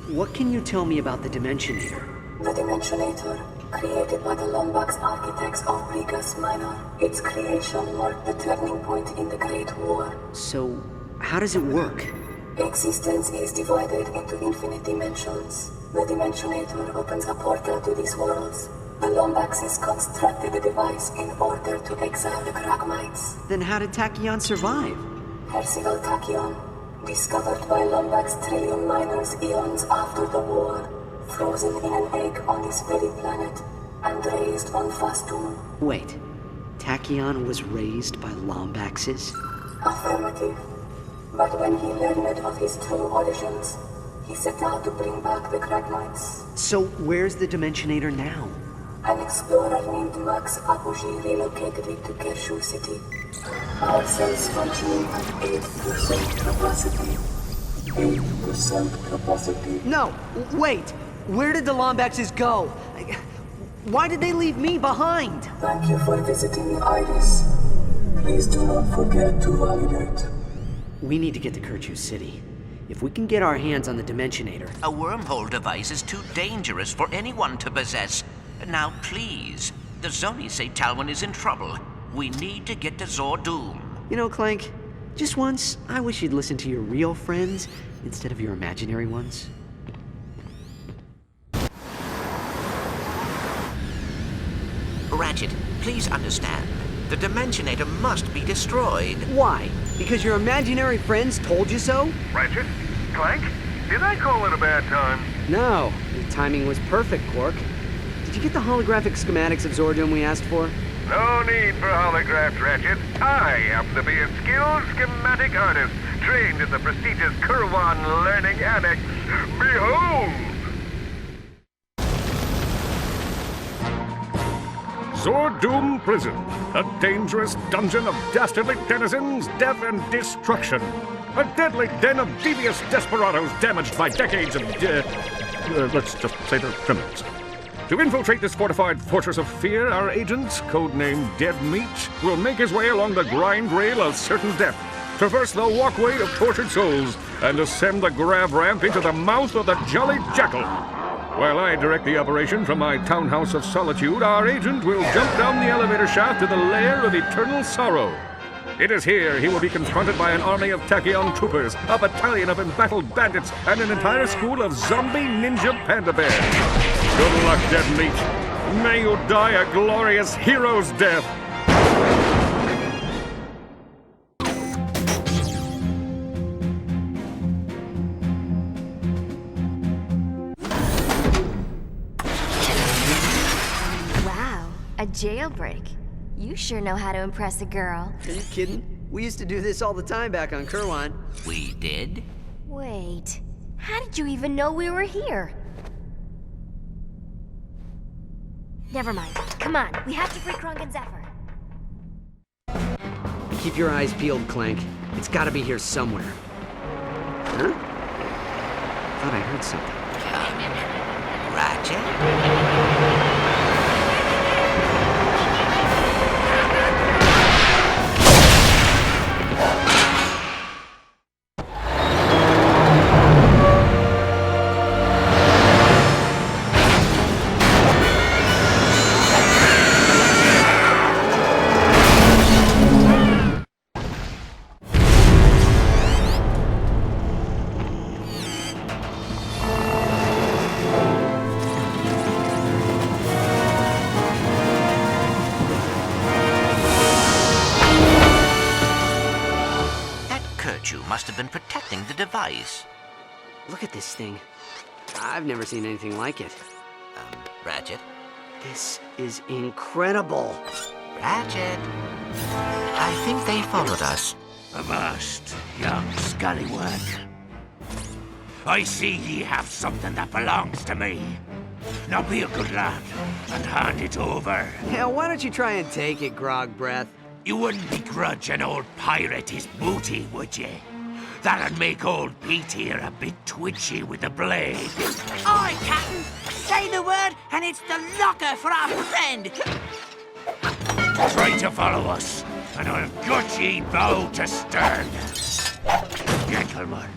What can you tell me about the Dimensionator? The Dimensionator, created by the Lombax architects of Brigas Minor. Its creation marked the turning point in the Great War. So, how does it work? Existence is divided into infinite dimensions. The Dimensionator opens a portal to these worlds. The Lombaxes constructed a device in order to exile the Kragmites. Then how did Tachyon survive? Percival Tachyon, discovered by Lombax trillium miners eons after the war, frozen in an egg on this very planet, and raised on Fastum. Wait, Tachyon was raised by Lombaxes? Affirmative. But when he learned of his true origins, he set out to bring back the Kragmites. So where's the Dimensionator now? An explorer named Max Apogee relocated it to Kershaw City. Our cells function at 8% capacity. 8% capacity. No, wait! Where did the Lombaxes go? Why did they leave me behind? Thank you for visiting, Iris. Please do not forget to validate. We need to get to Kershaw City. If we can get our hands on the Dimensionator... A wormhole device is too dangerous for anyone to possess. Now, please. The Zonies say Talwyn is in trouble. We need to get to Zordoom. You know, Clank, just once, I wish you'd listen to your real friends instead of your imaginary ones. Ratchet, please understand. The Dimensionator must be destroyed. Why? Because your imaginary friends told you so? Ratchet? Clank? Did I call it a bad time? No, the timing was perfect, Quark. Did you get the holographic schematics of Zordoom we asked for? No need for holographs, Ratchet. I happen to be a skilled schematic artist, trained in the prestigious Kurwan Learning Annex. Behold! Zordoom Prison, a dangerous dungeon of dastardly denizens, death and destruction. A deadly den of devious desperados damaged by decades of, let's just say they're criminals. To infiltrate this fortified fortress of fear, our agent, codenamed Dead Meat, will make his way along the grind rail of certain death, traverse the walkway of tortured souls, and ascend the grab ramp into the mouth of the Jolly Jackal. While I direct the operation from my townhouse of solitude, our agent will jump down the elevator shaft to the lair of eternal sorrow. It is here he will be confronted by an army of Tachyon troopers, a battalion of embattled bandits, and an entire school of zombie ninja panda bears. Good luck, Dead Meat. May you die a glorious hero's death. A jailbreak. You sure know how to impress a girl. Are you kidding? We used to do this all the time back on Kurwan. We did? Wait, how did you even know we were here? Never mind. Come on, we have to free Krunk and Zephyr. Keep your eyes peeled, Clank. It's gotta be here somewhere. Huh? Thought I heard something. Ratchet? Must have been protecting the device. Look at this thing. I've never seen anything like it. Ratchet? This is incredible. Ratchet? I think they followed us. Avast, young scallywag. I see ye have something that belongs to me. Now be a good lad and hand it over. Yeah, why don't you try and take it, Grog Breath? You wouldn't begrudge an old pirate his booty, would ye? That'd make old Pete here a bit twitchy with the blade. Aye, Captain! Say the word and it's the locker for our friend! Try to follow us, and I'll gut ye bow to stern. Gentlemen.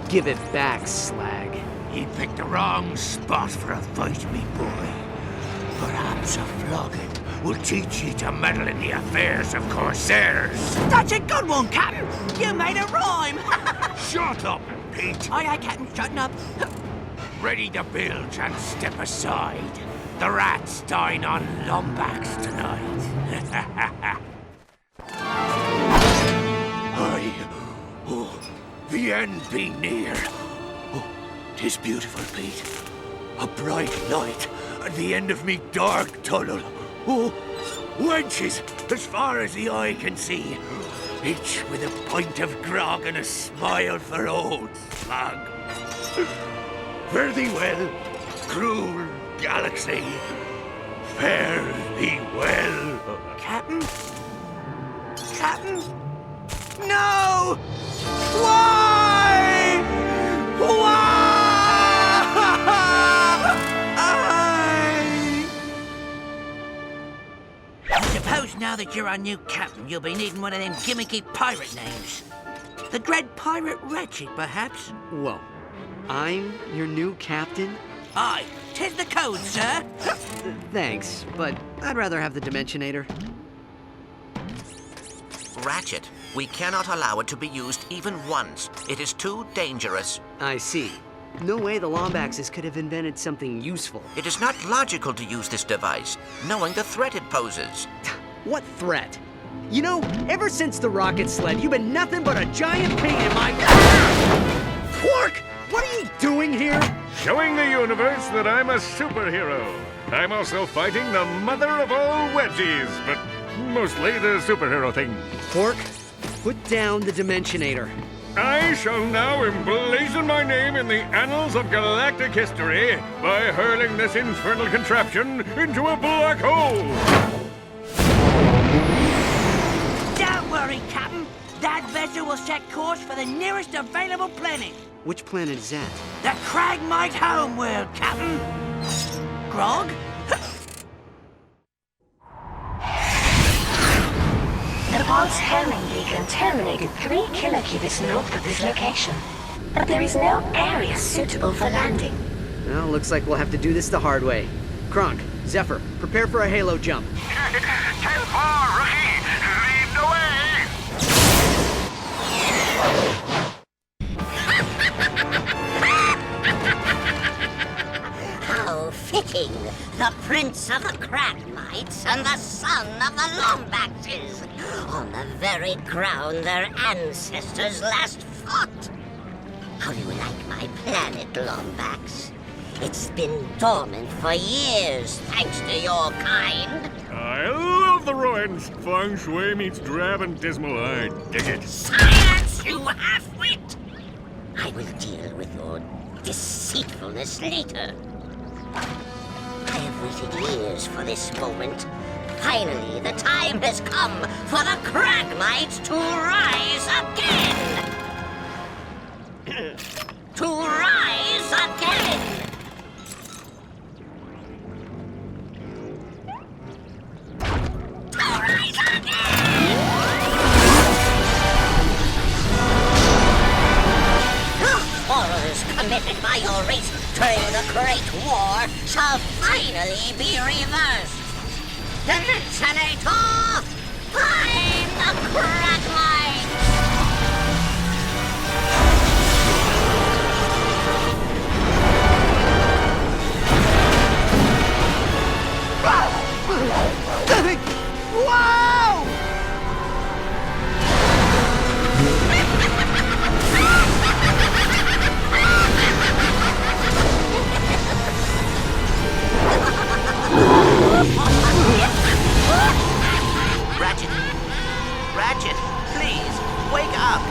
Give it back, slag. He picked the wrong spot for a fight, me boy. Perhaps a flogging will teach ye to meddle in the affairs of corsairs. That's a good one, Captain. You made a rhyme. Shut up, Pete. Aye, Captain, shutting up. Ready to bilge and step aside. The rats dine on Lombax tonight. Aye. Oh, the end be near. Oh, 'tis beautiful, Pete. A bright light at the end of me dark tunnel. Oh, wenches as far as the eye can see. Each with a pint of grog and a smile for old Slug. Fare thee well, cruel galaxy. Fare thee well. Captain? Captain? No! Why? Why? I suppose now that you're our new captain, you'll be needing one of them gimmicky pirate names. The Dread Pirate Ratchet, perhaps? Whoa. I'm your new captain? Aye, 'tis the code, sir. Thanks, but I'd rather have the Dimensionator. Ratchet, we cannot allow it to be used even once. It is too dangerous. I see. No way the Lombaxes could have invented something useful. It is not logical to use this device, knowing the threat it poses. What threat? You know, ever since the rocket sled, you've been nothing but a giant pain in my... Quark! What are you doing here? Showing the universe that I'm a superhero. I'm also fighting the mother of all wedgies, but mostly the superhero thing. Quark, put down the Dimensionator. I shall now emblazon my name in the annals of galactic history by hurling this infernal contraption into a black hole. Don't worry, Captain. That vessel will set course for the nearest available planet. Which planet is that? The Cragmite homeworld, Captain. Grog? The Pulse Herring Beacon terminated 3 kilocubits north of this location, but there is no area suitable for landing. Well, looks like we'll have to do this the hard way. Kronk, Zephyr, prepare for a halo jump. Tempo, rookie! Lead the way! How fitting! The Prince of the Cragmites and the son of the Lombaxes, on the very ground their ancestors last fought. How do you like my planet, Lombax? It's been dormant for years, thanks to your kind. I love the Royans. Feng Shui meets drab and dismal. I dig it. Silence, you half-wit! I will deal with your deceitfulness later. I have waited years for this moment. Finally, the time has come for the Cragmites to rise again! To rise again! To rise again! The horrors committed by your race during the Great War shall finally be reversed. Dimensionator, find the Cragmite! Wow! Ratchet! Ratchet, please, wake up!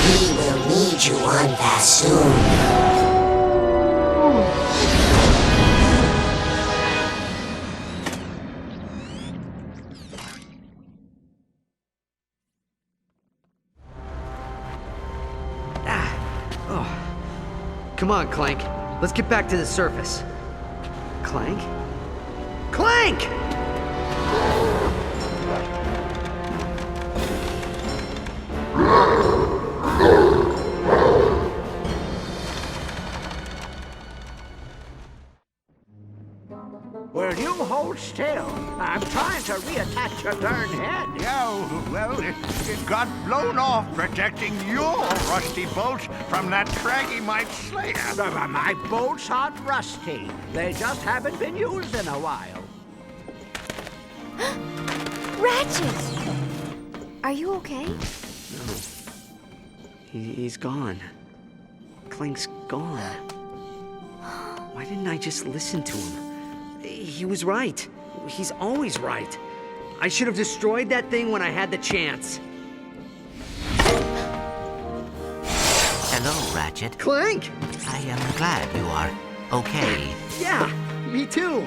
We will need you on Vassoon. Come on, Clank. Let's get back to the surface. Clank? Clank! Will you hold still? I'm trying to reattach your darn head. Yeah, well, it got blown off protecting your rusty bolts from that Traggy-mite Slayer. My bolts aren't rusty. They just haven't been used in a while. Ratchet! Are you okay? No. He's gone. Clank's gone. Why didn't I just listen to him? He was right. He's always right. I should have destroyed that thing when I had the chance. Hello, Ratchet. Clank! I am glad you are okay. Yeah, me too.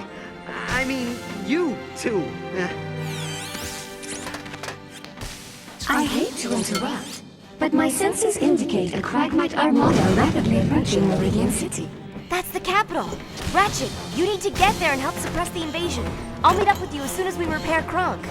I mean, you too. I hate to interrupt, but my senses indicate a Cragmite armada rapidly approaching Meridian City. That's the capital. Ratchet, you need to get there and help suppress the invasion. I'll meet up with you as soon as we repair Kronk.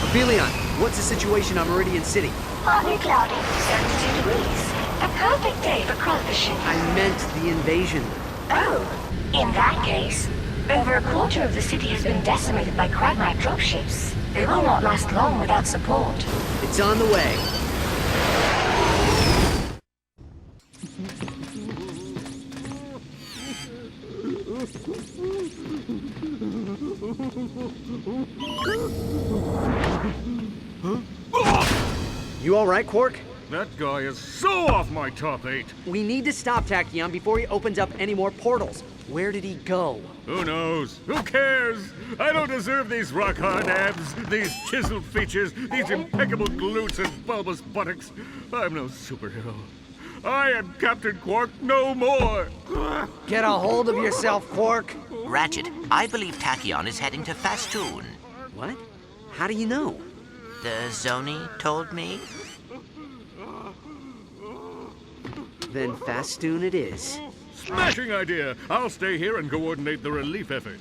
Aphelion, what's the situation on Meridian City? Partly cloudy, 72 degrees. A perfect day for Kronk fishing. I meant the invasion. Oh, in that case, over a quarter of the city has been decimated by Cragmite dropships. They will not last long without support. It's on the way. You all right, Quark? That guy is so off my top 8. We need to stop Tachyon before he opens up any more portals. Where did he go? Who knows? Who cares? I don't deserve these rock-hard abs, these chiseled features, these impeccable glutes and bulbous buttocks. I'm no superhero. I am Captain Quark no more. Get a hold of yourself, Quark. Ratchet, I believe Tachyon is heading to Fastoon. What? How do you know? The Zoni told me. Then Fastoon it is. Smashing idea! I'll stay here and coordinate the relief effort.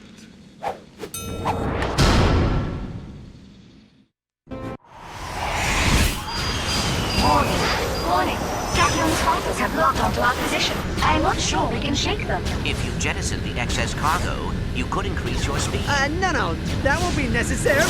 Warning! Tachyon's fighters have locked onto our position. I'm not sure we can shake them. If you jettison the excess cargo, you could increase your speed. No, that won't be necessary.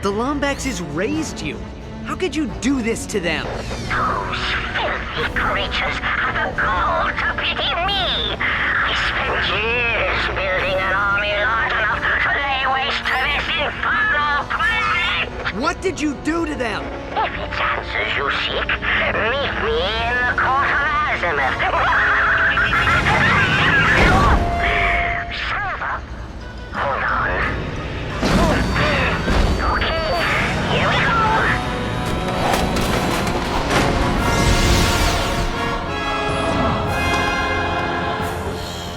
The Lombaxes raised you. How could you do this to them? Those filthy creatures have the gall to pity me. I spent years building an army large enough to lay waste to this infernal planet. What did you do to them? If it's answers you seek, meet me in the court of Azimuth. Server, hold on.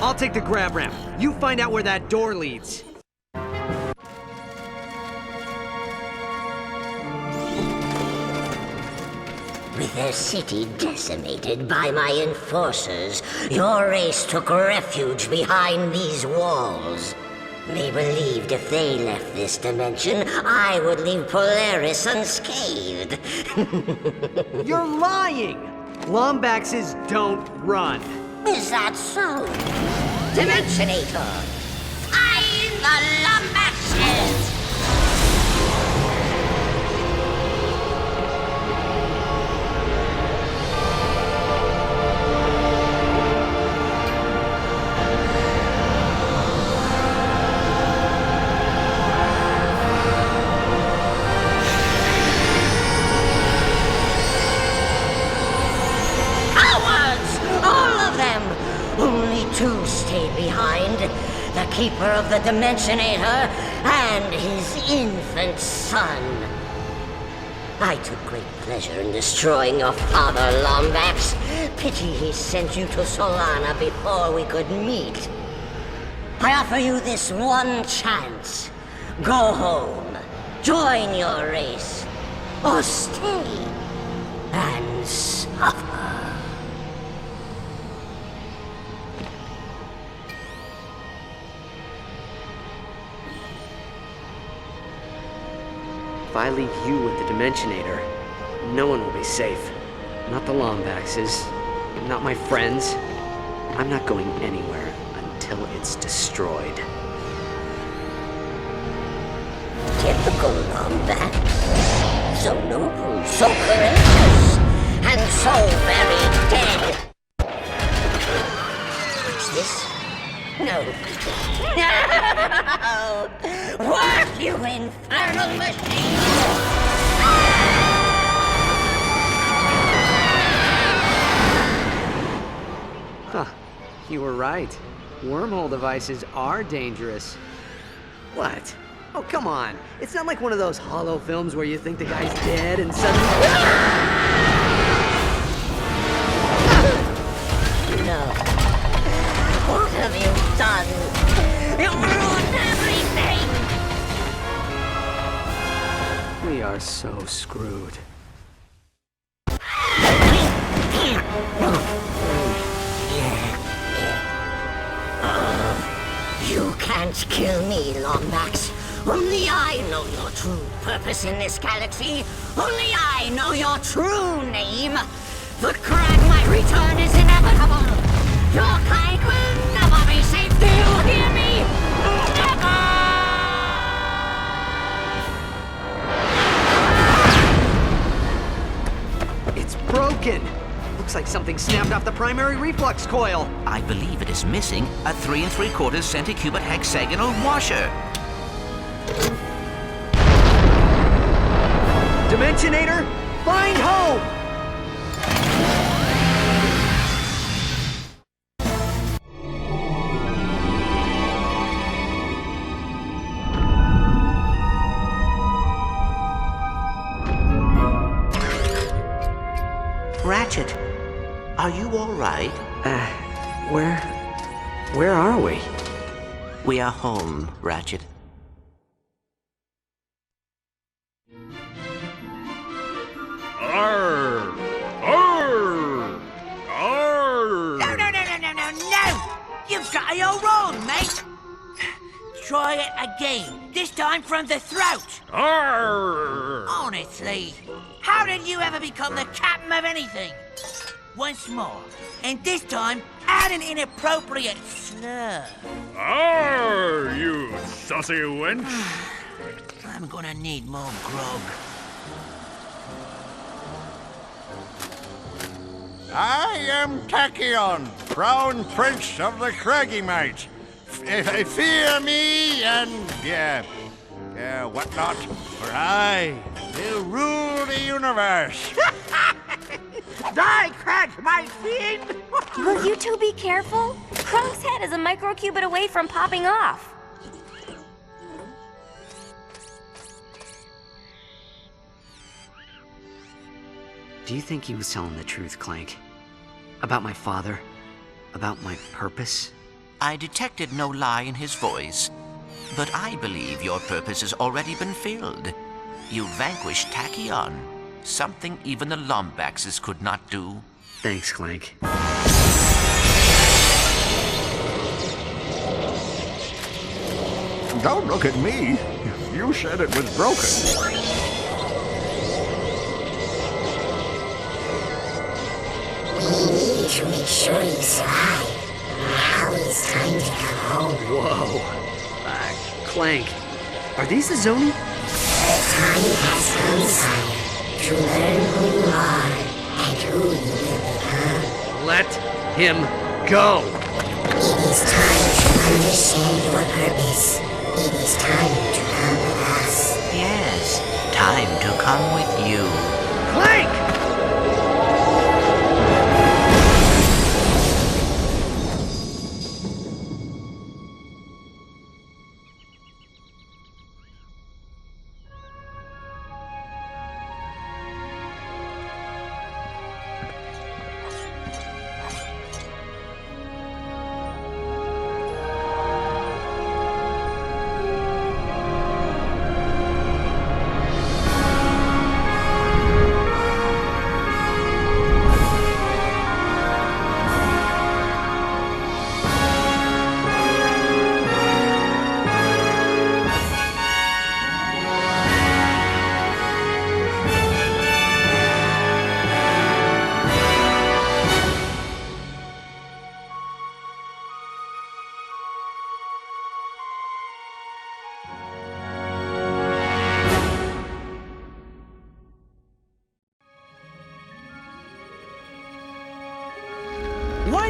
I'll take the grab ramp. You find out where that door leads. With their city decimated by my enforcers, your race took refuge behind these walls. They believed if they left this dimension, I would leave Polaris unscathed. You're lying! Lombaxes don't run. Is that so? Dimensionator! I'm the Lombaxes! leave behind, the keeper of the Dimensionator and his infant son. I took great pleasure in destroying your father, Lombax. Pity he sent you to Solana before we could meet. I offer you this one chance. Go home, join your race, or stay and suffer. If I leave you with the Dimensionator, no one will be safe. Not the Lombaxes, not my friends. I'm not going anywhere until it's destroyed. Typical Lombax. So noble, so courageous, and so very dead. What's this? No. No! Work, you infernal machine! Huh. You were right. Wormhole devices are dangerous. What? Oh, come on. It's not like one of those hollow films where you think the guy's dead and suddenly... No. What have you done? You've ruined everything! We are so screwed. You can't kill me, Lombax. Only I know your true purpose in this galaxy. Only I know your true name. The Cragmite return is inevitable. Your kind will never be safe. Do you hear me? Never! It's broken! Looks like something snapped off the primary reflux coil. I believe it is missing a 3 3/4 centicubit hexagonal washer. Dimensionator, find home! Ratchet, are you all right? Where are we? We are home, Ratchet. Arr! Arr! Arr! No! You've got it all wrong, mate. Try it again. This time from the throat. Arr! Honestly, how did you ever become the captain of anything? Once more, and this time add an inappropriate slur. Arr, you saucy wench! I'm gonna need more grog. I am Tachyon, Crown Prince of the Cragmite. Fear me and, whatnot, for I will rule the universe. Die, Cragmite fiend! Will you two be careful? Kronk's head is a microcubit away from popping off. Do you think he was telling the truth, Clank? About my father? About my purpose? I detected no lie in his voice, but I believe your purpose has already been filled. You vanquished Tachyon, something even the Lombaxes could not do. Thanks, Clank. Don't look at me. You said it was broken. We need to make sure you survive. Now it's time to come home. Whoa. Clank, are these the Zoni? The time has come, sire, to learn who you are and who you will become. Let him go! It is time to understand your purpose. It is time to come with us. Yes, time to come with you. Clank!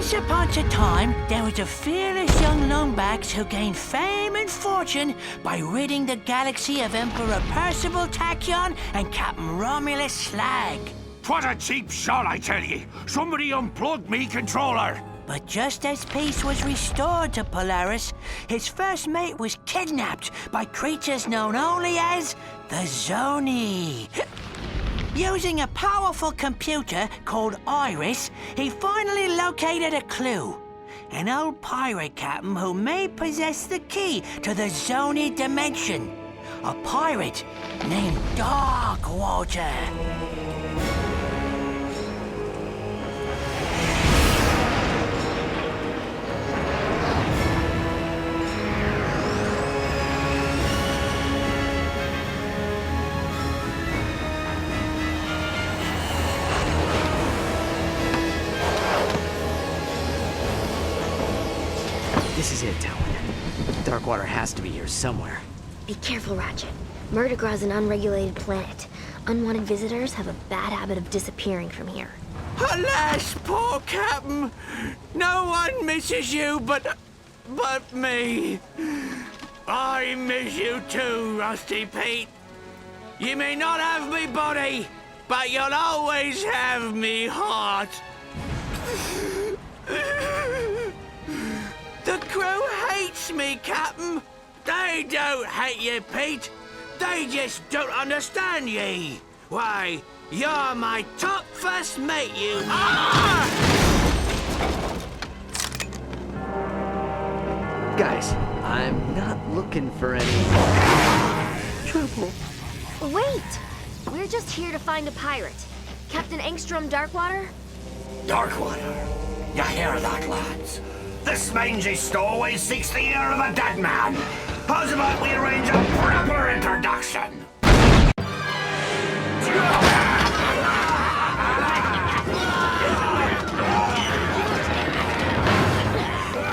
Once upon a time, there was a fearless young Lombax who gained fame and fortune by ridding the galaxy of Emperor Percival Tachyon and Captain Romulus Slag. What a cheap shot, I tell ye! Somebody unplugged me controller! But just as peace was restored to Polaris, his first mate was kidnapped by creatures known only as the Zoni. Using a powerful computer called Iris, he finally located a clue. An old pirate captain who may possess the key to the Zoni dimension. A pirate named Darkwater. This is it, Talon. Darkwater has to be here somewhere. Be careful, Ratchet. Murdergra's an unregulated planet. Unwanted visitors have a bad habit of disappearing from here. Alas, poor Captain. No one misses you but me. I miss you too, Rusty Pete. You may not have me body, but you'll always have me heart. The crew hates me, Captain. They don't hate you, Pete. They just don't understand ye. Why, you're my top first mate, you are! Guys, I'm not looking for any trouble. Wait! We're just here to find a pirate. Captain Engstrom Darkwater? Darkwater. You hear that, lads? This mangy stowaway seeks the ear of a dead man. How's about we arrange a proper introduction?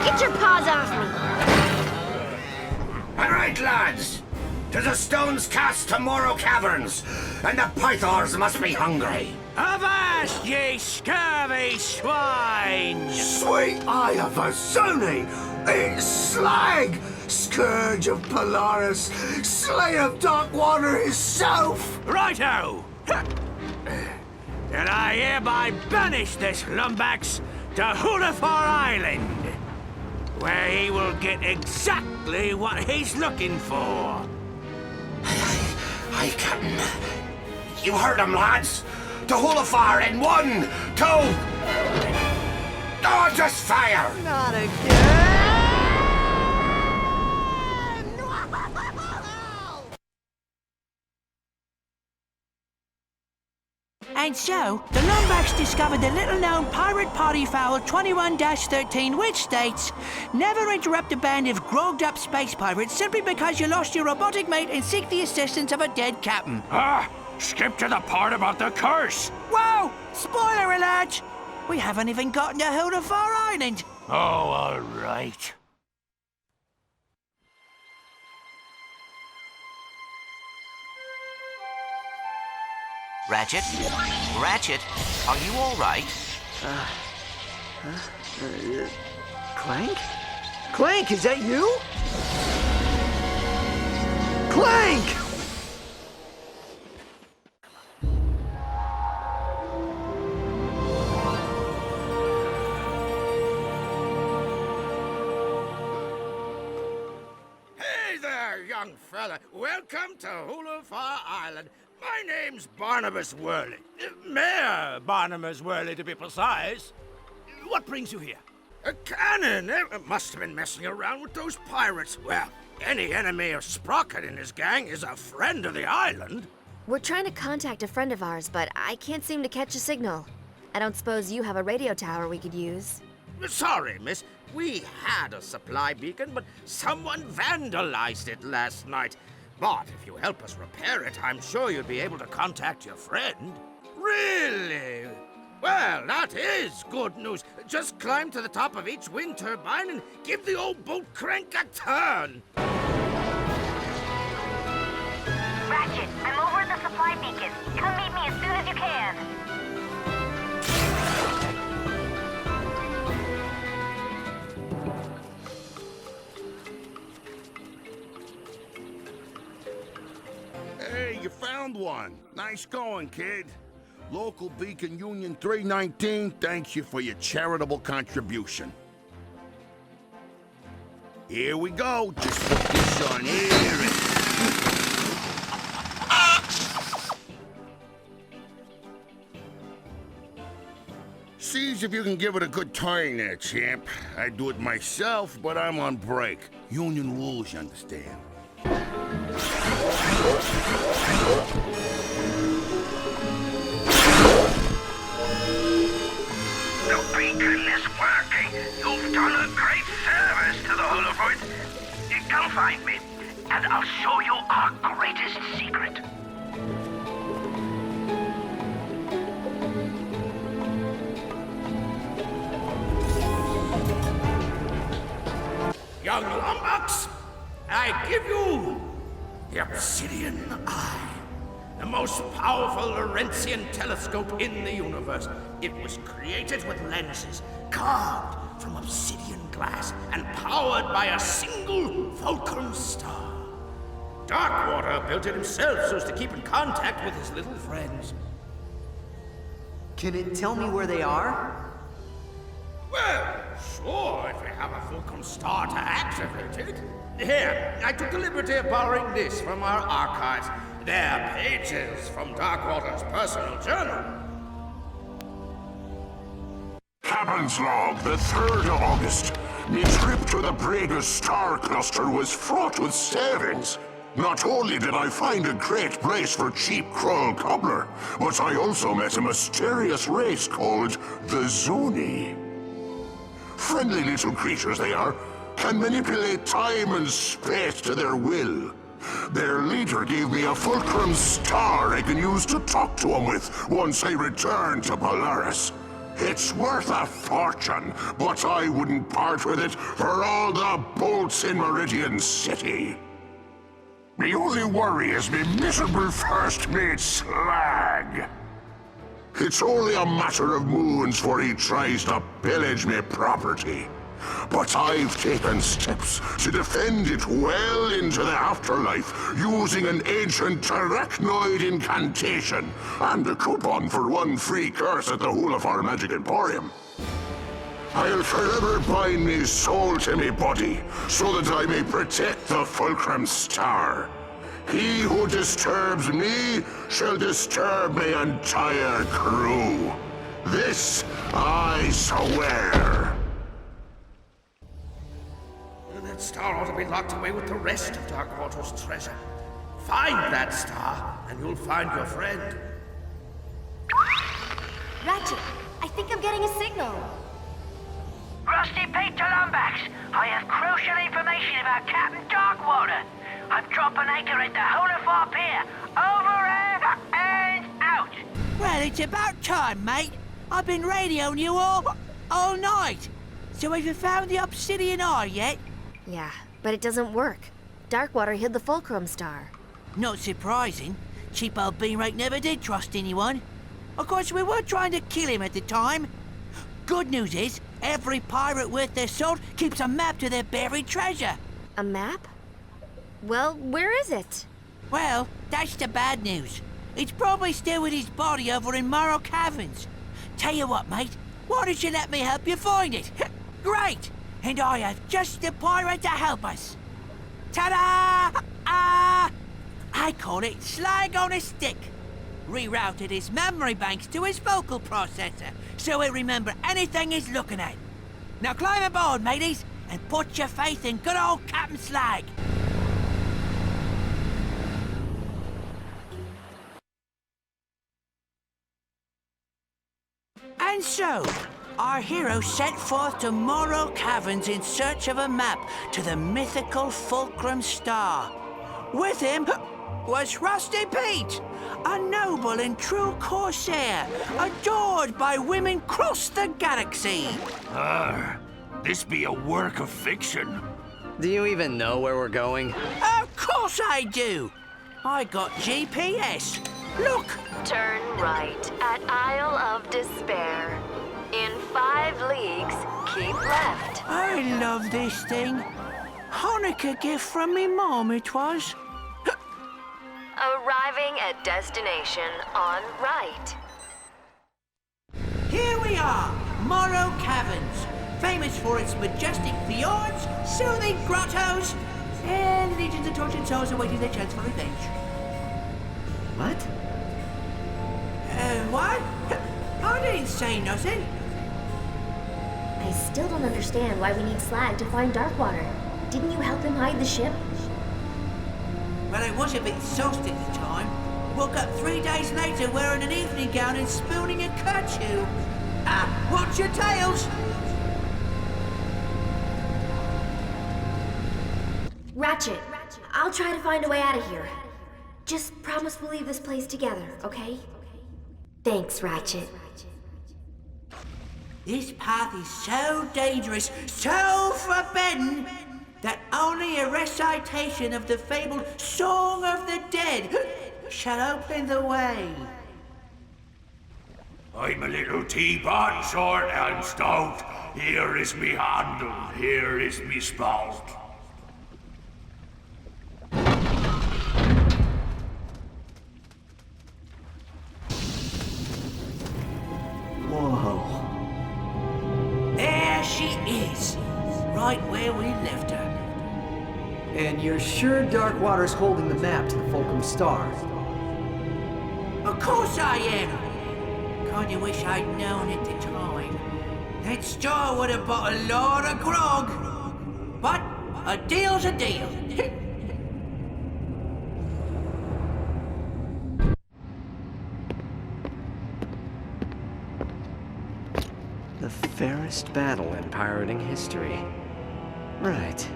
Get your paws off me! All right, lads. To the stones cast tomorrow caverns, and the pythors must be hungry. Avast, ye scurvy swine! Sweet eye of a Zoni! It's Slag! Scourge of Polaris! Slay of Darkwater himself! Righto! And I hereby banish this Lombax to Hulafar Island, where he will get exactly what he's looking for. Aye, Captain. You heard him, lads. To Hulafar in 1, 2... Oh, just fire! Not again! And so, the Lombax discovered the little-known pirate party foul 21-13, which states, never interrupt a band of grogged-up space pirates simply because you lost your robotic mate and seek the assistance of a dead captain. Ah! Skip to the part about the curse! Whoa! Spoiler alert! We haven't even gotten to Hulafar Island. Oh, all right. Ratchet? Ratchet, are you all right? Clank? Clank, is that you? Clank! Hey there, young fella. Welcome to Hulafar Island. My name's Barnabas Worley. Mayor Barnabas Worley, to be precise. What brings you here? A cannon. Must have been messing around with those pirates. Well, any enemy of Sprocket and his gang is a friend of the island. We're trying to contact a friend of ours, but I can't seem to catch a signal. I don't suppose you have a radio tower we could use. Sorry, miss. We had a supply beacon, but someone vandalized it last night. But if you help us repair it, I'm sure you'd be able to contact your friend. Really? Well, that is good news. Just climb to the top of each wind turbine and give the old boat crank a turn. Ratchet, I'm over at the supply beacon. Come meet me as soon as you can. one. Nice going, kid. Local Beacon Union 319 thanks you for your charitable contribution. Here we go. Just put this on here and... Sees if you can give it a good turn there, champ. I'd do it myself, but I'm on break. Union rules, you understand. The beacon is working. You've done a great service to the Holofoids. Come find me, and I'll show you our greatest secret. Young Lombax, I give you the Obsidian Eye, the most powerful Laurentian telescope in the universe. It was created with lenses carved from obsidian glass and powered by a single fulcrum star. Darkwater built it himself so as to keep in contact with his little friends. Can it tell me where they are? Well, sure, if you have a fulcrum star to activate it. Here, I took the liberty of borrowing this from our archives. They're pages from Darkwater's personal journal. Captain's log, the 3rd of August. My trip to the Braga star cluster was fraught with savings. Not only did I find a great place for cheap Krull cobbler, but I also met a mysterious race called the Zuni. Friendly little creatures they are, can manipulate time and space to their will. Their leader gave me a fulcrum star I can use to talk to him with once I return to Polaris. It's worth a fortune, but I wouldn't part with it for all the bolts in Meridian City. The only worry is me miserable first mate Slag. It's only a matter of moons before he tries to pillage me property. But I've taken steps to defend it well into the afterlife using an ancient arachnoid incantation and a coupon for 1 free curse at the Hulafar Magic Emporium. I'll forever bind me soul to me body so that I may protect the Fulcrum Star. He who disturbs me shall disturb my entire crew. This I swear. That star ought to be locked away with the rest of Darkwater's treasure. Find that star, and you'll find your friend. Ratchet, I think I'm getting a signal. Rusty Pete to Lombax. I have crucial information about Captain Darkwater. I'm dropping anchor at the Hulafar Pier. Over and out. Well, it's about time, mate. I've been radioing you all night. So have you found the Obsidian Eye yet? Yeah, but it doesn't work. Darkwater hid the Fulcrum Star. Not surprising. Cheap old Beanrake never did trust anyone. Of course, we were trying to kill him at the time. Good news is, every pirate worth their salt keeps a map to their buried treasure. A map? Well, where is it? Well, that's the bad news. It's probably still with his body over in Morrow Caverns. Tell you what, mate, why don't you let me help you find it? Great! And I have just the pirate to help us. Ta-da! I call it Slag on a Stick. Rerouted his memory banks to his vocal processor, so he'll remember anything he's looking at. Now climb aboard, mateys, and put your faith in good old Captain Slag. And so, our hero set forth to Morrow Caverns in search of a map to the mythical Fulcrum Star. With him was Rusty Pete, a noble and true corsair, adored by women across the galaxy. This be a work of fiction. Do you even know where we're going? Of course I do. I got GPS. Look. Turn right at Isle of Despair. In 5 leagues, keep left. I love this thing. Hanukkah gift from me mom, it was. Arriving at destination on right. Here we are, Morrow Caverns, famous for its majestic fjords, soothing grottos, and legions of tortured souls awaiting their chance for revenge. What? What? I didn't say nothing. I still don't understand why we need Slag to find Darkwater. Didn't you help him hide the ship? Well, I was a bit sauced at the time. Woke up 3 days later wearing an evening gown and spooning a kerchief. Watch your tails! Ratchet, I'll try to find a way out of here. Just promise we'll leave this place together, okay? Thanks, Ratchet. This path is so dangerous, so forbidden, that only a recitation of the fabled Song of the Dead shall open the way. I'm a little teapot, short and stout. Here is me handle, here is me spout. Whoa. There she is, right where we left her. And you're sure Darkwater's holding the map to the Fulcrum Star? Of course I am. Kinda wish I'd known at the time. That star would have bought a lot of grog. But a deal's a deal. The fairest battle in pirating history. Right.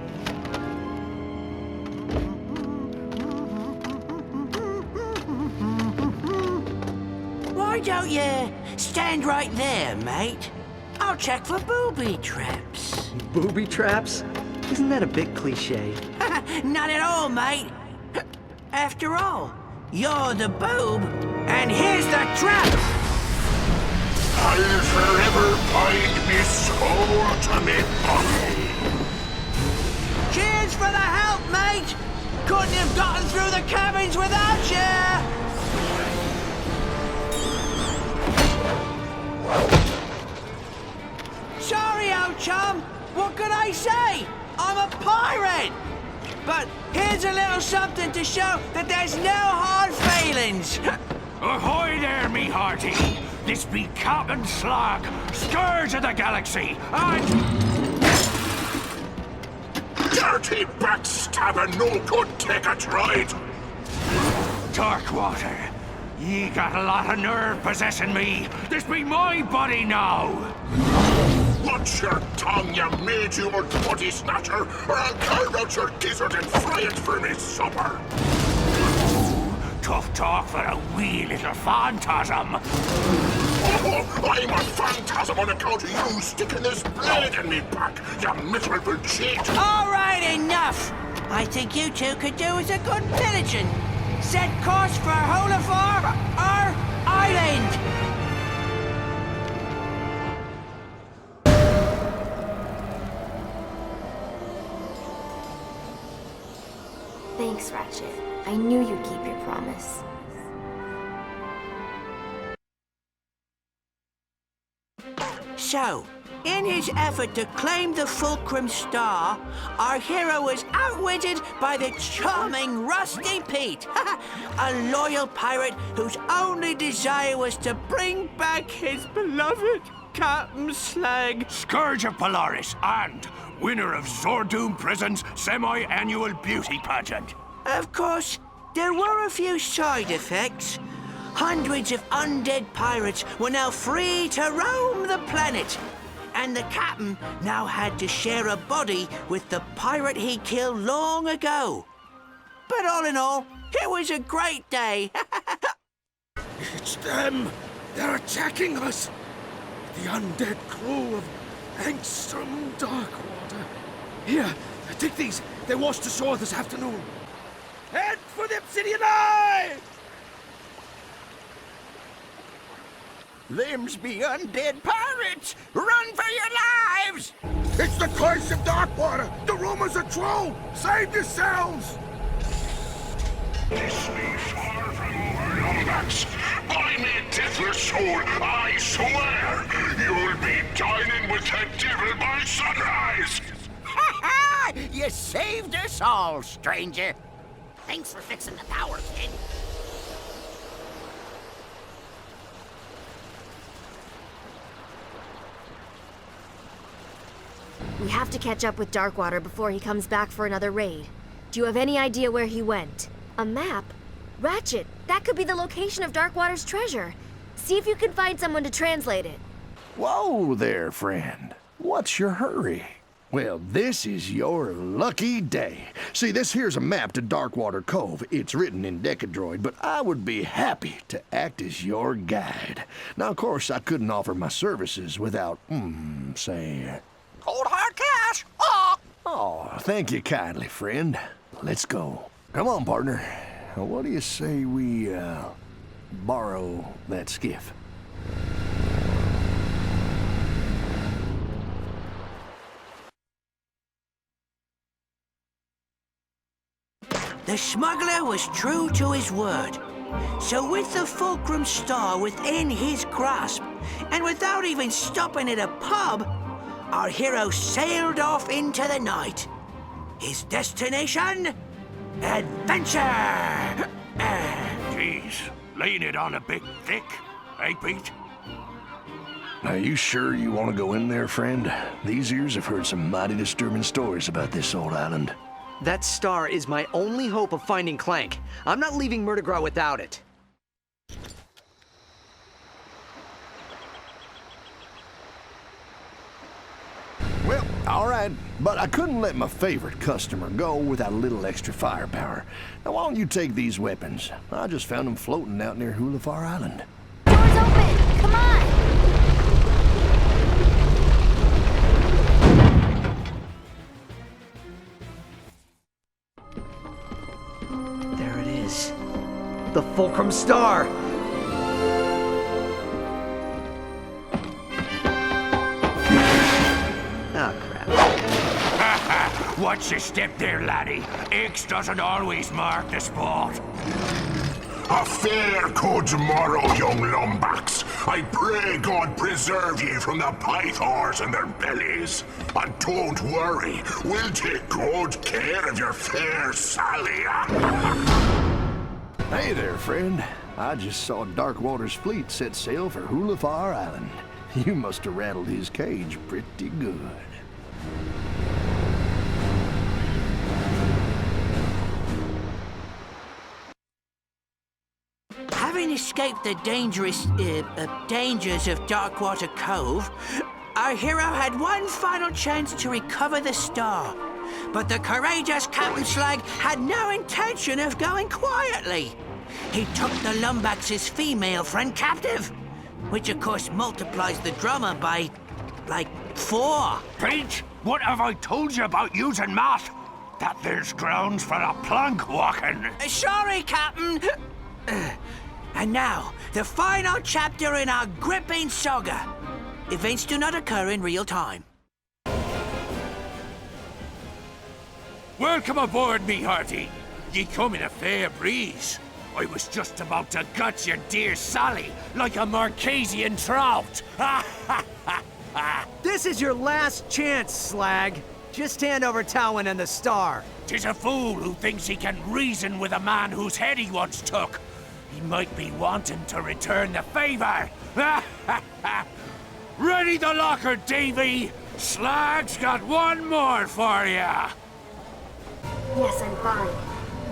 Why don't you stand right there, mate? I'll check for booby traps. Booby traps? Isn't that a bit cliche? Not at all, mate. After all, you're the boob, and here's the trap! I'll forever bind me soul to me body. Cheers for the help, mate! Couldn't have gotten through the cabins without you! Sorry, old chum. What could I say? I'm a pirate! But here's a little something to show that there's no hard feelings. Ahoy there, me hearty! This be Captain Slag, scourge of the galaxy, and... Dirty backstabber, no good take a ride. Darkwater, ye got a lot of nerve possessing me. This be my body now. Watch your tongue, you made-you-old body snatcher, or I'll carve out your gizzard and fry it for me supper. Tough talk for a wee little phantasm. Oh, I'm a phantasm on account of you sticking this blade in me back, you miserable cheat. All right, enough. I think you two could do as a good pillaging. Set course for Holafar, our island. Thanks, Ratchet. I knew you'd keep your promise. So, in his effort to claim the Fulcrum Star, our hero was outwitted by the charming Rusty Pete, a loyal pirate whose only desire was to bring back his beloved Captain Slag. Scourge of Polaris and winner of Zordoom Prison's semi-annual beauty pageant. Of course, there were a few side effects. Hundreds of undead pirates were now free to roam the planet. And the captain now had to share a body with the pirate he killed long ago. But all in all, it was a great day. It's them! They're attacking us! The undead crew of Angstrom Darkwater. Here, take these. They washed ashore this afternoon. Head for the Obsidian Eye! Them's be undead pirates! Run for your lives! It's the curse of Darkwater! The rumors are true! Save yourselves! This me far from over, Lombax. By me deathless soul, I swear, you'll be dining with the devil by sunrise! You saved us all, stranger. Thanks for fixing the power, kid. We have to catch up with Darkwater before he comes back for another raid. Do you have any idea where he went? A map? Ratchet, that could be the location of Darkwater's treasure. See if you can find someone to translate it. Whoa there, friend. What's your hurry? Well, this is your lucky day. See, this here's a map to Darkwater Cove. It's written in Decadroid, but I would be happy to act as your guide. Now, of course, I couldn't offer my services without, say... Cold hard cash! Oh, thank you kindly, friend. Let's go. Come on, partner. What do you say we, borrow that skiff? The smuggler was true to his word. So with the Fulcrum Star within his grasp, and without even stopping at a pub, our hero sailed off into the night. His destination? Adventure! Jeez, laying it on a bit thick, eh, Pete? Are you sure you want to go in there, friend? These ears have heard some mighty disturbing stories about this old island. That star is my only hope of finding Clank. I'm not leaving Murdergraw without it. Well, all right, but I couldn't let my favorite customer go without a little extra firepower. Now, why don't you take these weapons? I just found them floating out near Hulafar Island. Door's open! Come on! There it is. The Fulcrum Star! Oh, crap. Watch your step there, laddie. X doesn't always mark the spot. A fair good tomorrow, young Lombax. I pray God preserve ye from the pythons and their bellies. And don't worry, we'll take good care of your fair Sally. Hey there, friend. I just saw Darkwater's fleet set sail for Hulafar Island. You must have rattled his cage pretty good. Having escaped the dangers of Darkwater Cove, our hero had one final chance to recover the star. But the courageous Captain Slag had no intention of going quietly. He took the Lombax's female friend captive, which of course multiplies the drummer by, like, 4. Pete, what have I told you about using math? That there's grounds for a plank walking. Sorry, Captain. And now, the final chapter in our gripping saga. Events do not occur in real time. Welcome aboard, me hearty. Ye come in a fair breeze. I was just about to gut your dear Sally like a Marquesian trout. This is your last chance, Slag. Just hand over Towin and the star. 'Tis a fool who thinks he can reason with a man whose head he once took. He might be wanting to return the favor. Ready the locker, Davy. Slag's got one more for ya. Yes, I'm fine.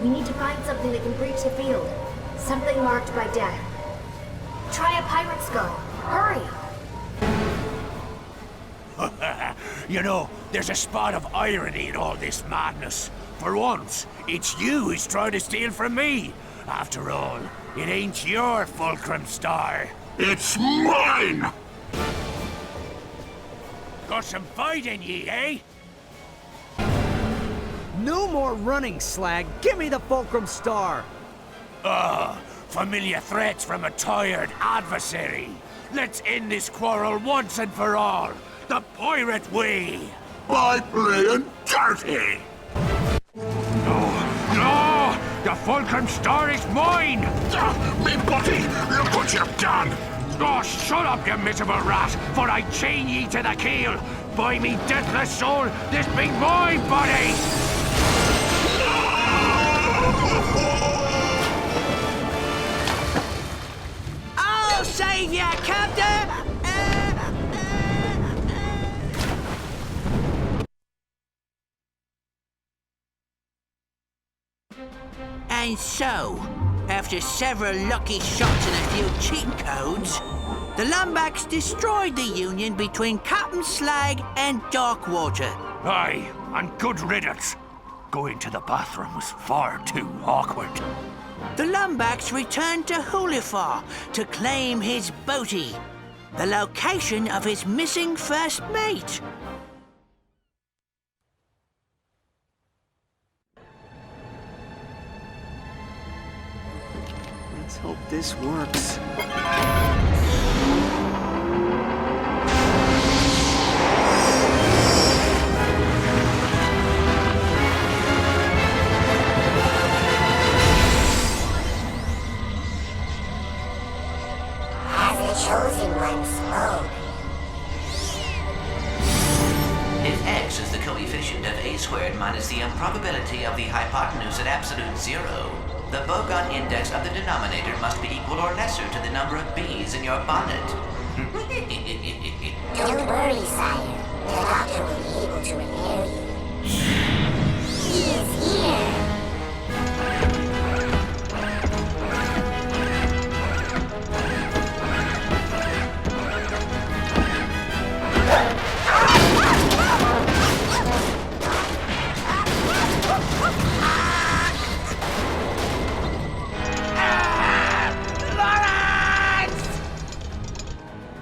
We need to find something that can breach the field. Something marked by death. Try a pirate skull. Hurry! You know, there's a spot of irony in all this madness. For once, it's you who's trying to steal from me. After all, it ain't your Fulcrum Star. It's mine! Got some fight in ye, eh? No more running, Slag. Give me the Fulcrum Star. Familiar threats from a tired adversary. Let's end this quarrel once and for all. The pirate way. By playing dirty! No! The The Fulcrum Star is mine! Me buddy, look what you've done! Oh, shut up, you miserable rat, for I chain ye to the keel! By me deathless soul, this be my body! I'll save ya, Captain! And so, after several lucky shots and a few cheat codes, the Lumbacks destroyed the union between Captain Slag and Darkwater. Aye, and good riddance. Going to the bathroom was far too awkward. The Lumbacks returned to Hulifar to claim his boaty, the location of his missing first mate. Let's hope this works. As the chosen one spoke. If x is the coefficient of a squared minus the improbability of the hypotenuse at absolute zero, the Bogon index of the denominator must be equal or lesser to the number of bees in your bonnet. Don't worry, sire. The doctor will be able to repair you. He is here.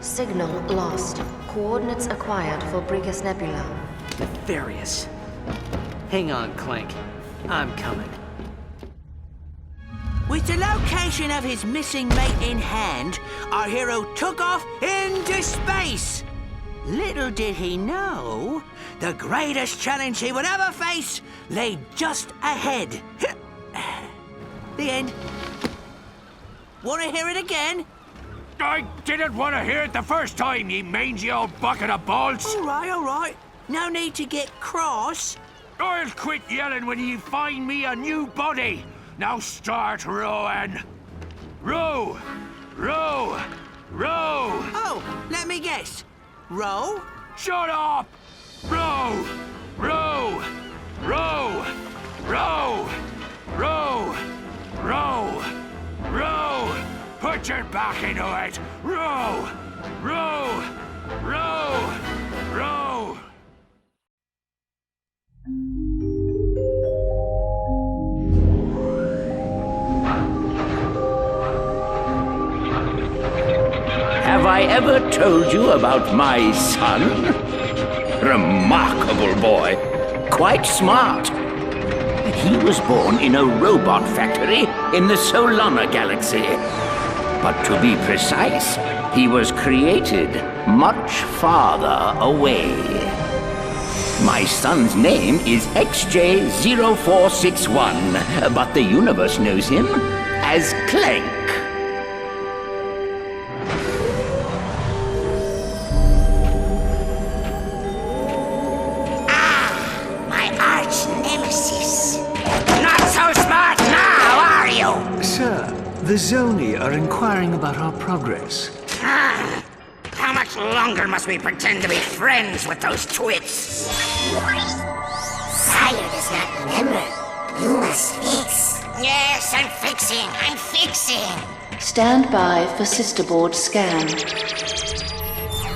Signal lost. Coordinates acquired for Brigus Nebula. Nefarious. Hang on, Clank. I'm coming. With the location of his missing mate in hand, our hero took off into space. Little did he know, the greatest challenge he would ever face lay just ahead. The end. Want to hear it again? I didn't want to hear it the first time, ye mangy old bucket of balls! All right. No need to get cross. I'll quit yelling when you find me a new body. Now start rowing. Row! Row! Row! Oh, let me guess. Row? Shut up! Row! Row! Row! Row! Row! Row! Row! Put your back into it! Row! Row! Row! Row! Have I ever told you about my son? Remarkable boy. Quite smart. He was born in a robot factory in the Solana galaxy. But to be precise, he was created much farther away. My son's name is XJ0461, but the universe knows him as Clank. My arch nemesis. Not so smart now, are you? Sir, the Zoni are inquiring about our progress. How much longer must we pretend to be friends with those twits? Sire does not remember. You must fix. Yes, I'm fixing. Stand by for sister board scan.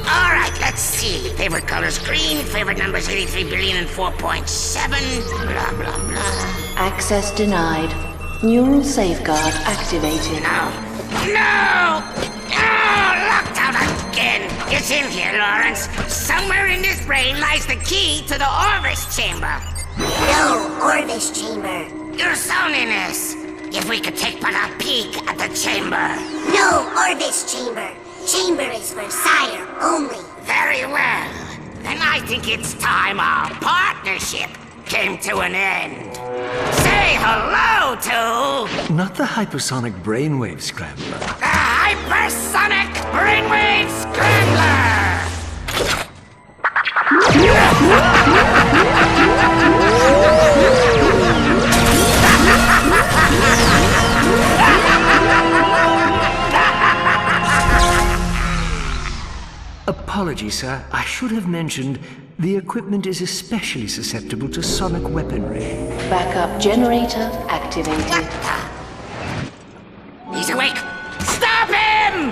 All right, let's see. Favorite color's green, favorite number's 83 billion and 4.7, blah, blah, blah. Access denied. Neural safeguard activated. No! Locked out again! It's in here, Lawrence. Somewhere in this brain lies the key to the Orbis chamber. No Orbis chamber. Your Zoniness. If we could take but a peek at the chamber. No Orbis chamber. Chamber is for Sire only. Very well. Then I think it's time our partnership came to an end. Say hello to... Not the hypersonic brainwave scrambler. the Hypersonic Brainwave Scrambler! Apologies, sir. I should have mentioned the equipment is especially susceptible to sonic weaponry. Backup generator activated. He's awake! Stop him!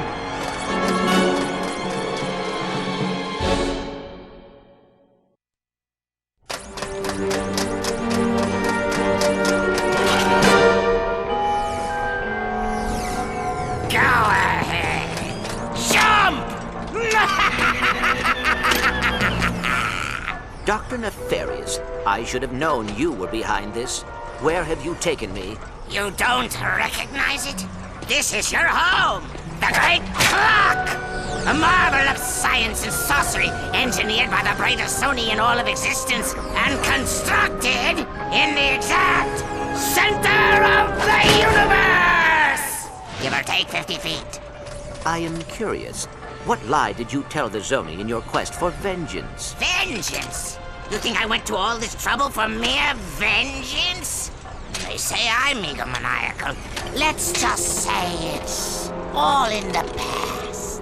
Go ahead! Jump! Dr. Nefarious, I should have known you were behind this. Where have you taken me? You don't recognize it? This is your home! The Great Clock! A marvel of science and sorcery, engineered by the brightest Sony in all of existence, and constructed in the exact center of the universe! Give or take 50 feet. I am curious. What lie did you tell the Zoni in your quest for vengeance? Vengeance? You think I went to all this trouble for mere vengeance? They say I'm egomaniacal. Let's just say it's all in the past.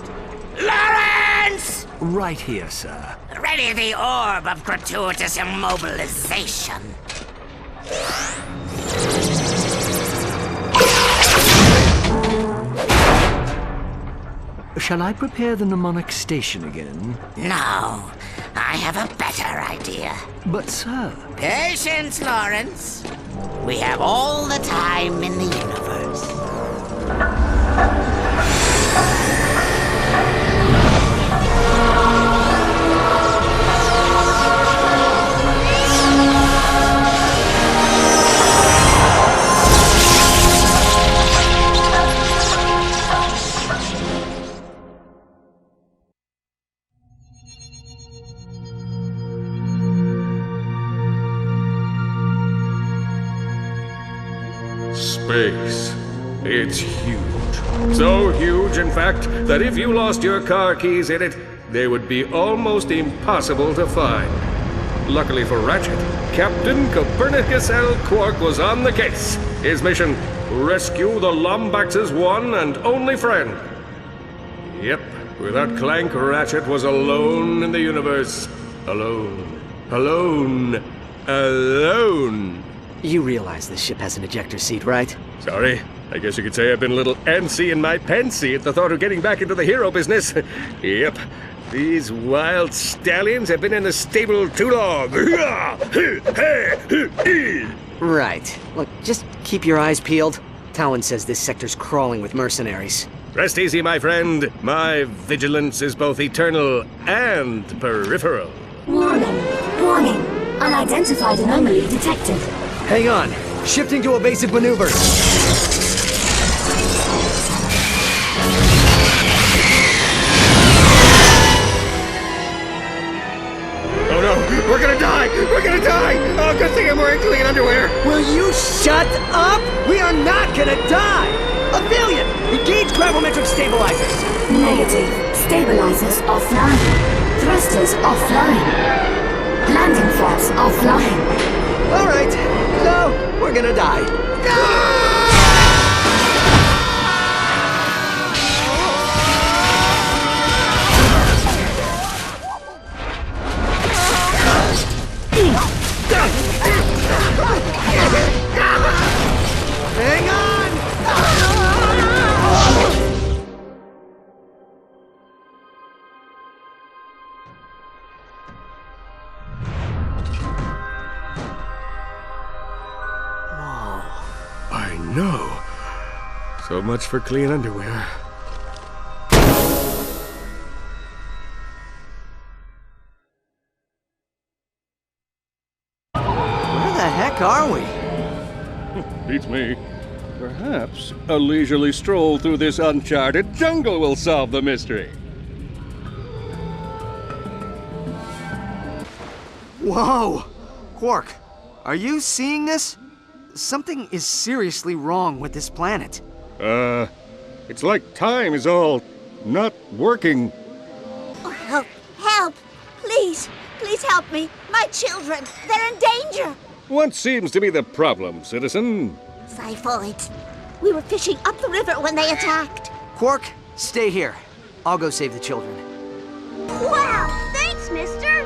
Lawrence! Right here, sir. Ready the orb of gratuitous immobilization. Shall I prepare the mnemonic station again? No, I have a better idea. But, sir... Patience, Lawrence. We have all the time in the universe. Space. It's huge. So huge, in fact, that if you lost your car keys in it, they would be almost impossible to find. Luckily for Ratchet, Captain Copernicus L. Quark was on the case. His mission, rescue the Lombax's one and only friend. Yep, without Clank, Ratchet was alone in the universe. Alone. Alone. Alone. You realize this ship has an ejector seat, right? Sorry. I guess you could say I've been a little antsy in my pantsy at the thought of getting back into the hero business. Yep. These wild stallions have been in the stable too long. Right. Look, just keep your eyes peeled. Talon says this sector's crawling with mercenaries. Rest easy, my friend. My vigilance is both eternal and peripheral. Warning. Warning. Unidentified anomaly detected. Hang on. Shifting to evasive maneuvers. Oh no! We're gonna die! We're gonna die! Oh, good thing I'm wearing clean underwear! Will you shut up? We are not gonna die! Aphelion! Engage gravimetric stabilizers! Negative. Stabilizers offline. Thrusters offline. Landing flaps offline. Alright, so we're gonna die. Hang on! I know. So much for clean underwear. Where the heck are we? Beats me. Perhaps a leisurely stroll through this uncharted jungle will solve the mystery. Whoa! Quark, are you seeing this? something is seriously wrong with this planet. It's like time is all not working. Oh, help! Help! Please! Please help me! My children! They're in danger! What seems to be the problem, citizen? Xiphoids. We were fishing up the river when they attacked. Quark, stay here. I'll go save the children. Wow! Thanks, mister!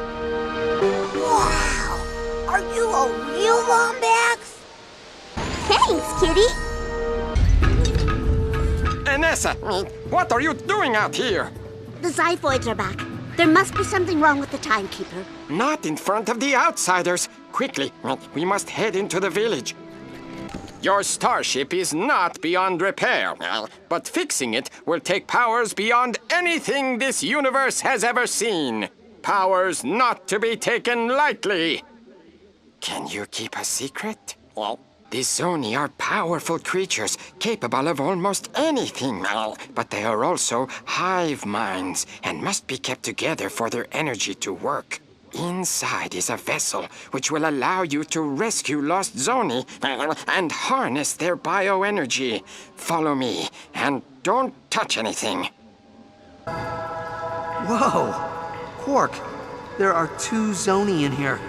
Wow! Are you a real Lombax? Thanks, kitty! Anessa, what are you doing out here? The Xiphoids are back. There must be something wrong with the timekeeper. Not in front of the outsiders. Quickly, we must head into the village. Your starship is not beyond repair, but fixing it will take powers beyond anything this universe has ever seen. Powers not to be taken lightly. Can you keep a secret? Well, the Zoni are powerful creatures, capable of almost anything, but they are also hive minds and must be kept together for their energy to work. Inside is a vessel which will allow you to rescue lost Zoni and harness their bioenergy. Follow me, and don't touch anything. Whoa! Quark, there are 2 Zoni in here.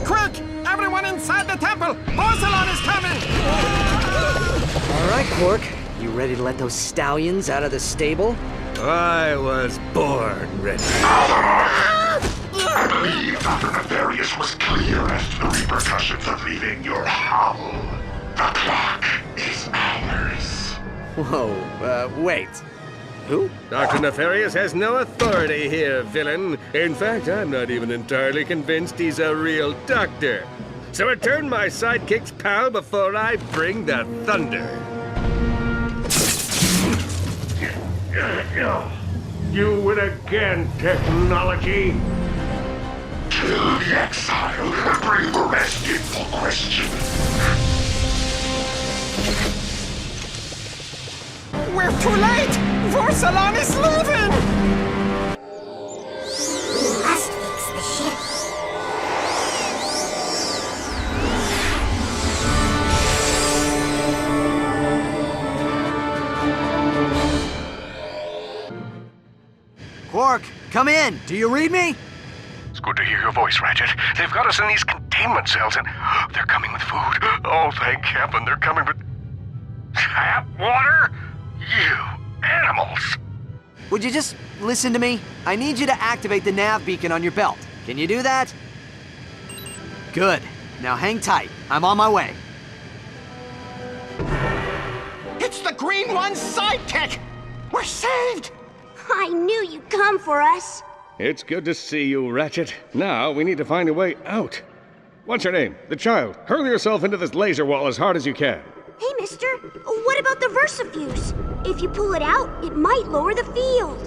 Quick! Everyone inside the temple! Porcelain is coming! All right, Quark. You ready to let those stallions out of the stable? I was born ready. I believe Dr. Nefarious was clear as to the repercussions of leaving your hovel. The clock is ours. Whoa, wait. Who? Dr. Nefarious has no authority here, villain. In fact, I'm not even entirely convinced he's a real doctor. So return my sidekick's pal before I bring the thunder. You win again, technology. Kill the exile and bring the rest in for question. We're too late! Porcelain is leaving! We must fix the ship. Quark, come in. Do you read me? It's good to hear your voice, Ratchet. They've got us in these containment cells, and they're coming with food. Oh, thank heaven, they're coming with tap water? You animals! Would you just listen to me? I need you to activate the nav beacon on your belt. Can you do that? Good. Now hang tight. I'm on my way. It's the Green One's sidekick! We're saved! I knew you'd come for us. It's good to see you, Ratchet. Now we need to find a way out. What's your name? The child. Hurl yourself into this laser wall as hard as you can. Hey, mister, what about the Versafuse? If you pull it out, it might lower the field.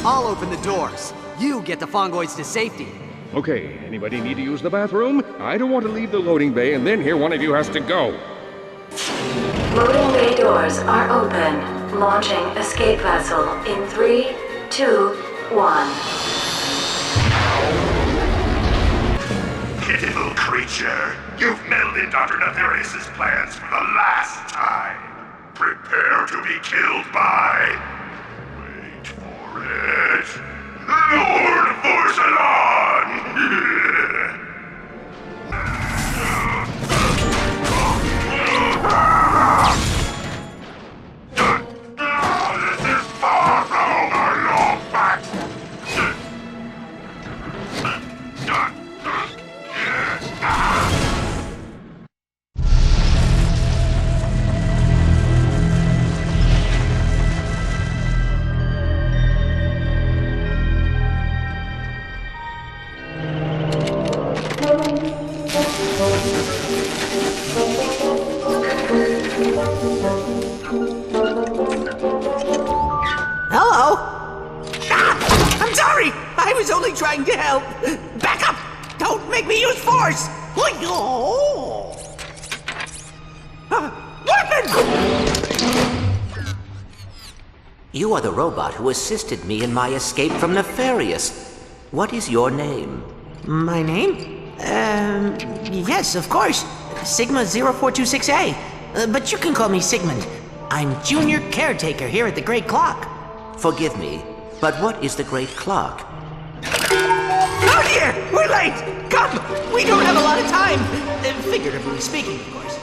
I'll open the doors. You get the Fongoids to safety. Okay, anybody need to use the bathroom? I don't want to leave the loading bay and then hear one of you has to go. Loading bay doors are open. Launching escape vessel in 3, 2, 1. Pitiful creature, you've meddled in Dr. Nefarious' plans for the last time. Prepare to be killed by... Wait for it... Lord Porcelain! This is far from our long back. Hello? Ah! I'm sorry! I was only trying to help! Back up! Don't make me use force! Weapon! You are the robot who assisted me in my escape from Nefarious. What is your name? My name? Yes, of course. Sigma 0426A. But you can call me Sigmund. I'm junior caretaker here at the Great Clock. Forgive me, but what is the Great Clock? Oh dear! We're late! Come! We don't have a lot of time! Figuratively speaking, of course.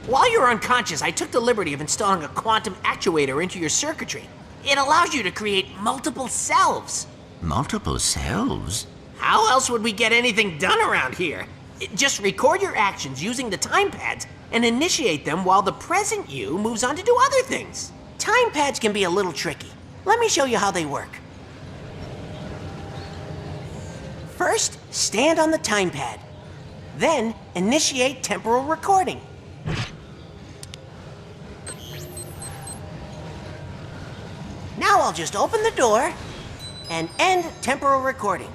While you were unconscious, I took the liberty of installing a quantum actuator into your circuitry. It allows you to create multiple selves. Multiple selves? How else would we get anything done around here? Just record your actions using the time pads and initiate them while the present you moves on to do other things. Time pads can be a little tricky. Let me show you how they work. First, stand on the time pad. Then, initiate temporal recording. Now I'll just open the door and end temporal recording.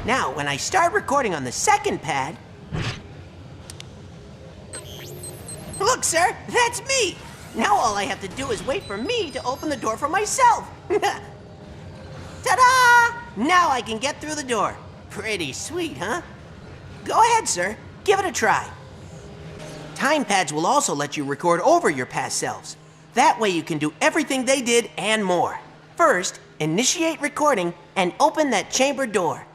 Now, when I start recording on the second pad... Look, sir, that's me! Now all I have to do is wait for me to open the door for myself. Ta-da! Now I can get through the door. Pretty sweet, huh? Go ahead, sir. Give it a try. Time pads will also let you record over your past selves. That way you can do everything they did and more. First, initiate recording and open that chamber door.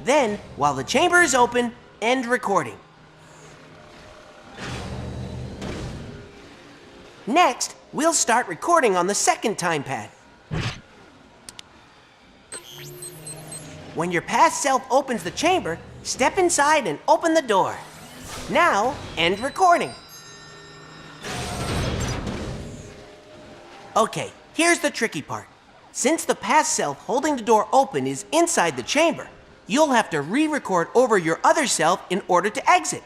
Then, while the chamber is open, end recording. Next, we'll start recording on the second time pad. When your past self opens the chamber, step inside and open the door. Now, end recording. Okay, here's the tricky part. Since the past self holding the door open is inside the chamber, you'll have to re-record over your other self in order to exit.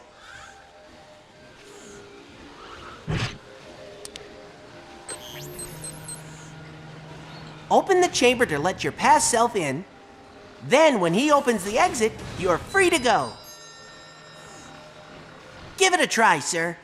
Open the chamber to let your past self in. Then, when he opens the exit, you're free to go. Give it a try, sir.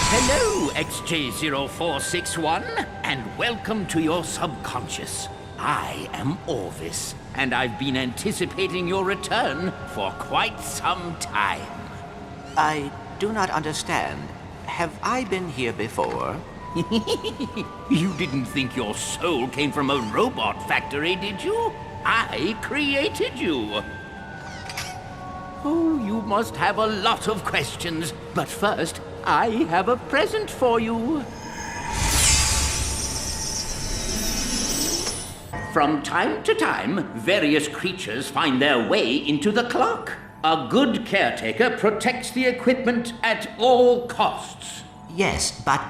Hello, XJ0461, and welcome to your subconscious. I am Orvis, and I've been anticipating your return for quite some time. I do not understand. Have I been here before? You didn't think your soul came from a robot factory, did you? I created you. Oh, you must have a lot of questions. But first, I have a present for you. From time to time, various creatures find their way into the clock. A good caretaker protects the equipment at all costs. Yes, but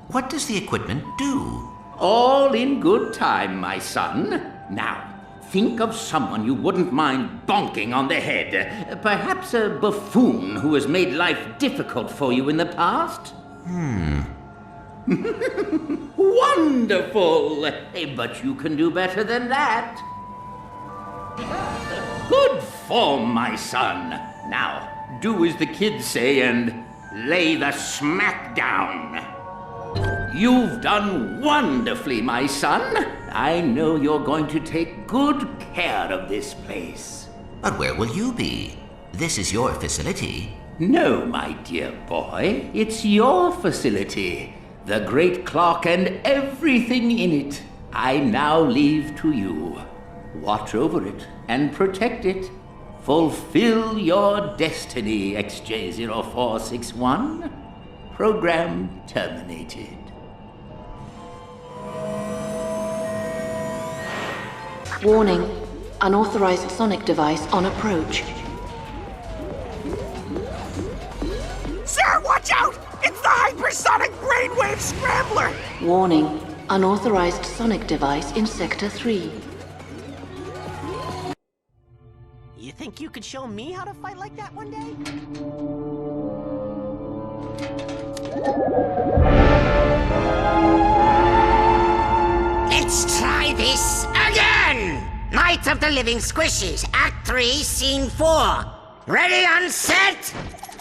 what does the equipment do? All in good time, my son. Now, think of someone you wouldn't mind bonking on the head. Perhaps a buffoon who has made life difficult for you in the past? Wonderful! But you can do better than that. Good form, my son. Now, do as the kids say and lay the smack down. You've done wonderfully, my son. I know you're going to take good care of this place. But where will you be? This is your facility. No, my dear boy. It's your facility. The great clock and everything in it, I now leave to you. Watch over it and protect it. Fulfill your destiny, XJ0461. Program terminated. Warning. Unauthorized sonic device on approach. Sir, watch out! It's the hypersonic brainwave scrambler! Warning. Unauthorized sonic device in Sector 3. You think you could show me how to fight like that one day? Let's try Night of the Living Squishies, Act 3, Scene 4. Ready on set?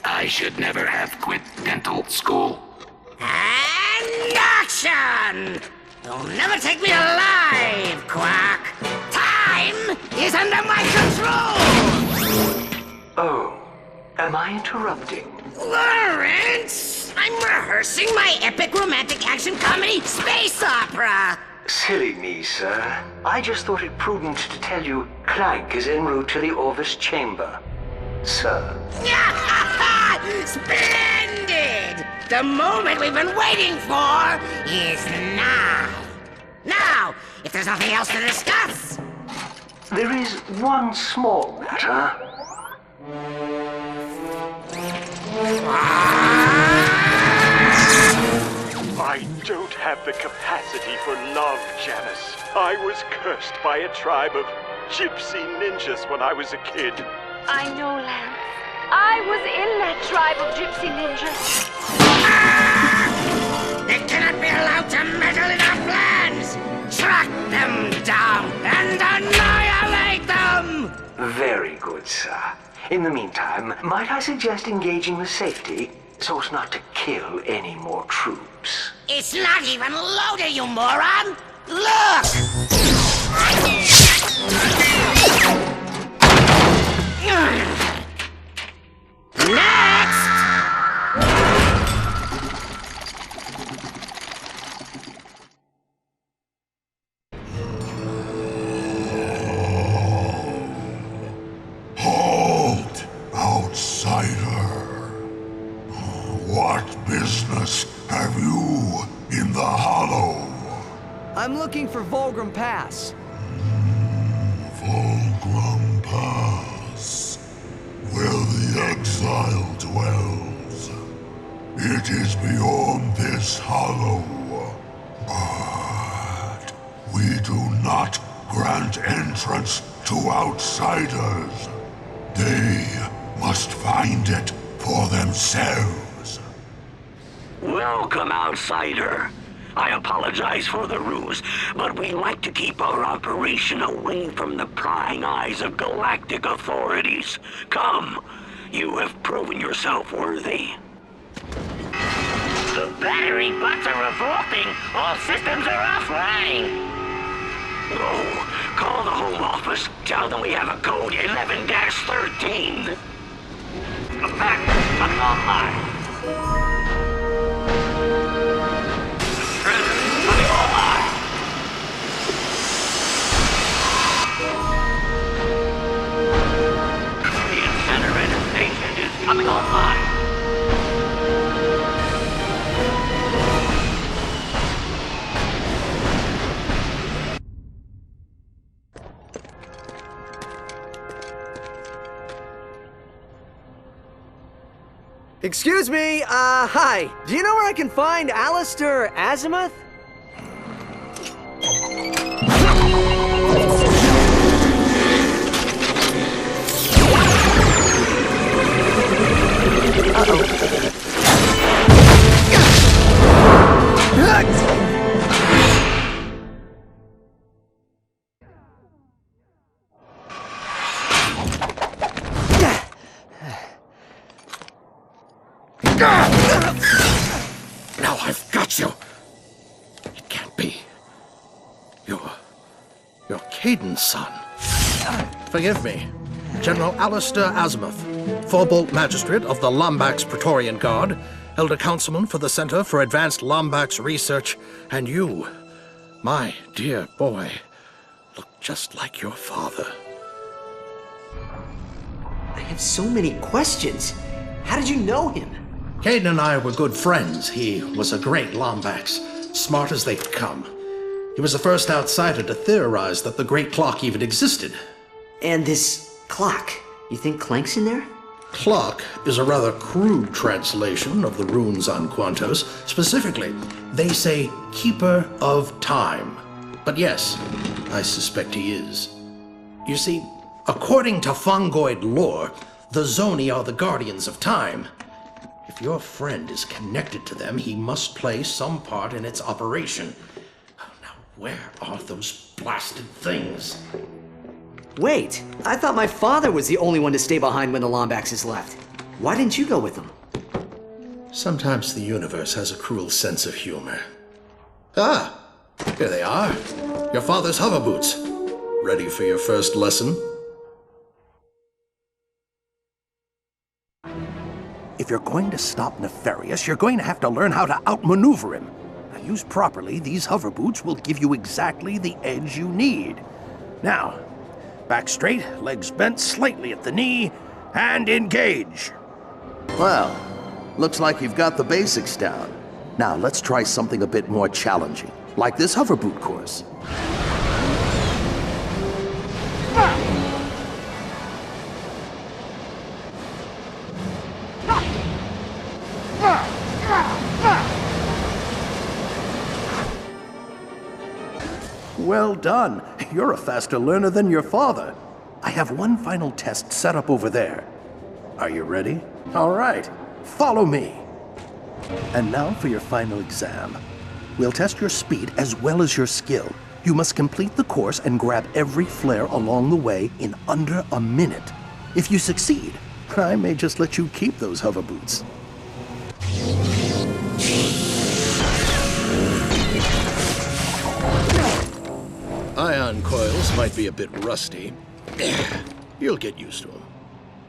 I should never have quit dental school. And action! You'll never take me alive, Quack. Time is under my control! Oh, am I interrupting? Lawrence! I'm rehearsing my epic romantic action comedy space opera! Silly me, sir. I just thought it prudent to tell you Clank is en route to the Orvis chamber. Sir. Splendid! The moment we've been waiting for is now. Now, if there's nothing else to discuss. There is one small matter. I don't have the capacity for love, Janice. I was cursed by a tribe of gypsy ninjas when I was a kid. I know, Lance. I was in that tribe of gypsy ninjas. They cannot be allowed to meddle in our plans! Track them down and annihilate them! Very good, sir. In the meantime, might I suggest engaging with safety so as not to kill any more troops? It's not even loaded, you moron! Look! Next! Halt, outsider. What business have you in the Hollow? I'm looking for Volgrim Pass. Volgrim Pass, where the exile dwells. It is beyond this Hollow. But we do not grant entrance to outsiders. They must find it for themselves. Welcome, outsider. I apologize for the ruse, but we like to keep our operation away from the prying eyes of galactic authorities. Come, you have proven yourself worthy. The battery bots are revolting. All systems are offline. Oh, call the home office. Tell them we have a code 11-13. Back, coming online. The incinerator station is coming online. Excuse me, hi. Do you know where I can find Alistair Azimuth? Now I've got you. It can't be. You're Caden's son. Forgive me. General Alistair Azimuth, Forbolt Magistrate of the Lombax Praetorian Guard, Elder Councilman for the Center for Advanced Lombax Research, and you, my dear boy, look just like your father. I have so many questions. How did you know him? Caden and I were good friends. He was a great Lombax, smart as they could come. He was the first outsider to theorize that the Great Clock even existed. And this clock, you think Clank's in there? Clock is a rather crude translation of the runes on Quantos. Specifically, they say Keeper of Time. But yes, I suspect he is. You see, according to Fungoid lore, the Zoni are the guardians of time. If your friend is connected to them, he must play some part in its operation. Now, where are those blasted things? Wait, I thought my father was the only one to stay behind when the Lombaxes left. Why didn't you go with them? Sometimes the universe has a cruel sense of humor. Ah, here they are. Your father's hover boots. Ready for your first lesson? If you're going to stop Nefarious, you're going to have to learn how to outmaneuver him. Now, used properly, these hover boots will give you exactly the edge you need. Now, back straight, legs bent slightly at the knee, and engage. Well, looks like you've got the basics down. Now, let's try something a bit more challenging, like this hover boot course. Well done. You're a faster learner than your father. I have one final test set up over there. Are you ready? All right. Follow me. And now for your final exam. We'll test your speed as well as your skill. You must complete the course and grab every flare along the way in under a minute. If you succeed, I may just let you keep those hover boots. Ion coils might be a bit rusty. You'll get used to them.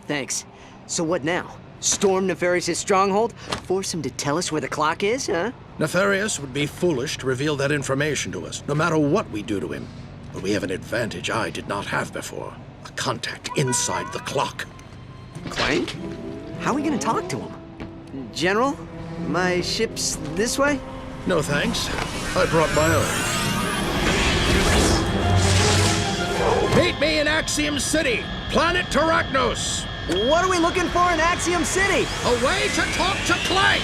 Thanks. So what now? Storm Nefarious' stronghold? Force him to tell us where the clock is, huh? Nefarious would be foolish to reveal that information to us, no matter what we do to him. But we have an advantage I did not have before. A contact inside the clock. Clank? How are we gonna talk to him? General, my ship's this way? No thanks. I brought my own. Meet me in Axiom City, planet Terrachnos. What are we looking for in Axiom City? A way to talk to Clank!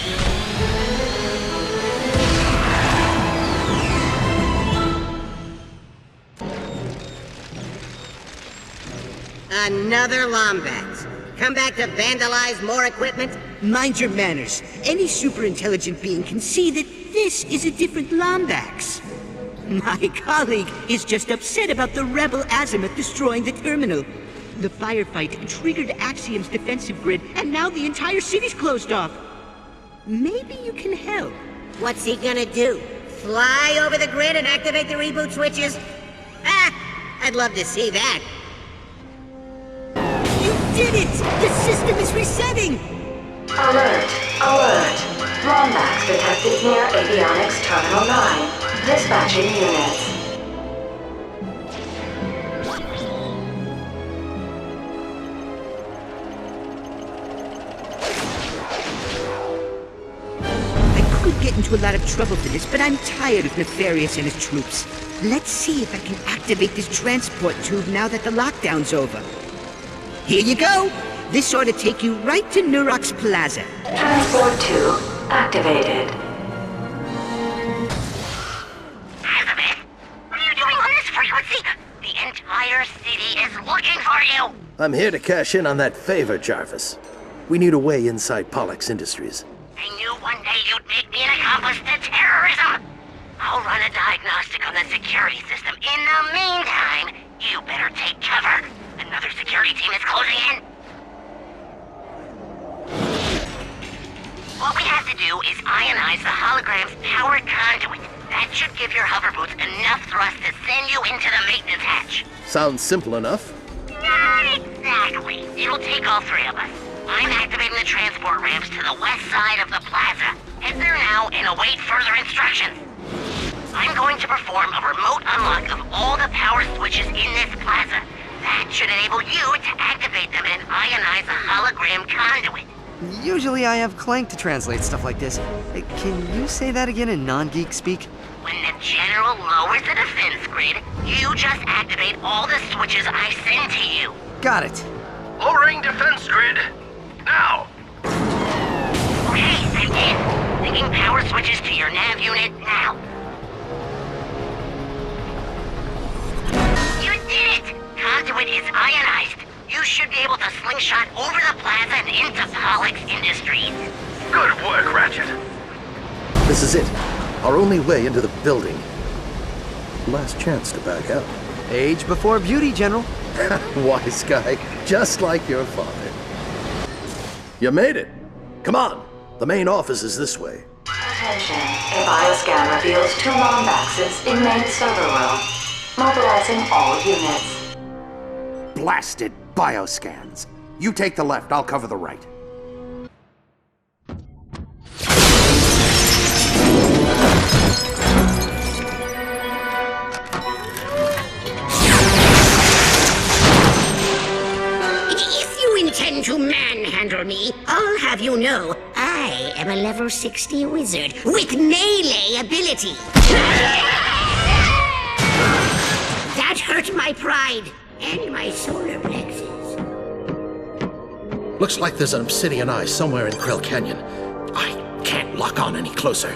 Another Lombax. Come back to vandalize more equipment? Mind your manners. Any super-intelligent being can see that this is a different Lombax. My colleague is just upset about the rebel azimuth destroying the terminal. The firefight triggered Axiom's defensive grid, and now the entire city's closed off. Maybe you can help. What's he gonna do? Fly over the grid and activate the reboot switches? Ah! I'd love to see that. You did it! The system is resetting! Alert! Alert! Lombax detected near Avionics Terminal 9. Dispatching units. I could get into a lot of trouble for this, but I'm tired of Nefarious and his troops. Let's see if I can activate this transport tube now that the lockdown's over. Here you go! This ought to take you right to Nurox Plaza. Transport tube activated. The entire city is looking for you! I'm here to cash in on that favor, Jarvis. We need a way inside Pollux Industries. I knew one day you'd make me an accomplice to terrorism! I'll run a diagnostic on the security system. In the meantime, you better take cover. Another security team is closing in. What we have to do is ionize the hologram's power conduit. That should give your hover boots enough thrust to send you into the maintenance hatch. Sounds simple enough. Not exactly. It'll take all three of us. I'm activating the transport ramps to the west side of the plaza. Head there now and await further instructions. I'm going to perform a remote unlock of all the power switches in this plaza. That should enable you to activate them and ionize the hologram conduit. Usually I have Clank to translate stuff like this. Can you say that again in non-geek speak? When the General lowers the defense grid, you just activate all the switches I send to you. Got it. Lowering defense grid. Now. Okay, I'm in. Linking power switches to your nav unit now. You did it! Conduit is ionized. You should be able to slingshot over the plaza and into Pollux Industries. Good work, Ratchet. This is it. Our only way into the building. Last chance to back out. Age before beauty, General. Wise guy, just like your father. You made it. Come on, the main office is this way. Attention, a bioscan reveals 2 Lombaxes in main server room. Mobilizing all units. Blasted bioscans. You take the left, I'll cover the right. If you intend to manhandle me, I'll have you know, I am a level 60 wizard with melee ability. That hurt my pride and my solar plexus. Looks like there's an obsidian eye somewhere in Krill Canyon. I can't lock on any closer.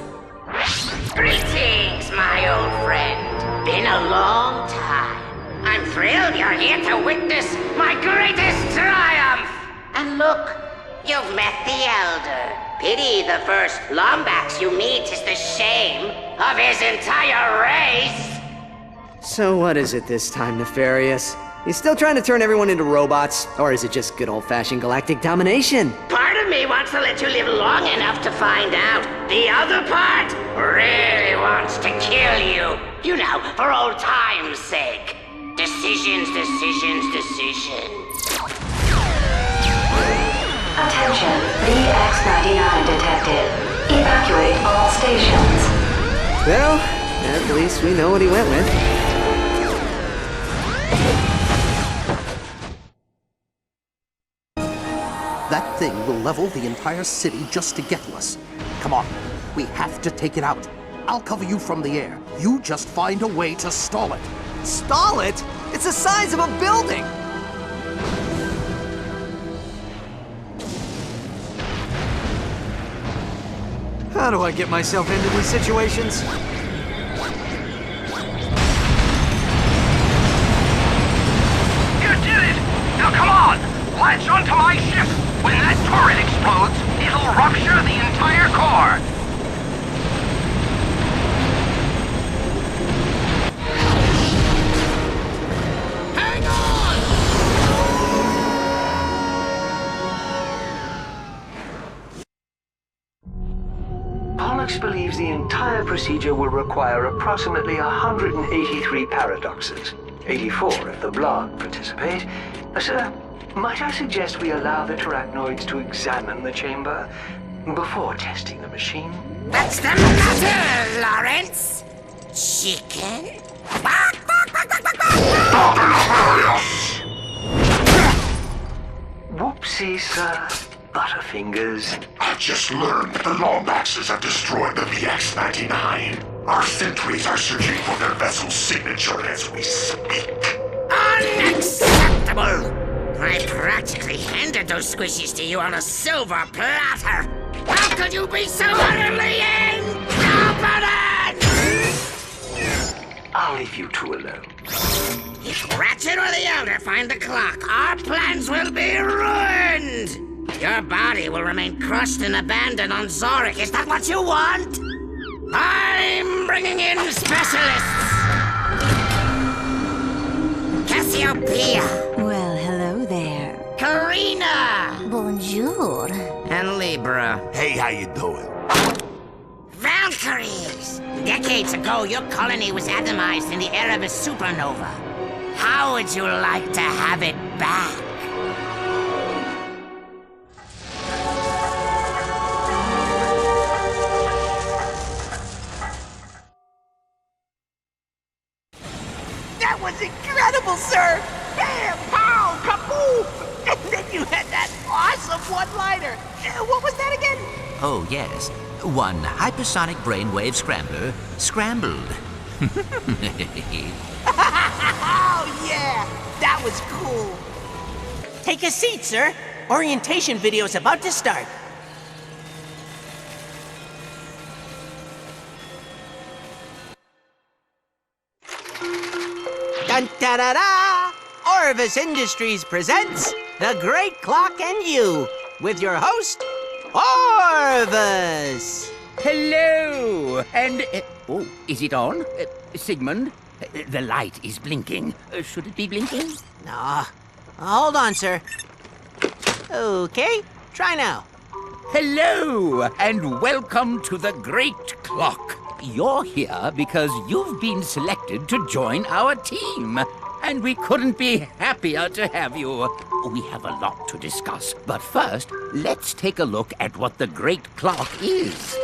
Greetings, my old friend. Been a long time. I'm thrilled you're here to witness my greatest triumph. And look, you've met the Elder. Pity the first Lombax you meet is the shame of his entire race. So what is it this time, Nefarious? You still trying to turn everyone into robots? Or is it just good old-fashioned galactic domination? Part of me wants to let you live long enough to find out. The other part really wants to kill you. You know, for old time's sake. Decisions, decisions, decisions. Attention, VX-99 detected. Evacuate all stations. Well, at least we know what he went with. That thing will level the entire city just to get to us. Come on, we have to take it out. I'll cover you from the air. You just find a way to stall it. Stall it? It's the size of a building! How do I get myself into these situations? You did it! Now come on! Latch onto my ship! When that turret explodes, it'll rupture the entire core! Hang on! Pollux believes the entire procedure will require approximately 183 paradoxes. 84 if the blog participate. Sir, might I suggest we allow the Terrachnoids to examine the chamber before testing the machine? What's the matter, Lawrence? Chicken? Whoopsie, sir. Butterfingers. I just learned the Lombaxes have destroyed the VX-99. Our sentries are searching for their vessel's signature as we speak. Unacceptable! I practically handed those squishies to you on a silver platter! How could you be so utterly incompetent? I'll leave you two alone. If Ratchet or the Elder find the clock, our plans will be ruined! Your body will remain crushed and abandoned on Zorik. Is that what you want? I'm bringing in specialists! Cassiopeia! Well, hello there. Karina! Bonjour. And Libra. Hey, how you doing? Valkyries! Decades ago, your colony was atomized in the era of a supernova. How would you like to have it back? That was incredible, sir! Bam! Pow! Kaboom! And then you had that awesome one-liner! What was that again? Oh, yes. One hypersonic brainwave scrambler scrambled. Oh, yeah! That was cool! Take a seat, sir. Orientation video's about to start. Dun-da-da-da! Orvis Industries presents The Great Clock and You, with your host, Orvis! Hello! And, oh, is it on? Sigmund? The light is blinking. Should it be blinking? No. Hold on, sir. Okay, try now. Hello, and welcome to the Great Clock. You're here because you've been selected to join our team. And we couldn't be happier to have you. We have a lot to discuss. But first, let's take a look at what the Great Clock is.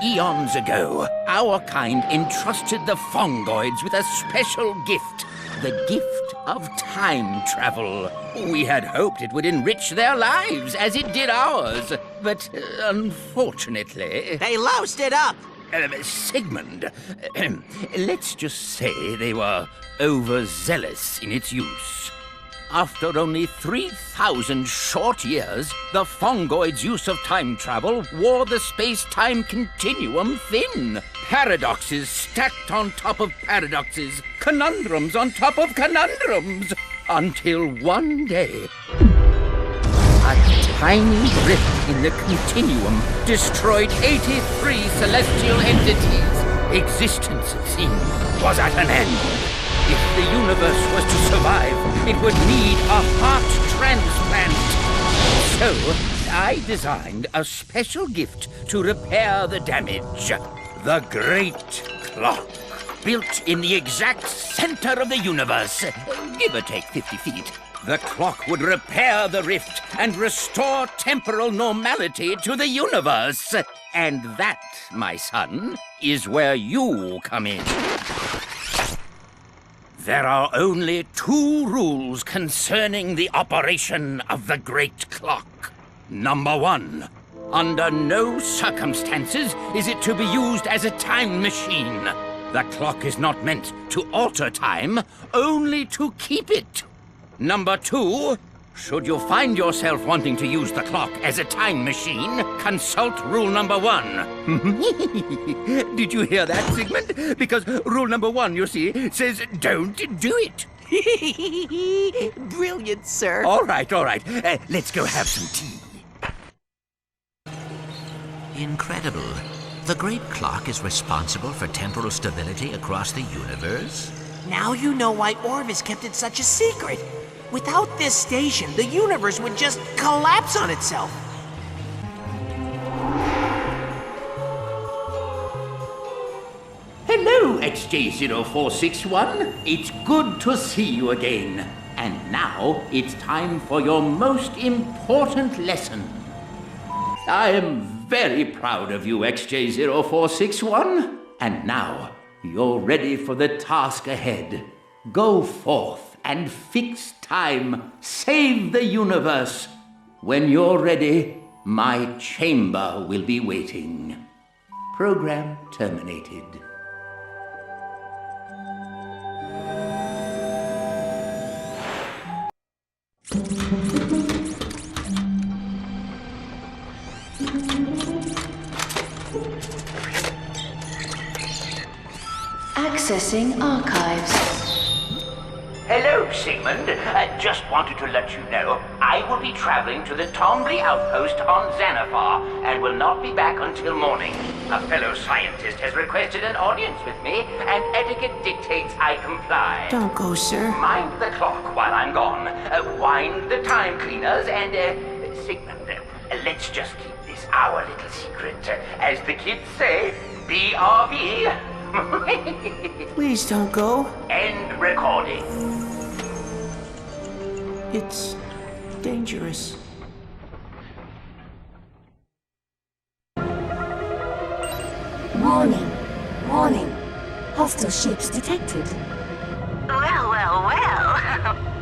Eons ago, our kind entrusted the Fongoids with a special gift. The gift of time travel. We had hoped it would enrich their lives as it did ours. But unfortunately... They loused it up! Sigmund, let's just say they were overzealous in its use. After only 3,000 short years, the Fongoids' use of time travel wore the space-time continuum thin. Paradoxes stacked on top of paradoxes, conundrums on top of conundrums, until one day, a tiny rift in the continuum destroyed 83 celestial entities. Existence, it seemed, was at an end. If the universe was to survive, it would need a heart transplant. So, I designed a special gift to repair the damage. The Great Clock. Built in the exact center of the universe, give or take 50 feet. The clock would repair the rift and restore temporal normality to the universe. And that, my son, is where you come in. There are only 2 rules concerning the operation of the Great Clock. Number 1, under no circumstances is it to be used as a time machine. The clock is not meant to alter time, only to keep it. Number 2, should you find yourself wanting to use the clock as a time machine, consult rule number 1. Did you hear that, Sigmund? Because rule number 1, you see, says don't do it. Brilliant, sir. All right. Let's go have some tea. Incredible. The Great Clock is responsible for temporal stability across the universe? Now you know why Orvis kept it such a secret. Without this station, the universe would just collapse on itself. Hello, XJ0461. It's good to see you again. And now it's time for your most important lesson. I am very proud of you, XJ0461. And now you're ready for the task ahead. Go forth and fix time. Save the universe. When you're ready, my chamber will be waiting. Program terminated. Accessing archives. Hello, Sigmund. Just wanted to let you know I will be traveling to the Tombly outpost on Xanathar and will not be back until morning. A fellow scientist has requested an audience with me, and etiquette dictates I comply. Don't go, sir. Mind the clock while I'm gone. Wind the time cleaners, and, Sigmund, let's just keep this our little secret. As the kids say, BRB. Please don't go. End recording. It's dangerous. Warning. Warning. Hostile ships detected. Well.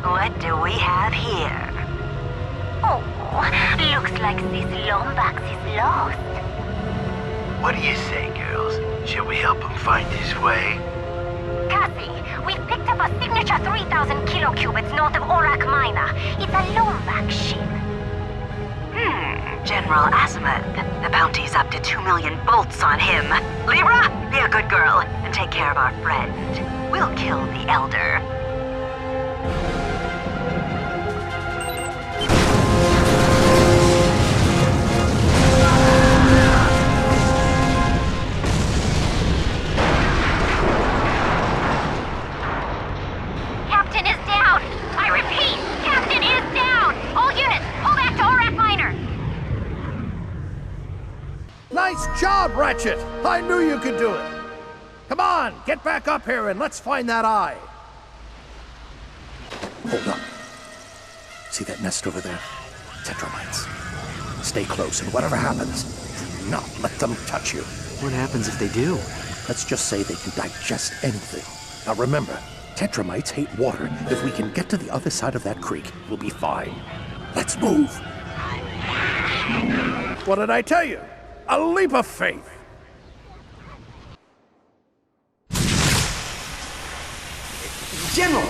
What do we have here? Oh, looks like this Lombax is lost. What do you say, girls? Shall we help him find his way? Cassie, we've picked up a signature 3,000 kilocubits north of Orak Minor. It's a Lombax ship. General Azimuth. The bounty's up to 2 million bolts on him. Libra, be a good girl and take care of our friend. We'll kill the Elder. Ratchet! I knew you could do it! Come on, get back up here and let's find that eye! Hold up. See that nest over there? Tetramites. Stay close, and whatever happens, do not let them touch you. What happens if they do? Let's just say they can digest anything. Now remember, Tetramites hate water. If we can get to the other side of that creek, we'll be fine. Let's move! What did I tell you? A leap of faith! General,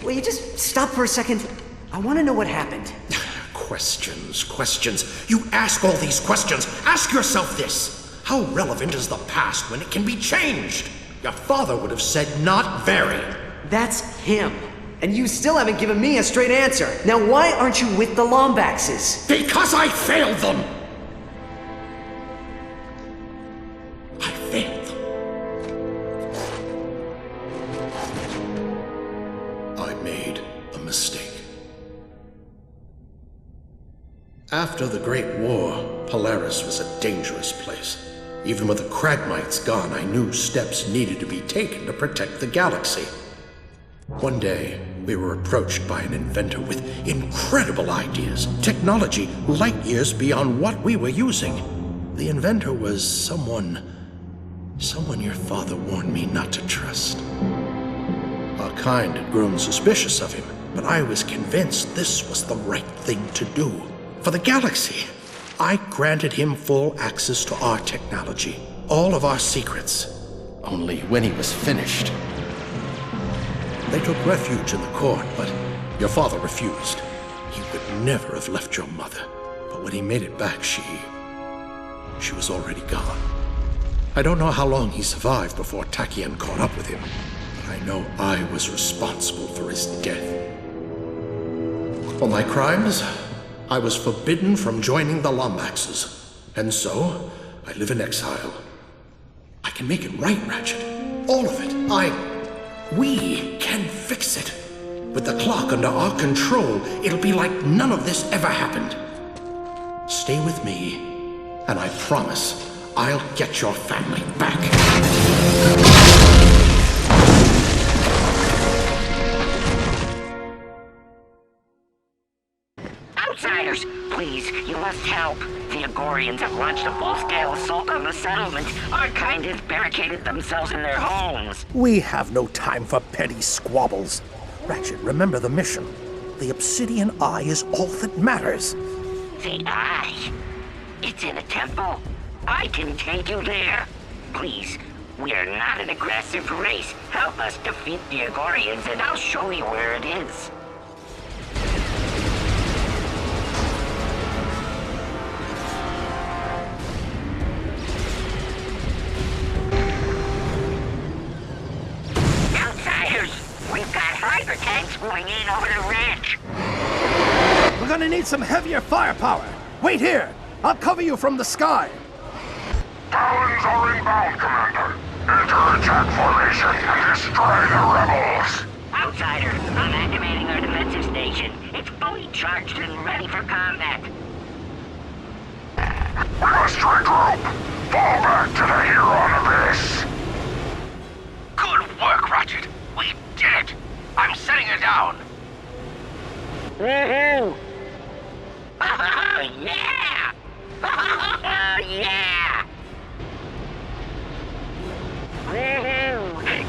will you just stop for a second? I want to know what happened. Questions. You ask all these questions. Ask yourself this. How relevant is the past when it can be changed? Your father would have said not very. That's him. And you still haven't given me a straight answer. Now why aren't you with the Lombaxes? Because I failed them! I failed them. I made a mistake. After the Great War, Polaris was a dangerous place. Even with the Cragmites gone, I knew steps needed to be taken to protect the galaxy. One day, we were approached by an inventor with incredible ideas, technology light years beyond what we were using. The inventor was someone your father warned me not to trust. Our kind had grown suspicious of him, but I was convinced this was the right thing to do. For the galaxy, I granted him full access to our technology, all of our secrets. Only when he was finished. They took refuge in the court, but your father refused. He would never have left your mother. But when he made it back, she was already gone. I don't know how long he survived before Tachyon caught up with him, but I know I was responsible for his death. For my crimes, I was forbidden from joining the Lombaxes, and so I live in exile. I can make it right, Ratchet. All of it. We can fix it. With the clock under our control, it'll be like none of this ever happened. Stay with me, and I promise I'll get your family back. Outsiders, please, you must help. The Agorians have launched a full-scale assault on the settlement. Our kind has barricaded themselves in their homes. We have no time for petty squabbles. Ratchet, remember the mission. The Obsidian Eye is all that matters. The Eye? It's in a temple. I can take you there. Please, we are not an aggressive race. Help us defeat the Agorians and I'll show you where it is. Tanks moving in over the ridge. We're gonna need some heavier firepower. Wait here. I'll cover you from the sky. Talons are inbound, Commander. Enter attack formation and destroy the rebels. Outsider, I'm activating our defensive station. It's fully charged and ready for combat. We must regroup. Fall back to the Huron Abyss. Good work, Ratchet. We did it. I'm setting it down. Woohoo! Oh, yeah! Oh, yeah! Woohoo!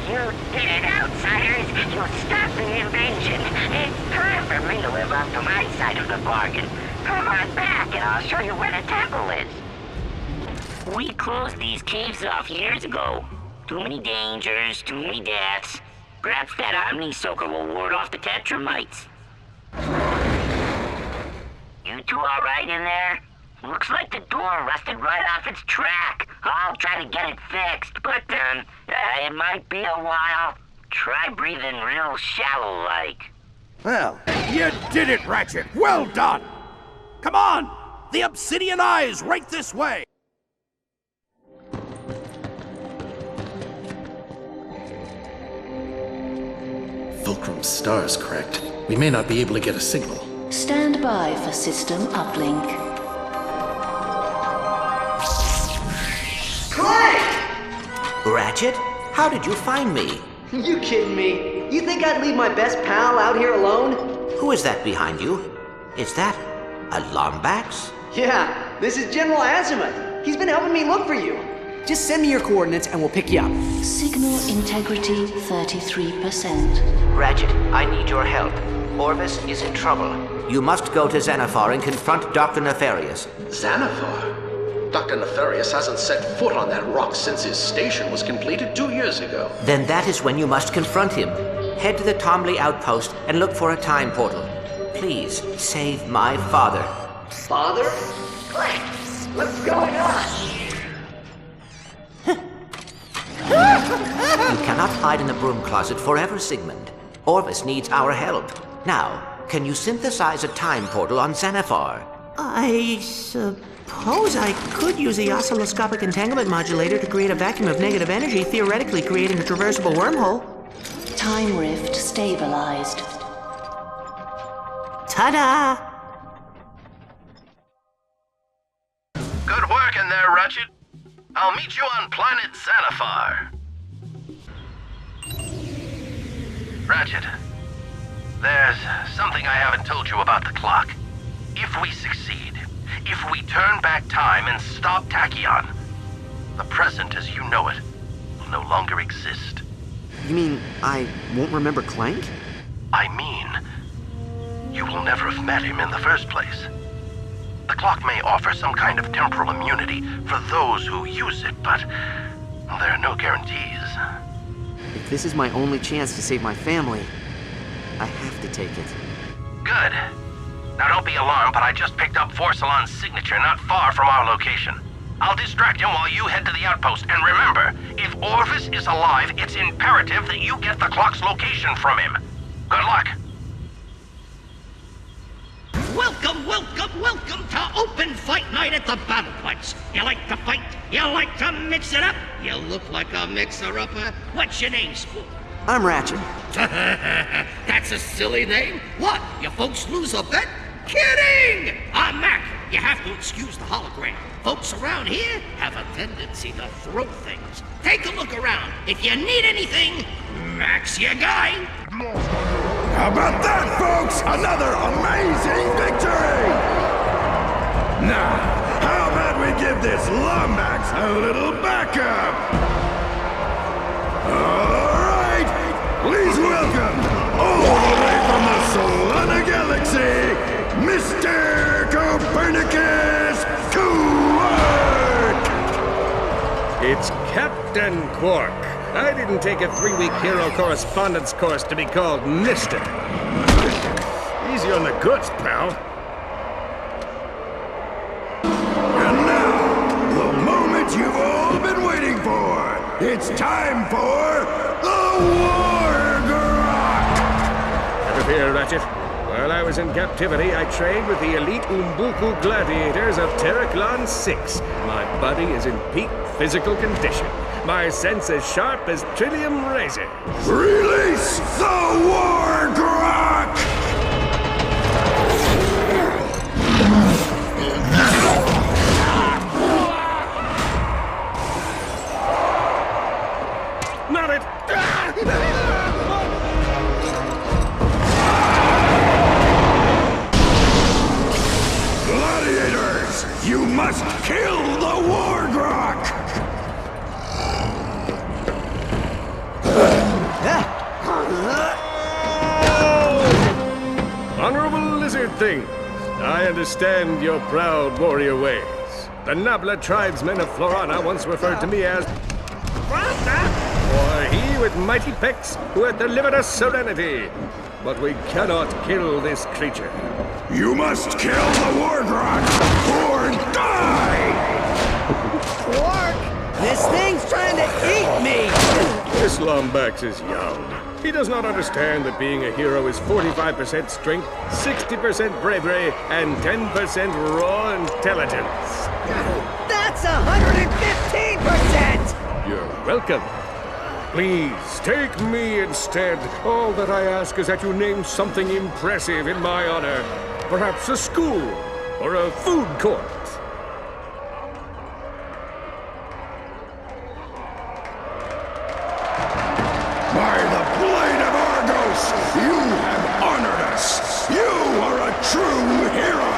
You did it, Outsiders! You stopped the invasion! It's time for me to live up to my side of the bargain. Come on back and I'll show you where the temple is. We closed these caves off years ago. Too many dangers, too many deaths. Perhaps that Omni-Soaker will ward off the Tetramites. You two all right in there? Looks like the door rusted right off its track. I'll try to get it fixed, but it might be a while. Try breathing real shallow-like. Well, you did it, Ratchet. Well done. Come on. The Obsidian Eye is right this way. Fulcrum's star's cracked. We may not be able to get a signal. Stand by for system uplink. Crash! Ratchet, how did you find me? You kidding me? You think I'd leave my best pal out here alone? Who is that behind you? Is that a Lombax? Yeah, this is General Azimuth. He's been helping me look for you. Just send me your coordinates and we'll pick you up. Signal integrity 33%. Ratchet, I need your help. Orvis is in trouble. You must go to Xanathar and confront Dr. Nefarious. Xanathar? Dr. Nefarious hasn't set foot on that rock since his station was completed 2 years ago. Then that is when you must confront him. Head to the Tomley outpost and look for a time portal. Please, save my father. Father? Clank, what's going on? You cannot hide in the broom closet forever, Sigmund. Orvis needs our help. Now, can you synthesize a time portal on Xanathar? I suppose I could use the oscilloscopic entanglement modulator to create a vacuum of negative energy, theoretically creating a traversable wormhole. Time rift stabilized. Ta-da! Good work in there, Ratchet. I'll meet you on planet Xanathar. Ratchet, there's something I haven't told you about the clock. If we succeed, if we turn back time and stop Tachyon, the present as you know it will no longer exist. You mean I won't remember Clank? I mean, you will never have met him in the first place. The clock may offer some kind of temporal immunity for those who use it, but there are no guarantees. If this is my only chance to save my family, I have to take it. Good. Now don't be alarmed, but I just picked up Forcelon's signature not far from our location. I'll distract him while you head to the outpost, and remember, if Orvis is alive, it's imperative that you get the clock's location from him. Good luck. Welcome, welcome, welcome to Open Fight Night at the Battle Place. You like to fight? You like to mix it up? You look like a mixer-upper. What's your name, Spook? I'm Ratchet. That's a silly name. What, you folks lose a bet? Kidding! I'm Mac. You have to excuse the hologram. Folks around here have a tendency to throw things. Take a look around. If you need anything, Mac's your guy. How about that, folks? Another amazing victory! Now, how about we give this Lombax a little backup? All right, please welcome, all the way from the Solana Galaxy, Mr. Copernicus to work! It's Captain Quark. I didn't take a 3-week hero correspondence course to be called Mr. Easy on the goods, pal. And now, the moment you've all been waiting for. It's time for the War Grok! Never fear, Ratchet. While I was in captivity, I trained with the elite Umbuku Gladiators of Terraklon 6. My body is in peak physical condition. My sense as sharp as trillium razors. Release the War Grok! Not it! Gladiators, you must kill the War Grok! Honorable lizard things, I understand your proud warrior ways. The Nabla tribesmen of Florana once referred to me as or he with mighty pecs who had delivered us serenity. But we cannot kill this creature. You must kill the War Grok or die! Quark! This thing's trying to eat me! This Lombax is young. He does not understand that being a hero is 45% strength, 60% bravery, and 10% raw intelligence. That's 115%! You're welcome. Please, take me instead. All that I ask is that you name something impressive in my honor. Perhaps a school or a food court. By the blade of Argos, you have honored us! You are a true hero!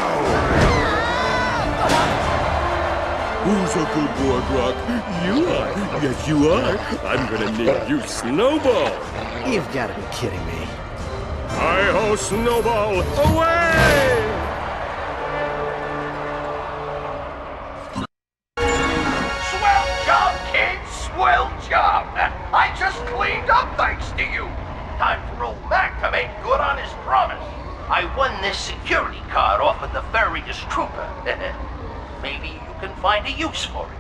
Who's a good boy, Brock? You are. Yes, you are. I'm gonna name you Snowball. You've got to be kidding me. Hi-ho, Snowball! Away! Swell job, kids! Swell job! I just cleaned up thanks to you. Time for old Mac to make good on his promise. I won this security card off of the various trooper. Maybe you can find a use for it.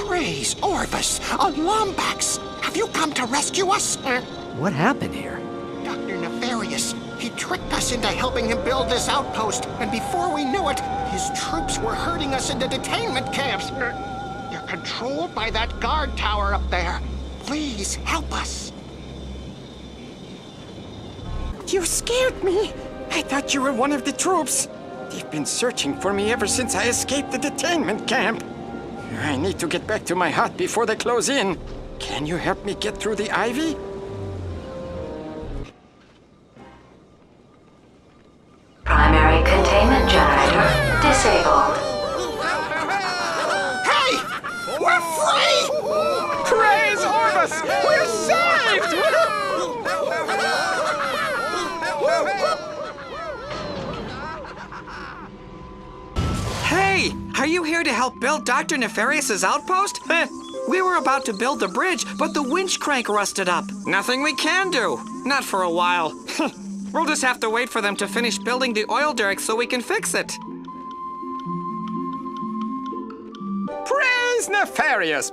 Praise Orvis! A Lombax! Have you come to rescue us? What happened here? Dr. Nefarious. He tricked us into helping him build this outpost, and before we knew it, his troops were herding us into detainment camps. They're controlled by that guard tower up there. Please, help us. You scared me. I thought you were one of the troops. They've been searching for me ever since I escaped the detainment camp. I need to get back to my hut before they close in. Can you help me get through the ivy? Primary containment generator disabled. Hey! We're free! Praise Orvis! We're saved! Hey! Are you here to help build Dr. Nefarious's outpost? We were about to build the bridge, but the winch crank rusted up. Nothing we can do. Not for a while. We'll just have to wait for them to finish building the oil derrick so we can fix it. Praise Nefarious!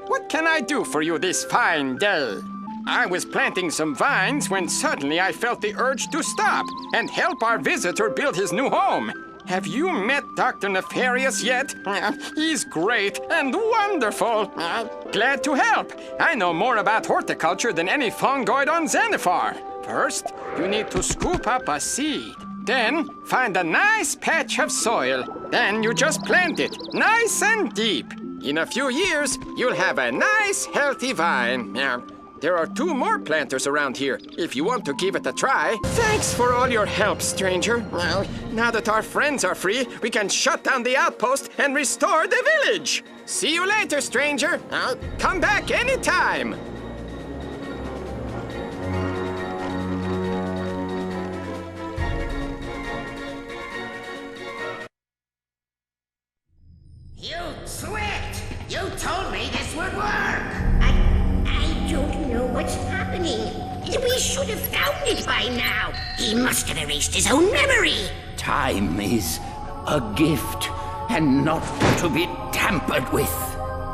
What can I do for you this fine day? I was planting some vines when suddenly I felt the urge to stop and help our visitor build his new home. Have you met Dr. Nefarious yet? He's great and wonderful. Glad to help. I know more about horticulture than any fungoid on Xanathar. First, you need to scoop up a seed. Then, find a nice patch of soil. Then you just plant it, nice and deep. In a few years, you'll have a nice, healthy vine. There are 2 more planters around here, if you want to give it a try. Thanks for all your help, stranger. Well, now that our friends are free, we can shut down the outpost and restore the village. See you later, stranger. I'll come back anytime. You tricked! You told me this would work! I don't know what's happening. We should have found it by now. He must have erased his own memory. Time is a gift and not to be tampered with.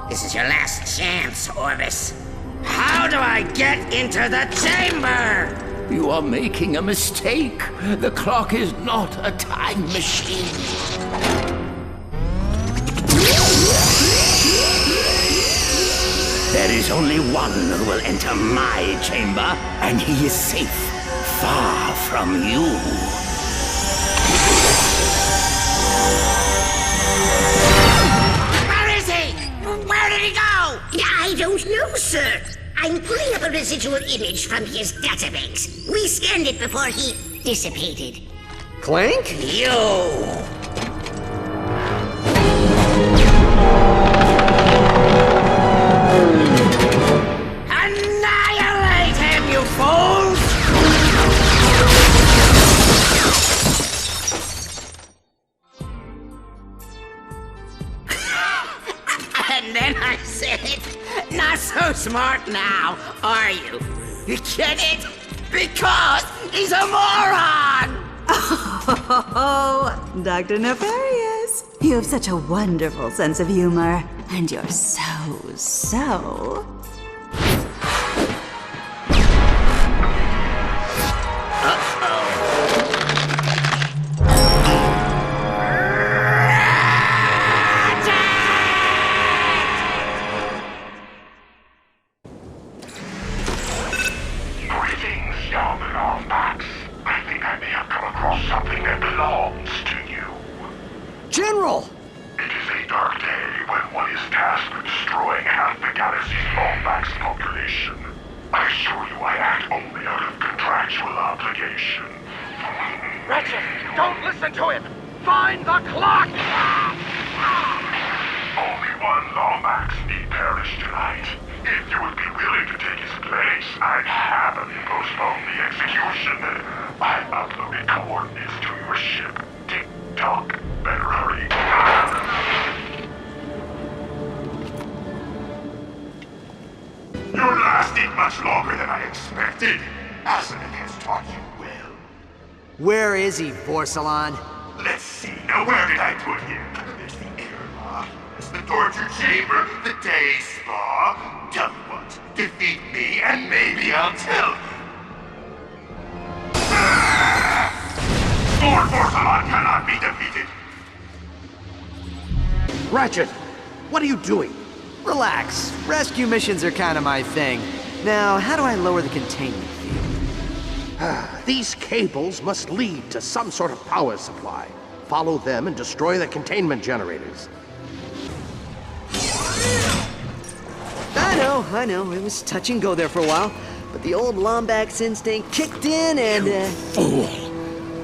This is your last chance, Orvis. How do I get into the chamber? You are making a mistake. The clock is not a time machine. There is only one who will enter my chamber, and he is safe, far from you. Where is he? Where did he go? I don't know, sir. I'm pulling up a residual image from his database. We scanned it before he dissipated. Clank? You! Annihilate him, you fools! And then I said, not so smart now, are you? You get it? Because he's a moron! Oh, Dr. Nefarious, you have such a wonderful sense of humor, and you're so... Greetings, young Lombax. I think I may have come across something that belongs to you. General! It is a dark day when one is tasked with destroying half the galaxy's Lombax population. obligation. I assure you I act only out of contractual obligation. Ratchet, don't listen to him! Find the clock! Only one Lombax need perish tonight. If you would be willing to take his place, I'd happily postpone the execution. I've uploaded coordinates to your ship. Tick-tock. Better hurry. You lasted much longer than I expected. Asanik has taught you well. Where is he, Vorsalon? Let's see. Now, where did I put him? There's the airlock. There's the torture chamber. The day spa. Tell me what. Defeat me, and maybe I'll tell you. Lord Vorsalon cannot be defeated. Ratchet, what are you doing? Relax. Rescue missions are kind of my thing. Now, how do I lower the containment field? These cables must lead to some sort of power supply. Follow them and destroy the containment generators. I know. It was touch and go there for a while. But the old Lombax instinct kicked in and, Fool!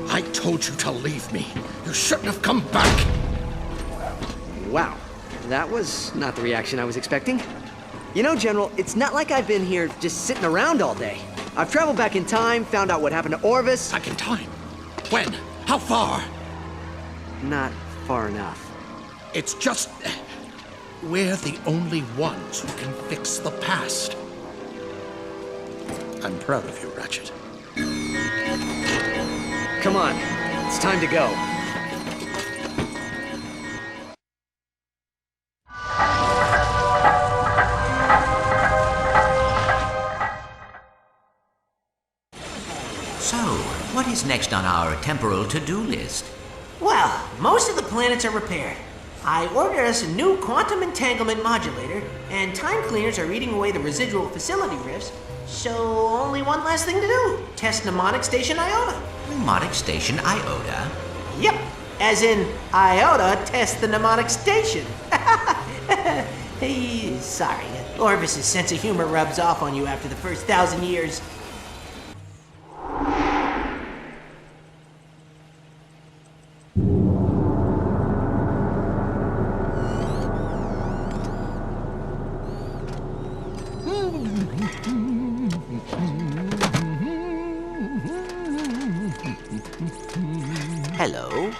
I told you to leave me. You shouldn't have come back. Wow. That was not the reaction I was expecting. You know, General, it's not like I've been here just sitting around all day. I've traveled back in time, found out what happened to Orvis. Back in time? When? How far? Not far enough. It's just... we're the only ones who can fix the past. I'm proud of you, Ratchet. Come on, it's time to go. So, what is next on our temporal to-do list? Well, most of the planets are repaired. I ordered us a new quantum entanglement modulator, and time cleaners are eating away the residual facility rifts, so only one last thing to do. Test Mnemonic Station Iota. Mnemonic Station Iota? Yep, as in Iota test the mnemonic station. Hey, sorry, Orvis's sense of humor rubs off on you after the first 1,000 years. Hello?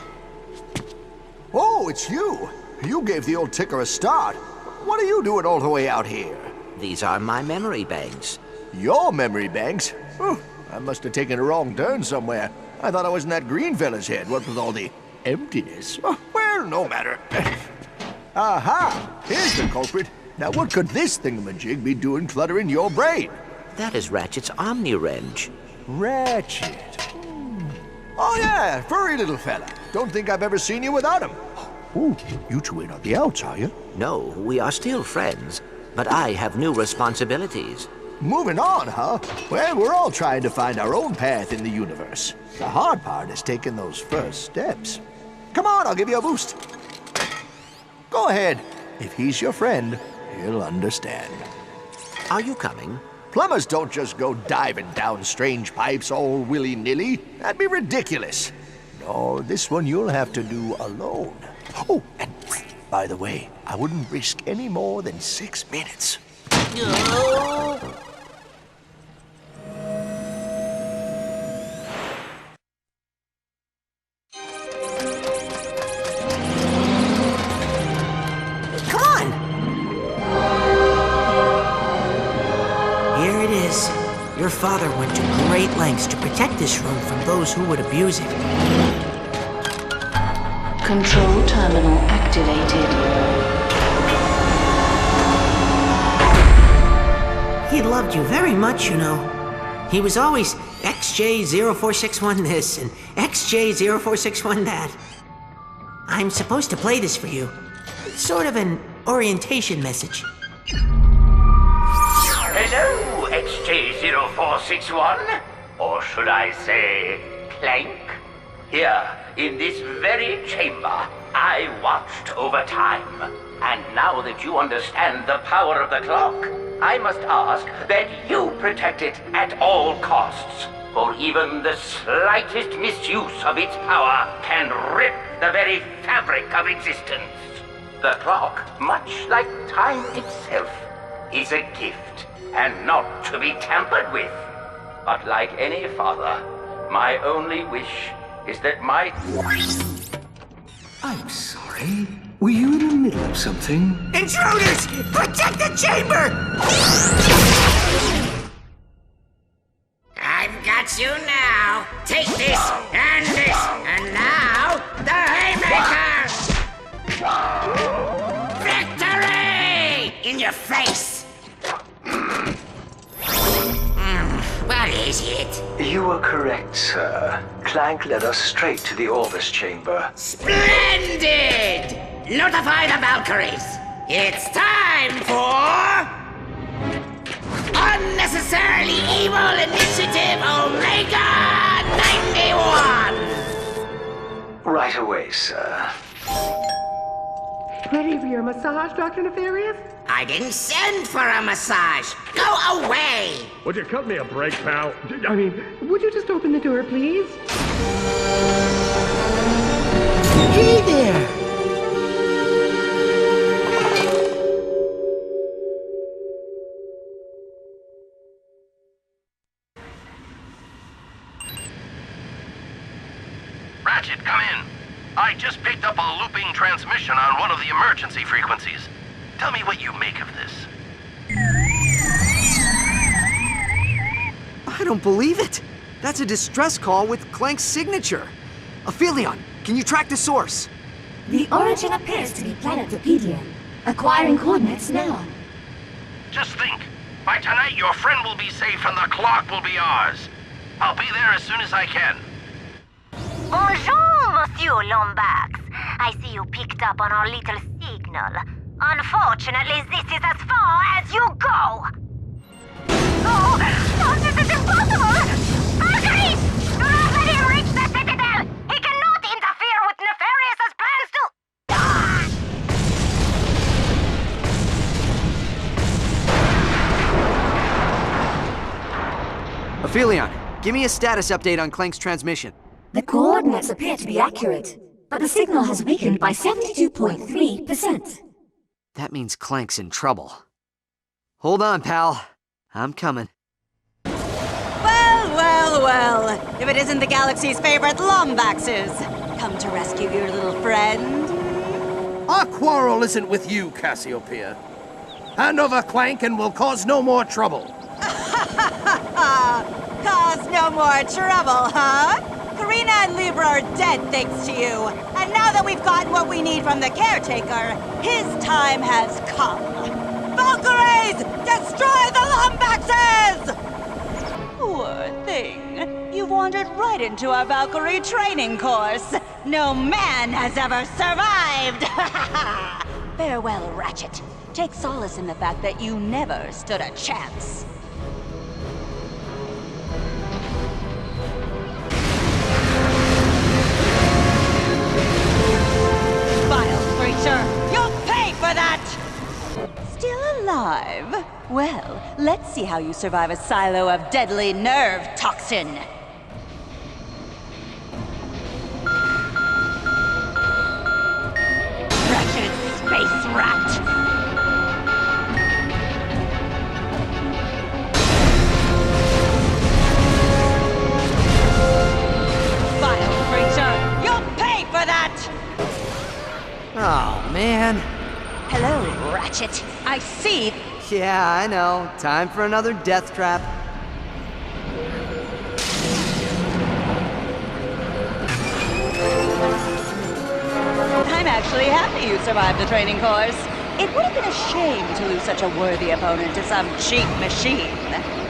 Oh, it's you. You gave the old ticker a start. What are you doing all the way out here? These are my memory banks. Your memory banks? Oh, I must have taken a wrong turn somewhere. I thought I was in that green fella's head, what with all the emptiness. Oh, well, no matter. Aha! Here's the culprit. Now what could this thingamajig be doing cluttering your brain? That is Ratchet's Omni-Wrench. Ratchet. Oh yeah, furry little fella. Don't think I've ever seen you without him. Ooh, you two ain't on the outs, are you? No, we are still friends, but I have new responsibilities. Moving on, huh? Well, we're all trying to find our own path in the universe. The hard part is taking those first steps. Come on, I'll give you a boost. Go ahead. If he's your friend, he'll understand. Are you coming? Plumbers don't just go diving down strange pipes all willy-nilly. That'd be ridiculous. No, this one you'll have to do alone. Oh, and by the way, I wouldn't risk any more than 6 minutes. Come on! Here it is. Your father went to great lengths to protect this room from those who would abuse it. Control terminal activated. He loved you very much, you know. He was always XJ0461 this and XJ0461 that. I'm supposed to play this for you. It's sort of an orientation message. Hello, XJ0461? Or should I say, Clank? Here, in this very chamber, I watched over time. And now that you understand the power of the clock, I must ask that you protect it at all costs. For even the slightest misuse of its power can rip the very fabric of existence. The clock, much like time itself, is a gift and not to be tampered with. But like any father, my only wish is that my... I'm sorry. Were you in the middle of something? Intruders! Protect the chamber! I've got you now. Take this, and now the Haymaker! Victory! In your face! What is it? You were correct, sir. Clank led us straight to the Orvis chamber. Splendid! Notify the Valkyries. It's time for... Unnecessarily Evil Initiative Omega 91! Right away, sir. Ready for your massage, Dr. Nefarious? I didn't send for a massage. Go away! Would you cut me a break, pal? I mean, would you just open the door, please? Hey there! Ratchet, come in. I just picked up a looping transmission on one of the emergency frequencies. Tell me what you make of this. I don't believe it. That's a distress call with Clank's signature. Aphelion, can you track the source? The origin appears to be Planetopedian. Acquiring coordinates now. Just think. By tonight, your friend will be safe and the clock will be ours. I'll be there as soon as I can. Bonjour, Monsieur Lombax. I see you picked up on our little signal. Unfortunately, this is as far as you go. No, this is impossible! Valkyries! Do not let him reach the Citadel! He cannot interfere with Nefarious's plans to... Aphelion, give me a status update on Clank's transmission. The coordinates appear to be accurate, but the signal has weakened by 72.3%. That means Clank's in trouble. Hold on, pal. I'm coming. Well, well, well. If it isn't the galaxy's favorite Lombaxes, come to rescue your little friend. Our quarrel isn't with you, Cassiopeia. Hand over Clank and we'll cause no more trouble. Cause no more trouble, huh? Karina and Libra are dead thanks to you. And now that we've gotten what we need from the caretaker, his time has come. Valkyries! Destroy the Lombaxes! Poor thing. You've wandered right into our Valkyrie training course. No man has ever survived! Farewell, Ratchet. Take solace in the fact that you never stood a chance. You'll pay for that! Still alive? Well, let's see how you survive a silo of deadly nerve toxin. Wretched space rat! Vile creature! You'll pay for that! Oh, man. Hello, Ratchet. I see. Yeah, I know. Time for another death trap. I'm actually happy you survived the training course. It would have been a shame to lose such a worthy opponent to some cheap machine.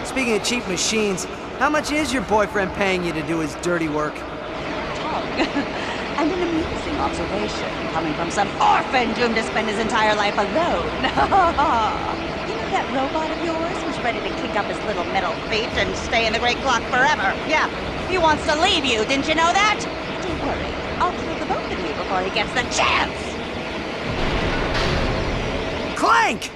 Speaking of cheap machines, how much is your boyfriend paying you to do his dirty work? And an amusing observation coming from some orphan doomed to spend his entire life alone. You know that robot of yours who's ready to kick up his little metal feet and stay in the Great Clock forever? Yeah, he wants to leave you, didn't you know that? Don't worry, I'll kill the both of you before he gets the chance! Clank!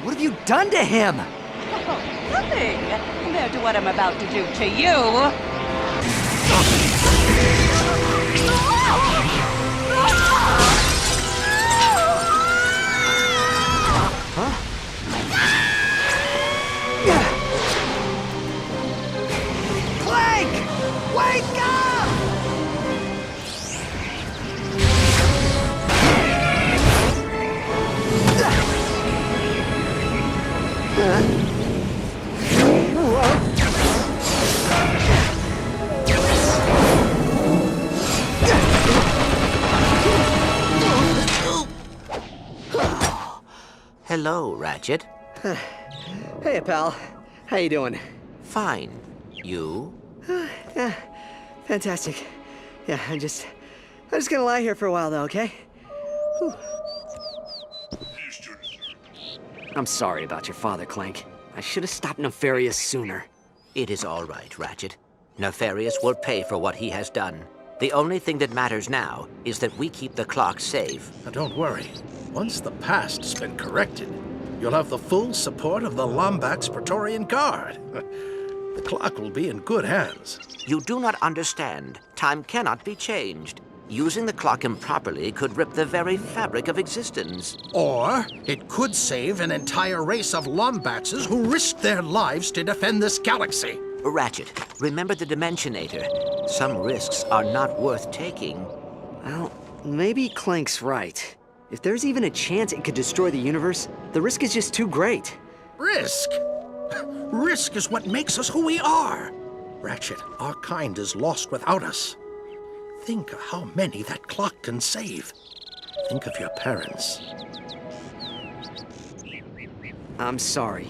What have you done to him? Oh, nothing compared to what I'm about to do to you. Clank! Wake up! Hello, Ratchet. Hey, pal. How you doing? Fine. You? Yeah, fantastic. Yeah, I'm just gonna lie here for a while, though, okay? Whew. I'm sorry about your father, Clank. I should have stopped Nefarious sooner. It is all right, Ratchet. Nefarious will pay for what he has done. The only thing that matters now is that we keep the clock safe. Now don't worry. Once the past's been corrected, you'll have the full support of the Lombax Praetorian Guard. The clock will be in good hands. You do not understand. Time cannot be changed. Using the clock improperly could rip the very fabric of existence. Or it could save an entire race of Lombaxes who risked their lives to defend this galaxy. Ratchet, remember the Dimensionator. Some risks are not worth taking. Well, maybe Clank's right. If there's even a chance it could destroy the universe, the risk is just too great. Risk? Risk is what makes us who we are. Ratchet, our kind is lost without us. Think of how many that clock can save. Think of your parents. I'm sorry.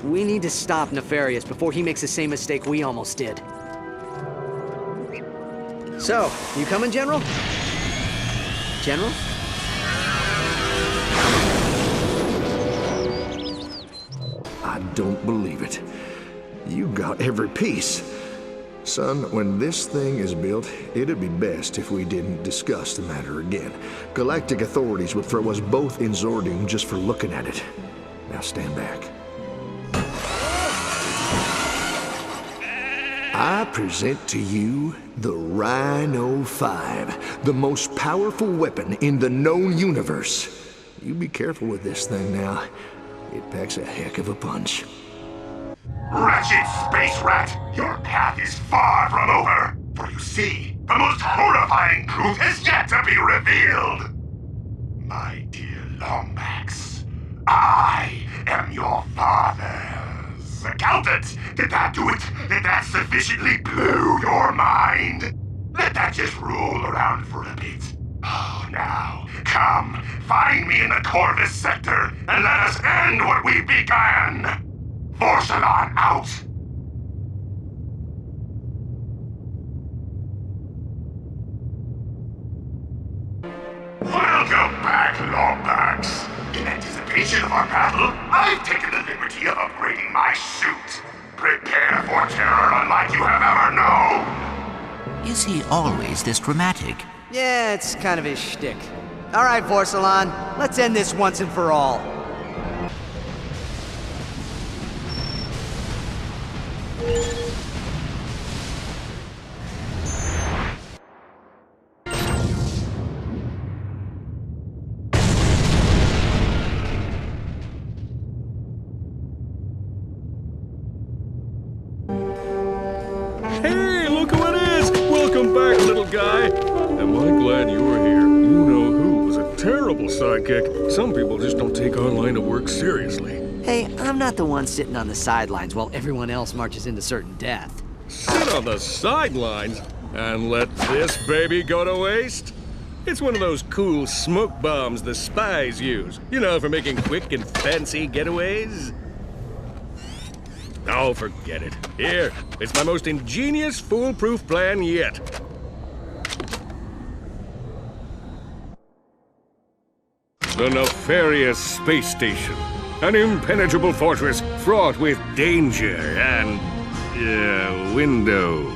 We need to stop Nefarious before he makes the same mistake we almost did. So, you coming, General? General? I don't believe it. You got every piece. Son, when this thing is built, it'd be best if we didn't discuss the matter again. Galactic authorities would throw us both in Zordoom just for looking at it. Now stand back. I present to you the Rhino 5, the most powerful weapon in the known universe. You be careful with this thing now. It packs a heck of a punch. Ratchet Space Rat, your path is far from over. For you see, the most horrifying truth is yet to be revealed. My dear Lombax, I am your father's accountant. Did that do it? Did that sufficiently blow your mind? Let that just roll around for a bit. Oh, now, come, find me in the Corvus sector, and let us end what we began. Vorsalon out! Welcome back, Lombax. In anticipation of our battle, I've taken the liberty of upgrading my suit. Prepare for terror unlike you have ever known. Is he always this dramatic? Yeah, it's kind of his shtick. All right, Vorsalon, let's end this once and for all. Hey, look who it is! Welcome back, little guy. Am I glad you're here? You know who was a terrible sidekick. Some people just don't take our line of work seriously. Hey, I'm not the one sitting on the sidelines while everyone else marches into certain death. Sit on the sidelines and let this baby go to waste? It's one of those cool smoke bombs the spies use. You know, for making quick and fancy getaways. Oh, forget it. Here, it's my most ingenious, foolproof plan yet. The Nefarious Space Station. An impenetrable fortress fraught with danger and, windows.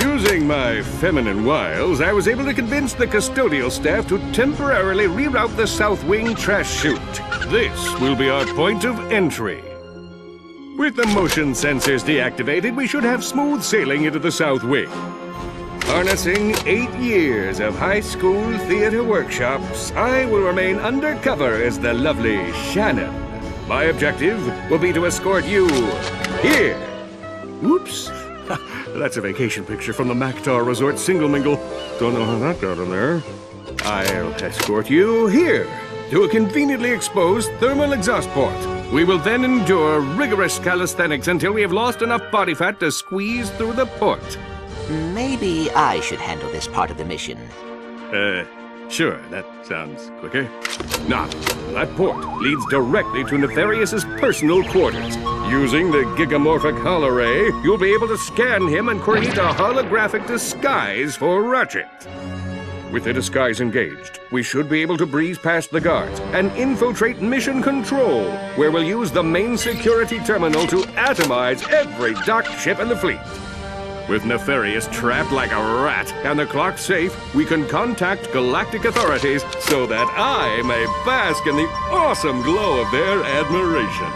Using my feminine wiles, I was able to convince the custodial staff to temporarily reroute the South Wing trash chute. This will be our point of entry. With the motion sensors deactivated, we should have smooth sailing into the South Wing. Harnessing 8 years of high school theater workshops, I will remain undercover as the lovely Shannon. My objective will be to escort you here. Oops. That's a vacation picture from the Mactar Resort Single Mingle. Don't know how that got in there. I'll escort you here to a conveniently exposed thermal exhaust port. We will then endure rigorous calisthenics until we have lost enough body fat to squeeze through the port. Maybe I should handle this part of the mission. Sure, that sounds quicker. Now, that port leads directly to Nefarious's personal quarters. Using the gigamorphic holoray, you'll be able to scan him and create a holographic disguise for Ratchet. With the disguise engaged, we should be able to breeze past the guards and infiltrate Mission Control, where we'll use the main security terminal to atomize every docked ship in the fleet. With Nefarious trapped like a rat and the clock safe, we can contact galactic authorities so that I may bask in the awesome glow of their admiration.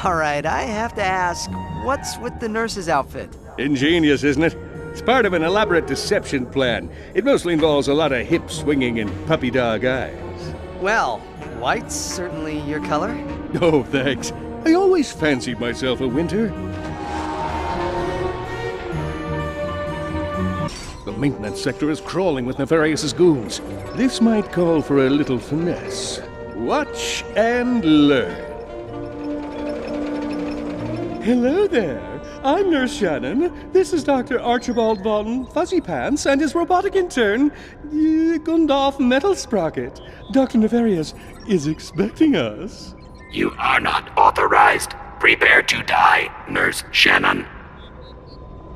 All right, I have to ask, what's with the nurse's outfit? Ingenious, isn't it? It's part of an elaborate deception plan. It mostly involves a lot of hip swinging and puppy dog eyes. Well, white's certainly your color. Oh, thanks. I always fancied myself a winter. The maintenance sector is crawling with Nefarious's goons. This might call for a little finesse. Watch and learn. Hello there. I'm Nurse Shannon. This is Dr. Archibald von Fuzzy Pants and his robotic intern, Gundolf Metal Sprocket. Dr. Nefarious is expecting us. You are not authorized. Prepare to die, Nurse Shannon.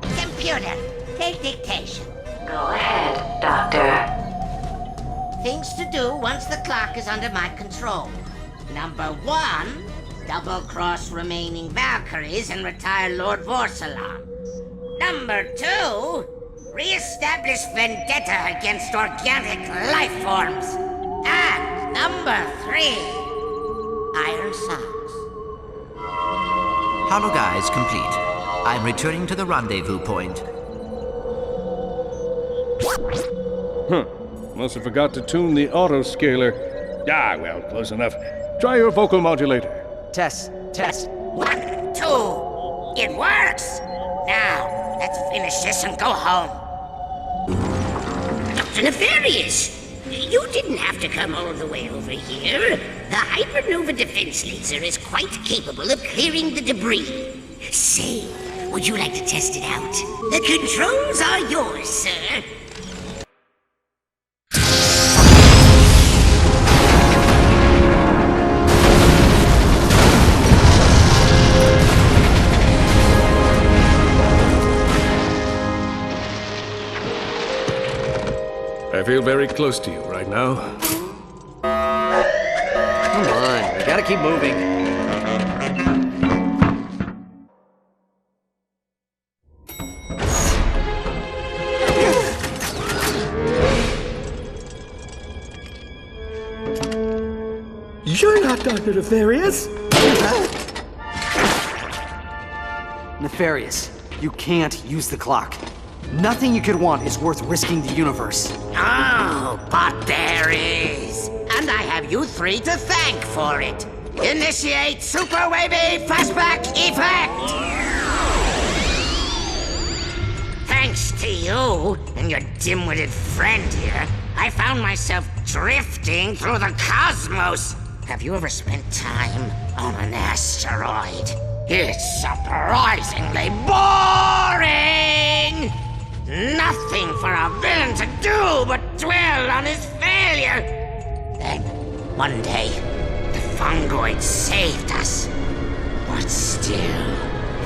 Computer, take dictation. Go ahead, Doctor. Things to do once the clock is under my control. Number 1, double-cross remaining Valkyries and retire Lord Vorsalon. Number 2, re-establish vendetta against organic life forms. And number 3, Iron Socks. Holo guys complete. I'm returning to the rendezvous point. Must have forgot to tune the auto-scaler. Ah, well, close enough. Try your vocal modulator. Test. 1, 2. It works! Now, let's finish this and go home. Dr. Nefarious! You didn't have to come all the way over here. The hypernova defense laser is quite capable of clearing the debris. Say, would you like to test it out? The controls are yours, sir. I feel very close to you right now. Come on, we gotta keep moving. You're not Dr. Nefarious! Nefarious, you can't use the clock. Nothing you could want is worth risking the universe. Oh, but there is. And I have you 3 to thank for it. Initiate Super Wavy Flashback Effect! Thanks to you and your dim-witted friend here, I found myself drifting through the cosmos. Have you ever spent time on an asteroid? It's surprisingly boring! Nothing for a villain to do but dwell on his failure. Then, one day, the fungoid saved us. But still,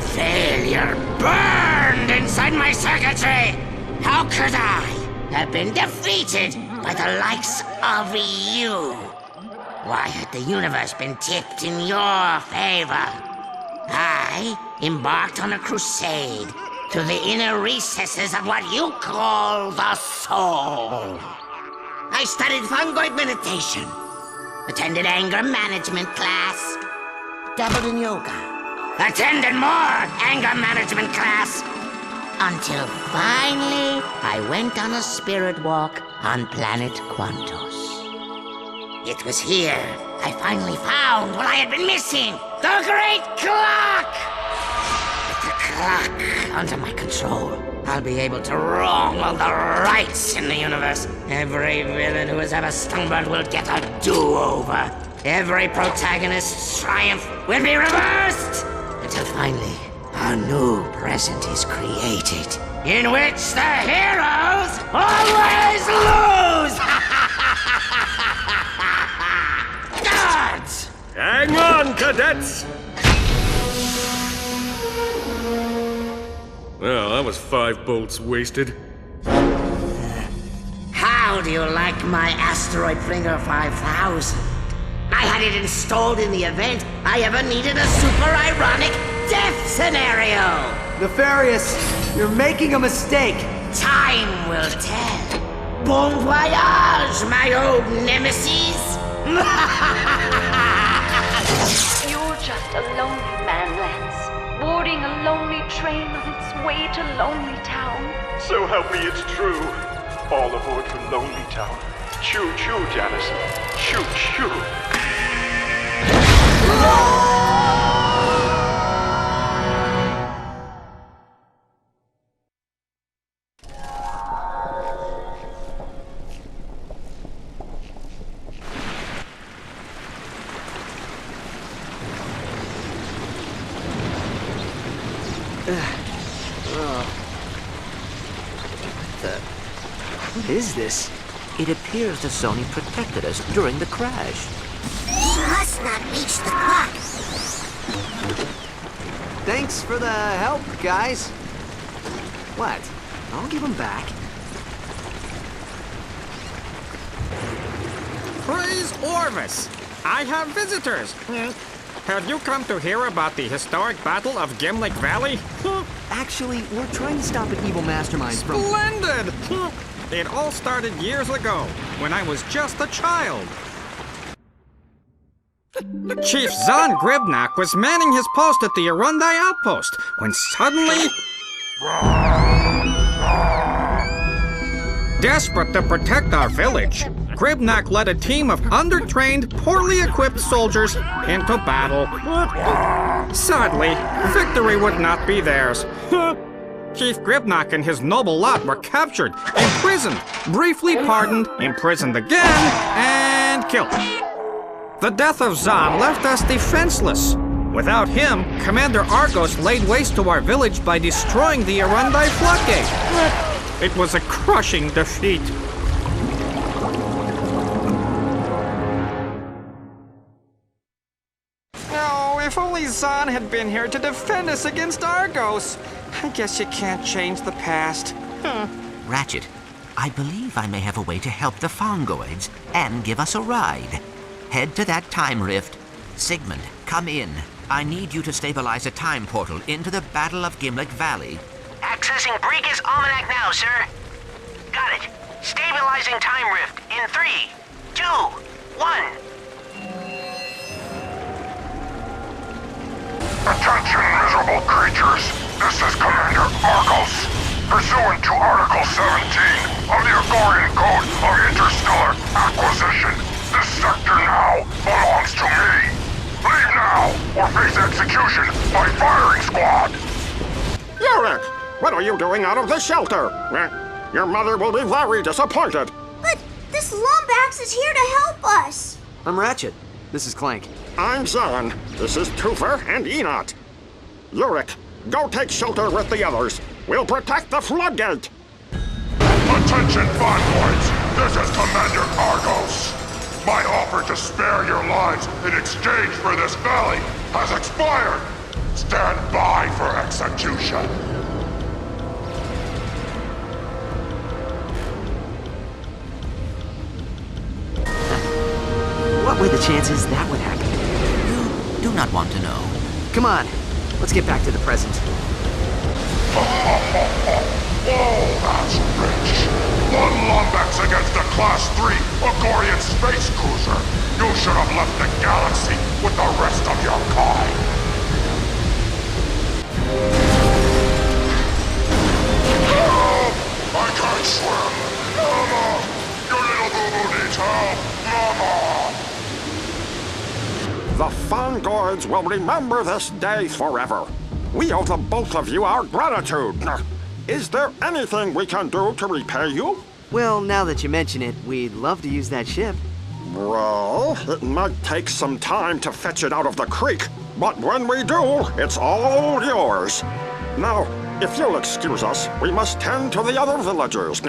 failure burned inside my circuitry. How could I have been defeated by the likes of you? Why had the universe been tipped in your favor? I embarked on a crusade to the inner recesses of what you call the soul. I studied fungoid meditation, attended anger management class, dabbled in yoga, attended more anger management class, until finally I went on a spirit walk on planet Quantos. It was here I finally found what I had been missing, the Great Clock! With the clock under my control, I'll be able to wrong all the rights in the universe. Every villain who has ever stumbled will get a do-over. Every protagonist's triumph will be reversed, until finally a new present is created, in which the heroes always lose! Guards! Hang on, cadets! Well, that was 5 bolts wasted. How do you like my asteroid Flinger 5000? I had it installed in the event I ever needed a super ironic death scenario! Nefarious, you're making a mistake! Time will tell. Bon voyage, my old nemesis! You're just a lonely man, Lance, boarding a lonely train on its way to Lonely Town. So help me, it's true. All aboard for Lonely Town. Choo-choo, Janice. Choo-choo. What is this? It appears the Sony protected us during the crash. He must not reach the clock. Thanks for the help, guys. What? I'll give them back. Praise Orvis! I have visitors! Have you come to hear about the historic Battle of Gimlick Valley? Actually, we're trying to stop an evil mastermind from... Splendid! It all started years ago, when I was just a child. Chief Zahn Gribnak was manning his post at the Arundai outpost, when suddenly... Desperate to protect our village, Gribnak led a team of undertrained, poorly equipped soldiers into battle. Sadly, victory would not be theirs. Chief Gribnak and his noble lot were captured, imprisoned, briefly pardoned, imprisoned again, and killed. The death of Zahn left us defenseless. Without him, Commander Argos laid waste to our village by destroying the Arundai floodgate. It was a crushing defeat. Oh, if only Zahn had been here to defend us against Argos. I guess you can't change the past. Ratchet, I believe I may have a way to help the Fongoids and give us a ride. Head to that time rift. Sigmund, come in. I need you to stabilize a time portal into the Battle of Gimlick Valley. Accessing Briga's Almanac now, sir. Got it. Stabilizing time rift in 3, 2, 1. Attention, miserable creatures. This is Commander Argos. Pursuant to Article 17 of the Agorian Code of Interstellar Acquisition, this sector now belongs to me. Leave now, or face execution by firing squad. Yorick, what are you doing out of the shelter? Your mother will be very disappointed. But this Lombax is here to help us. I'm Ratchet. This is Clank. I'm Zahn. This is Toofer and Enot. Yorick, go take shelter with the others. We'll protect the floodgate. Attention, Fongoids. This is Commander Argos. My offer to spare your lives in exchange for this valley has expired. Stand by for execution. What were the chances that would happen? You do not want to know. Come on, let's get back to the present. Oh, that's rich. 1 Lombax against a Class 3 Agorian space cruiser. You should have left the galaxy with the rest of your kind. Help! I can't swim. Mama! Your little boo-boo needs help. Mama! The Fongoids will remember this day forever. We owe the both of you our gratitude. Is there anything we can do to repay you? Well, now that you mention it, we'd love to use that ship. Well, it might take some time to fetch it out of the creek, but when we do, it's all yours. Now, if you'll excuse us, we must tend to the other villagers.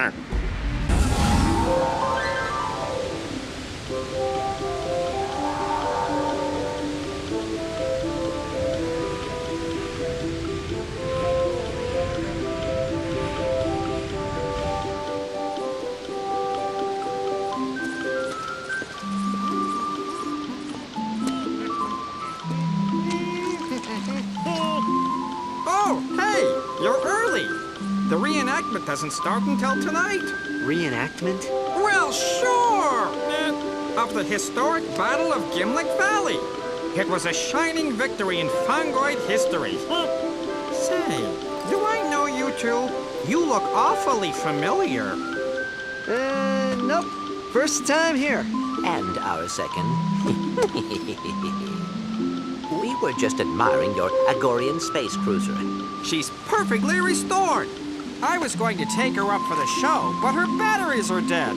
Oh, hey, you're early. The reenactment doesn't start until tonight. Reenactment? Well, sure! Of the historic Battle of Gimlick Valley. It was a shining victory in Fongoid history. Say, do I know you two? You look awfully familiar. Nope. First time here. And our second. We were just admiring your Agorian space cruiser. She's perfectly restored. I was going to take her up for the show, but her batteries are dead.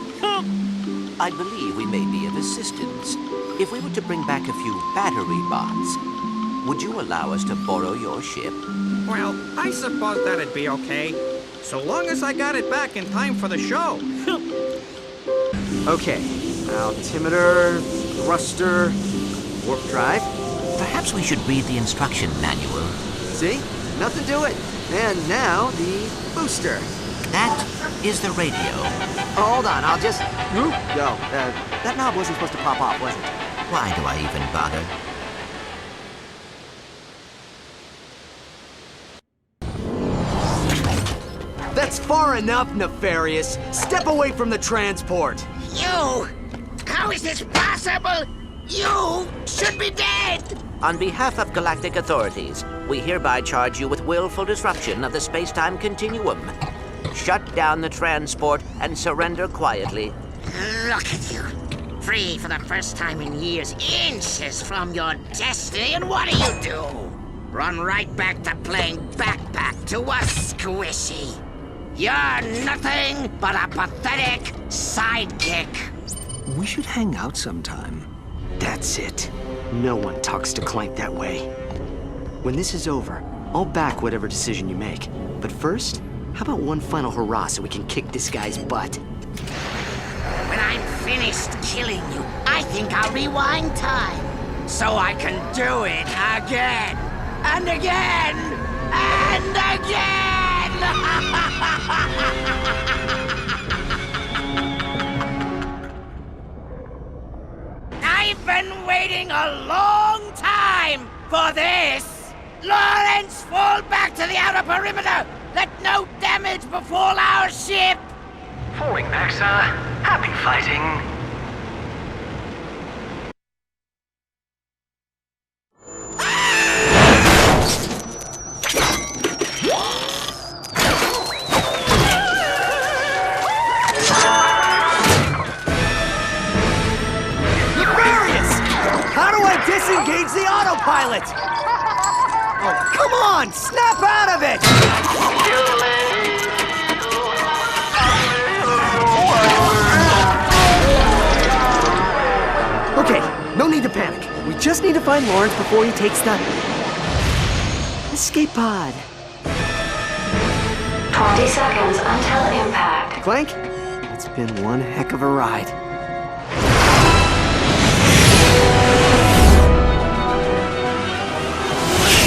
I believe we may be of assistance. If we were to bring back a few battery bots, would you allow us to borrow your ship? Well, I suppose that'd be okay. So long as I got it back in time for the show. Okay. Altimeter, thruster, warp drive. Perhaps we should read the instruction manual. See? Nothing to it. And now the booster. That is the radio. Hold on, I'll just... Go. That knob wasn't supposed to pop off, was it? Why do I even bother? That's far enough, Nefarious. Step away from the transport. You! How is this possible? You should be dead! On behalf of galactic authorities, we hereby charge you with willful disruption of the space-time continuum. Shut down the transport and surrender quietly. Look at you. Free for the first time in years, inches from your destiny, and what do? Run right back to playing backpack to us, Squishy. You're nothing but a pathetic sidekick. We should hang out sometime. That's it. No one talks to Clank that way. When this is over, I'll back whatever decision you make. But first, how about one final hurrah so we can kick this guy's butt? When I'm finished killing you, I think I'll rewind time. So I can do it again, and again, and again! I've been waiting a long time for this! Lawrence, fall back to the outer perimeter! Let no damage befall our ship! Falling back, sir. Happy fighting. Disengage the autopilot! Oh, come on! Snap out of it! Okay, no need to panic. We just need to find Lawrence before he takes the... escape pod. 20 seconds until impact. Clank, it's been one heck of a ride.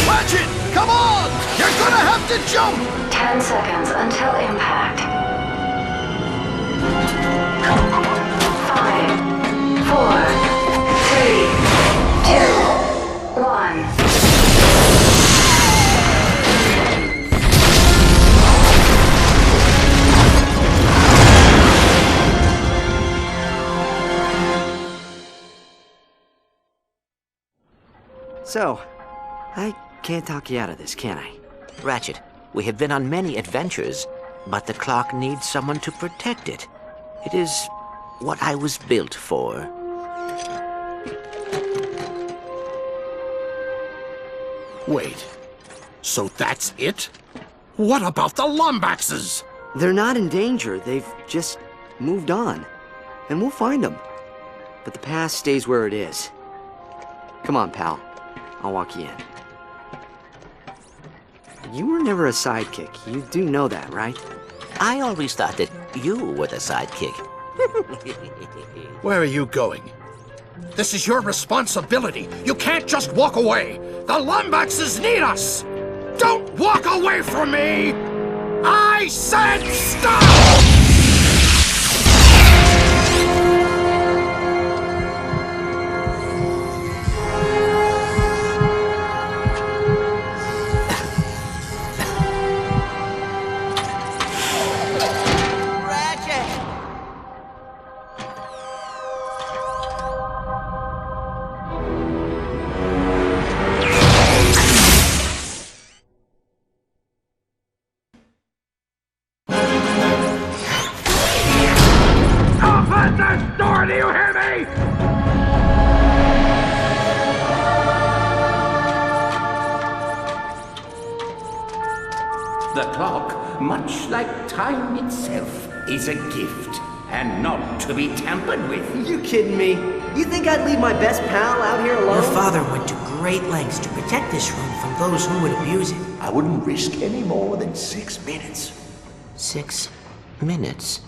Ratchet, come on! You're gonna have to jump! 10 seconds until impact. 5, 4, 3, 2, 1. So, I can't talk you out of this, can I? Ratchet, we have been on many adventures, but the clock needs someone to protect it. It is what I was built for. Wait, so that's it? What about the Lombaxes? They're not in danger. They've just moved on. And we'll find them. But the past stays where it is. Come on, pal. I'll walk you in. You were never a sidekick. You do know that, right? I always thought that you were the sidekick. Where are you going? This is your responsibility. You can't just walk away. The Lombaxes need us. Don't walk away from me! I said stop! Do you hear me? The clock, much like time itself, is a gift, and not to be tampered with. You kidding me? You think I'd leave my best pal out here alone? Your father went to great lengths to protect this room from those who would abuse it. I wouldn't risk any more than 6 minutes. 6 minutes?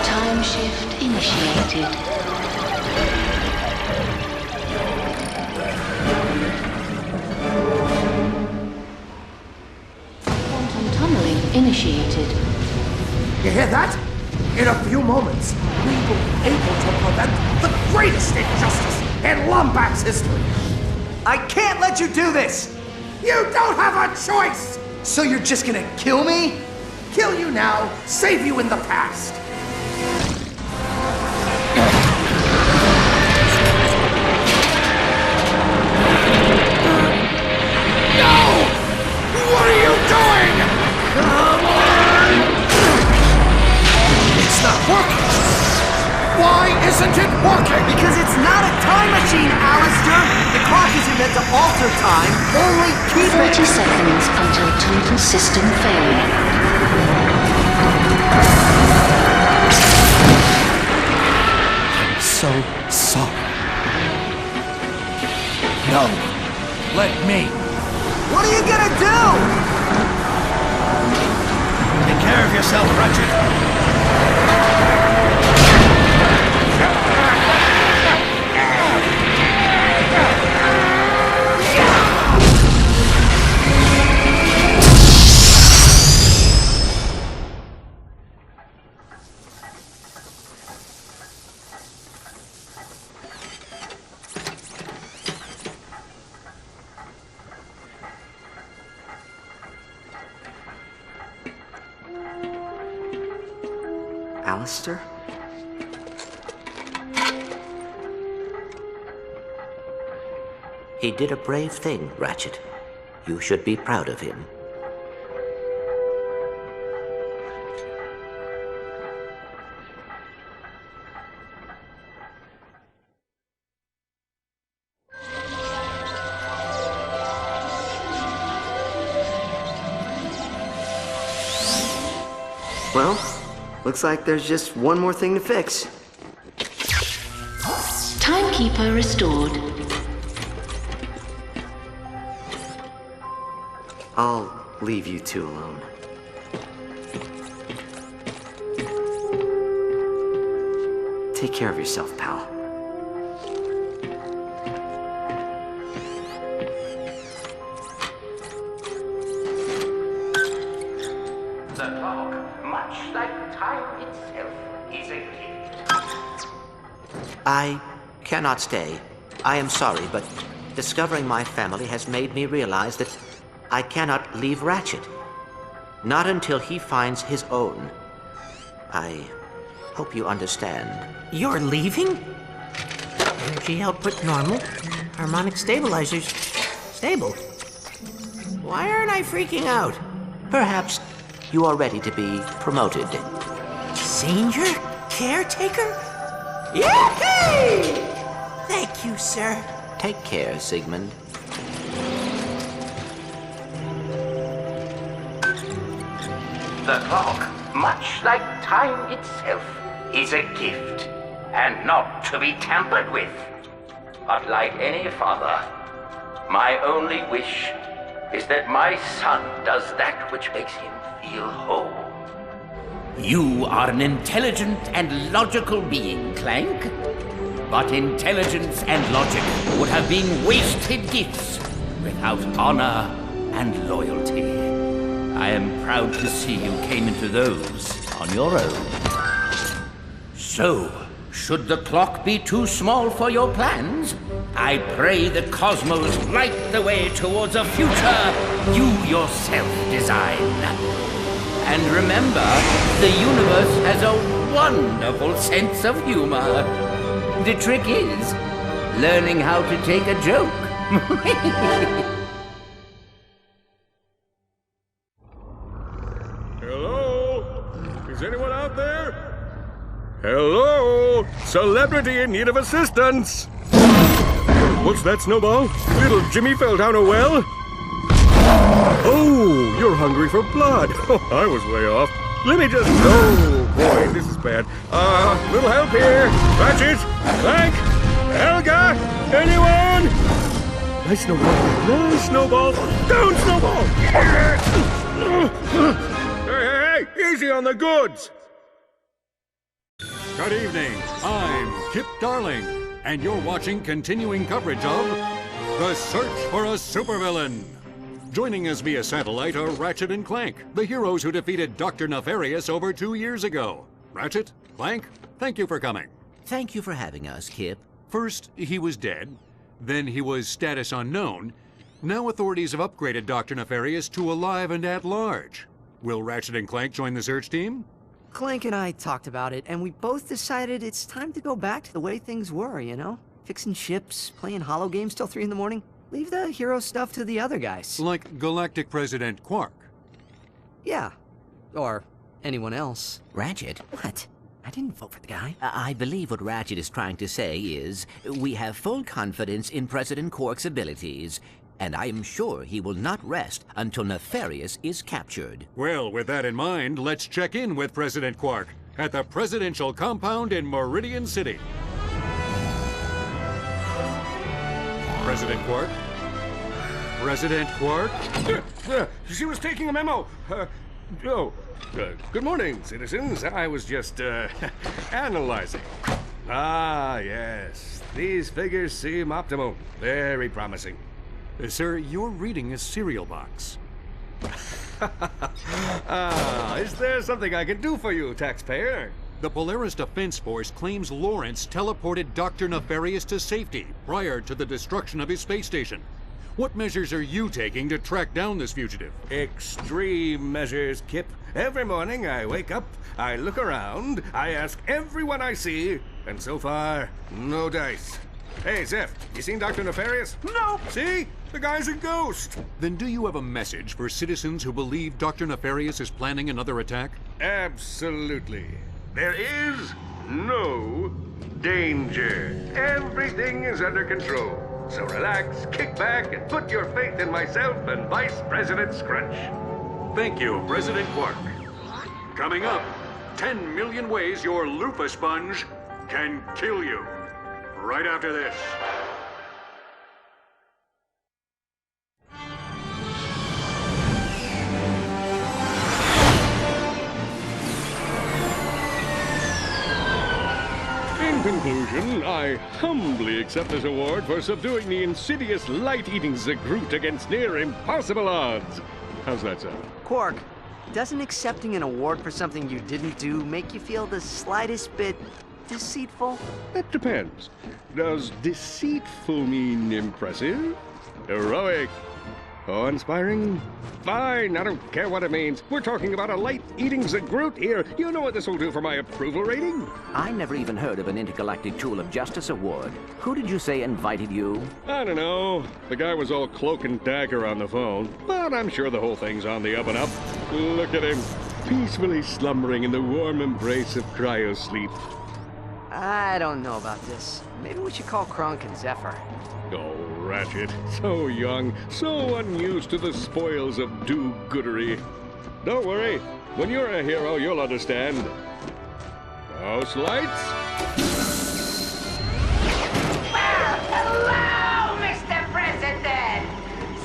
Time shift initiated. Quantum tunneling initiated. You hear that? In a few moments, we will be able to prevent the greatest injustice in Lombax history. I can't let you do this! You don't have a choice! So you're just gonna kill me? Kill you now, save you in the past. No! What are you doing? Come on! It's not working! Why isn't it working? Because it's not a time machine, Alistair! The clock isn't meant to alter time, only keep 30 seconds until total system failure. I'm so sorry. No. Let me. What are you gonna do? Take care of yourself, Ratchet. Alistair? He did a brave thing, Ratchet. You should be proud of him. Looks like there's just one more thing to fix. Timekeeper restored. I'll leave you two alone. Take care of yourself, pal. The clock, much like time itself, is a gift. I cannot stay. I am sorry, but discovering my family has made me realize that I cannot leave Ratchet. Not until he finds his own. I hope you understand. You're leaving? Energy output normal. Harmonic stabilizers stable. Why aren't I freaking out? Perhaps you are ready to be promoted. Senior caretaker? Yippee! Thank you, sir. Take care, Sigmund. The clock, much like time itself, is a gift, and not to be tampered with. But like any father, my only wish is that my son does that which makes him feel whole. You are an intelligent and logical being, Clank. But intelligence and logic would have been wasted gifts without honor and loyalty. I am proud to see you came into those on your own. So, should the clock be too small for your plans, I pray the cosmos light the way towards a future you yourself design. And remember, the universe has a wonderful sense of humor. The trick is learning how to take a joke. Hello? Is anyone out there? Hello? Celebrity in need of assistance. What's that, Snowball? Little Jimmy fell down a well? Oh, you're hungry for blood. Oh, I was way off. Let me just... Oh, boy, this is bad. Little help here. Ratchet, Clank, Helga, anyone? Nice Snowball. Nice Snowball. Down, Snowball. Hey, easy on the goods. Good evening. I'm Kip Darling, and you're watching continuing coverage of The Search for a Supervillain. Joining us via satellite are Ratchet and Clank, the heroes who defeated Dr. Nefarious over 2 years ago. Ratchet, Clank, thank you for coming. Thank you for having us, Kip. First, he was dead. Then he was status unknown. Now authorities have upgraded Dr. Nefarious to alive and at large. Will Ratchet and Clank join the search team? Clank and I talked about it, and we both decided it's time to go back to the way things were, you know? Fixing ships, playing holo games till 3 in the morning. Leave the hero stuff to the other guys. Like Galactic President Quark. Yeah. Or anyone else. Ratchet? What? I didn't vote for the guy. I believe what Ratchet is trying to say is, we have full confidence in President Quark's abilities, and I am sure he will not rest until Nefarious is captured. Well, with that in mind, let's check in with President Quark at the presidential compound in Meridian City. President Quark? President Quark? She was taking a memo. Good morning, citizens. I was just, analyzing. Ah, yes. These figures seem optimal. Very promising. Sir, you're reading a cereal box. Is there something I can do for you, taxpayer? The Polaris Defense Force claims Lawrence teleported Dr. Nefarious to safety prior to the destruction of his space station. What measures are you taking to track down this fugitive? Extreme measures, Kip. Every morning I wake up, I look around, I ask everyone I see, and so far, no dice. Hey, Zeph, you seen Dr. Nefarious? No! See? The guy's a ghost! Then do you have a message for citizens who believe Dr. Nefarious is planning another attack? Absolutely. There is no danger. Everything is under control. So relax, kick back, and put your faith in myself and Vice President Scrunch. Thank you, President Quark. Coming up, 10 million ways your loofah sponge can kill you. Right after this. In conclusion, I humbly accept this award for subduing the insidious light-eating Zagroot against near impossible odds. How's that sound? Quark, doesn't accepting an award for something you didn't do make you feel the slightest bit deceitful? That depends. Does deceitful mean impressive? Heroic? Awe-inspiring? Fine, I don't care what it means. We're talking about a light-eating Zagroot here. You know what this will do for my approval rating? I never even heard of an Intergalactic Tool of Justice award. Who did you say invited you? I don't know. The guy was all cloak and dagger on the phone. But I'm sure the whole thing's on the up and up. Look at him, peacefully slumbering in the warm embrace of cryo-sleep. I don't know about this. Maybe we should call Kronk and Zephyr. Oh, Ratchet. So young, so unused to the spoils of do-goodery. Don't worry. When you're a hero, you'll understand. House lights? Well, hello, Mr. President!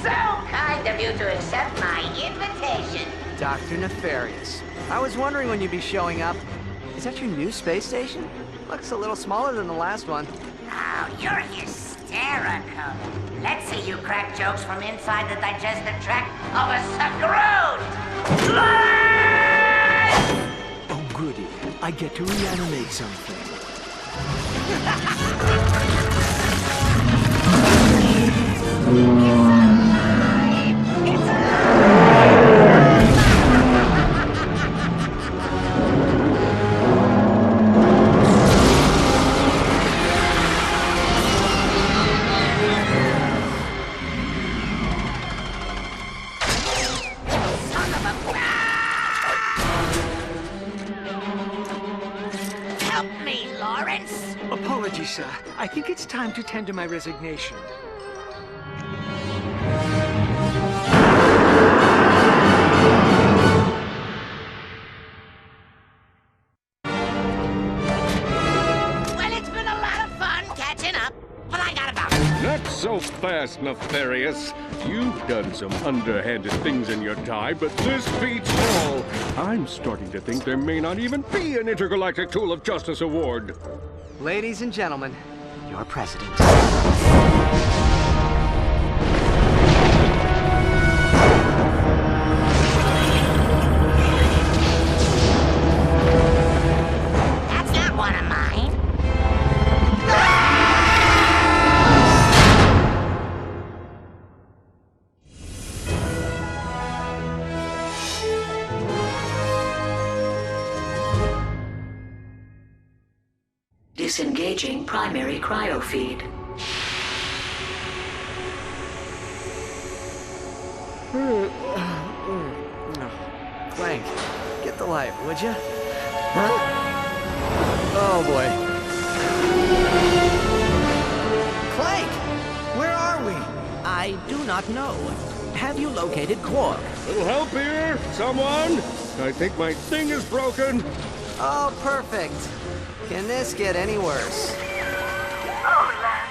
So kind of you to accept my invitation. Dr. Nefarious. I was wondering when you'd be showing up. Is that your new space station? Looks a little smaller than the last one. Oh, you're hysterical. Let's see you crack jokes from inside the digestive tract of a Zagroot! Oh, goody. I get to reanimate something. Apologies, sir. I think it's time to tender my resignation. Well, it's been a lot of fun catching up, but I gotta bounce. Not so fast, Nefarious. You've done some underhanded things in your time, but this beats all. I'm starting to think there may not even be an Intergalactic Tool of Justice award. Ladies and gentlemen, your president. That's not one of mine. Disengaging primary cryo feed. Clank, get the light, would you? Oh boy. Clank! Where are we? I do not know. Have you located Quark? Little help here? Someone? I think my thing is broken. Oh, perfect. Can this get any worse? Oh, Lance,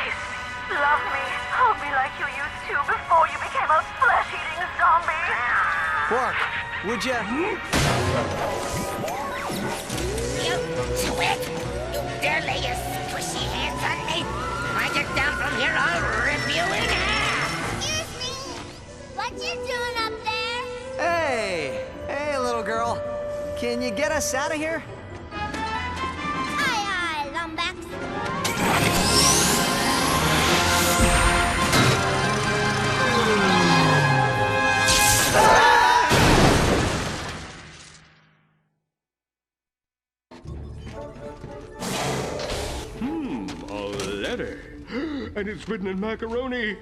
kiss me, love me, hold me like you used to before you became a flesh-eating zombie. Quark, would you? You twit! You dare lay your squishy hands on me? If I get down from here, I'll rip you in half! Excuse me, what you doing up there? Hey! Hey, little girl. Can you get us out of here? And it's written in macaroni.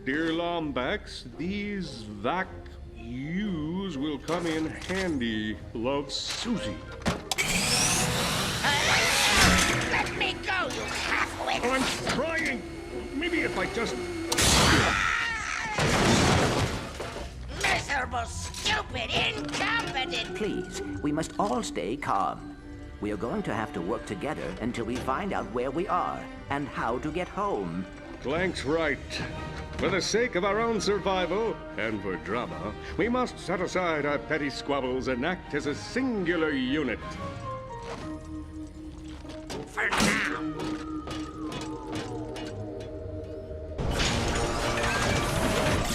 Dear Lombax, these vac-U's will come in handy. Love, Susie. Let me go, you half-wit! I'm trying! Maybe if I just... Miserable, stupid, incompetent President! Please, we must all stay calm. We are going to have to work together until we find out where we are and how to get home. Clank's right. For the sake of our own survival, and for drama, we must set aside our petty squabbles and act as a singular unit. For now.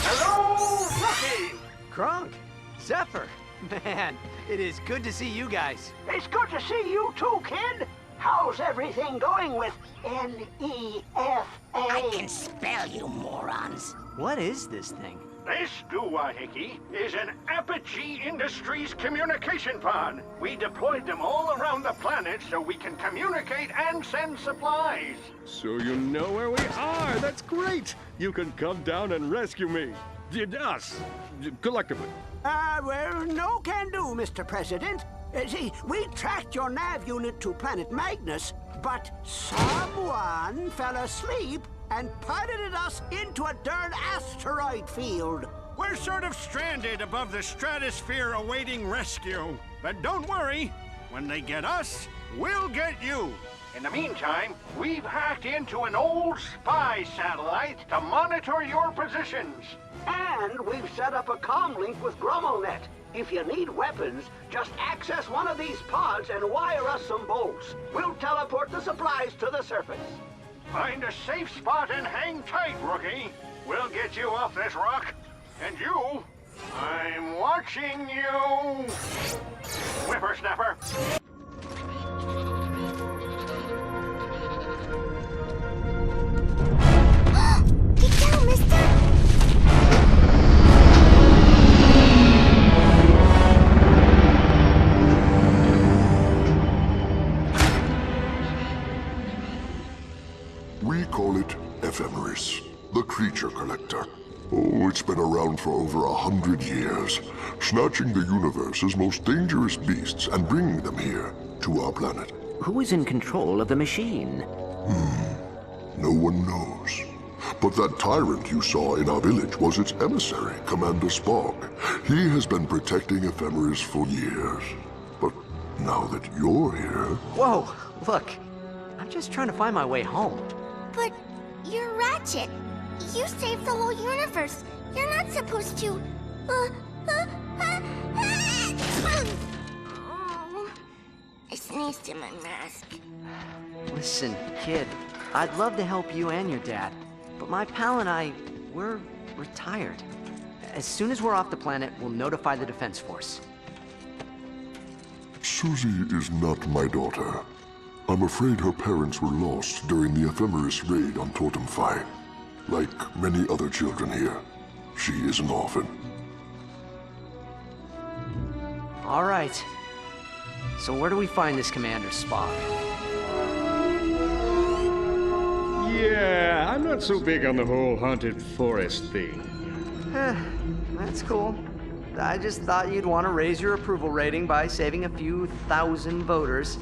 Hello, Rocky! Kronk, Zephyr, man, it is good to see you guys. It's good to see you too, kid. How's everything going with N-E-F-A? I can spell, you morons. What is this thing? This doohickey is an Apogee Industries communication pod. We deployed them all around the planet so we can communicate and send supplies. So you know where we are. That's great. You can come down and rescue me. Us. Collectively. Well, no can do, Mr. President. See, we tracked your nav unit to planet Magnus, but someone fell asleep and piloted us into a darn asteroid field. We're sort of stranded above the stratosphere awaiting rescue. But don't worry, when they get us, we'll get you. In the meantime, we've hacked into an old spy satellite to monitor your positions. And we've set up a comm link with GromoNet. If you need weapons, just access one of these pods and wire us some bolts. We'll teleport the supplies to the surface. Find a safe spot and hang tight, rookie. We'll get you off this rock. And you, I'm watching you. Whippersnapper. Get down, mister! We call it Ephemeris, the creature collector. Oh, it's been around for over 100 years, snatching the universe's most dangerous beasts and bringing them here, to our planet. Who is in control of the machine? No one knows. But that tyrant you saw in our village was its emissary, Commander Spark. He has been protecting Ephemeris for years. But now that you're here... Whoa, look. I'm just trying to find my way home. But you're Ratchet. You saved the whole universe. You're not supposed to... I sneezed in my mask. Listen, kid, I'd love to help you and your dad, but my pal and I, we're retired. As soon as we're off the planet, we'll notify the Defense Force. Susie is not my daughter. I'm afraid her parents were lost during the Ephemeris raid on Totem Phi. Like many other children here, she is an orphan. All right. So where do we find this Commander Spock? Yeah, I'm not so big on the whole haunted forest thing. That's cool. I just thought you'd want to raise your approval rating by saving a few thousand voters.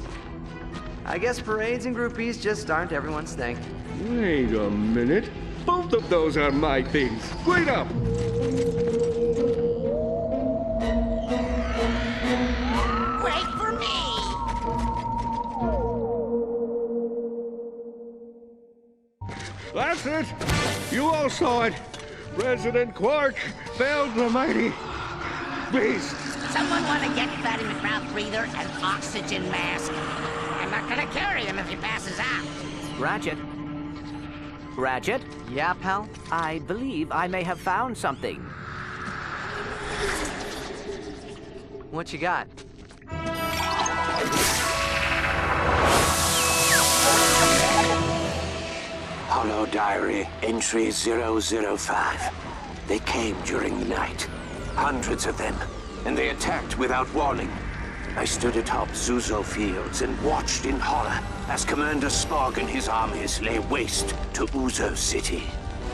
I guess parades and groupies just aren't everyone's thing. Wait a minute. Both of those are my things. Wait up! Wait for me! That's it! You all saw it! President Quark felled the mighty beast! Someone want to get Fatty McMouth breather and oxygen mask? I'm not gonna carry him if he passes out. Ratchet? Ratchet? Yeah, pal? I believe I may have found something. What you got? Holo Diary, entry 005. They came during the night. Hundreds of them, and they attacked without warning. I stood atop Zuzo Fields and watched in horror as Commander Spark and his armies lay waste to Uzo City.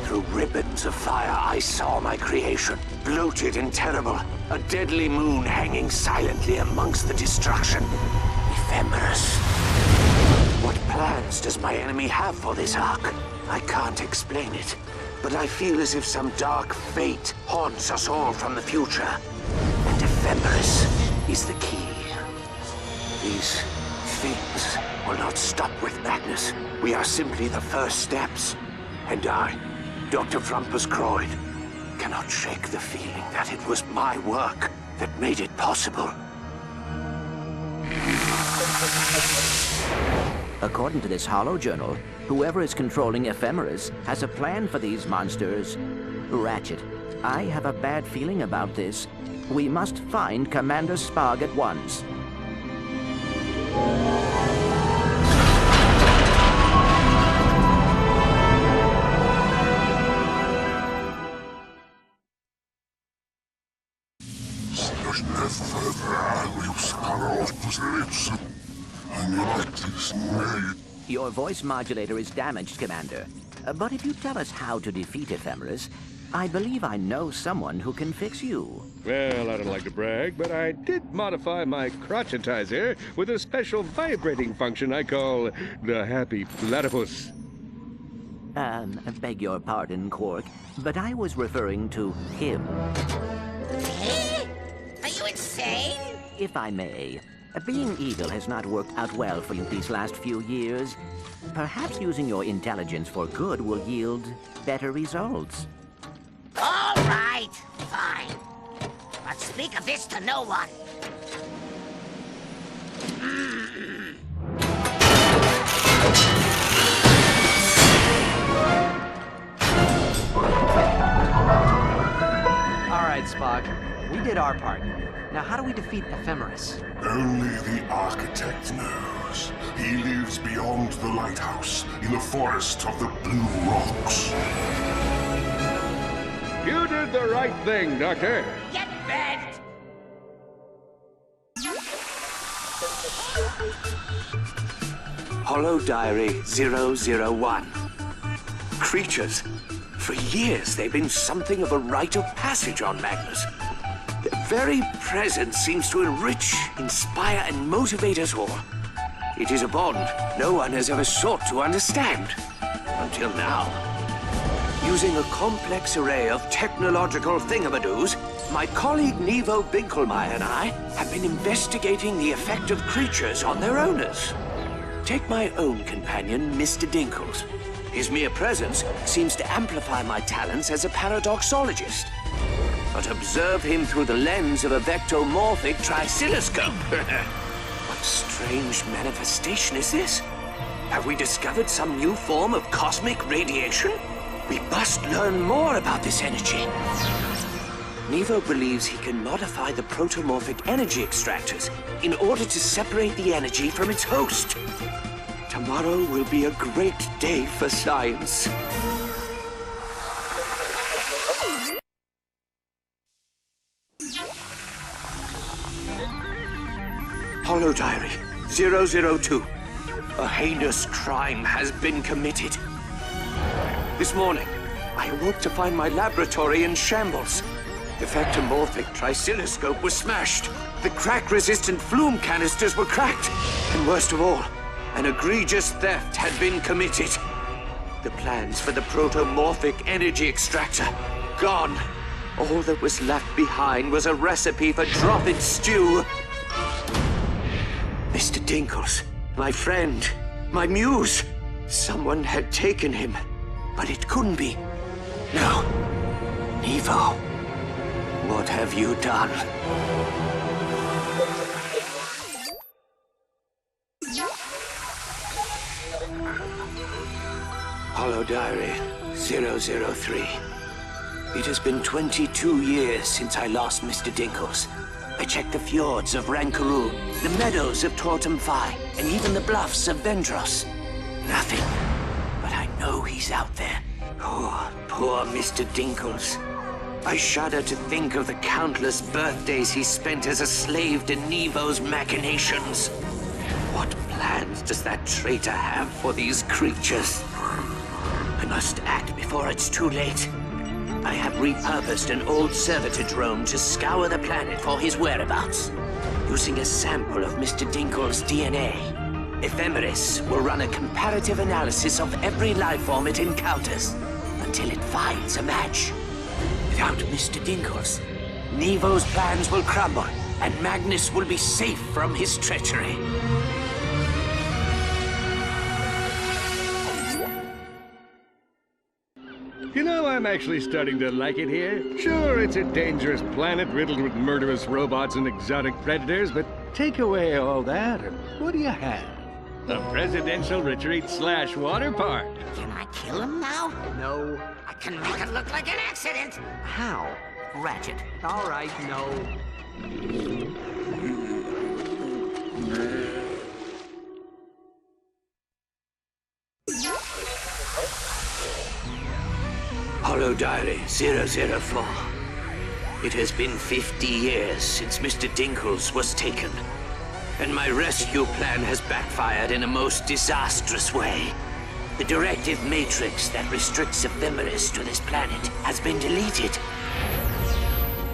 Through ribbons of fire, I saw my creation, bloated and terrible, a deadly moon hanging silently amongst the destruction. Ephemeris. What plans does my enemy have for this ark? I can't explain it, but I feel as if some dark fate haunts us all from the future. And Ephemeris is the key. These things will not stop with Magnus. We are simply the first steps. And I, Dr. Frumpus Croyd, cannot shake the feeling that it was my work that made it possible. According to this hollow journal, whoever is controlling Ephemeris has a plan for these monsters. Ratchet, I have a bad feeling about this. We must find Commander Spog at once. Your voice modulator is damaged, Commander. But if you tell us how to defeat Ephemeris, I believe I know someone who can fix you. Well, I don't like to brag, but I did modify my crotchetizer with a special vibrating function I call the Happy Platypus. Beg your pardon, Quark, but I was referring to him. Eh? Are you insane? If I may, being evil has not worked out well for you these last few years. Perhaps using your intelligence for good will yield better results. All right, fine. But speak of this to no one. All right, Spock. We did our part. Now, how do we defeat Ephemeris? Only the Architect knows. He lives beyond the lighthouse, in the forest of the Blue Rocks. You did the right thing, Doctor. Get bent! Hollow Diary 001. Creatures. For years, they've been something of a rite of passage on Magnus. Their very presence seems to enrich, inspire, and motivate us all. It is a bond no one has ever sought to understand. Until now. Using a complex array of technological thingamadoos, my colleague Nevo Binkelmeyer and I have been investigating the effect of creatures on their owners. Take my own companion, Mr. Dinkles. His mere presence seems to amplify my talents as a paradoxologist. But observe him through the lens of a vectomorphic trisiloscope. What strange manifestation is this? Have we discovered some new form of cosmic radiation? We must learn more about this energy. Nevo believes he can modify the protomorphic energy extractors in order to separate the energy from its host. Tomorrow will be a great day for science. Hollow Diary 002. A heinous crime has been committed. This morning, I awoke to find my laboratory in shambles. The vectomorphic trisiloscope was smashed. The crack-resistant flume canisters were cracked. And worst of all, an egregious theft had been committed. The plans for the protomorphic energy extractor, gone. All that was left behind was a recipe for drop-in stew. Mr. Dinkles, my friend, my muse. Someone had taken him, but it couldn't be. No. Nevo, what have you done? Hollow Diary 003. It has been 22 years since I lost Mr. Dinkles. I checked the fjords of Rankaroo, the meadows of Tortum Phi, and even the bluffs of Vendros. Nothing. But I know he's out there. Poor Mr. Dinkles. I shudder to think of the countless birthdays he spent as a slave to Nevo's machinations. What plans does that traitor have for these creatures? I must act before it's too late. I have repurposed an old servitor drone to scour the planet for his whereabouts. Using a sample of Mr. Dinkles' DNA, Ephemeris will run a comparative analysis of every life form it encounters until it finds a match. Without Mr. Dinkles, Nevo's plans will crumble, and Magnus will be safe from his treachery. You know, I'm actually starting to like it here. Sure, it's a dangerous planet riddled with murderous robots and exotic predators, but take away all that, and what do you have? A presidential retreat / water park. Can I kill him now? No. I can make it look like an accident. How? Ratchet. All right, no. Hollow Diary 004. It has been 50 years since Mr. Dinkles was taken, and my rescue plan has backfired in a most disastrous way. The directive matrix that restricts ephemeris to this planet has been deleted.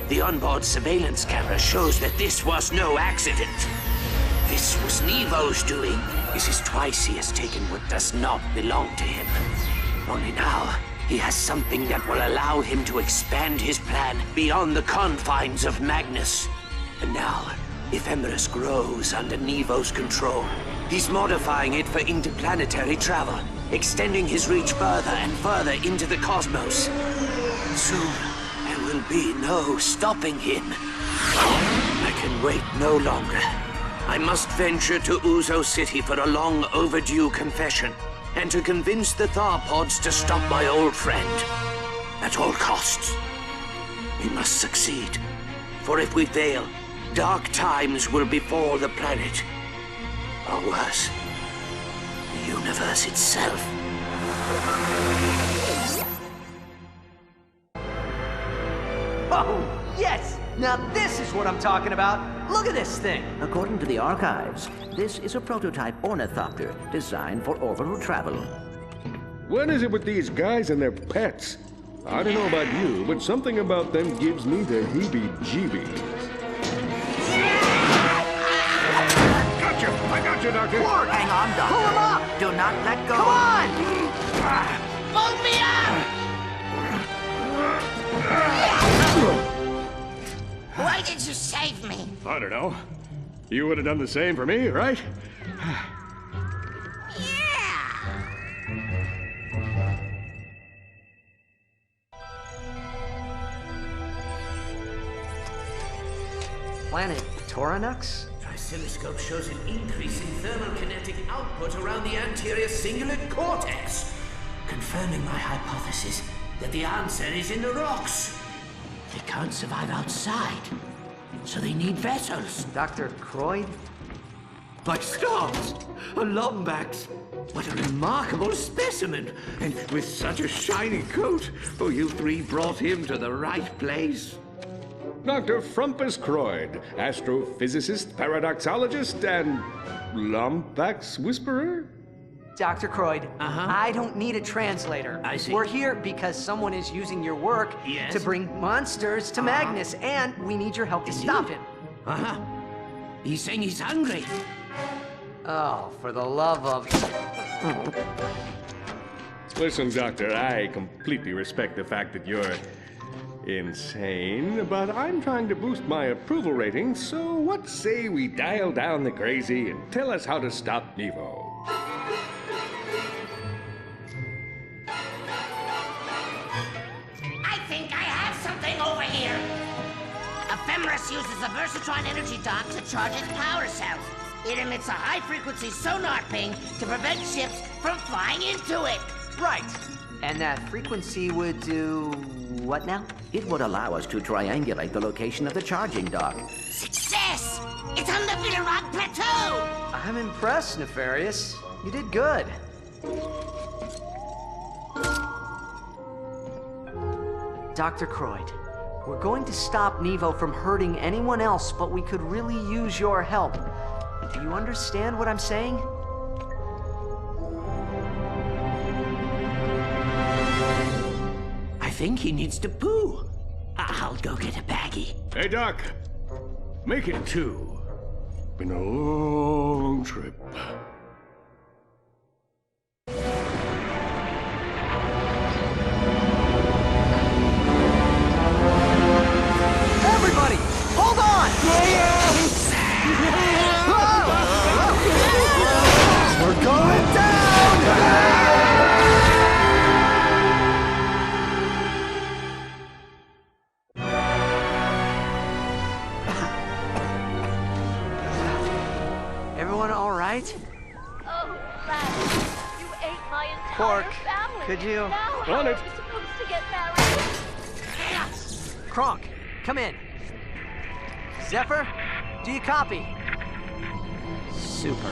The onboard surveillance camera shows that this was no accident. This was Nevo's doing. This is twice he has taken what does not belong to him. Only now, he has something that will allow him to expand his plan beyond the confines of Magnus. And now, ephemeris grows under Nevo's control. He's modifying it for interplanetary travel, extending his reach further and further into the cosmos. Soon, there will be no stopping him. I can wait no longer. I must venture to Uzo City for a long overdue confession, and to convince the Tharpods to stop my old friend. At all costs. We must succeed. For if we fail, dark times will befall the planet. Or worse, the universe itself. Oh, yes! Now this is what I'm talking about! Look at this thing! According to the archives, this is a prototype ornithopter designed for orbital travel. What is it with these guys and their pets? I don't know about you, but something about them gives me the heebie-jeebies. Gotcha! I got you, Doctor! Lord, hang on, Doctor. Pull him up! Do not let go. Come on! Pull me up! Why did you save me? I don't know. You would have done the same for me, right? Planet Tauronux? Oscilloscope shows an increase in thermal kinetic output around the anterior cingulate cortex, confirming my hypothesis that the answer is in the rocks. They can't survive outside, so they need vessels. Dr. Croyd? By stars! A Lombax! What a remarkable specimen! And with such a shiny coat! Oh, you three brought him to the right place. Dr. Frumpus Croyd, astrophysicist, paradoxologist, and Lombax Whisperer? Dr. Croyd, I don't need a translator. I see. We're here because someone is using your work to bring monsters to Magnus, and we need your help to stop him. He's saying he's hungry. Oh, for the love of... Listen, Doctor, I completely respect the fact that you're insane, but I'm trying to boost my approval rating, so what say we dial down the crazy and tell us how to stop Nevo? I think I have something over here. Ephemeris uses a Versatron energy dock to charge its power cells. It emits a high-frequency sonar ping to prevent ships from flying into it. Right. And that frequency would do... what now? It would allow us to triangulate the location of the charging dock. Success! It's on the Villa Rock Plateau! I'm impressed, Nefarious. You did good. Dr. Croyd, we're going to stop Nevo from hurting anyone else, but we could really use your help. Do you understand what I'm saying? I think he needs to poo. I'll go get a baggie. Hey, Doc. Make it 2. Been a long trip. Everybody, hold on! entire Quark, family. could you? Now On how it. are we supposed to get married? Kronk, come in. Zephyr, do you copy? Super.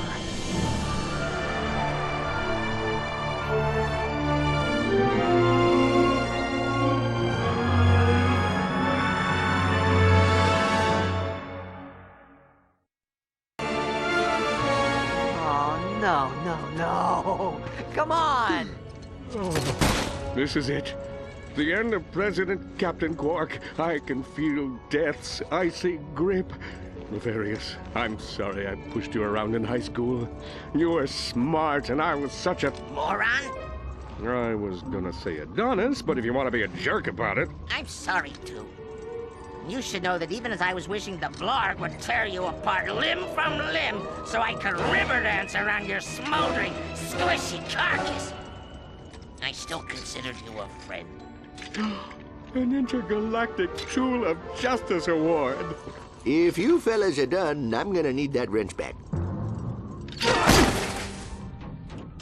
Oh, no. Come on. Oh, this is it. The end of President Captain Quark. I can feel death's icy grip. Nefarious, I'm sorry I pushed you around in high school. You were smart, and I was such a... Moron? I was gonna say Adonis, but if you want to be a jerk about it... I'm sorry, too. You should know that even as I was wishing the Blarg would tear you apart limb from limb so I could river dance around your smoldering, squishy carcass, I still considered you a friend. An intergalactic Tool of Justice award. If you fellas are done, I'm gonna need that wrench back.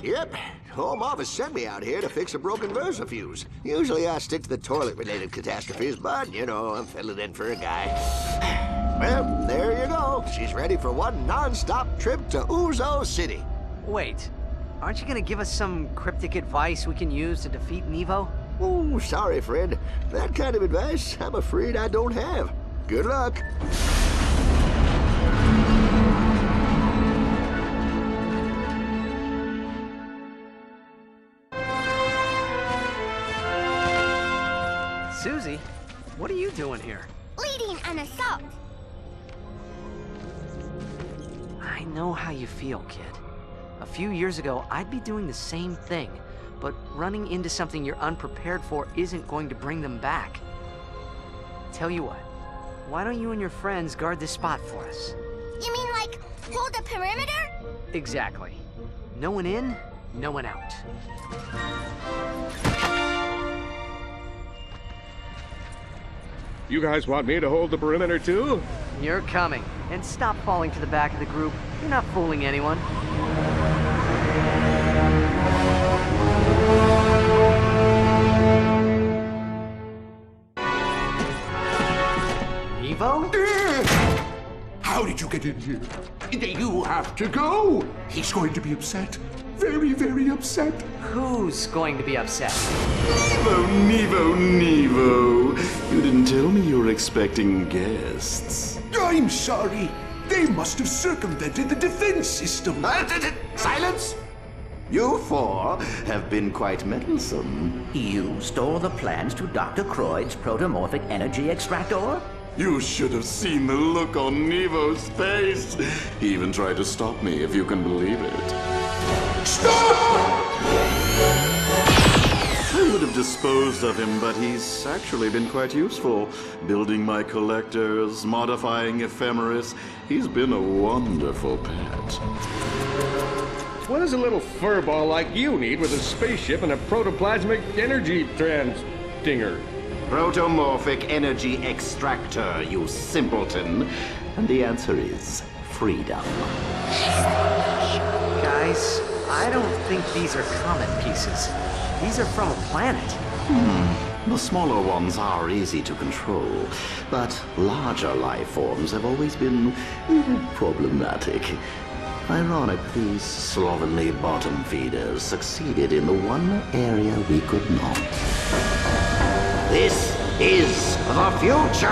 Yep, Home Office sent me out here to fix a broken Versa fuse. Usually I stick to the toilet-related catastrophes, but, you know, I'm filling in for a guy. Well, there you go. She's ready for one non-stop trip to Uzo City. Wait, aren't you gonna give us some cryptic advice we can use to defeat Nevo? Oh, sorry, friend. That kind of advice, I'm afraid I don't have. Good luck. Susie, what are you doing here? Leading an assault. I know how you feel, kid. A few years ago, I'd be doing the same thing, but running into something you're unprepared for isn't going to bring them back. Tell you what, why don't you and your friends guard this spot for us? You mean like hold the perimeter? Exactly. No one in, no one out. You guys want me to hold the perimeter too? You're coming. And stop falling to the back of the group. You're not fooling anyone. Evo? How did you get in here? You have to go. He's going to be upset. Very, very upset. Who's going to be upset? Nevo. You didn't tell me you were expecting guests. I'm sorry. They must have circumvented the defense system. Silence! You four have been quite meddlesome. You stole the plans to Dr. Croyd's protomorphic energy extractor? You should have seen the look on Nevo's face. He even tried to stop me, if you can believe it. Stop! I would have disposed of him, but he's actually been quite useful. Building my collectors, modifying ephemeris. He's been a wonderful pet. What does a little furball like you need with a spaceship and a protoplasmic energy dinger? Protomorphic energy extractor, you simpleton. And the answer is freedom. Guys, I don't think these are comet pieces. These are from a planet. The smaller ones are easy to control, but larger life forms have always been problematic. Ironic, these slovenly bottom feeders succeeded in the one area we could not. This is the future!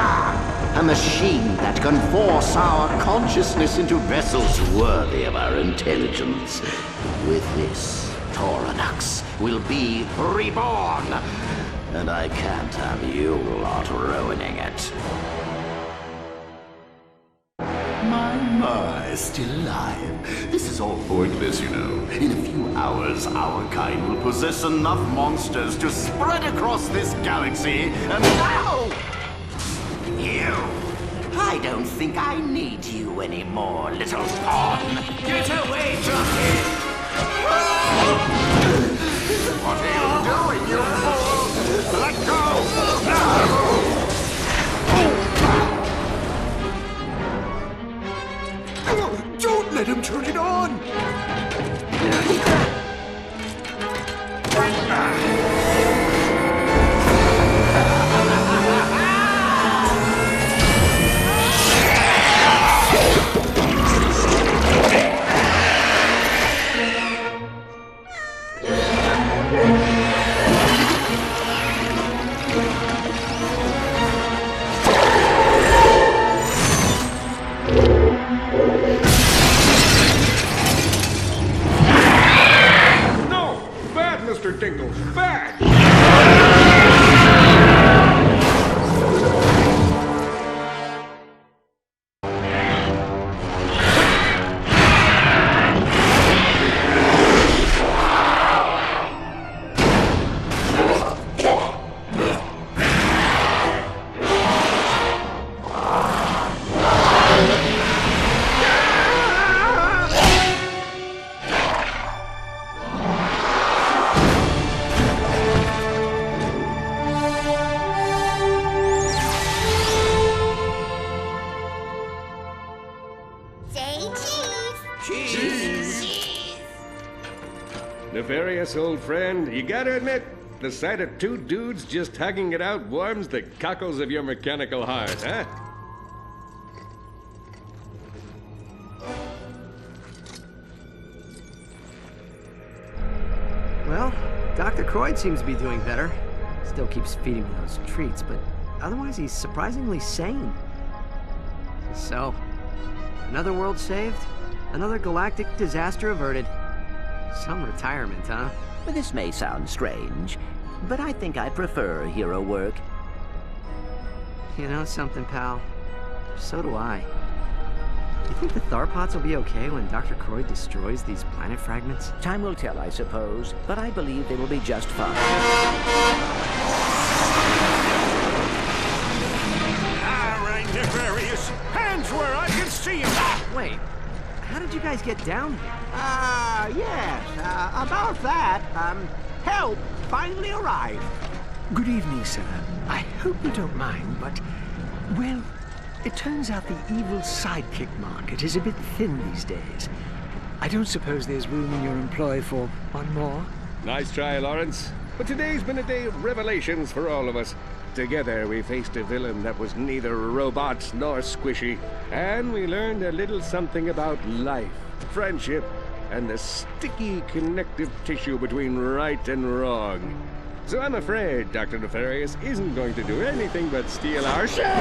A machine that can force our consciousness into vessels worthy of our intelligence. With this, Tauronux will be reborn, and I can't have you lot ruining it. My, still alive. This is all pointless, you know. In a few hours, our kind will possess enough monsters to spread across this galaxy, and now... You! I don't think I need you anymore, little pawn. Get away from me! What are you doing, you fool? Let go! No! Don't let him turn it on! Nefarious old friend, you gotta admit, the sight of two dudes just hugging it out warms the cockles of your mechanical heart, huh? Well, Dr. Croyd seems to be doing better. Still keeps feeding me those treats, but otherwise he's surprisingly sane. So, another world saved, another galactic disaster averted. Some retirement, huh? This may sound strange, but I think I prefer hero work. You know something, pal? So do I. You think the Tharpods will be okay when Dr. Croyd destroys these planet fragments? Time will tell, I suppose, but I believe they will be just fine. All right, Nefarious. Hands where I can see them. Wait, how did you guys get down here? Yes, about that, help finally arrived. Good evening, sir. I hope you don't mind, but, well, it turns out the evil sidekick market is a bit thin these days. I don't suppose there's room in your employ for one more? Nice try, Lawrence. But today's been a day of revelations for all of us. Together we faced a villain that was neither robot nor squishy. And we learned a little something about life, friendship, and the sticky connective tissue between right and wrong. So I'm afraid Dr. Nefarious isn't going to do anything but steal our ship.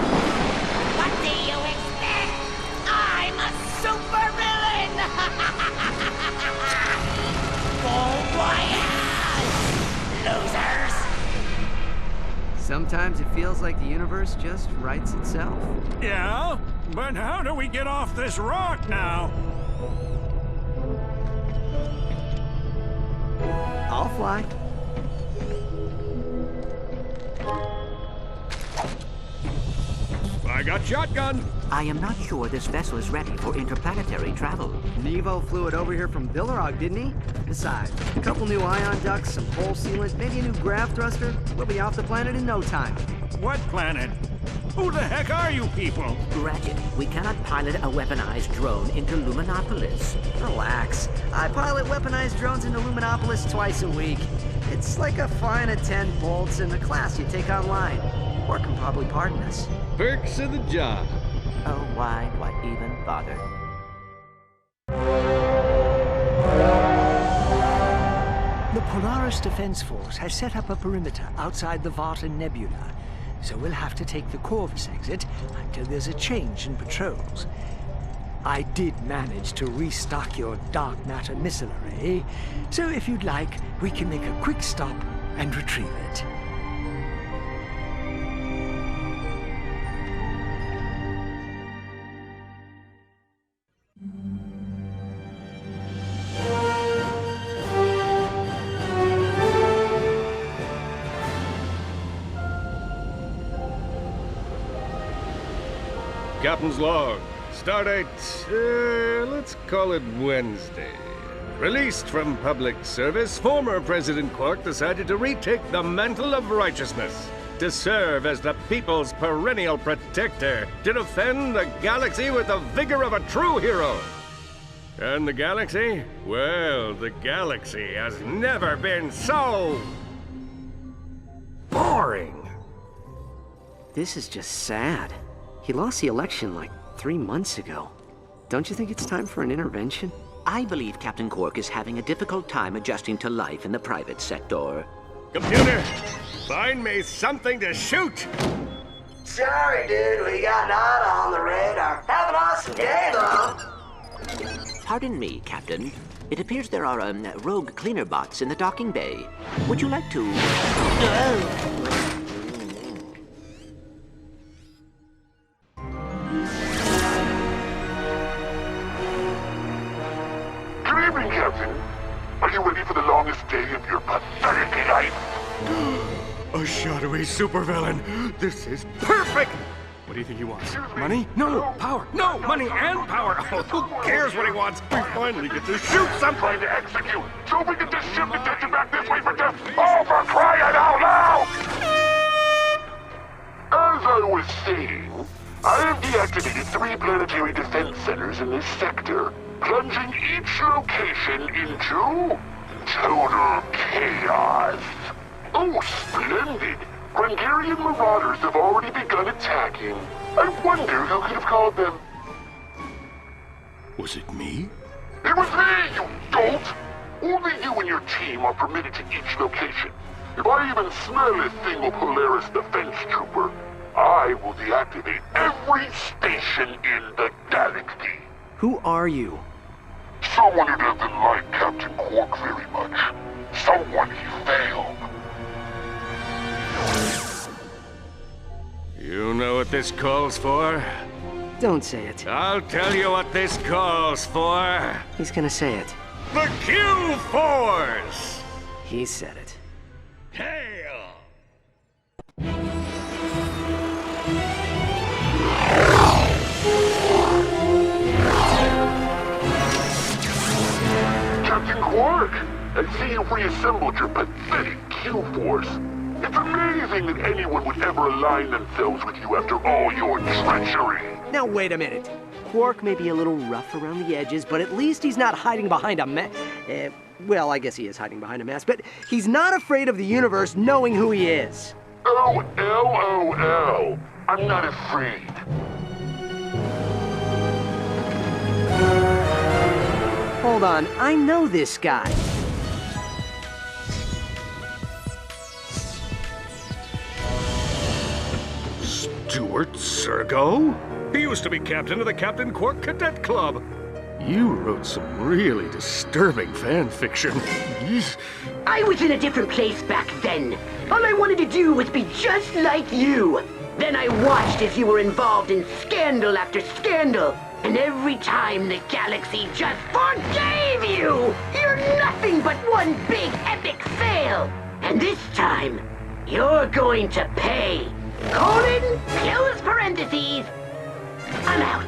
What do you expect? I'm a supervillain! Bon voyage, losers! Sometimes it feels like the universe just writes itself. Yeah? But how do we get off this rock now? I'll fly. I got shotgun. I am not sure this vessel is ready for interplanetary travel. Nevo flew it over here from Billerog, didn't he? Besides, a couple new ion ducts, some pole sealant, maybe a new grav thruster. We'll be off the planet in no time. What planet? Who the heck are you people? Ratchet, we cannot pilot a weaponized drone into Luminopolis. Relax. I pilot weaponized drones into Luminopolis twice a week. It's like a fine at 10 bolts in a class you take online. Or can probably pardon us. Perks of the job. Oh, why do I even bother? The Polaris Defense Force has set up a perimeter outside the Vartan Nebula, so we'll have to take the Corvus exit until there's a change in patrols. I did manage to restock your dark matter missile array, so if you'd like, we can make a quick stop and retrieve it. Captain's log. Stardate, let's call it Wednesday. Released from public service, former President Quark decided to retake the mantle of righteousness, to serve as the people's perennial protector, to defend the galaxy with the vigor of a true hero. And the galaxy? Well, the galaxy has never been so boring. This is just sad. He lost the election like 3 months ago. Don't you think it's time for an intervention? I believe Captain Quark is having a difficult time adjusting to life in the private sector. Computer, find me something to shoot! Sorry, dude, we got nada on the radar. Have an awesome day, though. Pardon me, Captain. It appears there are rogue cleaner bots in the docking bay. Would you like to... Good evening, Captain. Are you ready for the longest day of your pathetic life? A shadowy supervillain. This is perfect! What do you think he wants? Money? No, power. No, money and power. Oh, who cares what he wants? We finally get to shoot something. Trying to execute. So we can just shift attention back this way for just... Oh, for crying out loud! As I was saying, I have deactivated 3 planetary defense centers in this sector, plunging each location into total chaos. Oh, splendid! Hungarian marauders have already begun attacking. I wonder who could have called them. Was it me? It was me, you dolt! Only you and your team are permitted to each location. If I even smell a single Polaris defense trooper, I will deactivate every station in the galaxy. Who are you? Someone who doesn't like Captain Quark very much. Someone he failed. You know what this calls for? Don't say it. I'll tell you what this calls for. He's gonna say it. The Q-Force! He said it. Hail! Captain Quark, I see you've reassembled your pathetic Q-Force. It's amazing that anyone would ever align themselves with you after all your treachery. Now wait a minute. Quark may be a little rough around the edges, but at least he's not hiding behind a mask. Well, I guess he is hiding behind a mask, but he's not afraid of the universe knowing who he is. Oh, LOL. I'm not afraid. Hold on, I know this guy. Stuart Sergo? He used to be captain of the Captain Quark Cadet Club. You wrote some really disturbing fan fiction. I was in a different place back then. All I wanted to do was be just like you. Then I watched as you were involved in scandal after scandal. And every time the galaxy just forgave you! You're nothing but one big epic fail! And this time, you're going to pay. Colon, close parentheses. I'm out.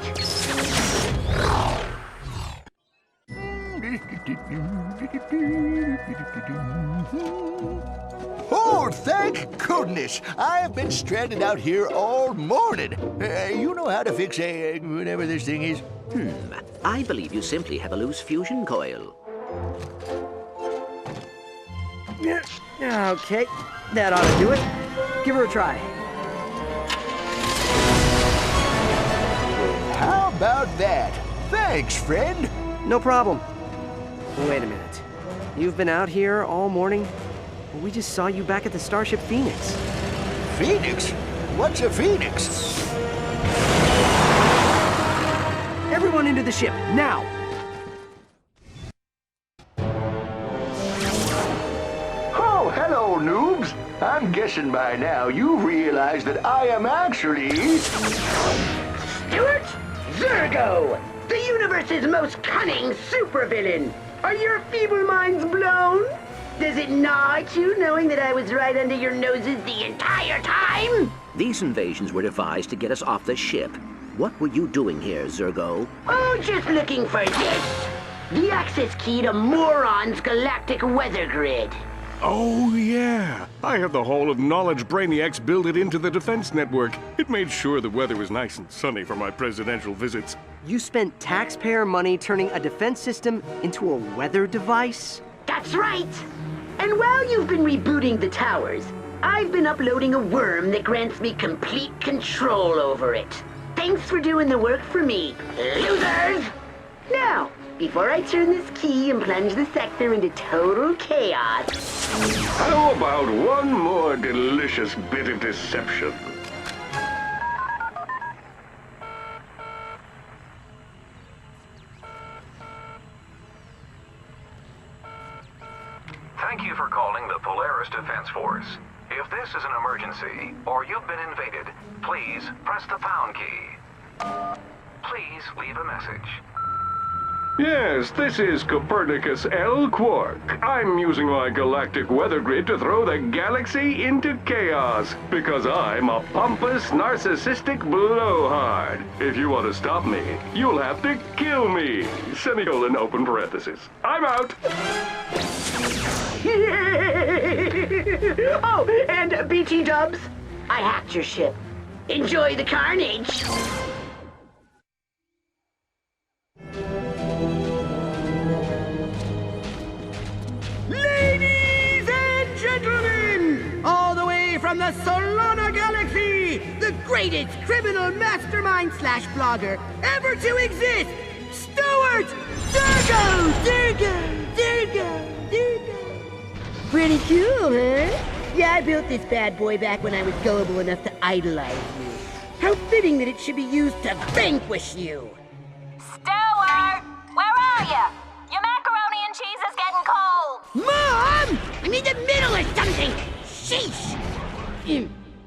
Oh, thank goodness! I've been stranded out here all morning. You know how to fix whatever this thing is? I believe you simply have a loose fusion coil. Okay, that ought to do it. Give her a try. How about that? Thanks, friend. No problem. Wait a minute. You've been out here all morning? We just saw you back at the Starship Phoenix. Phoenix? What's a Phoenix? Everyone into the ship, now! Oh, hello, noobs. I'm guessing by now you realize that I am actually... Stuart Zergo, the universe's most cunning supervillain. Are your feeble minds blown? Does it gnaw at you knowing that I was right under your noses the entire time? These invasions were devised to get us off the ship. What were you doing here, Zergo? Oh, just looking for this. The access key to Moron's galactic weather grid. Oh, yeah. I had the Hall of Knowledge Brainiacs build it into the defense network. It made sure the weather was nice and sunny for my presidential visits. You spent taxpayer money turning a defense system into a weather device? That's right! And while you've been rebooting the towers, I've been uploading a worm that grants me complete control over it. Thanks for doing the work for me, losers! Now, before I turn this key and plunge the sector into total chaos... How about one more delicious bit of deception? Thank you for calling the Polaris Defense Force. If this is an emergency, or you've been invaded, please press the pound key. Please leave a message. Yes, this is Copernicus L. Quark. I'm using my galactic weather grid to throw the galaxy into chaos, because I'm a pompous, narcissistic blowhard. If you want to stop me, you'll have to kill me. Semicolon, open parenthesis. I'm out. Oh, and BT Dubs, I hacked your ship. Enjoy the carnage. Ladies and gentlemen, all the way from the Solana Galaxy, the greatest criminal mastermind / blogger ever to exist, Stuart Durgo! Pretty cool, huh? Yeah, I built this bad boy back when I was gullible enough to idolize you. How fitting that it should be used to vanquish you. Stuart! Where are you? Your macaroni and cheese is getting cold! Mom! I'm in the middle of something! Sheesh!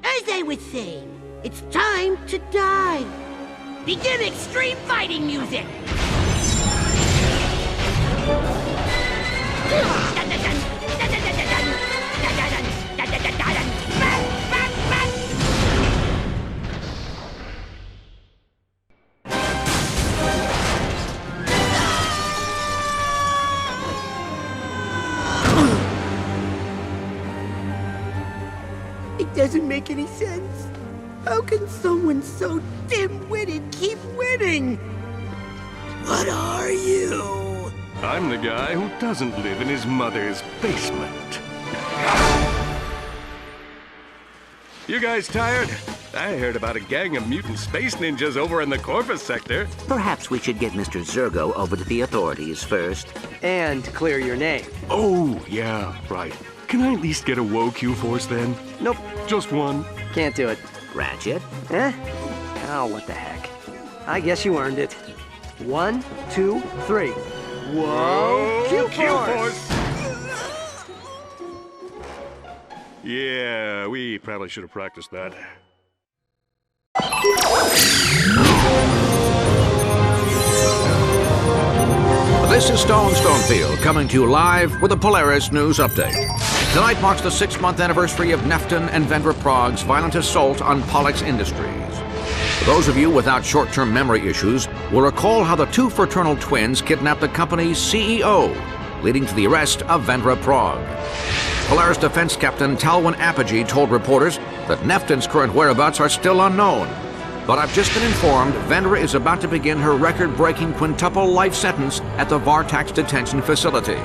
As I was saying, it's time to die. Begin extreme fighting music! It doesn't make any sense. How can someone so dim-witted keep winning? What are you? I'm the guy who doesn't live in his mother's basement. You guys tired? I heard about a gang of mutant space ninjas over in the Corvus sector. Perhaps we should get Mr. Zergo over to the authorities first. And clear your name. Oh, yeah, right. Can I at least get a woe Q-Force then? Nope. Just one. Can't do it. Ratchet? Eh? Oh, what the heck. I guess you earned it. 1, 2, 3. Whoa! Q-Force! Yeah, we probably should have practiced that. This is Stone Stonefield coming to you live with a Polaris News Update. Tonight marks the 6-month anniversary of Nefton and Vendra Prague's violent assault on Pollux Industries. For those of you without short-term memory issues will recall how the two fraternal twins kidnapped the company's CEO, leading to the arrest of Vendra Prague. Polaris Defense Captain Talwyn Apogee told reporters that Nefton's current whereabouts are still unknown. But I've just been informed Vendra is about to begin her record-breaking quintuple life sentence at the Vartax detention facility.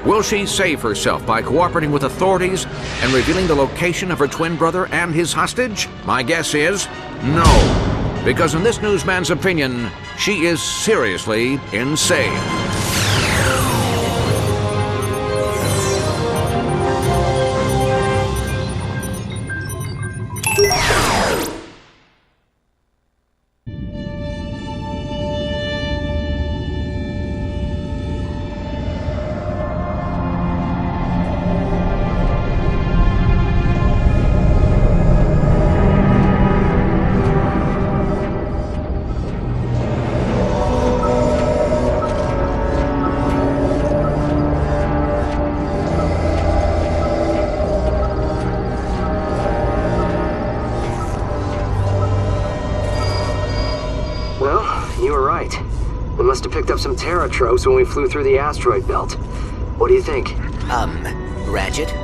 Will she save herself by cooperating with authorities and revealing the location of her twin brother and his hostage? My guess is no. Because in this newsman's opinion, she is seriously insane. Must have picked up some Terra tropes when we flew through the asteroid belt. What do you think? Ratchet?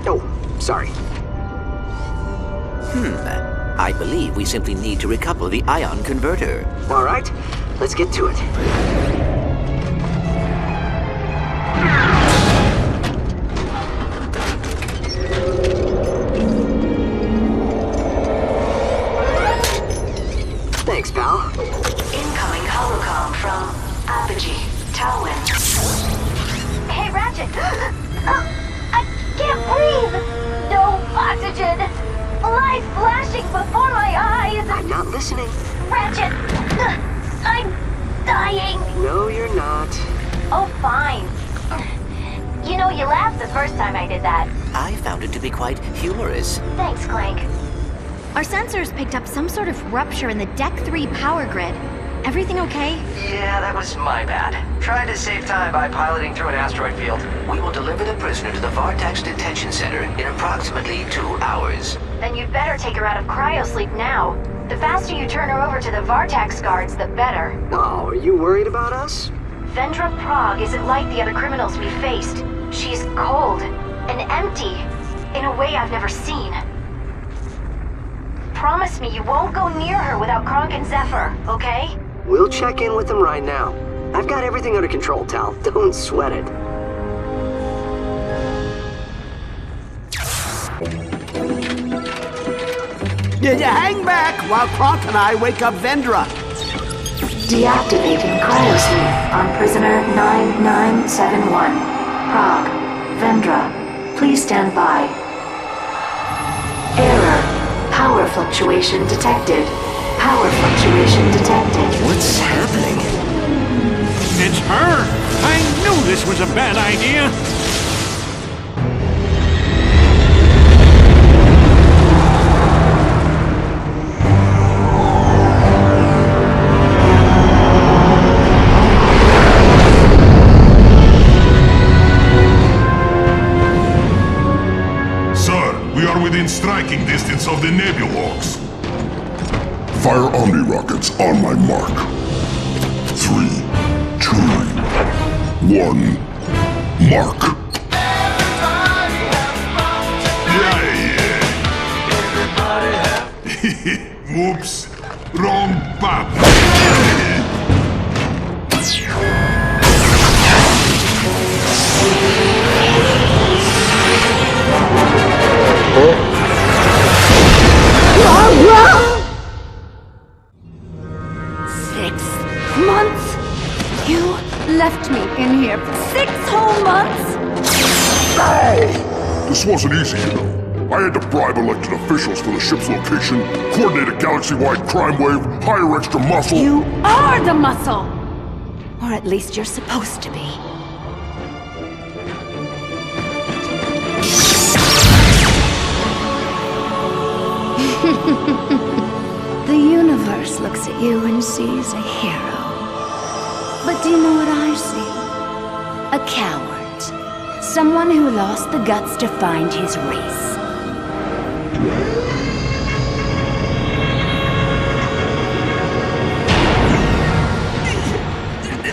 Oh, sorry. I believe we simply need to recouple the ion converter. All right, let's get to it. Thanks, pal. Incoming holocom from Apogee, Talwyn. Hey, Ratchet! I can't breathe! No oxygen! Light flashing before my eyes! I'm not listening. Ratchet! I'm dying! No, you're not. Oh, fine. You know, you laughed the first time I did that. I found it to be quite humorous. Thanks, Clank. Our sensors picked up some sort of rupture in the Deck 3 power grid. Everything okay? Yeah, that was my bad. Tried to save time by piloting through an asteroid field. We will deliver the prisoner to the Vartax Detention Center in approximately 2 hours. Then you'd better take her out of cryosleep now. The faster you turn her over to the Vartax guards, the better. Oh, are you worried about us? Vendra Prague isn't like the other criminals we faced. She's cold and empty in a way I've never seen. Promise me you won't go near her without Kronk and Zephyr, okay? We'll check in with them right now. I've got everything under control, Tal. Don't sweat it. Hang back while Kronk and I wake up Vendra. Deactivating cryosleep on prisoner 9971. Prague. Vendra. Please stand by. Error. Power fluctuation detected. Power fluctuation detected. What's happening? It's her! I knew this was a bad idea! We are within striking distance of the Nebulogs. Fire Omni rockets on my mark. 3, 2, 1, mark. Yeah. Oops. Wrong button. Months? You left me in here for 6 whole months? This wasn't easy, you know. I had to bribe elected officials for the ship's location, coordinate a galaxy-wide crime wave, hire extra muscle. You are the muscle! Or at least you're supposed to be. The universe looks at you and sees a hero. But do you know what I see? A coward. Someone who lost the guts to find his race.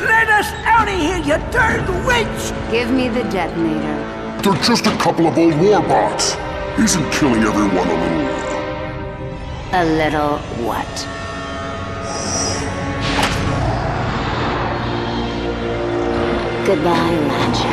Let us out of here, you darn witch! Give me the detonator. They're just a couple of old warbots. Isn't killing everyone a little... A little what? Goodbye, Ratchet.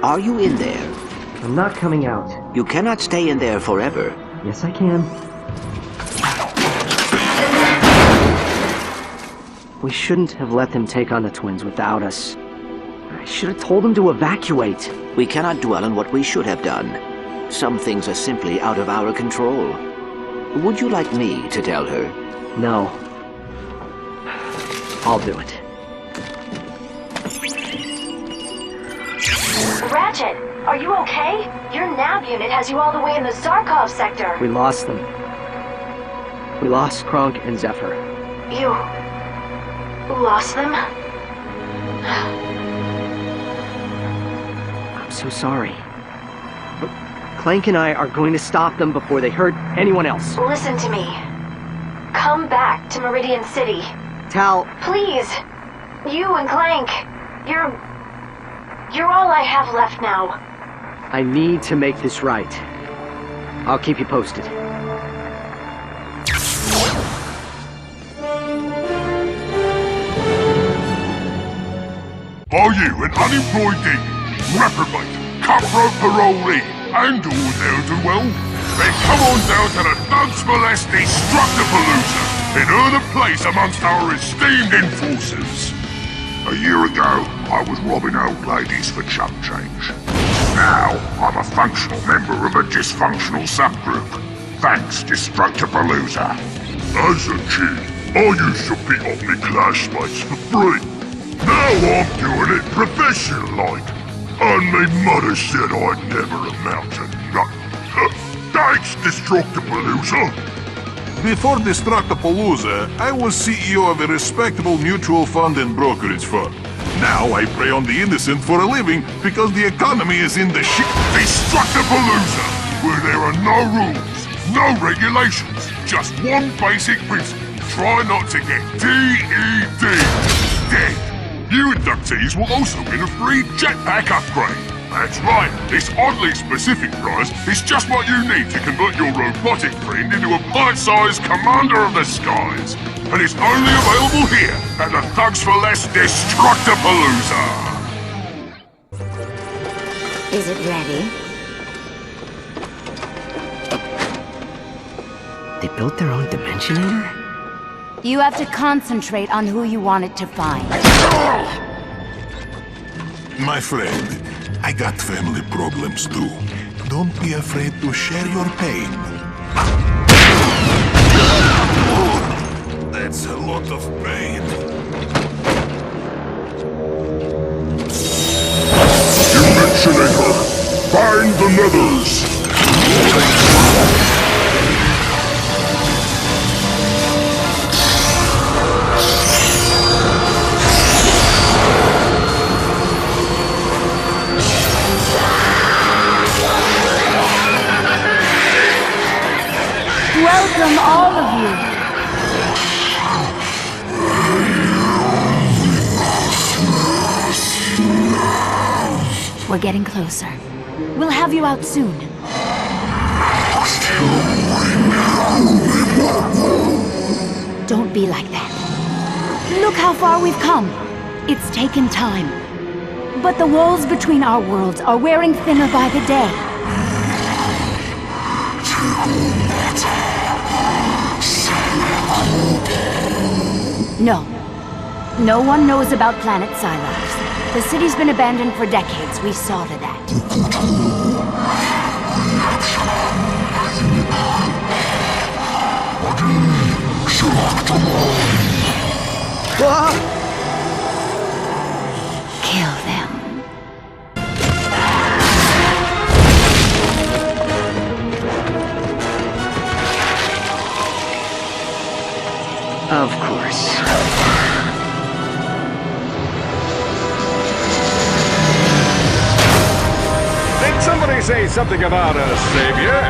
Are you in there? I'm not coming out. You cannot stay in there forever. Yes, I can. We shouldn't have let them take on the twins without us. I should have told them to evacuate. We cannot dwell on what we should have done. Some things are simply out of our control. Would you like me to tell her? No. I'll do it. Ratchet, are you okay? Your nav unit has you all the way in the Zarkov sector. We lost them. We lost Kronk and Zephyr. You... lost them? I'm so sorry. But Clank and I are going to stop them before they hurt anyone else. Listen to me. Come back to Meridian City. Tal... Please! You and Clank, you're all I have left now. I need to make this right. I'll keep you posted. Are you an unemployed demon, reprobate, cutthroat parolee, and all ne'er-do-well? Then come on down to the Thugs for Less Destructipalooza and earn a place amongst our esteemed enforcers. A year ago, I was robbing old ladies for chump change. Now, I'm a functional member of a dysfunctional subgroup. Thanks, Destructipalooza. As a kid, I used to pick up my classmates for free. Now I'm doing it professional-like. And me mother said I'd never amount to nothing. Thanks, Destructipalooza. Before Destructipalooza, I was CEO of a respectable mutual fund and brokerage firm. Now I prey on the innocent for a living because the economy is in the shit. Destructipalooza, where there are no rules, no regulations, just one basic principle. Try not to get DED. Dead. You inductees will also win a free jetpack upgrade. That's right, this oddly specific prize is just what you need to convert your robotic friend into a bite-sized commander of the skies. And it's only available here at the Thugs for Less Destructipalooza. Is it ready? They built their own Dimensionator? You have to concentrate on who you want it to find. My friend, I got family problems too. Don't be afraid to share your pain. That's a lot of pain. Dimensionator, find the nethers! Welcome, all of you. We're getting closer. We'll have you out soon. Don't be like that. Look how far we've come. It's taken time. But the walls between our worlds are wearing thinner by the day. No. No one knows about Planet Silos. The city's been abandoned for decades. We saw to that. Kill them. Of course. Did somebody say something about a savior?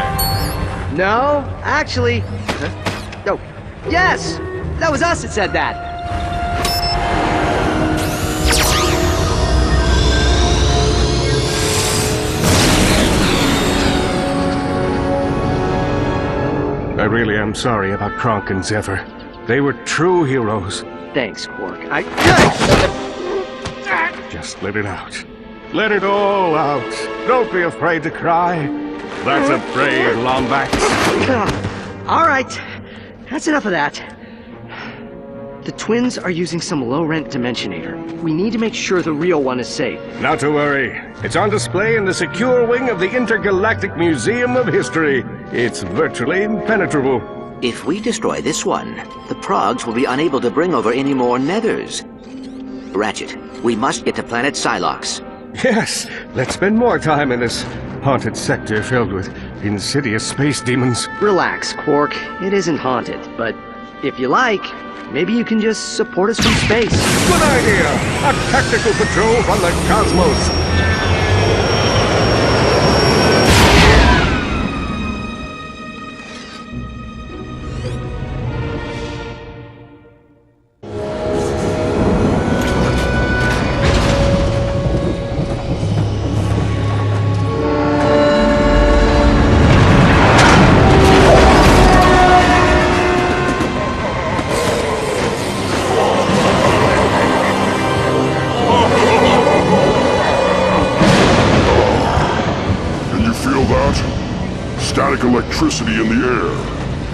No, actually... Oh, yes! That was us that said that! I really am sorry about Kronk and Zephyr. They were true heroes. Thanks, Quark. Just let it out. Let it all out. Don't be afraid to cry. That's a brave Lombax. All right. That's enough of that. The twins are using some low-rent dimensionator. We need to make sure the real one is safe. Not to worry. It's on display in the secure wing of the Intergalactic Museum of History. It's virtually impenetrable. If we destroy this one, the Progs will be unable to bring over any more nethers. Ratchet, we must get to planet Psylocke. Yes, let's spend more time in this haunted sector filled with insidious space demons. Relax, Quark. It isn't haunted, but if you like, maybe you can just support us from space. Good idea! A tactical patrol from the cosmos! Static electricity in the air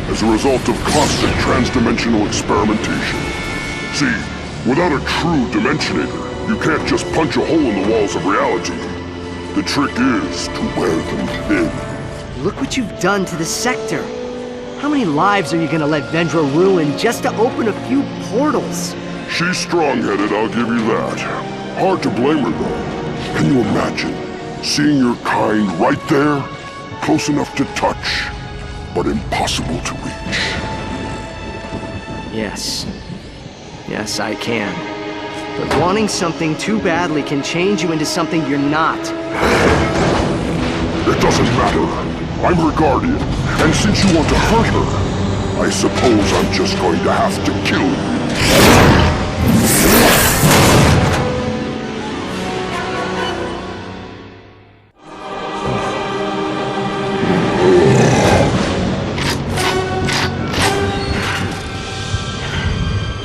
as a result of constant transdimensional experimentation. See, without a true dimensionator, you can't just punch a hole in the walls of reality. The trick is to wear them thin. Look what you've done to the sector. How many lives are you gonna let Vendra ruin just to open a few portals? She's strong-headed, I'll give you that. Hard to blame her, though. Can you imagine seeing your kind right there? Close enough to touch, but impossible to reach. Yes. Yes, I can. But wanting something too badly can change you into something you're not. It doesn't matter. I'm her guardian, and since you want to hurt her, I suppose I'm just going to have to kill you.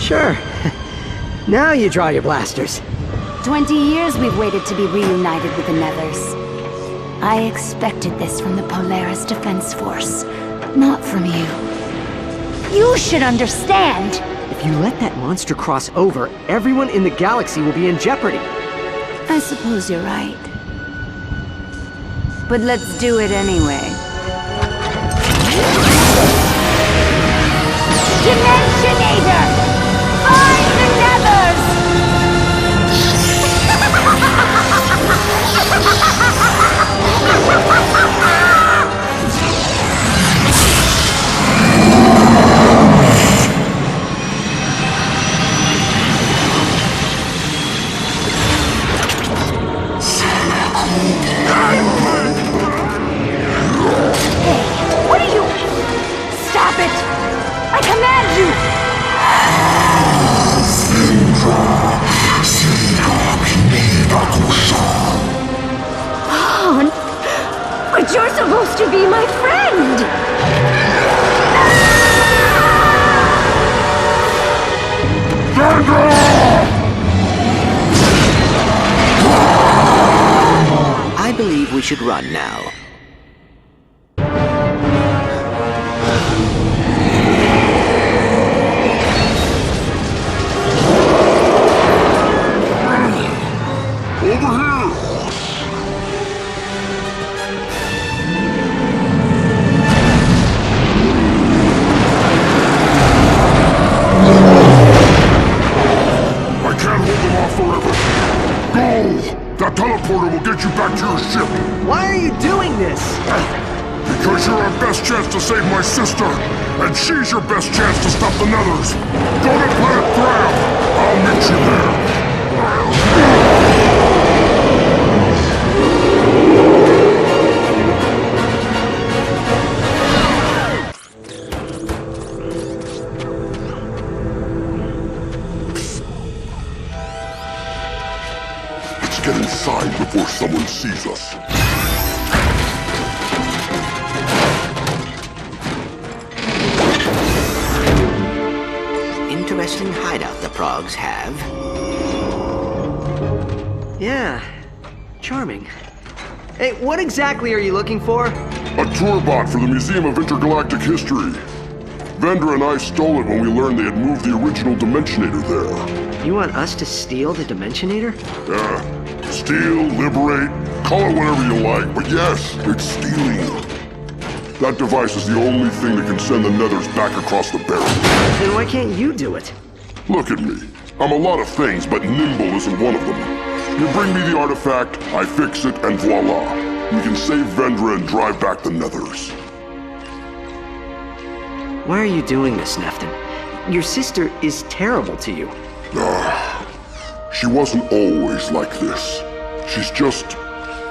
Sure. Now you draw your blasters. 20 years we've waited to be reunited with the Nethers. I expected this from the Polaris Defense Force, not from you. You should understand! If you let that monster cross over, everyone in the galaxy will be in jeopardy. I suppose you're right. But let's do it anyway. Dimensionator! Find the Nethers! What are you? Stop it! I command you! Vaughn, but you're supposed to be my friend! I believe we should run now. That teleporter will get you back to your ship. Why are you doing this? Because you're our best chance to save my sister, and she's your best chance to stop the Nethers. Go to Planet Graham. I'll meet you there. Get inside before someone sees us. Interesting hideout the Progs have. Yeah. Charming. Hey, what exactly are you looking for? A tour bot for the Museum of Intergalactic History. Vendra and I stole it when we learned they had moved the original Dimensionator there. You want us to steal the Dimensionator? Yeah. Steal, liberate, call it whatever you like, but yes, it's stealing. That device is the only thing that can send the Nethers back across the barrier. Then why can't you do it? Look at me. I'm a lot of things, but nimble isn't one of them. You bring me the artifact, I fix it, and voila. We can save Vendra and drive back the Nethers. Why are you doing this, Nefton? Your sister is terrible to you. She wasn't always like this. She's just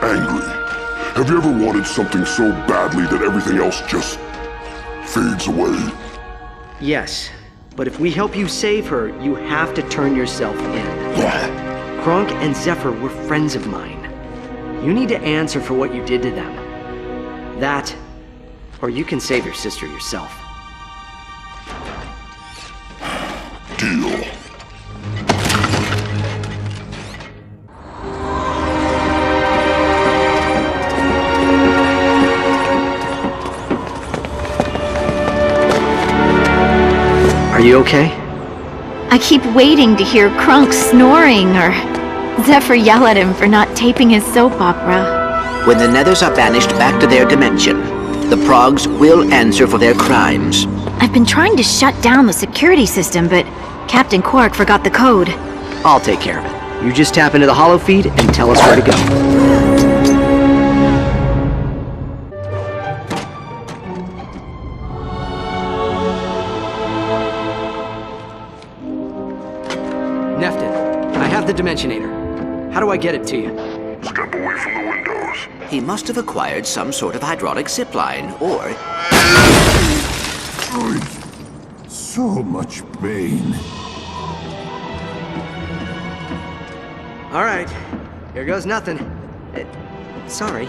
angry. Have you ever wanted something so badly that everything else just fades away? Yes, but if we help you save her, you have to turn yourself in. Kronk and Zephyr were friends of mine. You need to answer for what you did to them. That, or you can save your sister yourself. Deal. Are you okay? I keep waiting to hear Kronk snoring or Zephyr yell at him for not taping his soap opera. When the Nethers are banished back to their dimension, the Progs will answer for their crimes. I've been trying to shut down the security system, but Captain Quark forgot the code. I'll take care of it. You just tap into the holo feed and tell us where to go. Nefton, I have the Dimensionator. How do I get it to you? Step away from the windows. He must have acquired some sort of hydraulic zipline, or... So much pain. All right, here goes nothing. Sorry.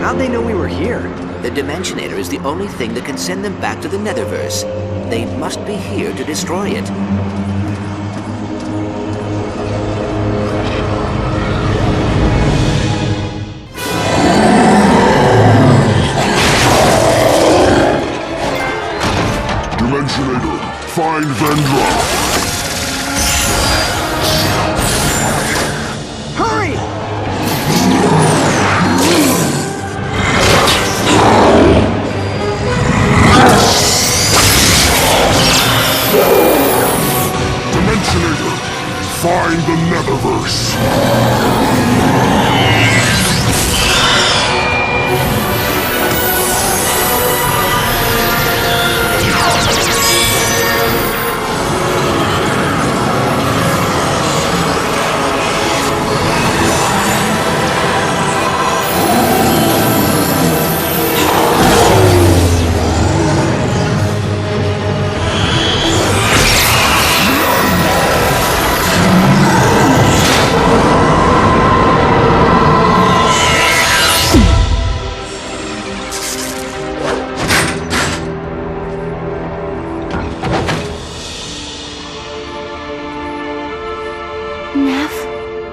How'd they know we were here? The Dimensionator is the only thing that can send them back to the Netherverse. They must be here to destroy it. Dimensionator, find Vendra. Hurry! Dimensionator, find the Netherverse.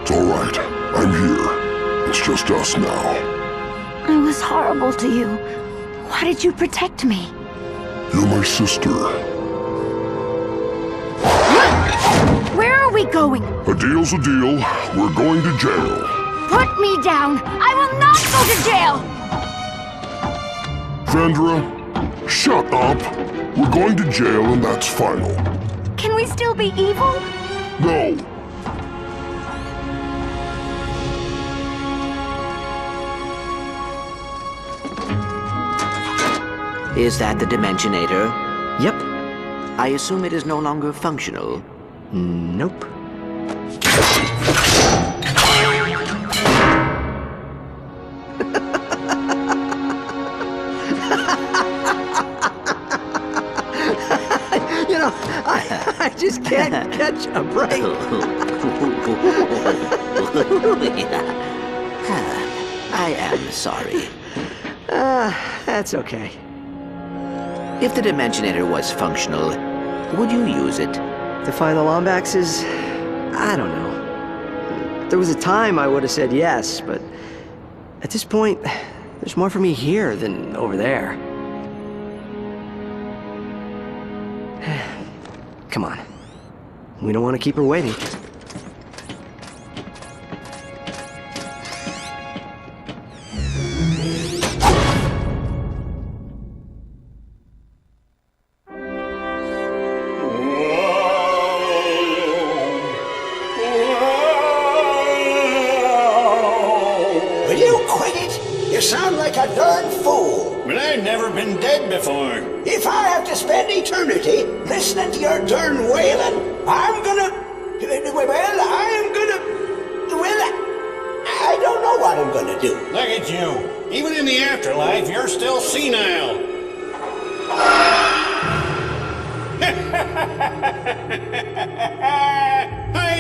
It's all right. I'm here. It's just us now. I was horrible to you. Why did you protect me? You're my sister. Where are we going? A deal's a deal. We're going to jail. Put me down! I will not go to jail! Vendra, shut up. We're going to jail and that's final. Can we still be evil? No. Is that the Dimensionator? Yep. I assume it is no longer functional. Nope. You know, I just can't catch a break. I am sorry. That's okay. If the Dimensionator was functional, would you use it? To find the Lombaxes? I don't know. There was a time I would have said yes, but at this point, there's more for me here than over there. Come on. We don't want to keep her waiting. Will you quit it? You sound like a darn fool. But I've never been dead before. If I have to spend eternity listening to your darn wailing, I'm gonna... I don't know what I'm gonna do. Look at you. Even in the afterlife, you're still senile.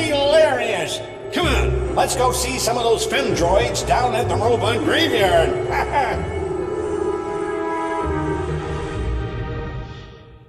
Hilarious! Come on, let's go see some of those fem droids down at the robot graveyard.